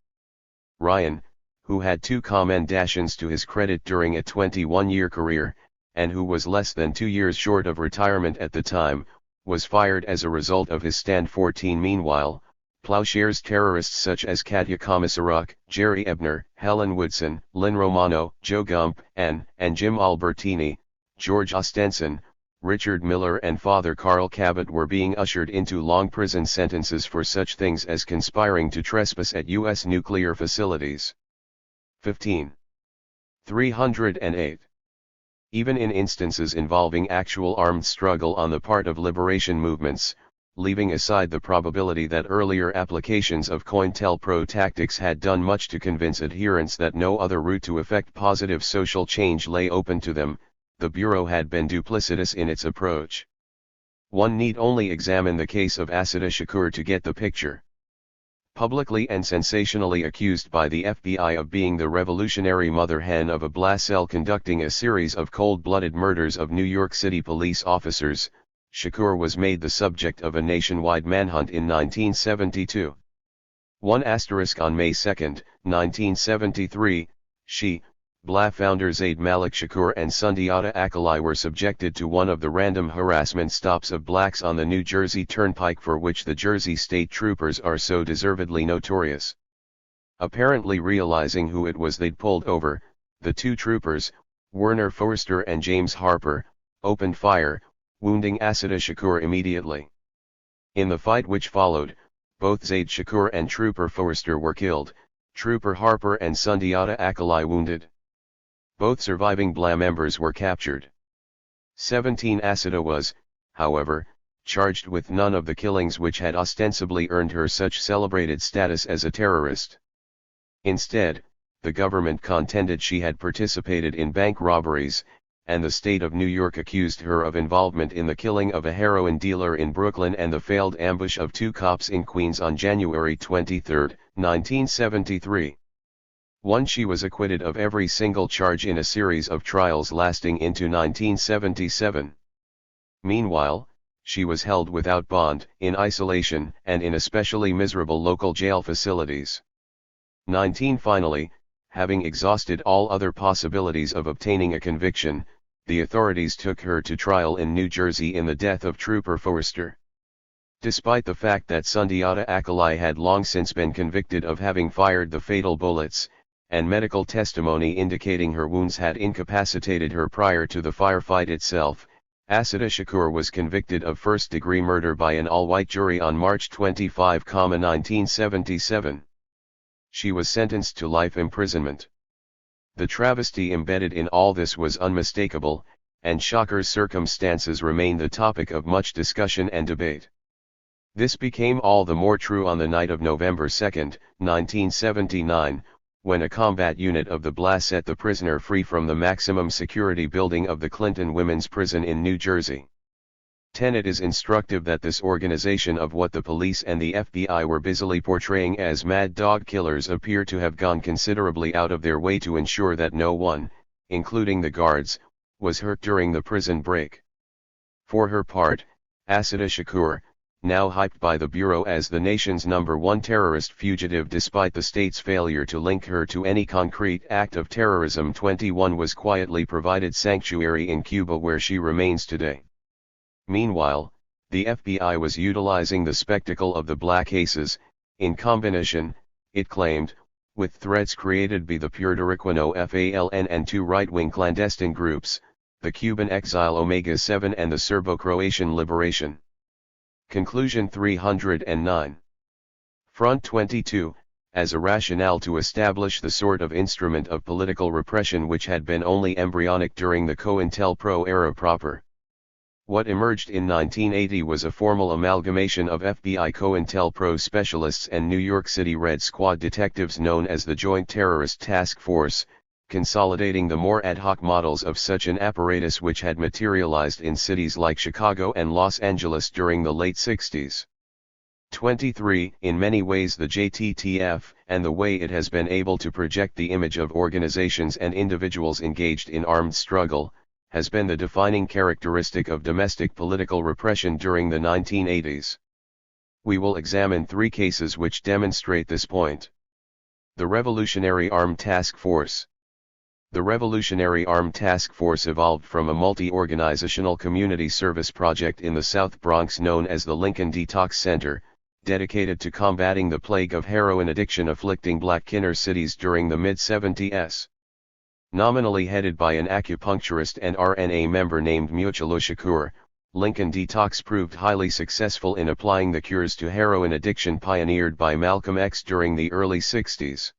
Ryan, who had 2 commendations to his credit during a 21-year career, and who was less than 2 years short of retirement at the time, was fired as a result of his stand. 14 Meanwhile, Plowshares terrorists such as Katya Komisaruk, Jerry Ebner, Helen Woodson, Lynn Romano, Joe Gump, and Jim Albertini, George Ostenson, Richard Miller and Father Carl Cabot were being ushered into long prison sentences for such things as conspiring to trespass at U.S. nuclear facilities. 15. 308. Even in instances involving actual armed struggle on the part of liberation movements, leaving aside the probability that earlier applications of COINTELPRO tactics had done much to convince adherents that no other route to effect positive social change lay open to them, the Bureau had been duplicitous in its approach. One need only examine the case of Asada Shakur to get the picture. Publicly and sensationally accused by the FBI of being the revolutionary mother hen of a blast cell conducting a series of cold-blooded murders of New York City police officers, Shakur was made the subject of a nationwide manhunt in 1972. On May 2, 1973, she, BLA founder Zaid Malik Shakur and Sundiata Akalai were subjected to one of the random harassment stops of blacks on the New Jersey Turnpike for which the Jersey State Troopers are so deservedly notorious. Apparently realizing who it was they'd pulled over, the 2 troopers, Werner Forster and James Harper, opened fire, wounding Asada Shakur immediately. In the fight which followed, both Zaid Shakur and Trooper Forster were killed, Trooper Harper and Sundiata Akalai wounded. Both surviving BLA members were captured. 17 Asada was, however, charged with none of the killings which had ostensibly earned her such celebrated status as a terrorist. Instead, the government contended she had participated in bank robberies, and the state of New York accused her of involvement in the killing of a heroin dealer in Brooklyn and the failed ambush of 2 cops in Queens on January 23, 1973. She was acquitted of every single charge in a series of trials lasting into 1977. Meanwhile, she was held without bond, in isolation, and in especially miserable local jail facilities. 19 Finally, having exhausted all other possibilities of obtaining a conviction, the authorities took her to trial in New Jersey in the death of Trooper Forster. Despite the fact that Sundiata Akalai had long since been convicted of having fired the fatal bullets, and medical testimony indicating her wounds had incapacitated her prior to the firefight itself, Asada Shakur was convicted of first-degree murder by an all-white jury on March 25, 1977. She was sentenced to life imprisonment. The travesty embedded in all this was unmistakable, and Shakur's circumstances remain the topic of much discussion and debate. This became all the more true on the night of November 2, 1979, when a combat unit of the BLA set the prisoner free from the maximum security building of the Clinton Women's Prison in New Jersey. 10 It is instructive that this organization of what the police and the FBI were busily portraying as mad dog killers appear to have gone considerably out of their way to ensure that no one, including the guards, was hurt during the prison break. For her part, Asada Shakur, now hyped by the Bureau as the nation's #1 terrorist fugitive despite the state's failure to link her to any concrete act of terrorism, 21 was quietly provided sanctuary in Cuba where she remains today. Meanwhile, the FBI was utilizing the spectacle of the BLA cases, in combination, it claimed, with threats created by the Puertorriqueño FALN and two right-wing clandestine groups, the Cuban Exile Omega 7 and the Serbo-Croatian Liberation. Conclusion 309. Front 22, as a rationale to establish the sort of instrument of political repression which had been only embryonic during the COINTELPRO era proper. What emerged in 1980 was a formal amalgamation of FBI COINTELPRO specialists and New York City Red Squad detectives known as the Joint Terrorist Task Force, consolidating the more ad hoc models of such an apparatus which had materialized in cities like Chicago and Los Angeles during the late 60s. 23. In many ways the JTTF, and the way it has been able to project the image of organizations and individuals engaged in armed struggle, has been the defining characteristic of domestic political repression during the 1980s. We will examine three cases which demonstrate this point. The Revolutionary Armed Task Force. The Revolutionary Armed Task Force evolved from a multi-organizational community service project in the South Bronx known as the Lincoln Detox Center, dedicated to combating the plague of heroin addiction afflicting black inner cities during the mid-70s. Nominally headed by an acupuncturist and RNA member named Muchala Shakur, Lincoln Detox proved highly successful in applying the cures to heroin addiction pioneered by Malcolm X during the early 60s.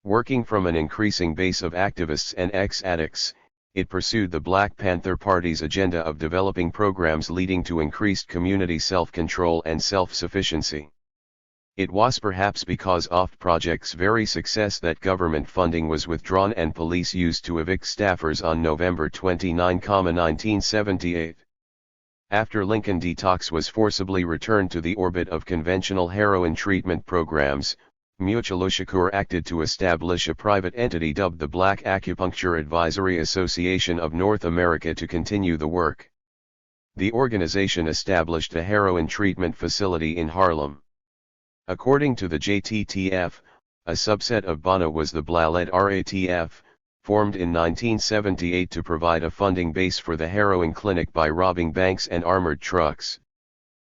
Working from an increasing base of activists and ex-addicts, it pursued the Black Panther Party's agenda of developing programs leading to increased community self-control and self-sufficiency. It was perhaps because of project's very success that government funding was withdrawn and police used to evict staffers on November 29, 1978. After Lincoln Detox was forcibly returned to the orbit of conventional heroin treatment programs, Muchala Shakur acted to establish a private entity dubbed the Black Acupuncture Advisory Association of North America to continue the work. The organization established a heroin treatment facility in Harlem. According to the JTTF, a subset of BANA was the BLA-led RATF, formed in 1978 to provide a funding base for the heroin clinic by robbing banks and armored trucks.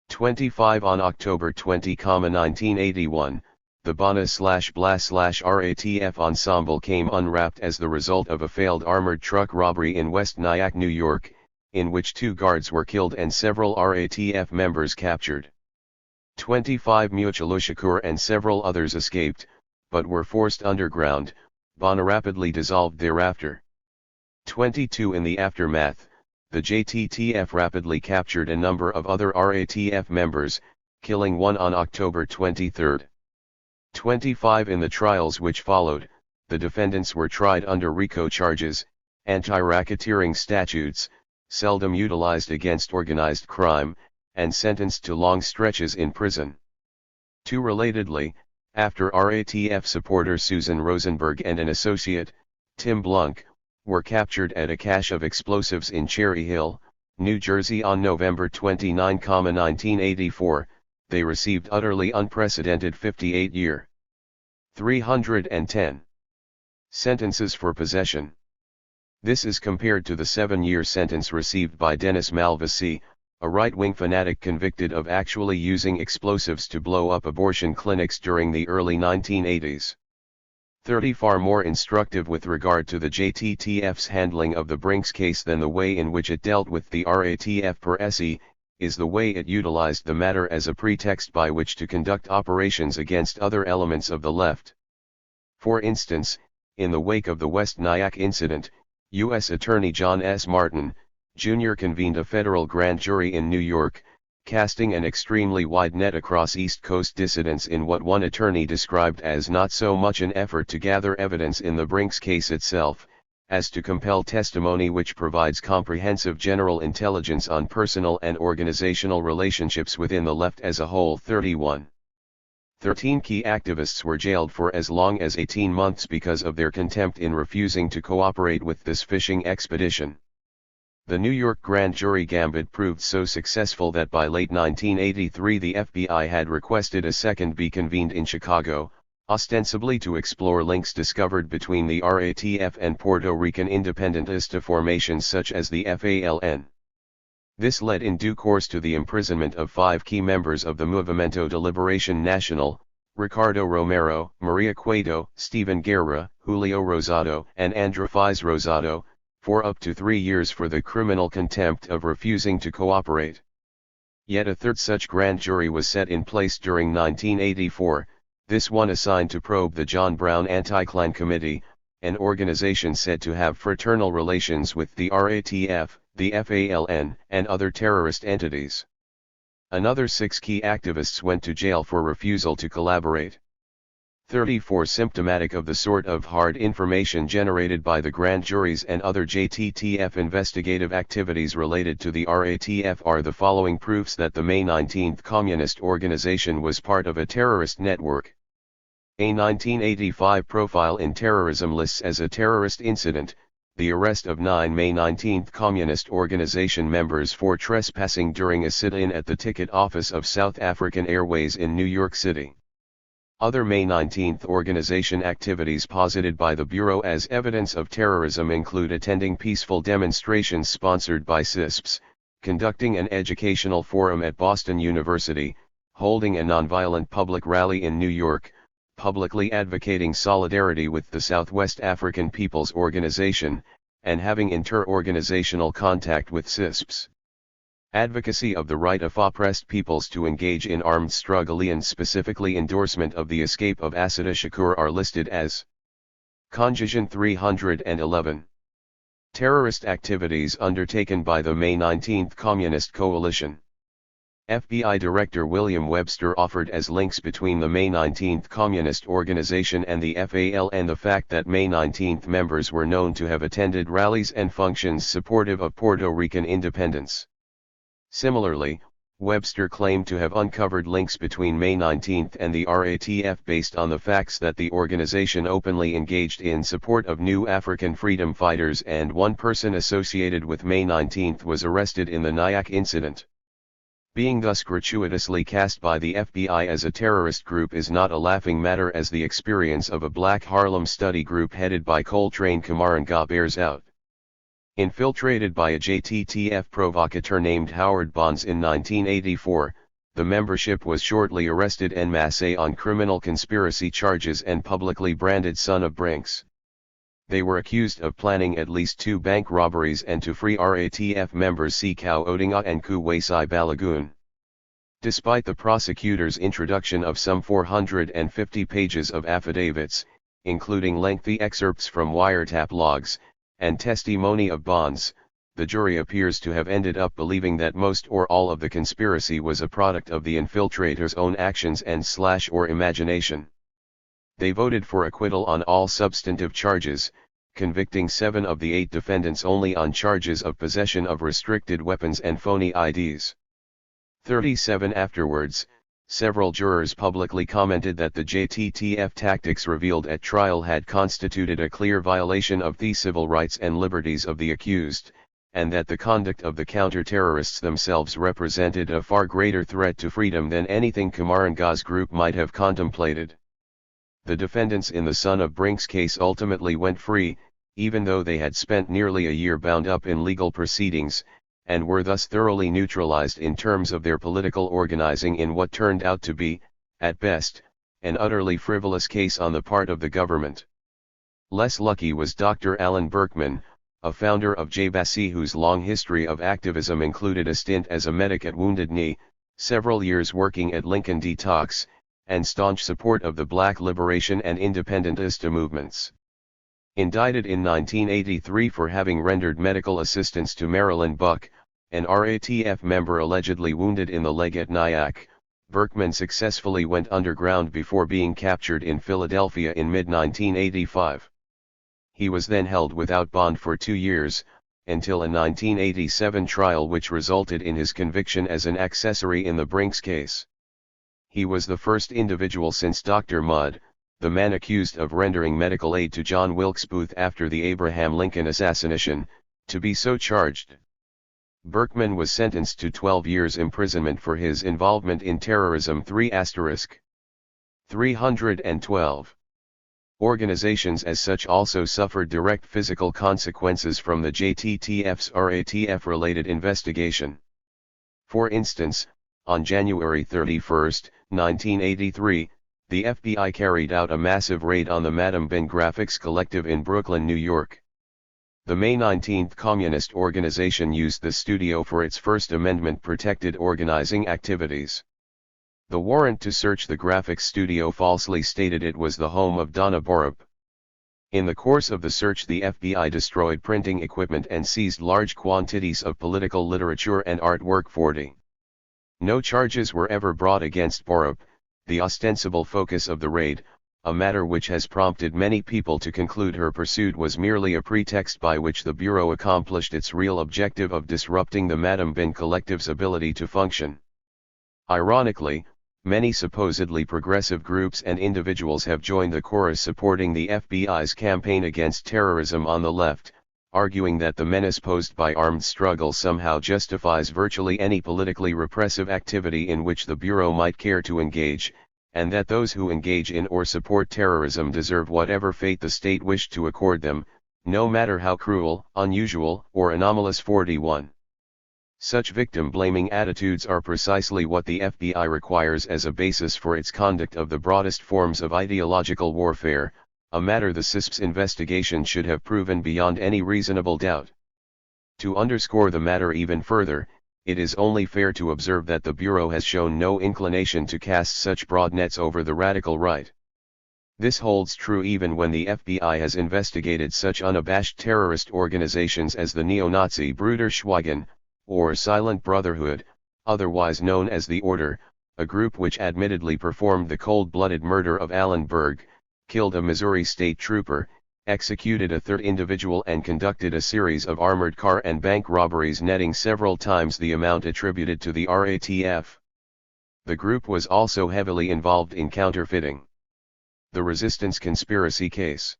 25 On October 20, 1981, the BANA/BLA/RATF ensemble came unwrapped as the result of a failed armored truck robbery in West Nyack, New York, in which 2 guards were killed and several RATF members captured. 25 Muchala Shakur and several others escaped, but were forced underground. BANA rapidly dissolved thereafter. 22 In the aftermath, the JTTF rapidly captured a number of other RATF members, killing one on October 23. 25 In the trials which followed, the defendants were tried under RICO charges, anti-racketeering statutes, seldom utilized against organized crime, and sentenced to long stretches in prison. 2 Relatedly, after RATF supporter Susan Rosenberg and an associate, Tim Blunk, were captured at a cache of explosives in Cherry Hill, New Jersey on November 29, 1984, they received utterly unprecedented 58-year, 310 sentences for possession. This is compared to the 7-year sentence received by Dennis Malvasi, a right-wing fanatic convicted of actually using explosives to blow up abortion clinics during the early 1980s. 30 Far more instructive with regard to the JTTF's handling of the Brinks case than the way in which it dealt with the RATF per se, is the way it utilized the matter as a pretext by which to conduct operations against other elements of the left. For instance, in the wake of the West Nyack incident, U.S. Attorney John S. Martin, Jr. convened a federal grand jury in New York, casting an extremely wide net across East Coast dissidents in what one attorney described as not so much an effort to gather evidence in the Brinks case itself, as to compel testimony which provides comprehensive general intelligence on personal and organizational relationships within the left as a whole. 13 key activists were jailed for as long as 18 months because of their contempt in refusing to cooperate with this fishing expedition. The New York grand jury gambit proved so successful that by late 1983 the FBI had requested a second be convened in Chicago, ostensibly to explore links discovered between the RATF and Puerto Rican independentista formations such as the FALN. This led in due course to the imprisonment of 5 key members of the Movimiento de Liberación Nacional, Ricardo Romero, Maria Cueto, Steven Guerra, Julio Rosado, and Andrés Rosado, for up to 3 years for the criminal contempt of refusing to cooperate. Yet a third such grand jury was set in place during 1984, this one assigned to probe the John Brown Anti-Klan Committee, an organization said to have fraternal relations with the RATF, the FALN, and other terrorist entities. Another 6 key activists went to jail for refusal to collaborate. 34 symptomatic of the sort of hard information generated by the grand juries and other JTTF investigative activities related to the RATF are the following proofs that the May 19 Communist Organization was part of a terrorist network. A 1985 profile in terrorism lists as a terrorist incident, the arrest of 9 May 19 Communist Organization members for trespassing during a sit-in at the ticket office of South African Airways in New York City. Other May 19 organization activities posited by the Bureau as evidence of terrorism include attending peaceful demonstrations sponsored by CISPs, conducting an educational forum at Boston University, holding a nonviolent public rally in New York, publicly advocating solidarity with the Southwest African People's Organization, and having inter-organizational contact with CISPs. Advocacy of the right of oppressed peoples to engage in armed struggle and specifically endorsement of the escape of Assata Shakur are listed as Conjunction 311. Terrorist activities undertaken by the May 19 Communist Coalition. FBI Director William Webster offered as links between the May 19 Communist Organization and the FAL and the fact that May 19 members were known to have attended rallies and functions supportive of Puerto Rican independence. Similarly, Webster claimed to have uncovered links between May 19 and the RATF based on the facts that the organization openly engaged in support of new African freedom fighters and one person associated with May 19 was arrested in the Nyack incident. Being thus gratuitously cast by the FBI as a terrorist group is not a laughing matter, as the experience of a black Harlem study group headed by Coltrane Camaranga bears out. Infiltrated by a JTTF provocateur named Howard Bonds in 1984, the membership was shortly arrested en masse on criminal conspiracy charges and publicly branded son of Brinks. They were accused of planning at least 2 bank robberies and to free RATF members Sikau Odinga and Kuwesi Balagoon. Despite the prosecutor's introduction of some 450 pages of affidavits, including lengthy excerpts from wiretap logs, and testimony of Bonds, the jury appears to have ended up believing that most or all of the conspiracy was a product of the infiltrators' own actions and/or imagination. They voted for acquittal on all substantive charges, convicting 7 of the 8 defendants only on charges of possession of restricted weapons and phony IDs. 37 afterwards, several jurors publicly commented that the JTTF tactics revealed at trial had constituted a clear violation of the civil rights and liberties of the accused, and that the conduct of the counter-terrorists themselves represented a far greater threat to freedom than anything Camaranga's group might have contemplated. The defendants in the son of Brinks case ultimately went free, even though they had spent nearly a year bound up in legal proceedings, and were thus thoroughly neutralized in terms of their political organizing in what turned out to be, at best, an utterly frivolous case on the part of the government. Less lucky was Dr. Alan Berkman, a founder of JBASI whose long history of activism included a stint as a medic at Wounded Knee, several years working at Lincoln Detox, and staunch support of the Black liberation and independentista movements. Indicted in 1983 for having rendered medical assistance to Marilyn Buck, an RATF member allegedly wounded in the leg at Nyack, Berkman successfully went underground before being captured in Philadelphia in mid-1985. He was then held without bond for 2 years, until a 1987 trial which resulted in his conviction as an accessory in the Brinks case. He was the first individual since Dr. Mudd, the man accused of rendering medical aid to John Wilkes Booth after the Abraham Lincoln assassination, to be so charged. Berkman was sentenced to 12 years imprisonment for his involvement in terrorism. 312. Organizations as such also suffered direct physical consequences from the JTTF's RATF-related investigation. For instance, on January 31, 1983, The FBI carried out a massive raid on the Madam Bin Graphics Collective in Brooklyn, New York. The May 19 Communist organization used the studio for its First Amendment-protected organizing activities. The warrant to search the graphics studio falsely stated it was the home of Donna Borup. In the course of the search, the FBI destroyed printing equipment and seized large quantities of political literature and artwork. 40. No charges were ever brought against Borup, the ostensible focus of the raid, a matter which has prompted many people to conclude her pursuit was merely a pretext by which the Bureau accomplished its real objective of disrupting the Madam Bin Collective's ability to function. Ironically, many supposedly progressive groups and individuals have joined the chorus supporting the FBI's campaign against terrorism on the left, arguing that the menace posed by armed struggle somehow justifies virtually any politically repressive activity in which the Bureau might care to engage, and that those who engage in or support terrorism deserve whatever fate the state wished to accord them, no matter how cruel, unusual, or anomalous. 41. Such victim-blaming attitudes are precisely what the FBI requires as a basis for its conduct of the broadest forms of ideological warfare, a matter the CISP's investigation should have proven beyond any reasonable doubt. To underscore the matter even further, it is only fair to observe that the Bureau has shown no inclination to cast such broad nets over the radical right. This holds true even when the FBI has investigated such unabashed terrorist organizations as the neo-Nazi Brüder Schweigen, or Silent Brotherhood, otherwise known as the Order, a group which admittedly performed the cold-blooded murder of Alan Berg, killed a Missouri state trooper, executed a third individual and conducted a series of armored car and bank robberies netting several times the amount attributed to the RATF. The group was also heavily involved in counterfeiting. The Resistance Conspiracy Case.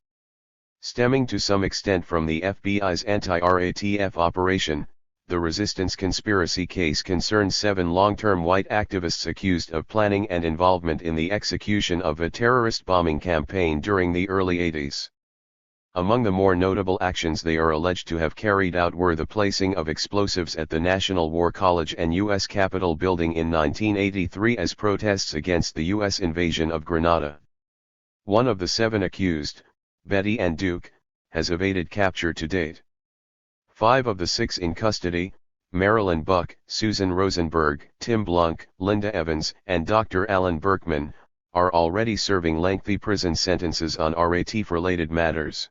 Stemming to some extent from the FBI's anti-RATF operation, the Resistance Conspiracy Case concerns 7 long-term white activists accused of planning and involvement in the execution of a terrorist bombing campaign during the early 80s. Among the more notable actions they are alleged to have carried out were the placing of explosives at the National War College and U.S. Capitol building in 1983 as protests against the U.S. invasion of Grenada. One of the 7 accused, Betty Ann Duke, has evaded capture to date. 5 of the 6 in custody, Marilyn Buck, Susan Rosenberg, Tim Blunk, Linda Evans, and Dr. Alan Berkman, are already serving lengthy prison sentences on RATF-related matters.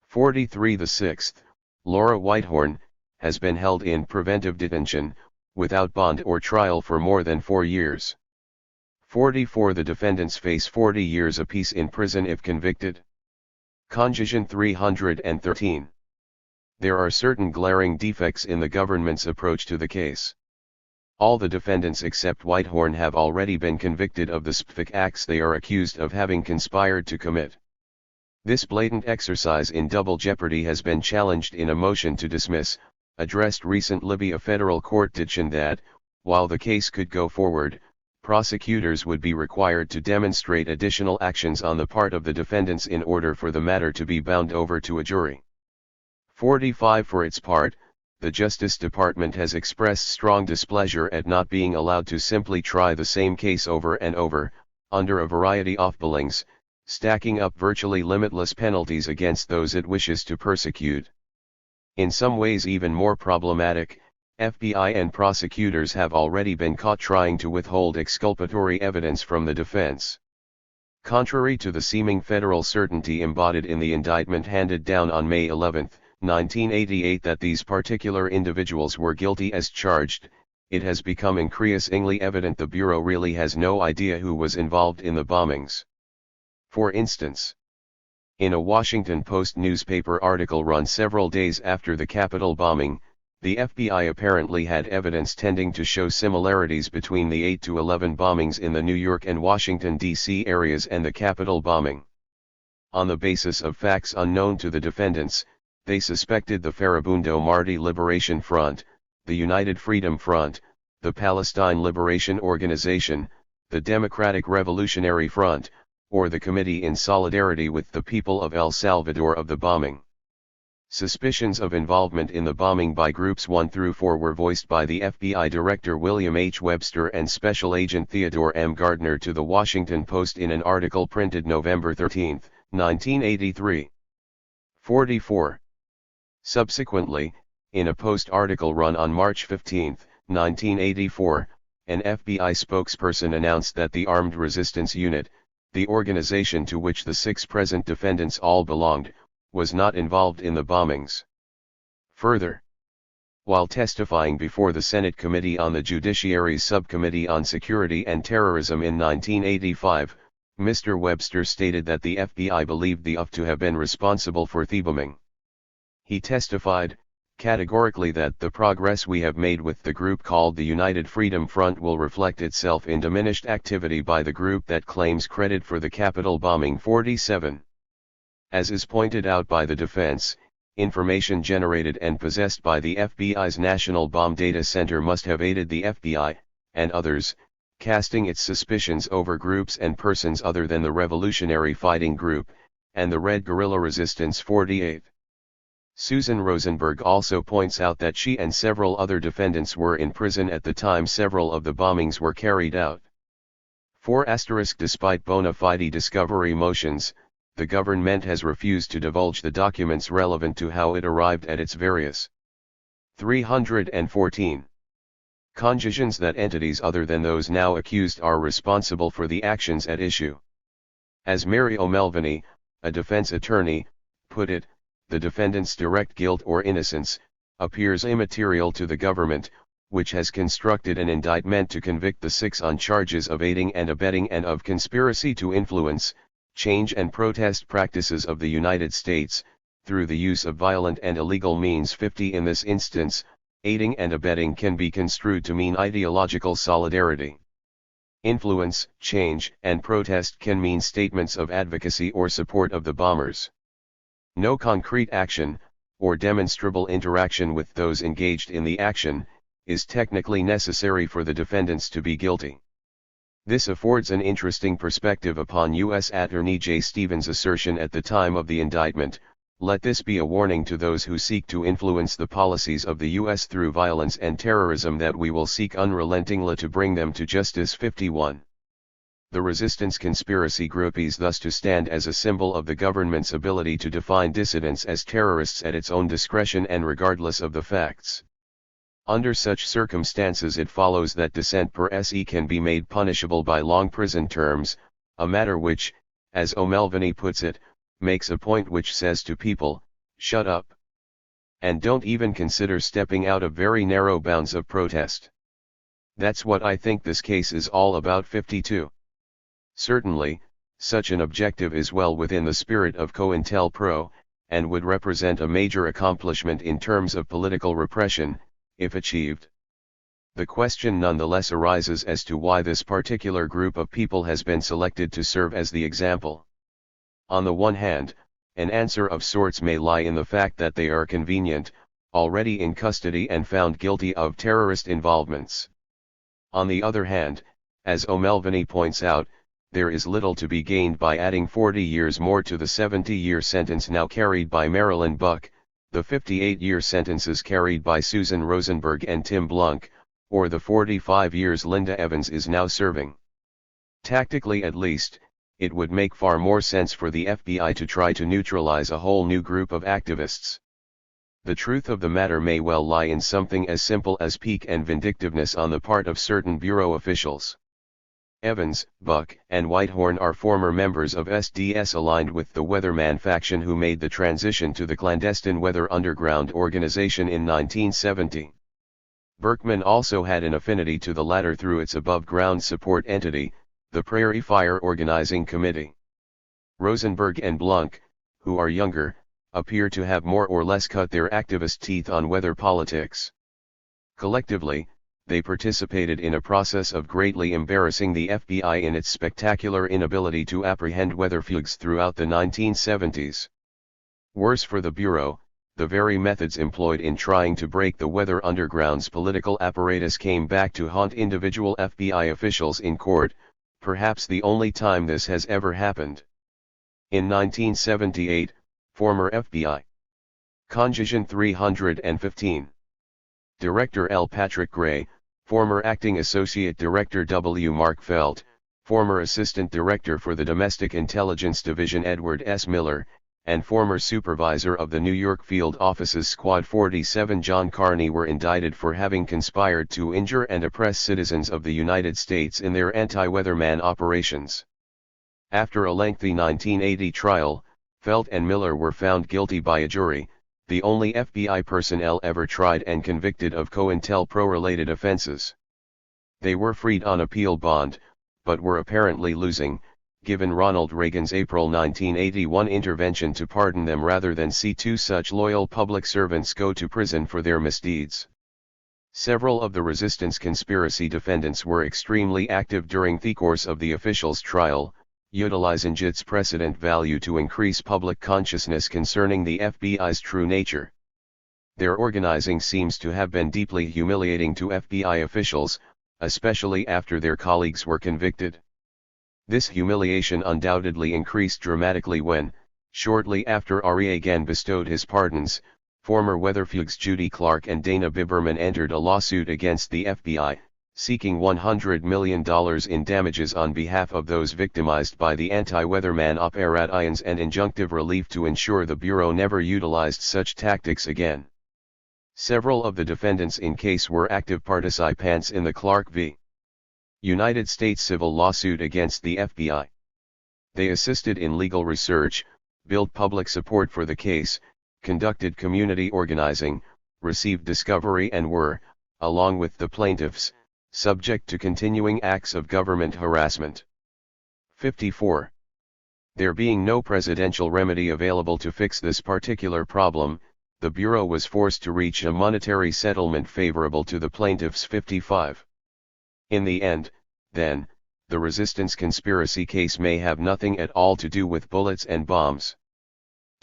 43. The 6th, Laura Whitehorn, has been held in preventive detention, without bond or trial for more than 4 years. 44. The defendants face 40 years apiece in prison if convicted. Conjunction 313. There are certain glaring defects in the government's approach to the case. All the defendants except Whitehorn have already been convicted of the specific acts they are accused of having conspired to commit. This blatant exercise in double jeopardy has been challenged in a motion to dismiss, addressed recent Libya federal court decision that, while the case could go forward, prosecutors would be required to demonstrate additional actions on the part of the defendants in order for the matter to be bound over to a jury. 45. For its part, the Justice Department has expressed strong displeasure at not being allowed to simply try the same case over and over, under a variety of billings, stacking up virtually limitless penalties against those it wishes to persecute. In some ways even more problematic, FBI and prosecutors have already been caught trying to withhold exculpatory evidence from the defense. Contrary to the seeming federal certainty embodied in the indictment handed down on May 11, 1988 that these particular individuals were guilty as charged, it has become increasingly evident the Bureau really has no idea who was involved in the bombings. For instance, in a Washington Post newspaper article run several days after the Capitol bombing, the FBI apparently had evidence tending to show similarities between the 8 to 11 bombings in the New York and Washington, D.C. areas and the Capitol bombing. On the basis of facts unknown to the defendants, they suspected the Farabundo Marti Liberation Front, the United Freedom Front, the Palestine Liberation Organization, the Democratic Revolutionary Front, or the Committee in Solidarity with the People of El Salvador of the bombing. Suspicions of involvement in the bombing by Groups 1 through 4 were voiced by the FBI Director William H. Webster and Special Agent Theodore M. Gardner to the Washington Post in an article printed November 13, 1983. 44. Subsequently, in a Post article run on March 15, 1984, an FBI spokesperson announced that the Armed Resistance Unit, the organization to which the 6 present defendants all belonged, was not involved in the bombings. Further, while testifying before the Senate Committee on the Judiciary's Subcommittee on Security and Terrorism in 1985, Mr. Webster stated that the FBI believed the UF to have been responsible for the bombing. He testified, categorically, that the progress we have made with the group called the United Freedom Front will reflect itself in diminished activity by the group that claims credit for the Capitol bombing. 47. As is pointed out by the defense, information generated and possessed by the FBI's National Bomb Data Center must have aided the FBI, and others, casting its suspicions over groups and persons other than the Revolutionary Fighting Group, and the Red Guerrilla Resistance. 48. Susan Rosenberg also points out that she and several other defendants were in prison at the time several of the bombings were carried out. 4. Despite bona fide discovery motions, the government has refused to divulge the documents relevant to how it arrived at its various 314 conclusions that entities other than those now accused are responsible for the actions at issue. As Mary O'Melveny, a defense attorney, put it, the defendant's direct guilt or innocence appears immaterial to the government, which has constructed an indictment to convict the 6 on charges of aiding and abetting and of conspiracy to influence, change and protest practices of the United States, through the use of violent and illegal means. 50. In this instance, aiding and abetting can be construed to mean ideological solidarity. Influence, change, and protest can mean statements of advocacy or support of the bombers. No concrete action, or demonstrable interaction with those engaged in the action, is technically necessary for the defendants to be guilty. This affords an interesting perspective upon U.S. Attorney J. Stevens' assertion at the time of the indictment, "Let this be a warning to those who seek to influence the policies of the U.S. through violence and terrorism that we will seek unrelentingly to bring them to justice." 51. The resistance conspiracy group is thus to stand as a symbol of the government's ability to define dissidents as terrorists at its own discretion and regardless of the facts. Under such circumstances it follows that dissent per se can be made punishable by long prison terms, a matter which, as O'Melveny puts it, makes a point which says to people, shut up. And don't even consider stepping out of very narrow bounds of protest. That's what I think this case is all about. 52. Certainly, such an objective is well within the spirit of cointelpro, and would represent a major accomplishment in terms of political repression, if achieved. The question nonetheless arises as to why this particular group of people has been selected to serve as the example. On the one hand, an answer of sorts may lie in the fact that they are convenient, already in custody and found guilty of terrorist involvements. On the other hand, as O'Melveny points out, there is little to be gained by adding 40 years more to the 70-year sentence now carried by Marilyn Buck, the 58-year sentences carried by Susan Rosenberg and Tim Blunk, or the 45 years Linda Evans is now serving. Tactically at least, it would make far more sense for the FBI to try to neutralize a whole new group of activists. The truth of the matter may well lie in something as simple as pique and vindictiveness on the part of certain bureau officials. Evans, Buck, and Whitehorn are former members of SDS aligned with the Weatherman faction who made the transition to the clandestine Weather Underground organization in 1970. Berkman also had an affinity to the latter through its above-ground support entity, the Prairie Fire Organizing Committee. Rosenberg and Blunk, who are younger, appear to have more or less cut their activist teeth on weather politics. Collectively, they participated in a process of greatly embarrassing the FBI in its spectacular inability to apprehend weather fugues throughout the 1970s. Worse for the Bureau, the very methods employed in trying to break the Weather Underground's political apparatus came back to haunt individual FBI officials in court, perhaps the only time this has ever happened. In 1978, former FBI Congestion 315. Director L. Patrick Gray, former Acting Associate Director W. Mark Felt, former Assistant Director for the Domestic Intelligence Division Edward S. Miller, and former Supervisor of the New York Field Office's Squad 47 John Carney were indicted for having conspired to injure and oppress citizens of the United States in their anti-Weatherman operations. After a lengthy 1980 trial, Felt and Miller were found guilty by a jury, the only FBI personnel ever tried and convicted of COINTELPRO-related offenses. They were freed on appeal bond, but were apparently losing, given Ronald Reagan's April 1981 intervention to pardon them rather than see two such loyal public servants go to prison for their misdeeds. Several of the resistance conspiracy defendants were extremely active during the course of the officials' trial, utilizing its precedent value to increase public consciousness concerning the FBI's true nature. Their organizing seems to have been deeply humiliating to FBI officials, especially after their colleagues were convicted. This humiliation undoubtedly increased dramatically when, shortly after Reagan bestowed his pardons, former Weatherfugs Judy Clark and Dana Biberman entered a lawsuit against the FBI, seeking $100 million in damages on behalf of those victimized by the anti-Weatherman operations and injunctive relief to ensure the Bureau never utilized such tactics again. Several of the defendants in case were active participants in the Clark v. United States civil lawsuit against the FBI. They assisted in legal research, built public support for the case, conducted community organizing, received discovery and were, along with the plaintiffs, subject to continuing acts of government harassment. 54. There being no presidential remedy available to fix this particular problem, the Bureau was forced to reach a monetary settlement favorable to the plaintiffs. 55. In the end, then, the resistance conspiracy case may have nothing at all to do with bullets and bombs.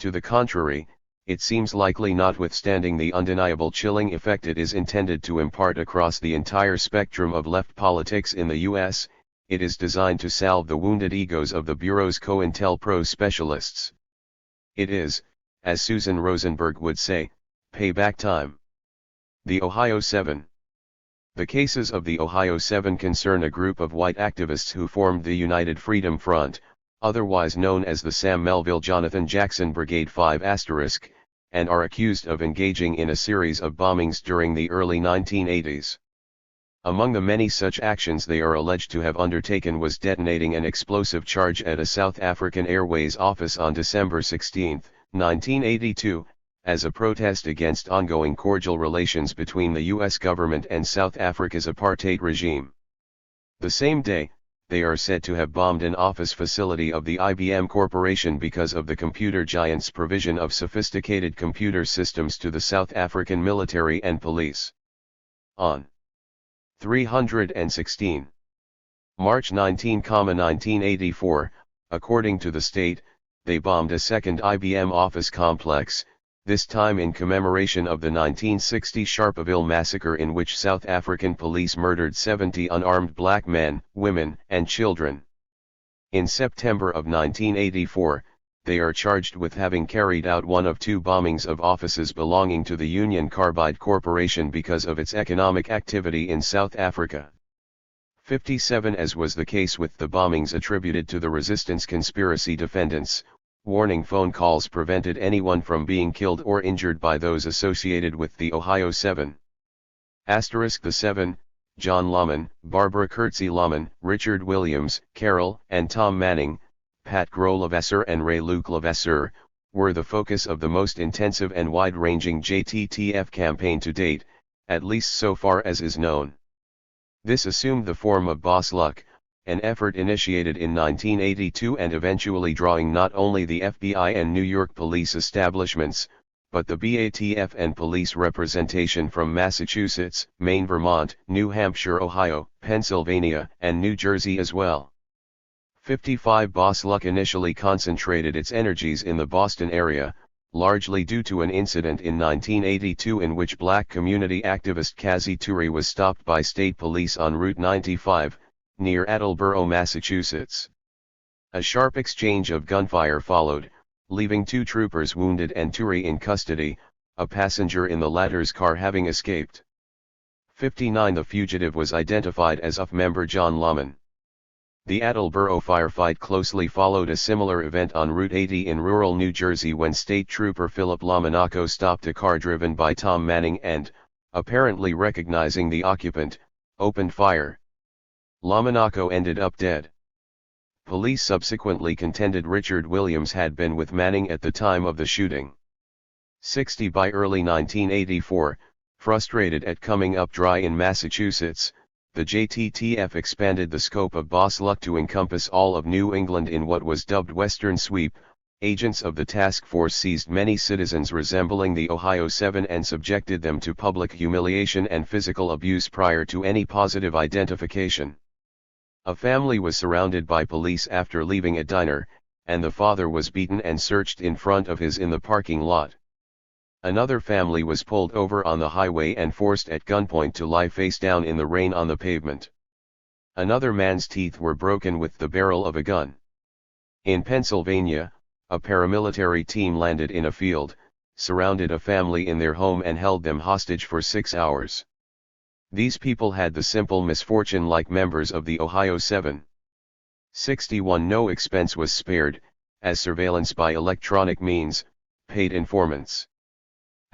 To the contrary, it seems likely, notwithstanding the undeniable chilling effect it is intended to impart across the entire spectrum of left politics in the U.S., it is designed to salve the wounded egos of the Bureau's COINTELPRO specialists. It is, as Susan Rosenberg would say, payback time. The Ohio 7. The cases of the Ohio 7 concern a group of white activists who formed the United Freedom Front, otherwise known as the Sam Melville Jonathan Jackson Brigade 5*, and are accused of engaging in a series of bombings during the early 1980s. Among the many such actions they are alleged to have undertaken was detonating an explosive charge at a South African Airways office on December 16, 1982, as a protest against ongoing cordial relations between the U.S. government and South Africa's apartheid regime. The same day, they are said to have bombed an office facility of the IBM Corporation because of the computer giant's provision of sophisticated computer systems to the South African military and police. On 316. March 19, 1984, according to the state, they bombed a second IBM office complex, this time in commemoration of the 1960 Sharpeville massacre, in which South African police murdered 70 unarmed black men, women, and children. In September of 1984, they are charged with having carried out one of two bombings of offices belonging to the Union Carbide Corporation because of its economic activity in South Africa. 57. As was the case with the bombings attributed to the resistance conspiracy defendants, warning phone calls prevented anyone from being killed or injured by those associated with the Ohio 7. The 7, John Lahman, Barbara Kurtzy Lahman, Richard Williams, Carol and Tom Manning, Pat Groh-Levasseur and Ray Luke Levasseur, were the focus of the most intensive and wide-ranging JTTF campaign to date, at least so far as is known. This assumed the form of Boss Luck, an effort initiated in 1982 and eventually drawing not only the FBI and New York police establishments, but the BATF and police representation from Massachusetts, Maine, Vermont, New Hampshire, Ohio, Pennsylvania, and New Jersey as well. 55. Boss Luck initially concentrated its energies in the Boston area, largely due to an incident in 1982 in which black community activist Kazi Turi was stopped by state police on Route 95, near Attleboro, Massachusetts. A sharp exchange of gunfire followed, leaving two troopers wounded and Turi in custody, a passenger in the latter's car having escaped. 59. The fugitive was identified as UF member John Lahman. The Attleboro firefight closely followed a similar event on Route 80 in rural New Jersey when State Trooper Philip Lamonaco stopped a car driven by Tom Manning and, apparently recognizing the occupant, opened fire. Lamonaco ended up dead. Police subsequently contended Richard Williams had been with Manning at the time of the shooting. 60. By early 1984, frustrated at coming up dry in Massachusetts, the JTTF expanded the scope of Boss Luck to encompass all of New England in what was dubbed Western Sweep. Agents of the task force seized many citizens resembling the Ohio Seven and subjected them to public humiliation and physical abuse prior to any positive identification. A family was surrounded by police after leaving a diner, and the father was beaten and searched in front of his in the parking lot. Another family was pulled over on the highway and forced at gunpoint to lie face down in the rain on the pavement. Another man's teeth were broken with the barrel of a gun. In Pennsylvania, a paramilitary team landed in a field, surrounded a family in their home and held them hostage for 6 hours. These people had the simple misfortune like members of the Ohio Seven. 61. No expense was spared, as surveillance by electronic means, paid informants.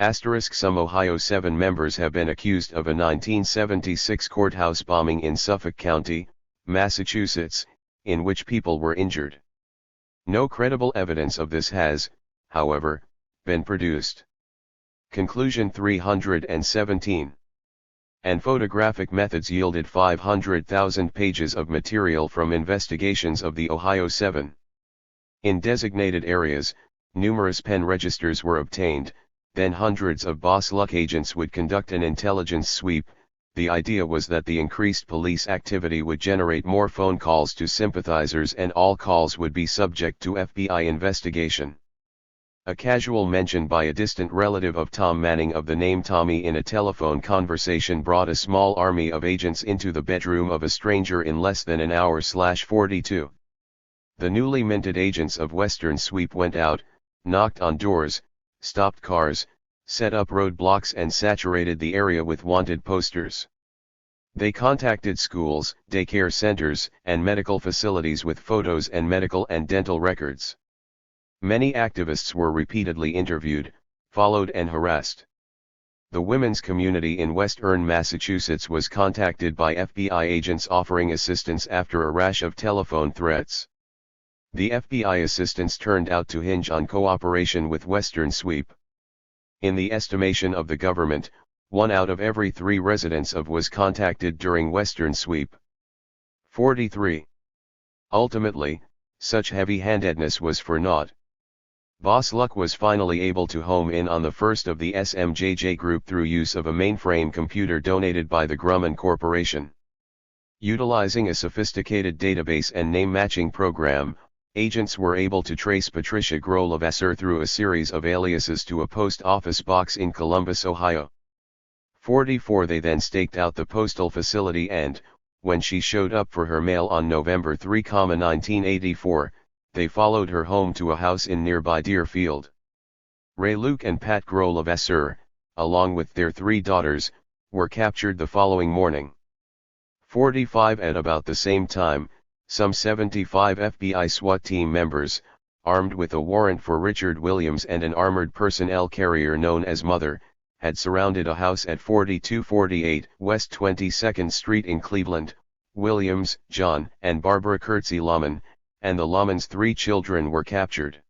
Some Ohio 7 members have been accused of a 1976 courthouse bombing in Suffolk County, Massachusetts, in which people were injured. No credible evidence of this has, however, been produced. Conclusion 317. And photographic methods yielded 500,000 pages of material from investigations of the Ohio 7. In designated areas, numerous pen registers were obtained. Then hundreds of Boss Luck agents would conduct an intelligence sweep. The idea was that the increased police activity would generate more phone calls to sympathizers and all calls would be subject to FBI investigation. A casual mention by a distant relative of Tom Manning of the name Tommy in a telephone conversation brought a small army of agents into the bedroom of a stranger in less than an hour. 42. The newly minted agents of Western Sweep went out, knocked on doors, stopped cars, set up roadblocks and saturated the area with wanted posters. They contacted schools, daycare centers, and medical facilities with photos and medical and dental records. Many activists were repeatedly interviewed, followed and harassed. The women's community in Western Massachusetts was contacted by FBI agents offering assistance after a rash of telephone threats. The FBI assistance turned out to hinge on cooperation with Western Sweep. In the estimation of the government, 1 out of every 3 residents of was contacted during Western Sweep. 43. Ultimately, such heavy-handedness was for naught. Boss Luck was finally able to home in on the first of the SMJJ group through use of a mainframe computer donated by the Grumman Corporation. Utilizing a sophisticated database and name-matching program, agents were able to trace Patricia Grolevasseur through a series of aliases to a post office box in Columbus, Ohio. 44. They then staked out the postal facility and, when she showed up for her mail on November 3, 1984, they followed her home to a house in nearby Deerfield. Ray Luke and Pat Grolevasseur, along with their 3 daughters, were captured the following morning. 45. At about the same time, some 75 FBI SWAT team members, armed with a warrant for Richard Williams and an armored personnel carrier known as Mother, had surrounded a house at 4248 West 22nd Street in Cleveland. Williams, John, and Barbara Kurtzy Lahman, and the Lahmans' 3 children were captured.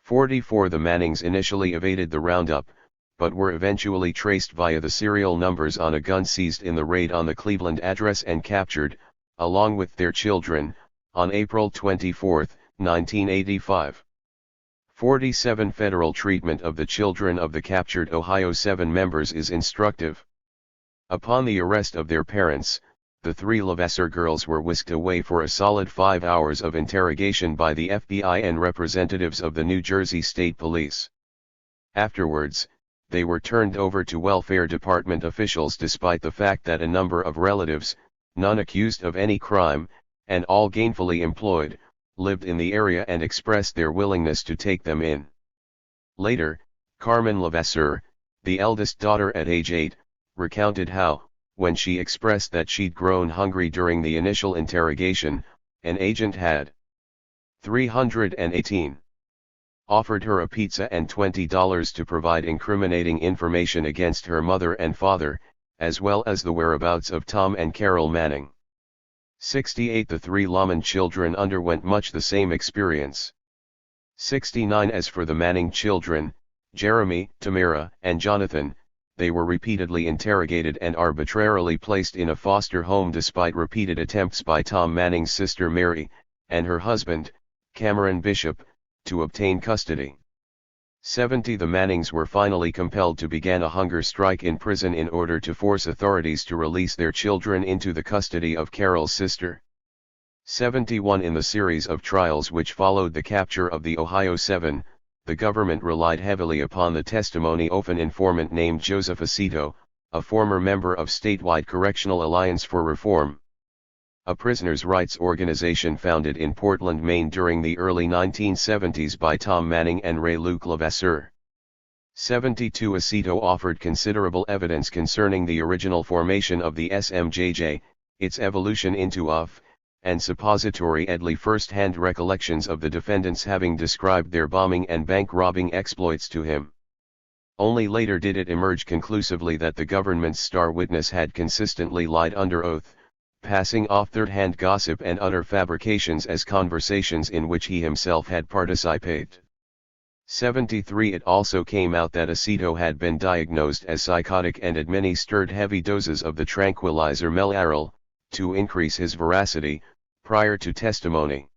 44. The Mannings initially evaded the roundup, but were eventually traced via the serial numbers on a gun seized in the raid on the Cleveland address and captured, along with their children, on April 24, 1985. 47. Federal treatment of the children of the captured Ohio 7 members is instructive. Upon the arrest of their parents, the 3 Levasseur girls were whisked away for a solid 5 hours of interrogation by the FBI and representatives of the New Jersey State Police. Afterwards, they were turned over to welfare department officials despite the fact that a number of relatives, none accused of any crime, and all gainfully employed, lived in the area and expressed their willingness to take them in. Later, Carmen Levasseur, the eldest daughter at age 8, recounted how, when she expressed that she'd grown hungry during the initial interrogation, an agent had 318 offered her a pizza and $20 to provide incriminating information against her mother and father, as well as the whereabouts of Tom and Carol Manning. 68 The three Lahman children underwent much the same experience. 69 As for the Manning children, Jeremy, Tamara, and Jonathan, they were repeatedly interrogated and arbitrarily placed in a foster home despite repeated attempts by Tom Manning's sister Mary, and her husband, Cameron Bishop, to obtain custody. 70 The Mannings were finally compelled to begin a hunger strike in prison in order to force authorities to release their children into the custody of Carol's sister. 71 In the series of trials which followed the capture of the Ohio 7, the government relied heavily upon the testimony of an informant named Joseph Aceto, a former member of statewide Correctional Alliance for Reform, a prisoners' rights organization founded in Portland, Maine during the early 1970s by Tom Manning and Ray Luke Levasseur. 72 Aceto offered considerable evidence concerning the original formation of the SMJJ, its evolution into UF, and suppository first-hand recollections of the defendants having described their bombing and bank-robbing exploits to him. Only later did it emerge conclusively that the government's star witness had consistently lied under oath, passing off third-hand gossip and utter fabrications as conversations in which he himself had participated. 73 It also came out that Aceto had been diagnosed as psychotic and administered heavy doses of the tranquilizer Melaryl, to increase his veracity, prior to testimony.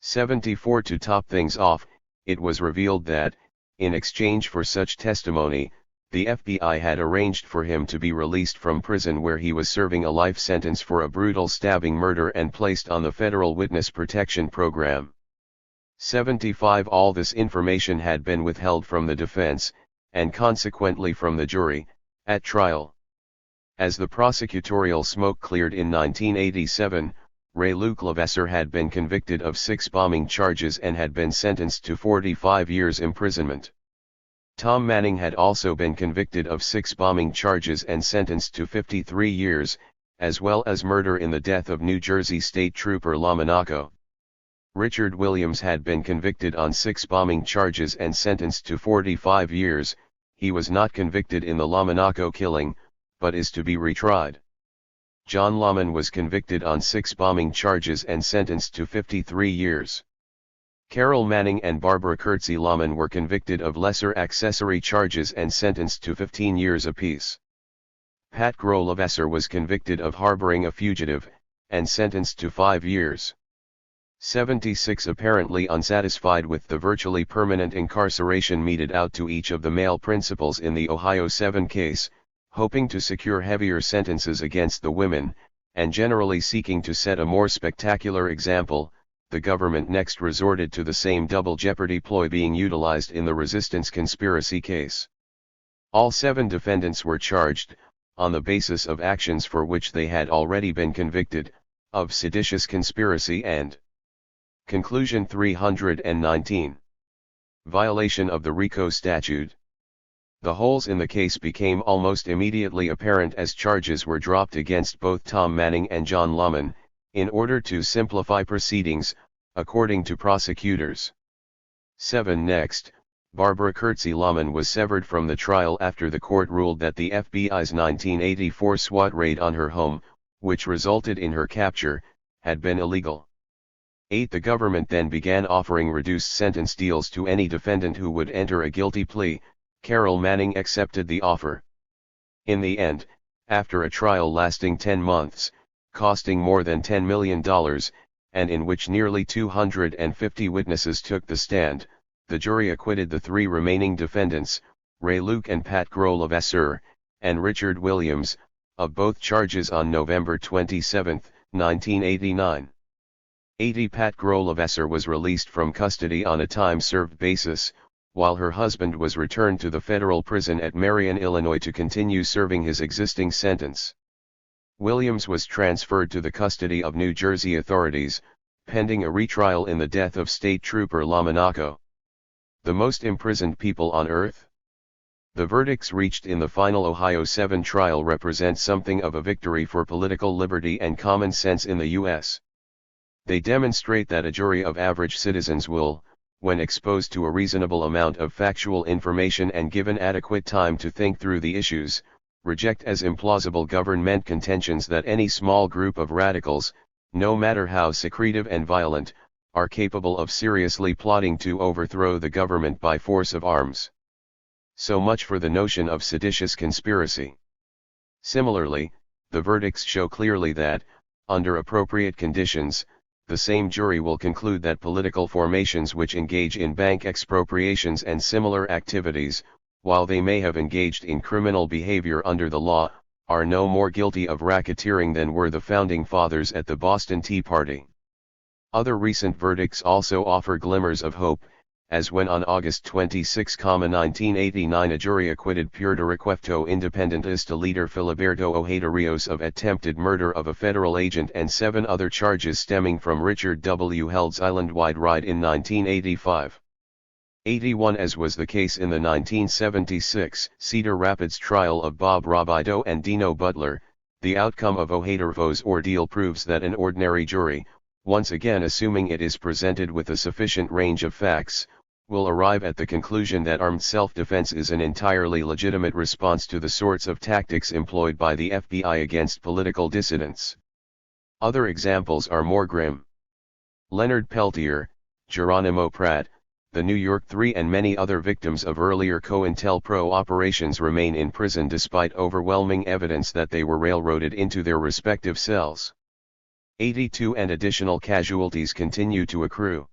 74 To top things off, it was revealed that, in exchange for such testimony, the FBI had arranged for him to be released from prison where he was serving a life sentence for a brutal stabbing murder and placed on the Federal Witness Protection Program. 75 All this information had been withheld from the defense, and consequently from the jury, at trial. As the prosecutorial smoke cleared in 1987, Ray Luke Levasseur had been convicted of 6 bombing charges and had been sentenced to 45 years imprisonment. Tom Manning had also been convicted of 6 bombing charges and sentenced to 53 years, as well as murder in the death of New Jersey State Trooper Lamonaco. Richard Williams had been convicted on 6 bombing charges and sentenced to 45 years, he was not convicted in the Lamonaco killing, but is to be retried. John Lahman was convicted on 6 bombing charges and sentenced to 53 years. Carol Manning and Barbara Kurtzy Lahman were convicted of lesser accessory charges and sentenced to 15 years apiece. Pat Grohl Levasseur was convicted of harboring a fugitive, and sentenced to 5 years. 76 Apparently unsatisfied with the virtually permanent incarceration meted out to each of the male principals in the Ohio 7 case, hoping to secure heavier sentences against the women, and generally seeking to set a more spectacular example, the government next resorted to the same double jeopardy ploy being utilized in the resistance conspiracy case. All 7 defendants were charged, on the basis of actions for which they had already been convicted, of seditious conspiracy and Conclusion 319. Violation of the RICO statute. The holes in the case became almost immediately apparent as charges were dropped against both Tom Manning and John Lahman, in order to simplify proceedings, according to prosecutors. 7 Next, Barbara Kurtzy Lahman was severed from the trial after the court ruled that the FBI's 1984 SWAT raid on her home, which resulted in her capture, had been illegal. 8 The government then began offering reduced sentence deals to any defendant who would enter a guilty plea. Carol Manning accepted the offer. In the end, after a trial lasting 10 months, costing more than $10 million, and in which nearly 250 witnesses took the stand, the jury acquitted the 3 remaining defendants, Ray Luke and Pat Grohl Levasseur, and Richard Williams, of both charges on November 27, 1989. 80 Pat Grohl Levasseur was released from custody on a time-served basis, while her husband was returned to the federal prison at Marion, Illinois to continue serving his existing sentence. Williams was transferred to the custody of New Jersey authorities, pending a retrial in the death of State Trooper Lamonaco. The most imprisoned people on earth? The verdicts reached in the final Ohio 7 trial represent something of a victory for political liberty and common sense in the U.S. They demonstrate that a jury of average citizens will, when exposed to a reasonable amount of factual information and given adequate time to think through the issues, reject as implausible government contentions that any small group of radicals, no matter how secretive and violent, are capable of seriously plotting to overthrow the government by force of arms. So much for the notion of seditious conspiracy. Similarly, the verdicts show clearly that, under appropriate conditions, the same jury will conclude that political formations which engage in bank expropriations and similar activities, while they may have engaged in criminal behavior under the law, are no more guilty of racketeering than were the Founding Fathers at the Boston Tea Party. Other recent verdicts also offer glimmers of hope, as when on August 26, 1989 a jury acquitted Puerto Rico independentista leader Filiberto Ojeda Rios of attempted murder of a federal agent and 7 other charges stemming from Richard W. Held's island-wide raid in 1985. 81 as was the case in the 1976 Cedar Rapids trial of Bob Robideau and Dino Butler, the outcome of Ojeda-Rios' ordeal proves that an ordinary jury, once again assuming it is presented with a sufficient range of facts, will arrive at the conclusion that armed self-defense is an entirely legitimate response to the sorts of tactics employed by the FBI against political dissidents. Other examples are more grim. Leonard Peltier, Geronimo Pratt, the New York Three and many other victims of earlier COINTELPRO operations remain in prison despite overwhelming evidence that they were railroaded into their respective cells. 82 and additional casualties continue to accrue.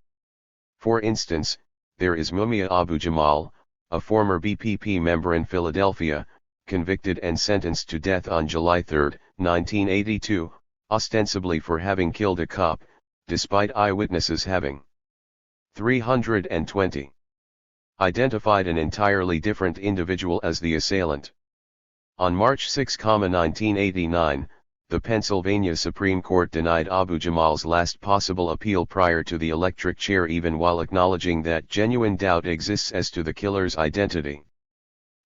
For instance, there is Mumia Abu Jamal, a former BPP member in Philadelphia, convicted and sentenced to death on July 3, 1982, ostensibly for having killed a cop, despite eyewitnesses having 320 identified an entirely different individual as the assailant. On March 6, 1989, the Pennsylvania Supreme Court denied Abu Jamal's last possible appeal prior to the electric chair, even while acknowledging that genuine doubt exists as to the killer's identity.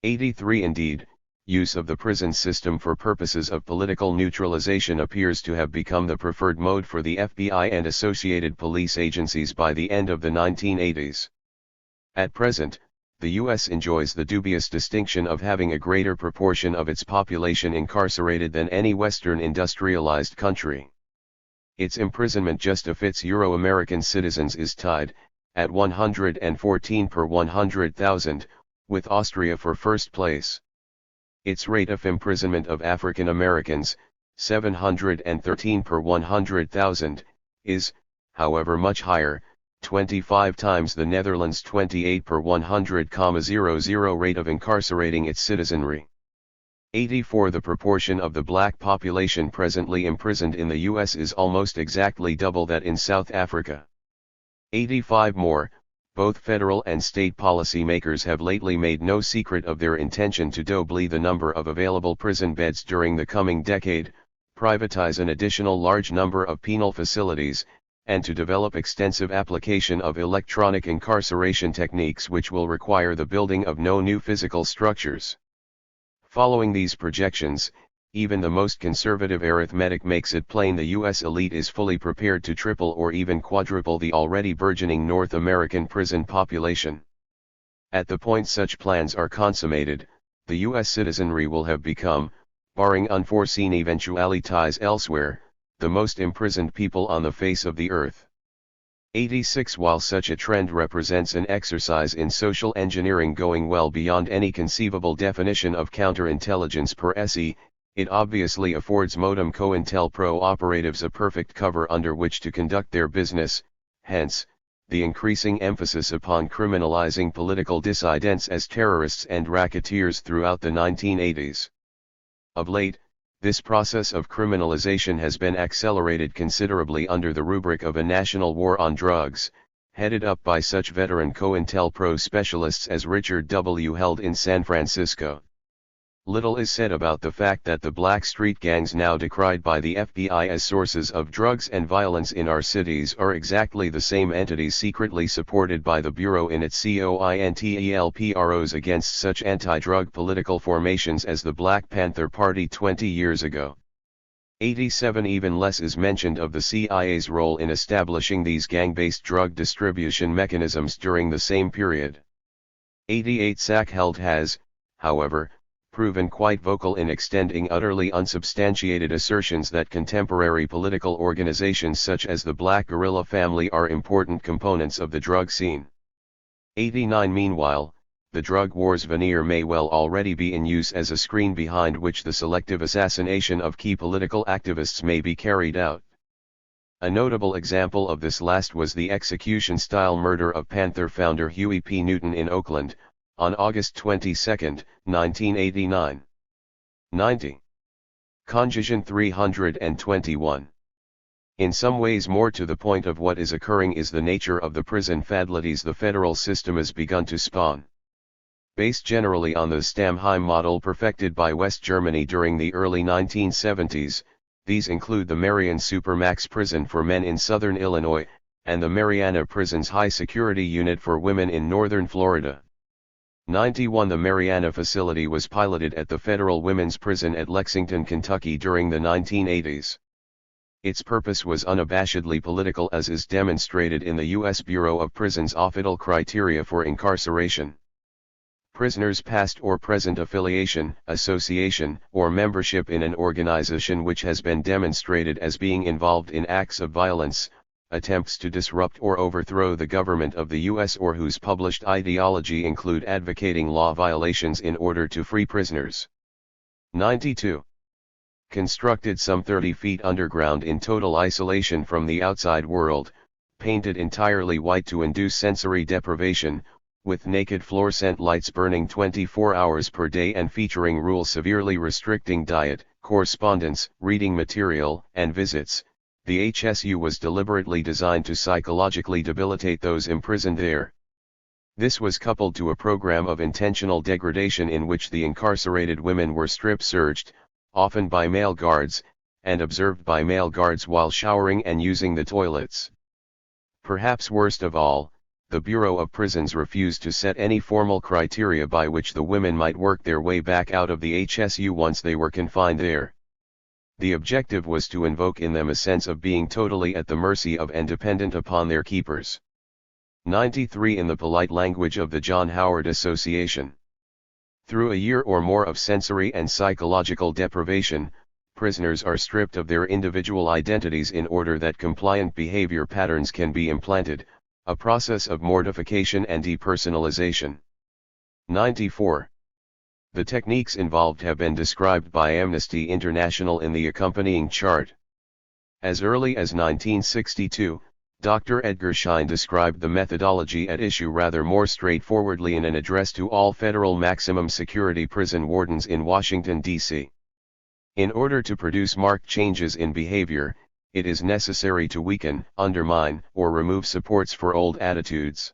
83 Indeed, use of the prison system for purposes of political neutralization appears to have become the preferred mode for the FBI and associated police agencies by the end of the 1980s. At present, the U.S. enjoys the dubious distinction of having a greater proportion of its population incarcerated than any Western industrialized country. Its imprisonment just of its Euro-American citizens is tied, at 114 per 100,000, with Austria for first place. Its rate of imprisonment of African Americans, 713 per 100,000, is, however, much higher, 25 times the Netherlands' 28 per 100,00 rate of incarcerating its citizenry. 84 The proportion of the black population presently imprisoned in the U.S. is almost exactly double that in South Africa. 85 More, both federal and state policymakers have lately made no secret of their intention to double the number of available prison beds during the coming decade, privatize an additional large number of penal facilities, and to develop extensive application of electronic incarceration techniques which will require the building of no new physical structures. Following these projections, even the most conservative arithmetic makes it plain the U.S. elite is fully prepared to triple or even quadruple the already burgeoning North American prison population. At the point such plans are consummated, the U.S. citizenry will have become, barring unforeseen eventualities elsewhere, the most imprisoned people on the face of the earth. 86 While such a trend represents an exercise in social engineering going well beyond any conceivable definition of counterintelligence per se, it obviously affords modem COINTELPRO operatives a perfect cover under which to conduct their business, hence, the increasing emphasis upon criminalizing political dissidents as terrorists and racketeers throughout the 1980s. Of late, this process of criminalization has been accelerated considerably under the rubric of a national war on drugs, headed up by such veteran COINTELPRO specialists as Richard W. Held in San Francisco. Little is said about the fact that the black street gangs now decried by the FBI as sources of drugs and violence in our cities are exactly the same entities secretly supported by the Bureau in its COINTELPROs against such anti-drug political formations as the Black Panther Party 20 years ago. 87 Even less is mentioned of the CIA's role in establishing these gang-based drug distribution mechanisms during the same period. 88 Sachheld has, however, proven quite vocal in extending utterly unsubstantiated assertions that contemporary political organizations such as the Black Guerrilla Family are important components of the drug scene. 89 Meanwhile, the drug war's veneer may well already be in use as a screen behind which the selective assassination of key political activists may be carried out. A notable example of this last was the execution-style murder of Panther founder Huey P. Newton in Oakland, on August 22, 1989. 90. Conjunction 321. In some ways more to the point of what is occurring is the nature of the prison facilities the federal system has begun to spawn. Based generally on the Stammheim model perfected by West Germany during the early 1970s, these include the Marion Supermax Prison for Men in southern Illinois, and the Mariana Prison's High Security Unit for Women in northern Florida. 91 The Mariana facility was piloted at the Federal Women's Prison at Lexington, Kentucky during the 1980s. Its purpose was unabashedly political, as is demonstrated in the U.S. Bureau of Prisons' Offitl criteria for incarceration. Prisoners' past or present affiliation, association, or membership in an organization which has been demonstrated as being involved in acts of violence, attempts to disrupt or overthrow the government of the U.S. or whose published ideology include advocating law violations in order to free prisoners. 92. Constructed some 30 feet underground in total isolation from the outside world, painted entirely white to induce sensory deprivation, with naked fluorescent lights burning 24 hours per day and featuring rules severely restricting diet, correspondence, reading material, and visits. The HSU was deliberately designed to psychologically debilitate those imprisoned there. This was coupled to a program of intentional degradation in which the incarcerated women were strip-searched, often by male guards, and observed by male guards while showering and using the toilets. Perhaps worst of all, the Bureau of Prisons refused to set any formal criteria by which the women might work their way back out of the HSU once they were confined there. The objective was to invoke in them a sense of being totally at the mercy of and dependent upon their keepers. 93 In the polite language of the John Howard Association. Through a year or more of sensory and psychological deprivation, prisoners are stripped of their individual identities in order that compliant behavior patterns can be implanted, a process of mortification and depersonalization. 94. The techniques involved have been described by Amnesty International in the accompanying chart. As early as 1962, Dr. Edgar Schein described the methodology at issue rather more straightforwardly in an address to all federal maximum security prison wardens in Washington, D.C. In order to produce marked changes in behavior, it is necessary to weaken, undermine, or remove supports for old attitudes.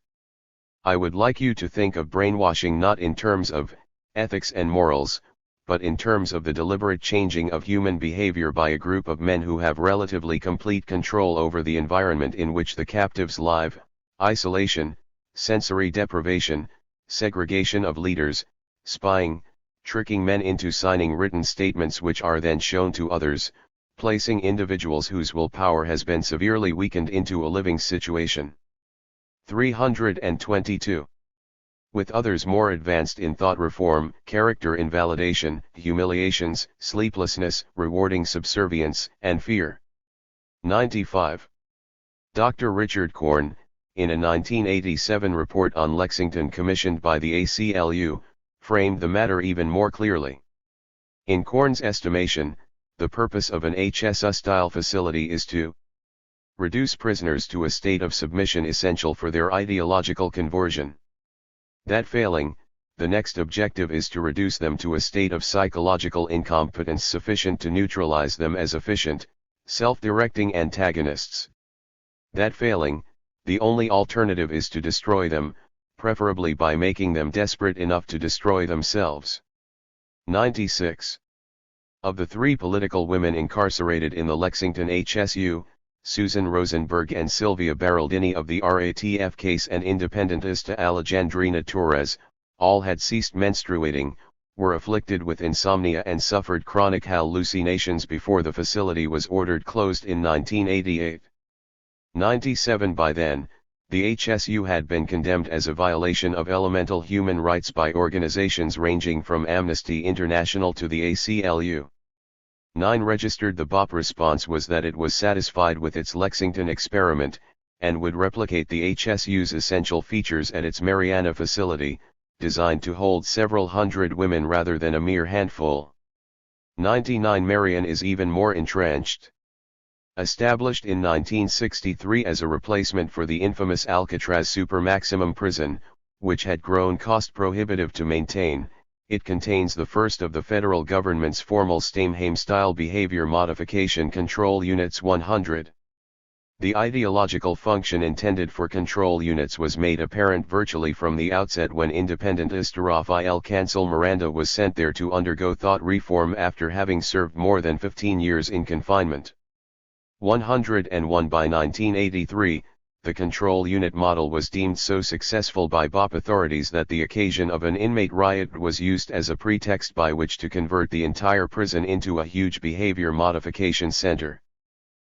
I would like you to think of brainwashing not in terms of ethics and morals, but in terms of the deliberate changing of human behavior by a group of men who have relatively complete control over the environment in which the captives live: isolation, sensory deprivation, segregation of leaders, spying, tricking men into signing written statements which are then shown to others, placing individuals whose willpower has been severely weakened into a living situation. 322. With others more advanced in thought reform, character invalidation, humiliations, sleeplessness, rewarding subservience, and fear. 95. Dr. Richard Korn, in a 1987 report on Lexington commissioned by the ACLU, framed the matter even more clearly. In Korn's estimation, the purpose of an HSU-style facility is to reduce prisoners to a state of submission essential for their ideological conversion. That failing, the next objective is to reduce them to a state of psychological incompetence sufficient to neutralize them as efficient, self-directing antagonists. That failing, the only alternative is to destroy them, preferably by making them desperate enough to destroy themselves. 96. Of the 3 political women incarcerated in the Lexington HSU, Susan Rosenberg and Sylvia Beraldini of the RATF case and independentista Alejandrina Torres, all had ceased menstruating, were afflicted with insomnia and suffered chronic hallucinations before the facility was ordered closed in 1988. 97. By then, the HSU had been condemned as a violation of elemental human rights by organizations ranging from Amnesty International to the ACLU. 9. Registered. The BOP response was that it was satisfied with its Lexington experiment, and would replicate the HSU's essential features at its Marianna facility, designed to hold several hundred women rather than a mere handful. 99. Marion is even more entrenched. Established in 1963 as a replacement for the infamous Alcatraz super-maximum prison, which had grown cost-prohibitive to maintain, it contains the first of the federal government's formal Stainham-style behavior modification control units 100. The ideological function intended for control units was made apparent virtually from the outset when independentist Rafael Cancel Miranda was sent there to undergo thought reform after having served more than 15 years in confinement. 101. By 1983, the control unit model was deemed so successful by BOP authorities that the occasion of an inmate riot was used as a pretext by which to convert the entire prison into a huge behavior modification center.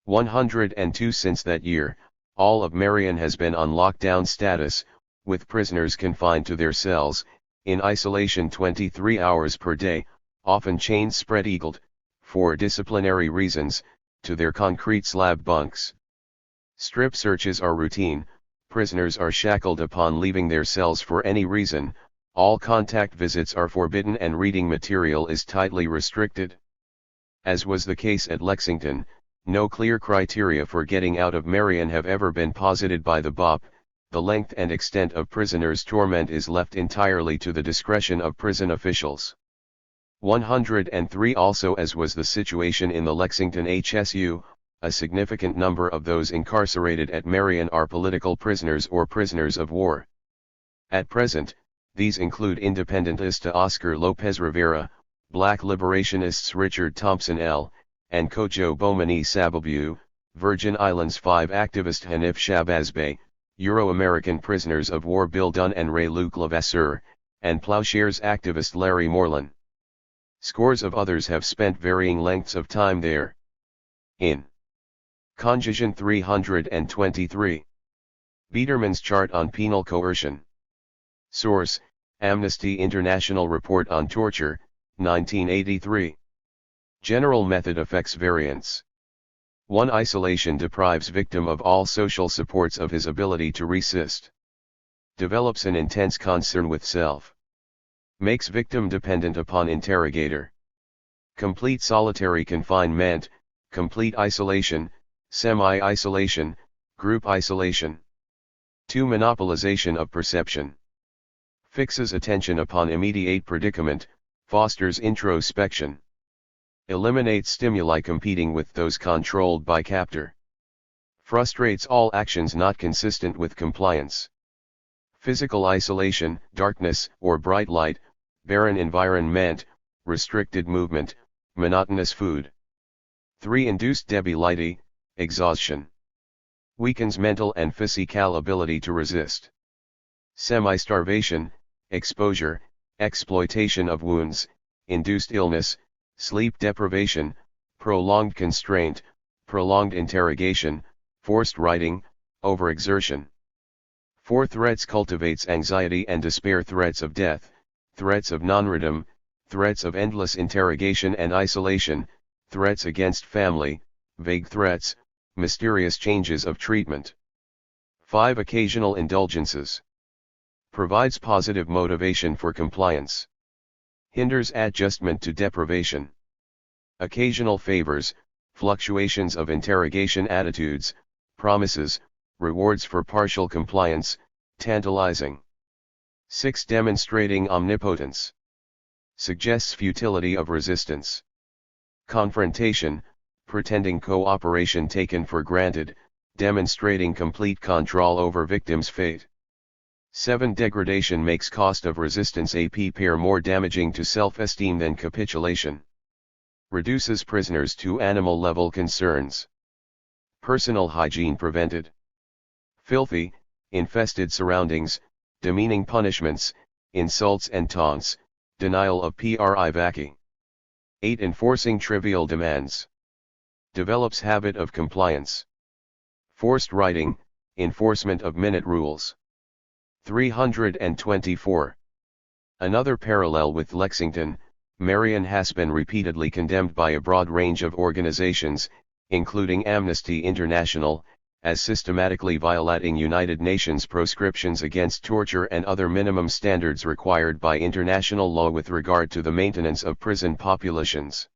102. Since that year, all of Marion has been on lockdown status, with prisoners confined to their cells, in isolation 23 hours per day, often chains spread-eagled, for disciplinary reasons, to their concrete slab bunks. Strip searches are routine, prisoners are shackled upon leaving their cells for any reason, all contact visits are forbidden and reading material is tightly restricted. As was the case at Lexington, no clear criteria for getting out of Marion have ever been posited by the BOP. The length and extent of prisoners' torment is left entirely to the discretion of prison officials. 103. Also, as was the situation in the Lexington HSU, a significant number of those incarcerated at Marion are political prisoners or prisoners of war. At present, these include independentista Oscar Lopez Rivera, black liberationists Richard Thompson L. and Kojo Bomani Sababu, Virgin Islands 5 activist Hanif Shabazbey, Euro-American prisoners of war Bill Dunn and Ray-Luc Levasseur, and Plowshares activist Larry Moreland. Scores of others have spent varying lengths of time there. In Conjunction 323. Biederman's Chart on Penal Coercion. Source: Amnesty International Report on Torture, 1983. General method affects variance. 1. Isolation deprives victim of all social supports of his ability to resist. Develops an intense concern with self. Makes victim dependent upon interrogator. Complete solitary confinement, complete isolation, semi-isolation, group isolation. 2. Monopolization of perception. Fixes attention upon immediate predicament, fosters introspection. Eliminates stimuli competing with those controlled by captor. Frustrates all actions not consistent with compliance. Physical isolation, darkness or bright light, barren environment, restricted movement, monotonous food. 3. Induced debility, exhaustion. Weakens mental and physical ability to resist. Semi-starvation, exposure, exploitation of wounds, induced illness, sleep deprivation, prolonged constraint, prolonged interrogation, forced writing, overexertion. 4. Threats cultivates anxiety and despair, threats of death, threats of non-return, threats of endless interrogation and isolation, threats against family, vague threats, mysterious changes of treatment. 5. Occasional indulgences. Provides positive motivation for compliance. Hinders adjustment to deprivation. Occasional favors, fluctuations of interrogation attitudes, promises, rewards for partial compliance, tantalizing. 6. Demonstrating omnipotence. Suggests futility of resistance. Confrontation, pretending cooperation taken for granted, demonstrating complete control over victim's fate. 7. Degradation makes cost of resistance appear more damaging to self-esteem than capitulation. Reduces prisoners to animal-level concerns. Personal hygiene prevented. Filthy, infested surroundings, demeaning punishments, insults and taunts, denial of privacy. 8. Enforcing trivial demands. Develops habit of compliance. Forced writing, enforcement of minute rules. 324. Another parallel with Lexington, Marion has been repeatedly condemned by a broad range of organizations, including Amnesty International, as systematically violating United Nations proscriptions against torture and other minimum standards required by international law with regard to the maintenance of prison populations.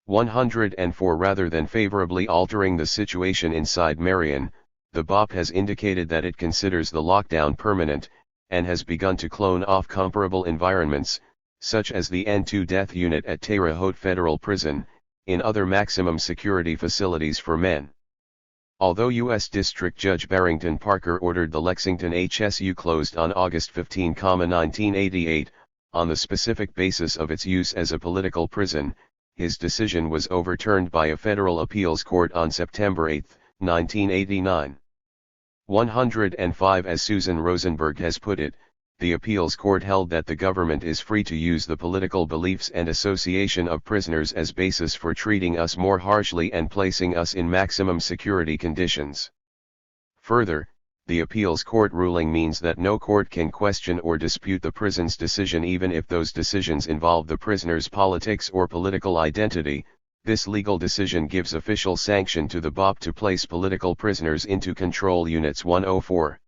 104. Rather than favorably altering the situation inside Marion, the BOP has indicated that it considers the lockdown permanent, and has begun to clone off comparable environments, such as the N2 death unit at Terre Haute Federal Prison, in other maximum security facilities for men. Although U.S. District Judge Barrington Parker ordered the Lexington HSU closed on August 15, 1988, on the specific basis of its use as a political prison, his decision was overturned by a federal appeals court on September 8, 1989. 105. As Susan Rosenberg has put it, the appeals court held that the government is free to use the political beliefs and association of prisoners as basis for treating us more harshly and placing us in maximum security conditions. Further, the appeals court ruling means that no court can question or dispute the prison's decision even if those decisions involve the prisoner's politics or political identity. This legal decision gives official sanction to the BOP to place political prisoners into control units. 104.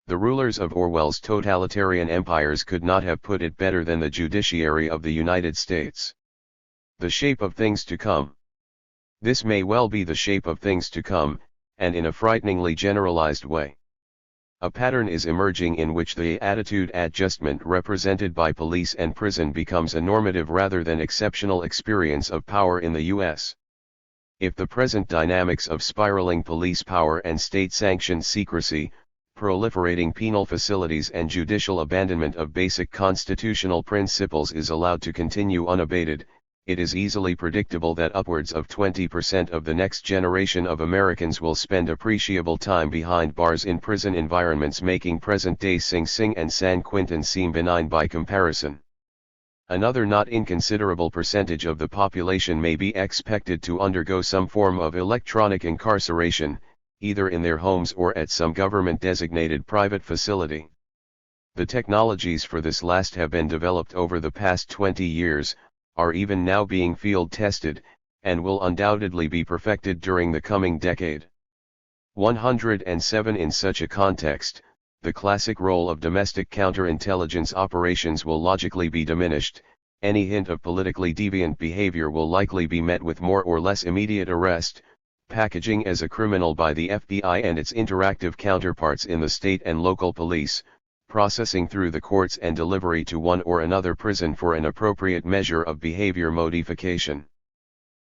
The rulers of Orwell's totalitarian empires could not have put it better than the judiciary of the United States. The shape of things to come. This may well be the shape of things to come, and in a frighteningly generalized way. A pattern is emerging in which the attitude adjustment represented by police and prison becomes a normative rather than exceptional experience of power in the U.S. If the present dynamics of spiraling police power and state-sanctioned secrecy, proliferating penal facilities and judicial abandonment of basic constitutional principles is allowed to continue unabated, it is easily predictable that upwards of 20% of the next generation of Americans will spend appreciable time behind bars in prison environments, making present-day Sing Sing and San Quentin seem benign by comparison. Another not inconsiderable percentage of the population may be expected to undergo some form of electronic incarceration, either in their homes or at some government-designated private facility. The technologies for this last have been developed over the past 20 years, are even now being field tested, and will undoubtedly be perfected during the coming decade. 107. In such a context, the classic role of domestic counterintelligence operations will logically be diminished. Any hint of politically deviant behavior will likely be met with more or less immediate arrest, packaging as a criminal by the FBI and its interactive counterparts in the state and local police, processing through the courts and delivery to one or another prison for an appropriate measure of behavior modification.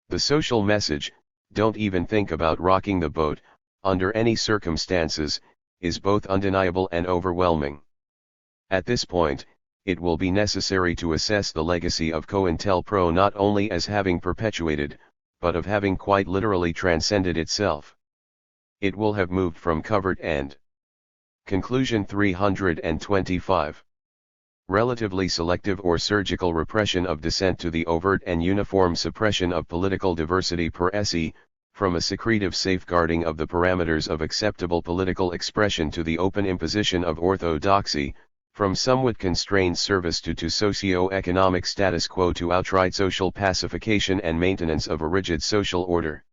The social message, "Don't even think about rocking the boat, under any circumstances," is both undeniable and overwhelming. At this point, it will be necessary to assess the legacy of COINTELPRO not only as having perpetuated, but of having quite literally transcended itself. It will have moved from covert and Conclusion. 325. Relatively selective or surgical repression of dissent to the overt and uniform suppression of political diversity per se, from a secretive safeguarding of the parameters of acceptable political expression to the open imposition of orthodoxy, from somewhat constrained service to socio-economic status quo to outright social pacification and maintenance of a rigid social order.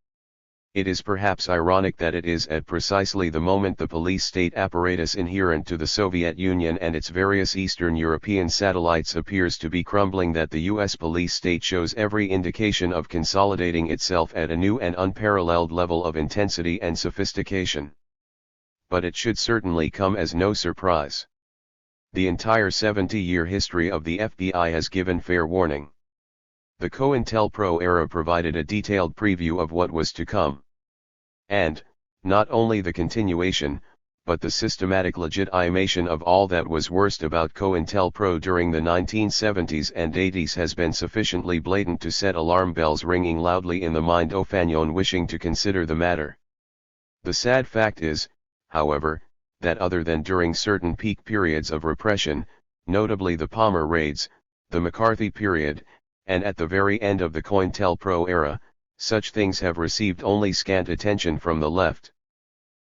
It is perhaps ironic that it is at precisely the moment the police state apparatus inherent to the Soviet Union and its various Eastern European satellites appears to be crumbling that the U.S. police state shows every indication of consolidating itself at a new and unparalleled level of intensity and sophistication. But it should certainly come as no surprise. The entire 70-year history of the FBI has given fair warning. The COINTELPRO era provided a detailed preview of what was to come. And, not only the continuation, but the systematic legitimation of all that was worst about COINTELPRO during the 1970s and 80s has been sufficiently blatant to set alarm bells ringing loudly in the mind of anyone wishing to consider the matter. The sad fact is, however, that other than during certain peak periods of repression, notably the Palmer raids, the McCarthy period, and at the very end of the COINTELPRO era, such things have received only scant attention from the left.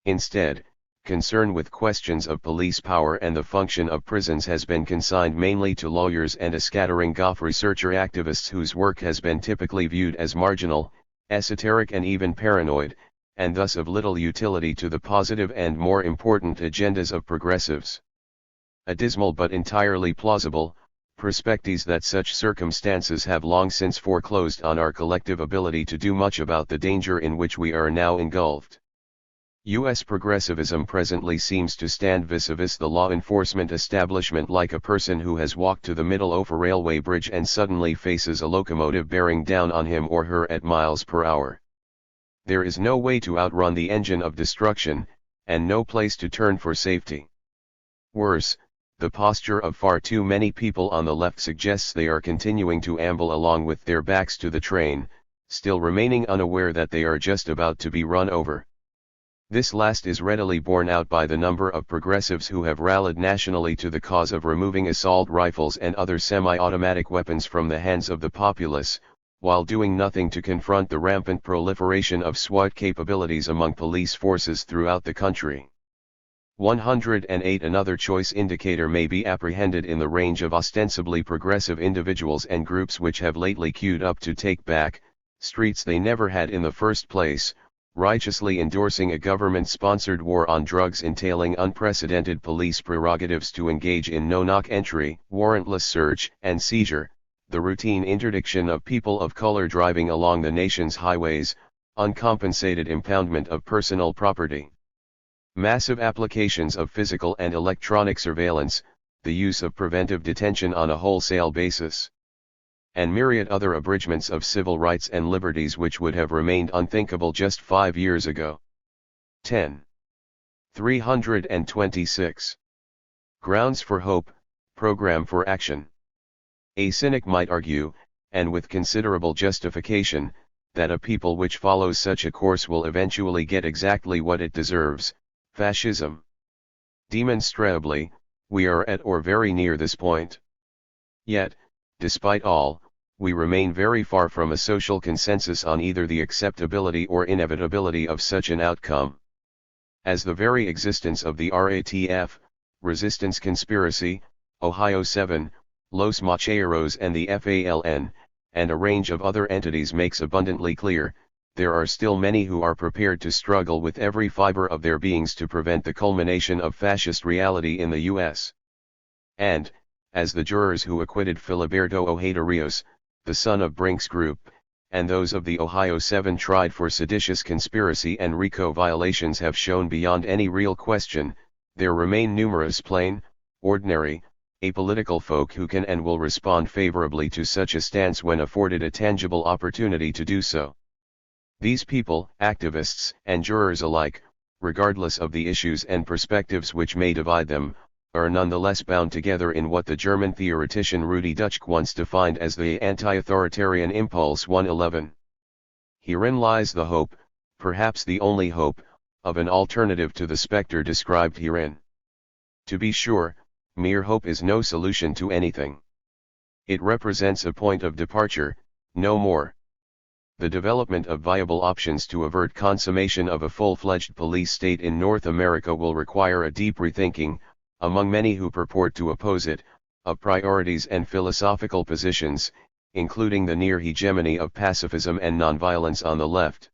Instead, concern with questions of police power and the function of prisons has been consigned mainly to lawyers and a scattering of researcher activists whose work has been typically viewed as marginal, esoteric and even paranoid, and thus of little utility to the positive and more important agendas of progressives. A dismal but entirely plausible perspective that such circumstances have long since foreclosed on our collective ability to do much about the danger in which we are now engulfed. U.S. progressivism presently seems to stand vis-a-vis the law enforcement establishment like a person who has walked to the middle of a railway bridge and suddenly faces a locomotive bearing down on him or her at miles per hour. There is no way to outrun the engine of destruction, and no place to turn for safety. Worse, the posture of far too many people on the left suggests they are continuing to amble along with their backs to the train, still remaining unaware that they are just about to be run over. This last is readily borne out by the number of progressives who have rallied nationally to the cause of removing assault rifles and other semi-automatic weapons from the hands of the populace, while doing nothing to confront the rampant proliferation of SWAT capabilities among police forces throughout the country. 108 Another choice indicator may be apprehended in the range of ostensibly progressive individuals and groups which have lately queued up to take back streets they never had in the first place, righteously endorsing a government-sponsored war on drugs entailing unprecedented police prerogatives to engage in no-knock entry, warrantless search and seizure, the routine interdiction of people of color driving along the nation's highways, uncompensated impoundment of personal property, massive applications of physical and electronic surveillance, the use of preventive detention on a wholesale basis, and myriad other abridgments of civil rights and liberties which would have remained unthinkable just 5 years ago. 10. 326. Grounds for hope, program for action. A cynic might argue, and with considerable justification, that a people which follows such a course will eventually get exactly what it deserves, fascism. Demonstrably, we are at or very near this point. Yet, despite all, we remain very far from a social consensus on either the acceptability or inevitability of such an outcome. As the very existence of the RATF, Resistance Conspiracy, Ohio 7, Los Macheros and the FALN, and a range of other entities makes abundantly clear, there are still many who are prepared to struggle with every fiber of their beings to prevent the culmination of fascist reality in the U.S. And, as the jurors who acquitted Filiberto Ojeda Rios, the son of Brinks Group, and those of the Ohio 7 tried for seditious conspiracy and RICO violations have shown beyond any real question, there remain numerous plain, ordinary, apolitical folk who can and will respond favorably to such a stance when afforded a tangible opportunity to do so. These people, activists and jurors alike, regardless of the issues and perspectives which may divide them, are nonetheless bound together in what the German theoretician Rudi Dutschke once defined as the anti-authoritarian impulse 111. Herein lies the hope, perhaps the only hope, of an alternative to the specter described herein. To be sure, mere hope is no solution to anything. It represents a point of departure, no more. The development of viable options to avert consummation of a full-fledged police state in North America will require a deep rethinking, among many who purport to oppose it, of priorities and philosophical positions, including the near hegemony of pacifism and nonviolence on the left.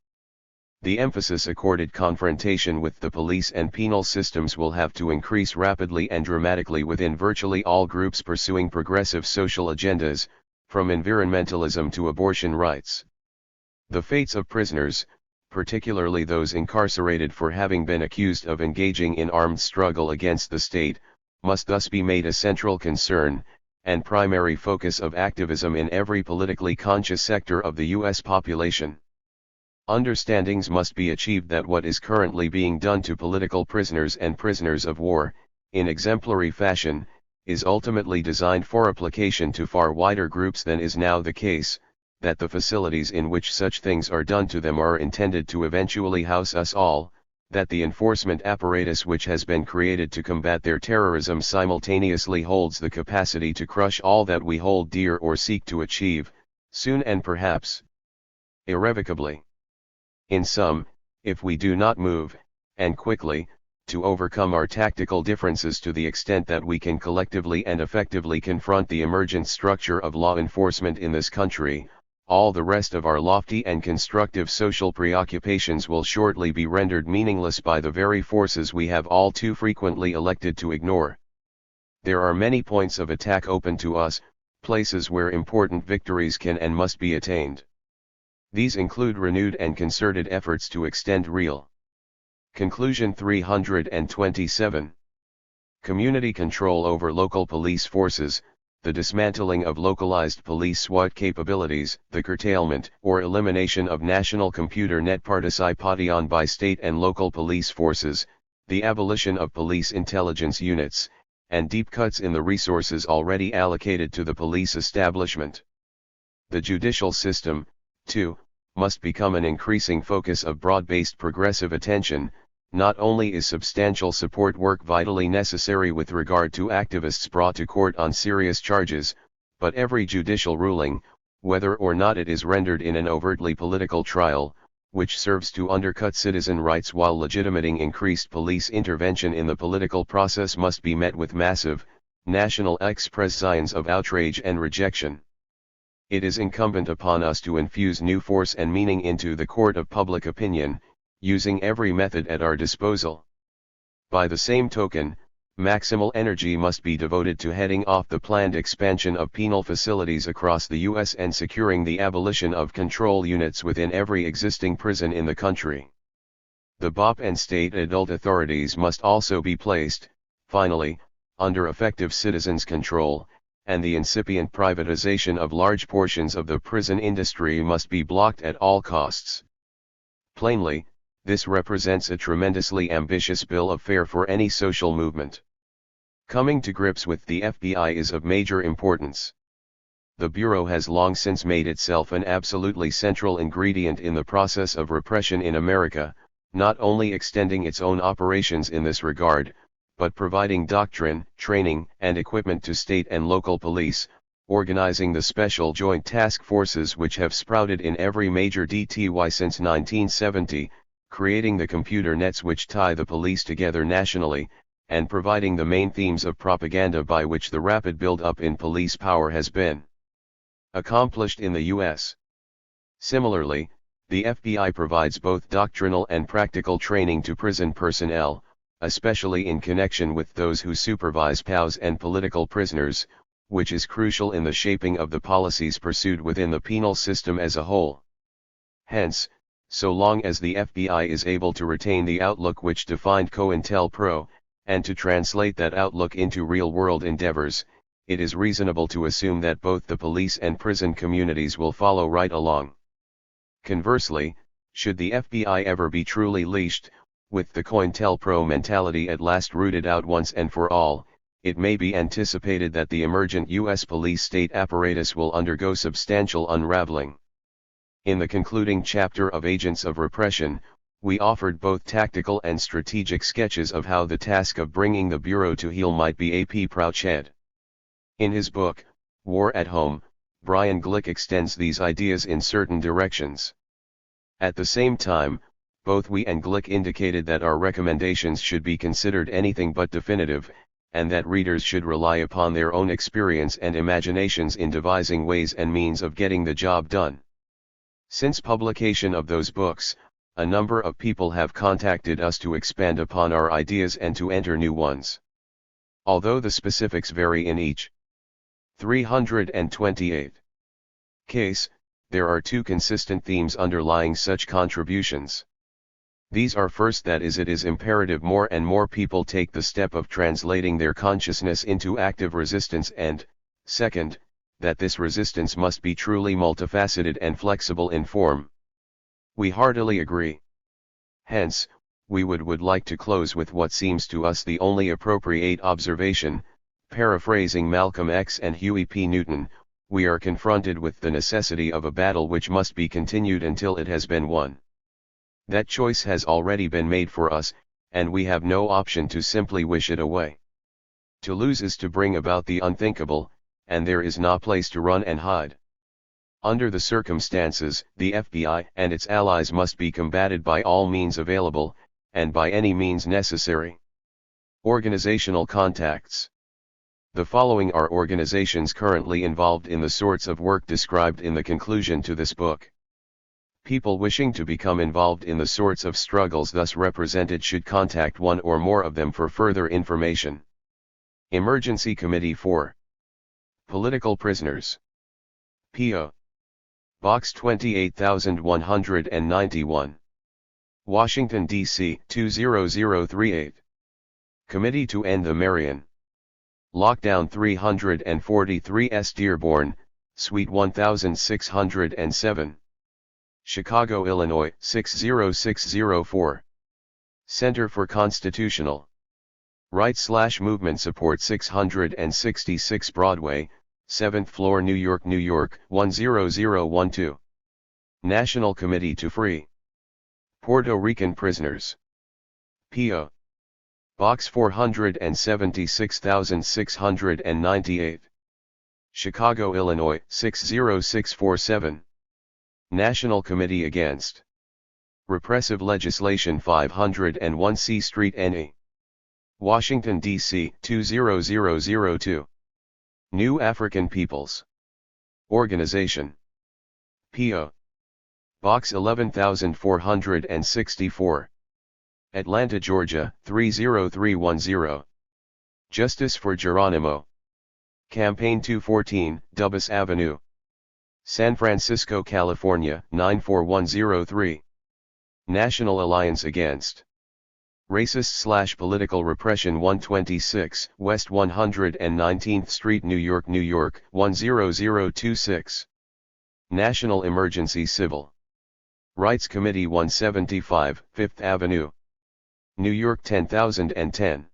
The emphasis accorded confrontation with the police and penal systems will have to increase rapidly and dramatically within virtually all groups pursuing progressive social agendas, from environmentalism to abortion rights. The fates of prisoners, particularly those incarcerated for having been accused of engaging in armed struggle against the state, must thus be made a central concern, and primary focus of activism in every politically conscious sector of the U.S. population. Understandings must be achieved that what is currently being done to political prisoners and prisoners of war, in exemplary fashion, is ultimately designed for application to far wider groups than is now the case, that the facilities in which such things are done to them are intended to eventually house us all, that the enforcement apparatus which has been created to combat their terrorism simultaneously holds the capacity to crush all that we hold dear or seek to achieve, soon and perhaps irrevocably. In sum, if we do not move, and quickly, to overcome our tactical differences to the extent that we can collectively and effectively confront the emergent structure of law enforcement in this country, all the rest of our lofty and constructive social preoccupations will shortly be rendered meaningless by the very forces we have all too frequently elected to ignore. There are many points of attack open to us, places where important victories can and must be attained. These include renewed and concerted efforts to extend real. Conclusion 327. Community control over local police forces, the dismantling of localized police SWAT capabilities, the curtailment or elimination of national computer net participation by state and local police forces, the abolition of police intelligence units, and deep cuts in the resources already allocated to the police establishment. The judicial system, too, must become an increasing focus of broad-based progressive attention. Not only is substantial support work vitally necessary with regard to activists brought to court on serious charges, but every judicial ruling, whether or not it is rendered in an overtly political trial, which serves to undercut citizen rights while legitimating increased police intervention in the political process, must be met with massive, national expressions of outrage and rejection. It is incumbent upon us to infuse new force and meaning into the court of public opinion, using every method at our disposal. By the same token, maximal energy must be devoted to heading off the planned expansion of penal facilities across the U.S. and securing the abolition of control units within every existing prison in the country. The BOP and state adult authorities must also be placed, finally, under effective citizens' control, and the incipient privatization of large portions of the prison industry must be blocked at all costs. Plainly, this represents a tremendously ambitious bill of fare for any social movement. Coming to grips with the FBI is of major importance. The Bureau has long since made itself an absolutely central ingredient in the process of repression in America, not only extending its own operations in this regard, but providing doctrine, training, and equipment to state and local police, organizing the special joint task forces which have sprouted in every major DTY since 1970, creating the computer nets which tie the police together nationally, and providing the main themes of propaganda by which the rapid build-up in police power has been accomplished in the U.S. Similarly, the FBI provides both doctrinal and practical training to prison personnel, especially in connection with those who supervise POWs and political prisoners, which is crucial in the shaping of the policies pursued within the penal system as a whole. Hence, so long as the FBI is able to retain the outlook which defined COINTELPRO, and to translate that outlook into real-world endeavors, it is reasonable to assume that both the police and prison communities will follow right along. Conversely, should the FBI ever be truly leashed, with the COINTELPRO mentality at last rooted out once and for all, it may be anticipated that the emergent U.S. police-state apparatus will undergo substantial unraveling. In the concluding chapter of Agents of Repression, we offered both tactical and strategic sketches of how the task of bringing the Bureau to heel might be approached. In his book, War at Home, Brian Glick extends these ideas in certain directions. At the same time, both we and Glick indicated that our recommendations should be considered anything but definitive, and that readers should rely upon their own experience and imaginations in devising ways and means of getting the job done. Since publication of those books, a number of people have contacted us to expand upon our ideas and to enter new ones. Although the specifics vary in each 328 case, there are two consistent themes underlying such contributions. These are: first, that it is imperative more and more people take the step of translating their consciousness into active resistance, and, second, that this resistance must be truly multifaceted and flexible in form. We heartily agree. Hence, we would like to close with what seems to us the only appropriate observation, paraphrasing Malcolm X and Huey P. Newton, we are confronted with the necessity of a battle which must be continued until it has been won. That choice has already been made for us, and we have no option to simply wish it away. To lose is to bring about the unthinkable, and there is no place to run and hide. Under the circumstances, the FBI and its allies must be combated by all means available, and by any means necessary. Organizational contacts. The following are organizations currently involved in the sorts of work described in the conclusion to this book. People wishing to become involved in the sorts of struggles thus represented should contact one or more of them for further information. Emergency Committee for Political Prisoners. P.O. Box 28191. Washington, D.C. 20038. Committee to End the Marion Lockdown 343 S. Dearborn, Suite 1607. Chicago, Illinois 60604. Center for Constitutional Rights/Movement Support 666 Broadway, 7th floor, New York, New York 10012. National Committee to Free Puerto Rican Prisoners. P.O. Box 476698. Chicago, Illinois 60647. National Committee Against Repressive Legislation 501 C Street, N.A. Washington, D.C. 20002. New African Peoples Organization. P.O. Box 11464. Atlanta, Georgia 30310. Justice for Geronimo. Campaign 214, Dubas Avenue. San Francisco, California 94103. National Alliance Against Racist/Political Repression 126 West 119th Street, New York, New York 10026. National Emergency Civil Rights Committee 175 Fifth Avenue, New York 10010.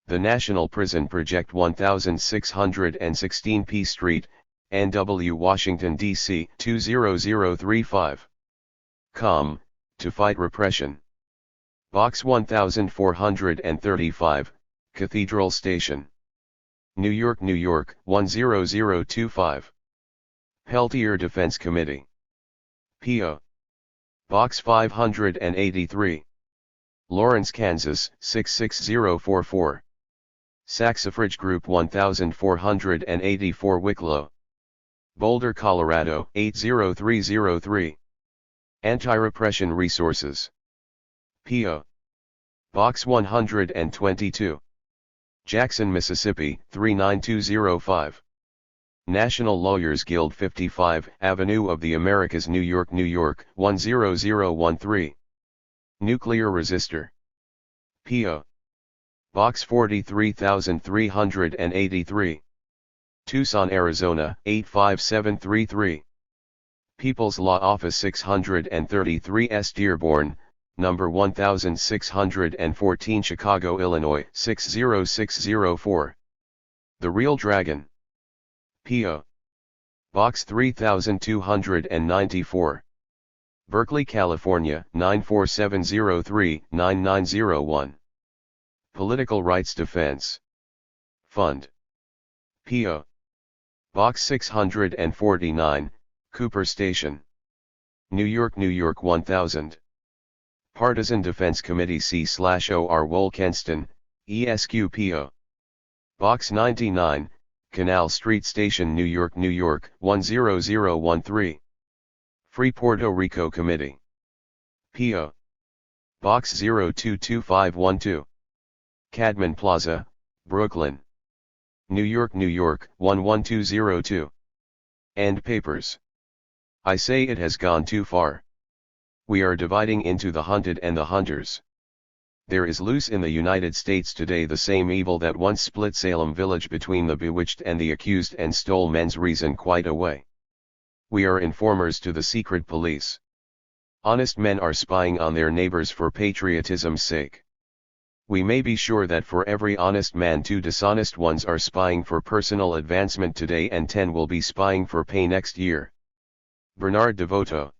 The National Prison Project 1616 P Street, NW, Washington, D.C. 20035. Com. To Fight Repression. Box 1435, Cathedral Station, New York, New York 10025. Peltier Defense Committee. P.O. Box 583. Lawrence, Kansas 66044. Saxifrage Group 1484 Wicklow, Boulder, Colorado 80303. Anti-Repression Resources. P.O. Box 122. Jackson, Mississippi 39205. National Lawyers Guild 55 Avenue of the Americas, New York, New York 10013. Nuclear Resistor. P.O. Box 43383. Tucson, Arizona 85733. People's Law Office 633 S. Dearborn, number 1614, Chicago, Illinois 60604. The Real Dragon. P.O. Box 3294. Berkeley, California 94703-9901. Political Rights Defense Fund. P.O. Box 649, Cooper Station, New York, New York 1000. Partisan Defense Committee C/OR Wolkenston, ESQ. Box 99, Canal Street Station, New York, New York 10013. Free Puerto Rico Committee. P.O. Box 022512. Cadman Plaza, Brooklyn, New York, New York 11202. End papers. I say it has gone too far. We are dividing into the hunted and the hunters. There is loose in the United States today the same evil that once split Salem village between the bewitched and the accused and stole men's reason quite away. We are informers to the secret police. Honest men are spying on their neighbors for patriotism's sake. We may be sure that for every honest man 2 dishonest ones are spying for personal advancement today and 10 will be spying for pay next year. Bernard DeVoto.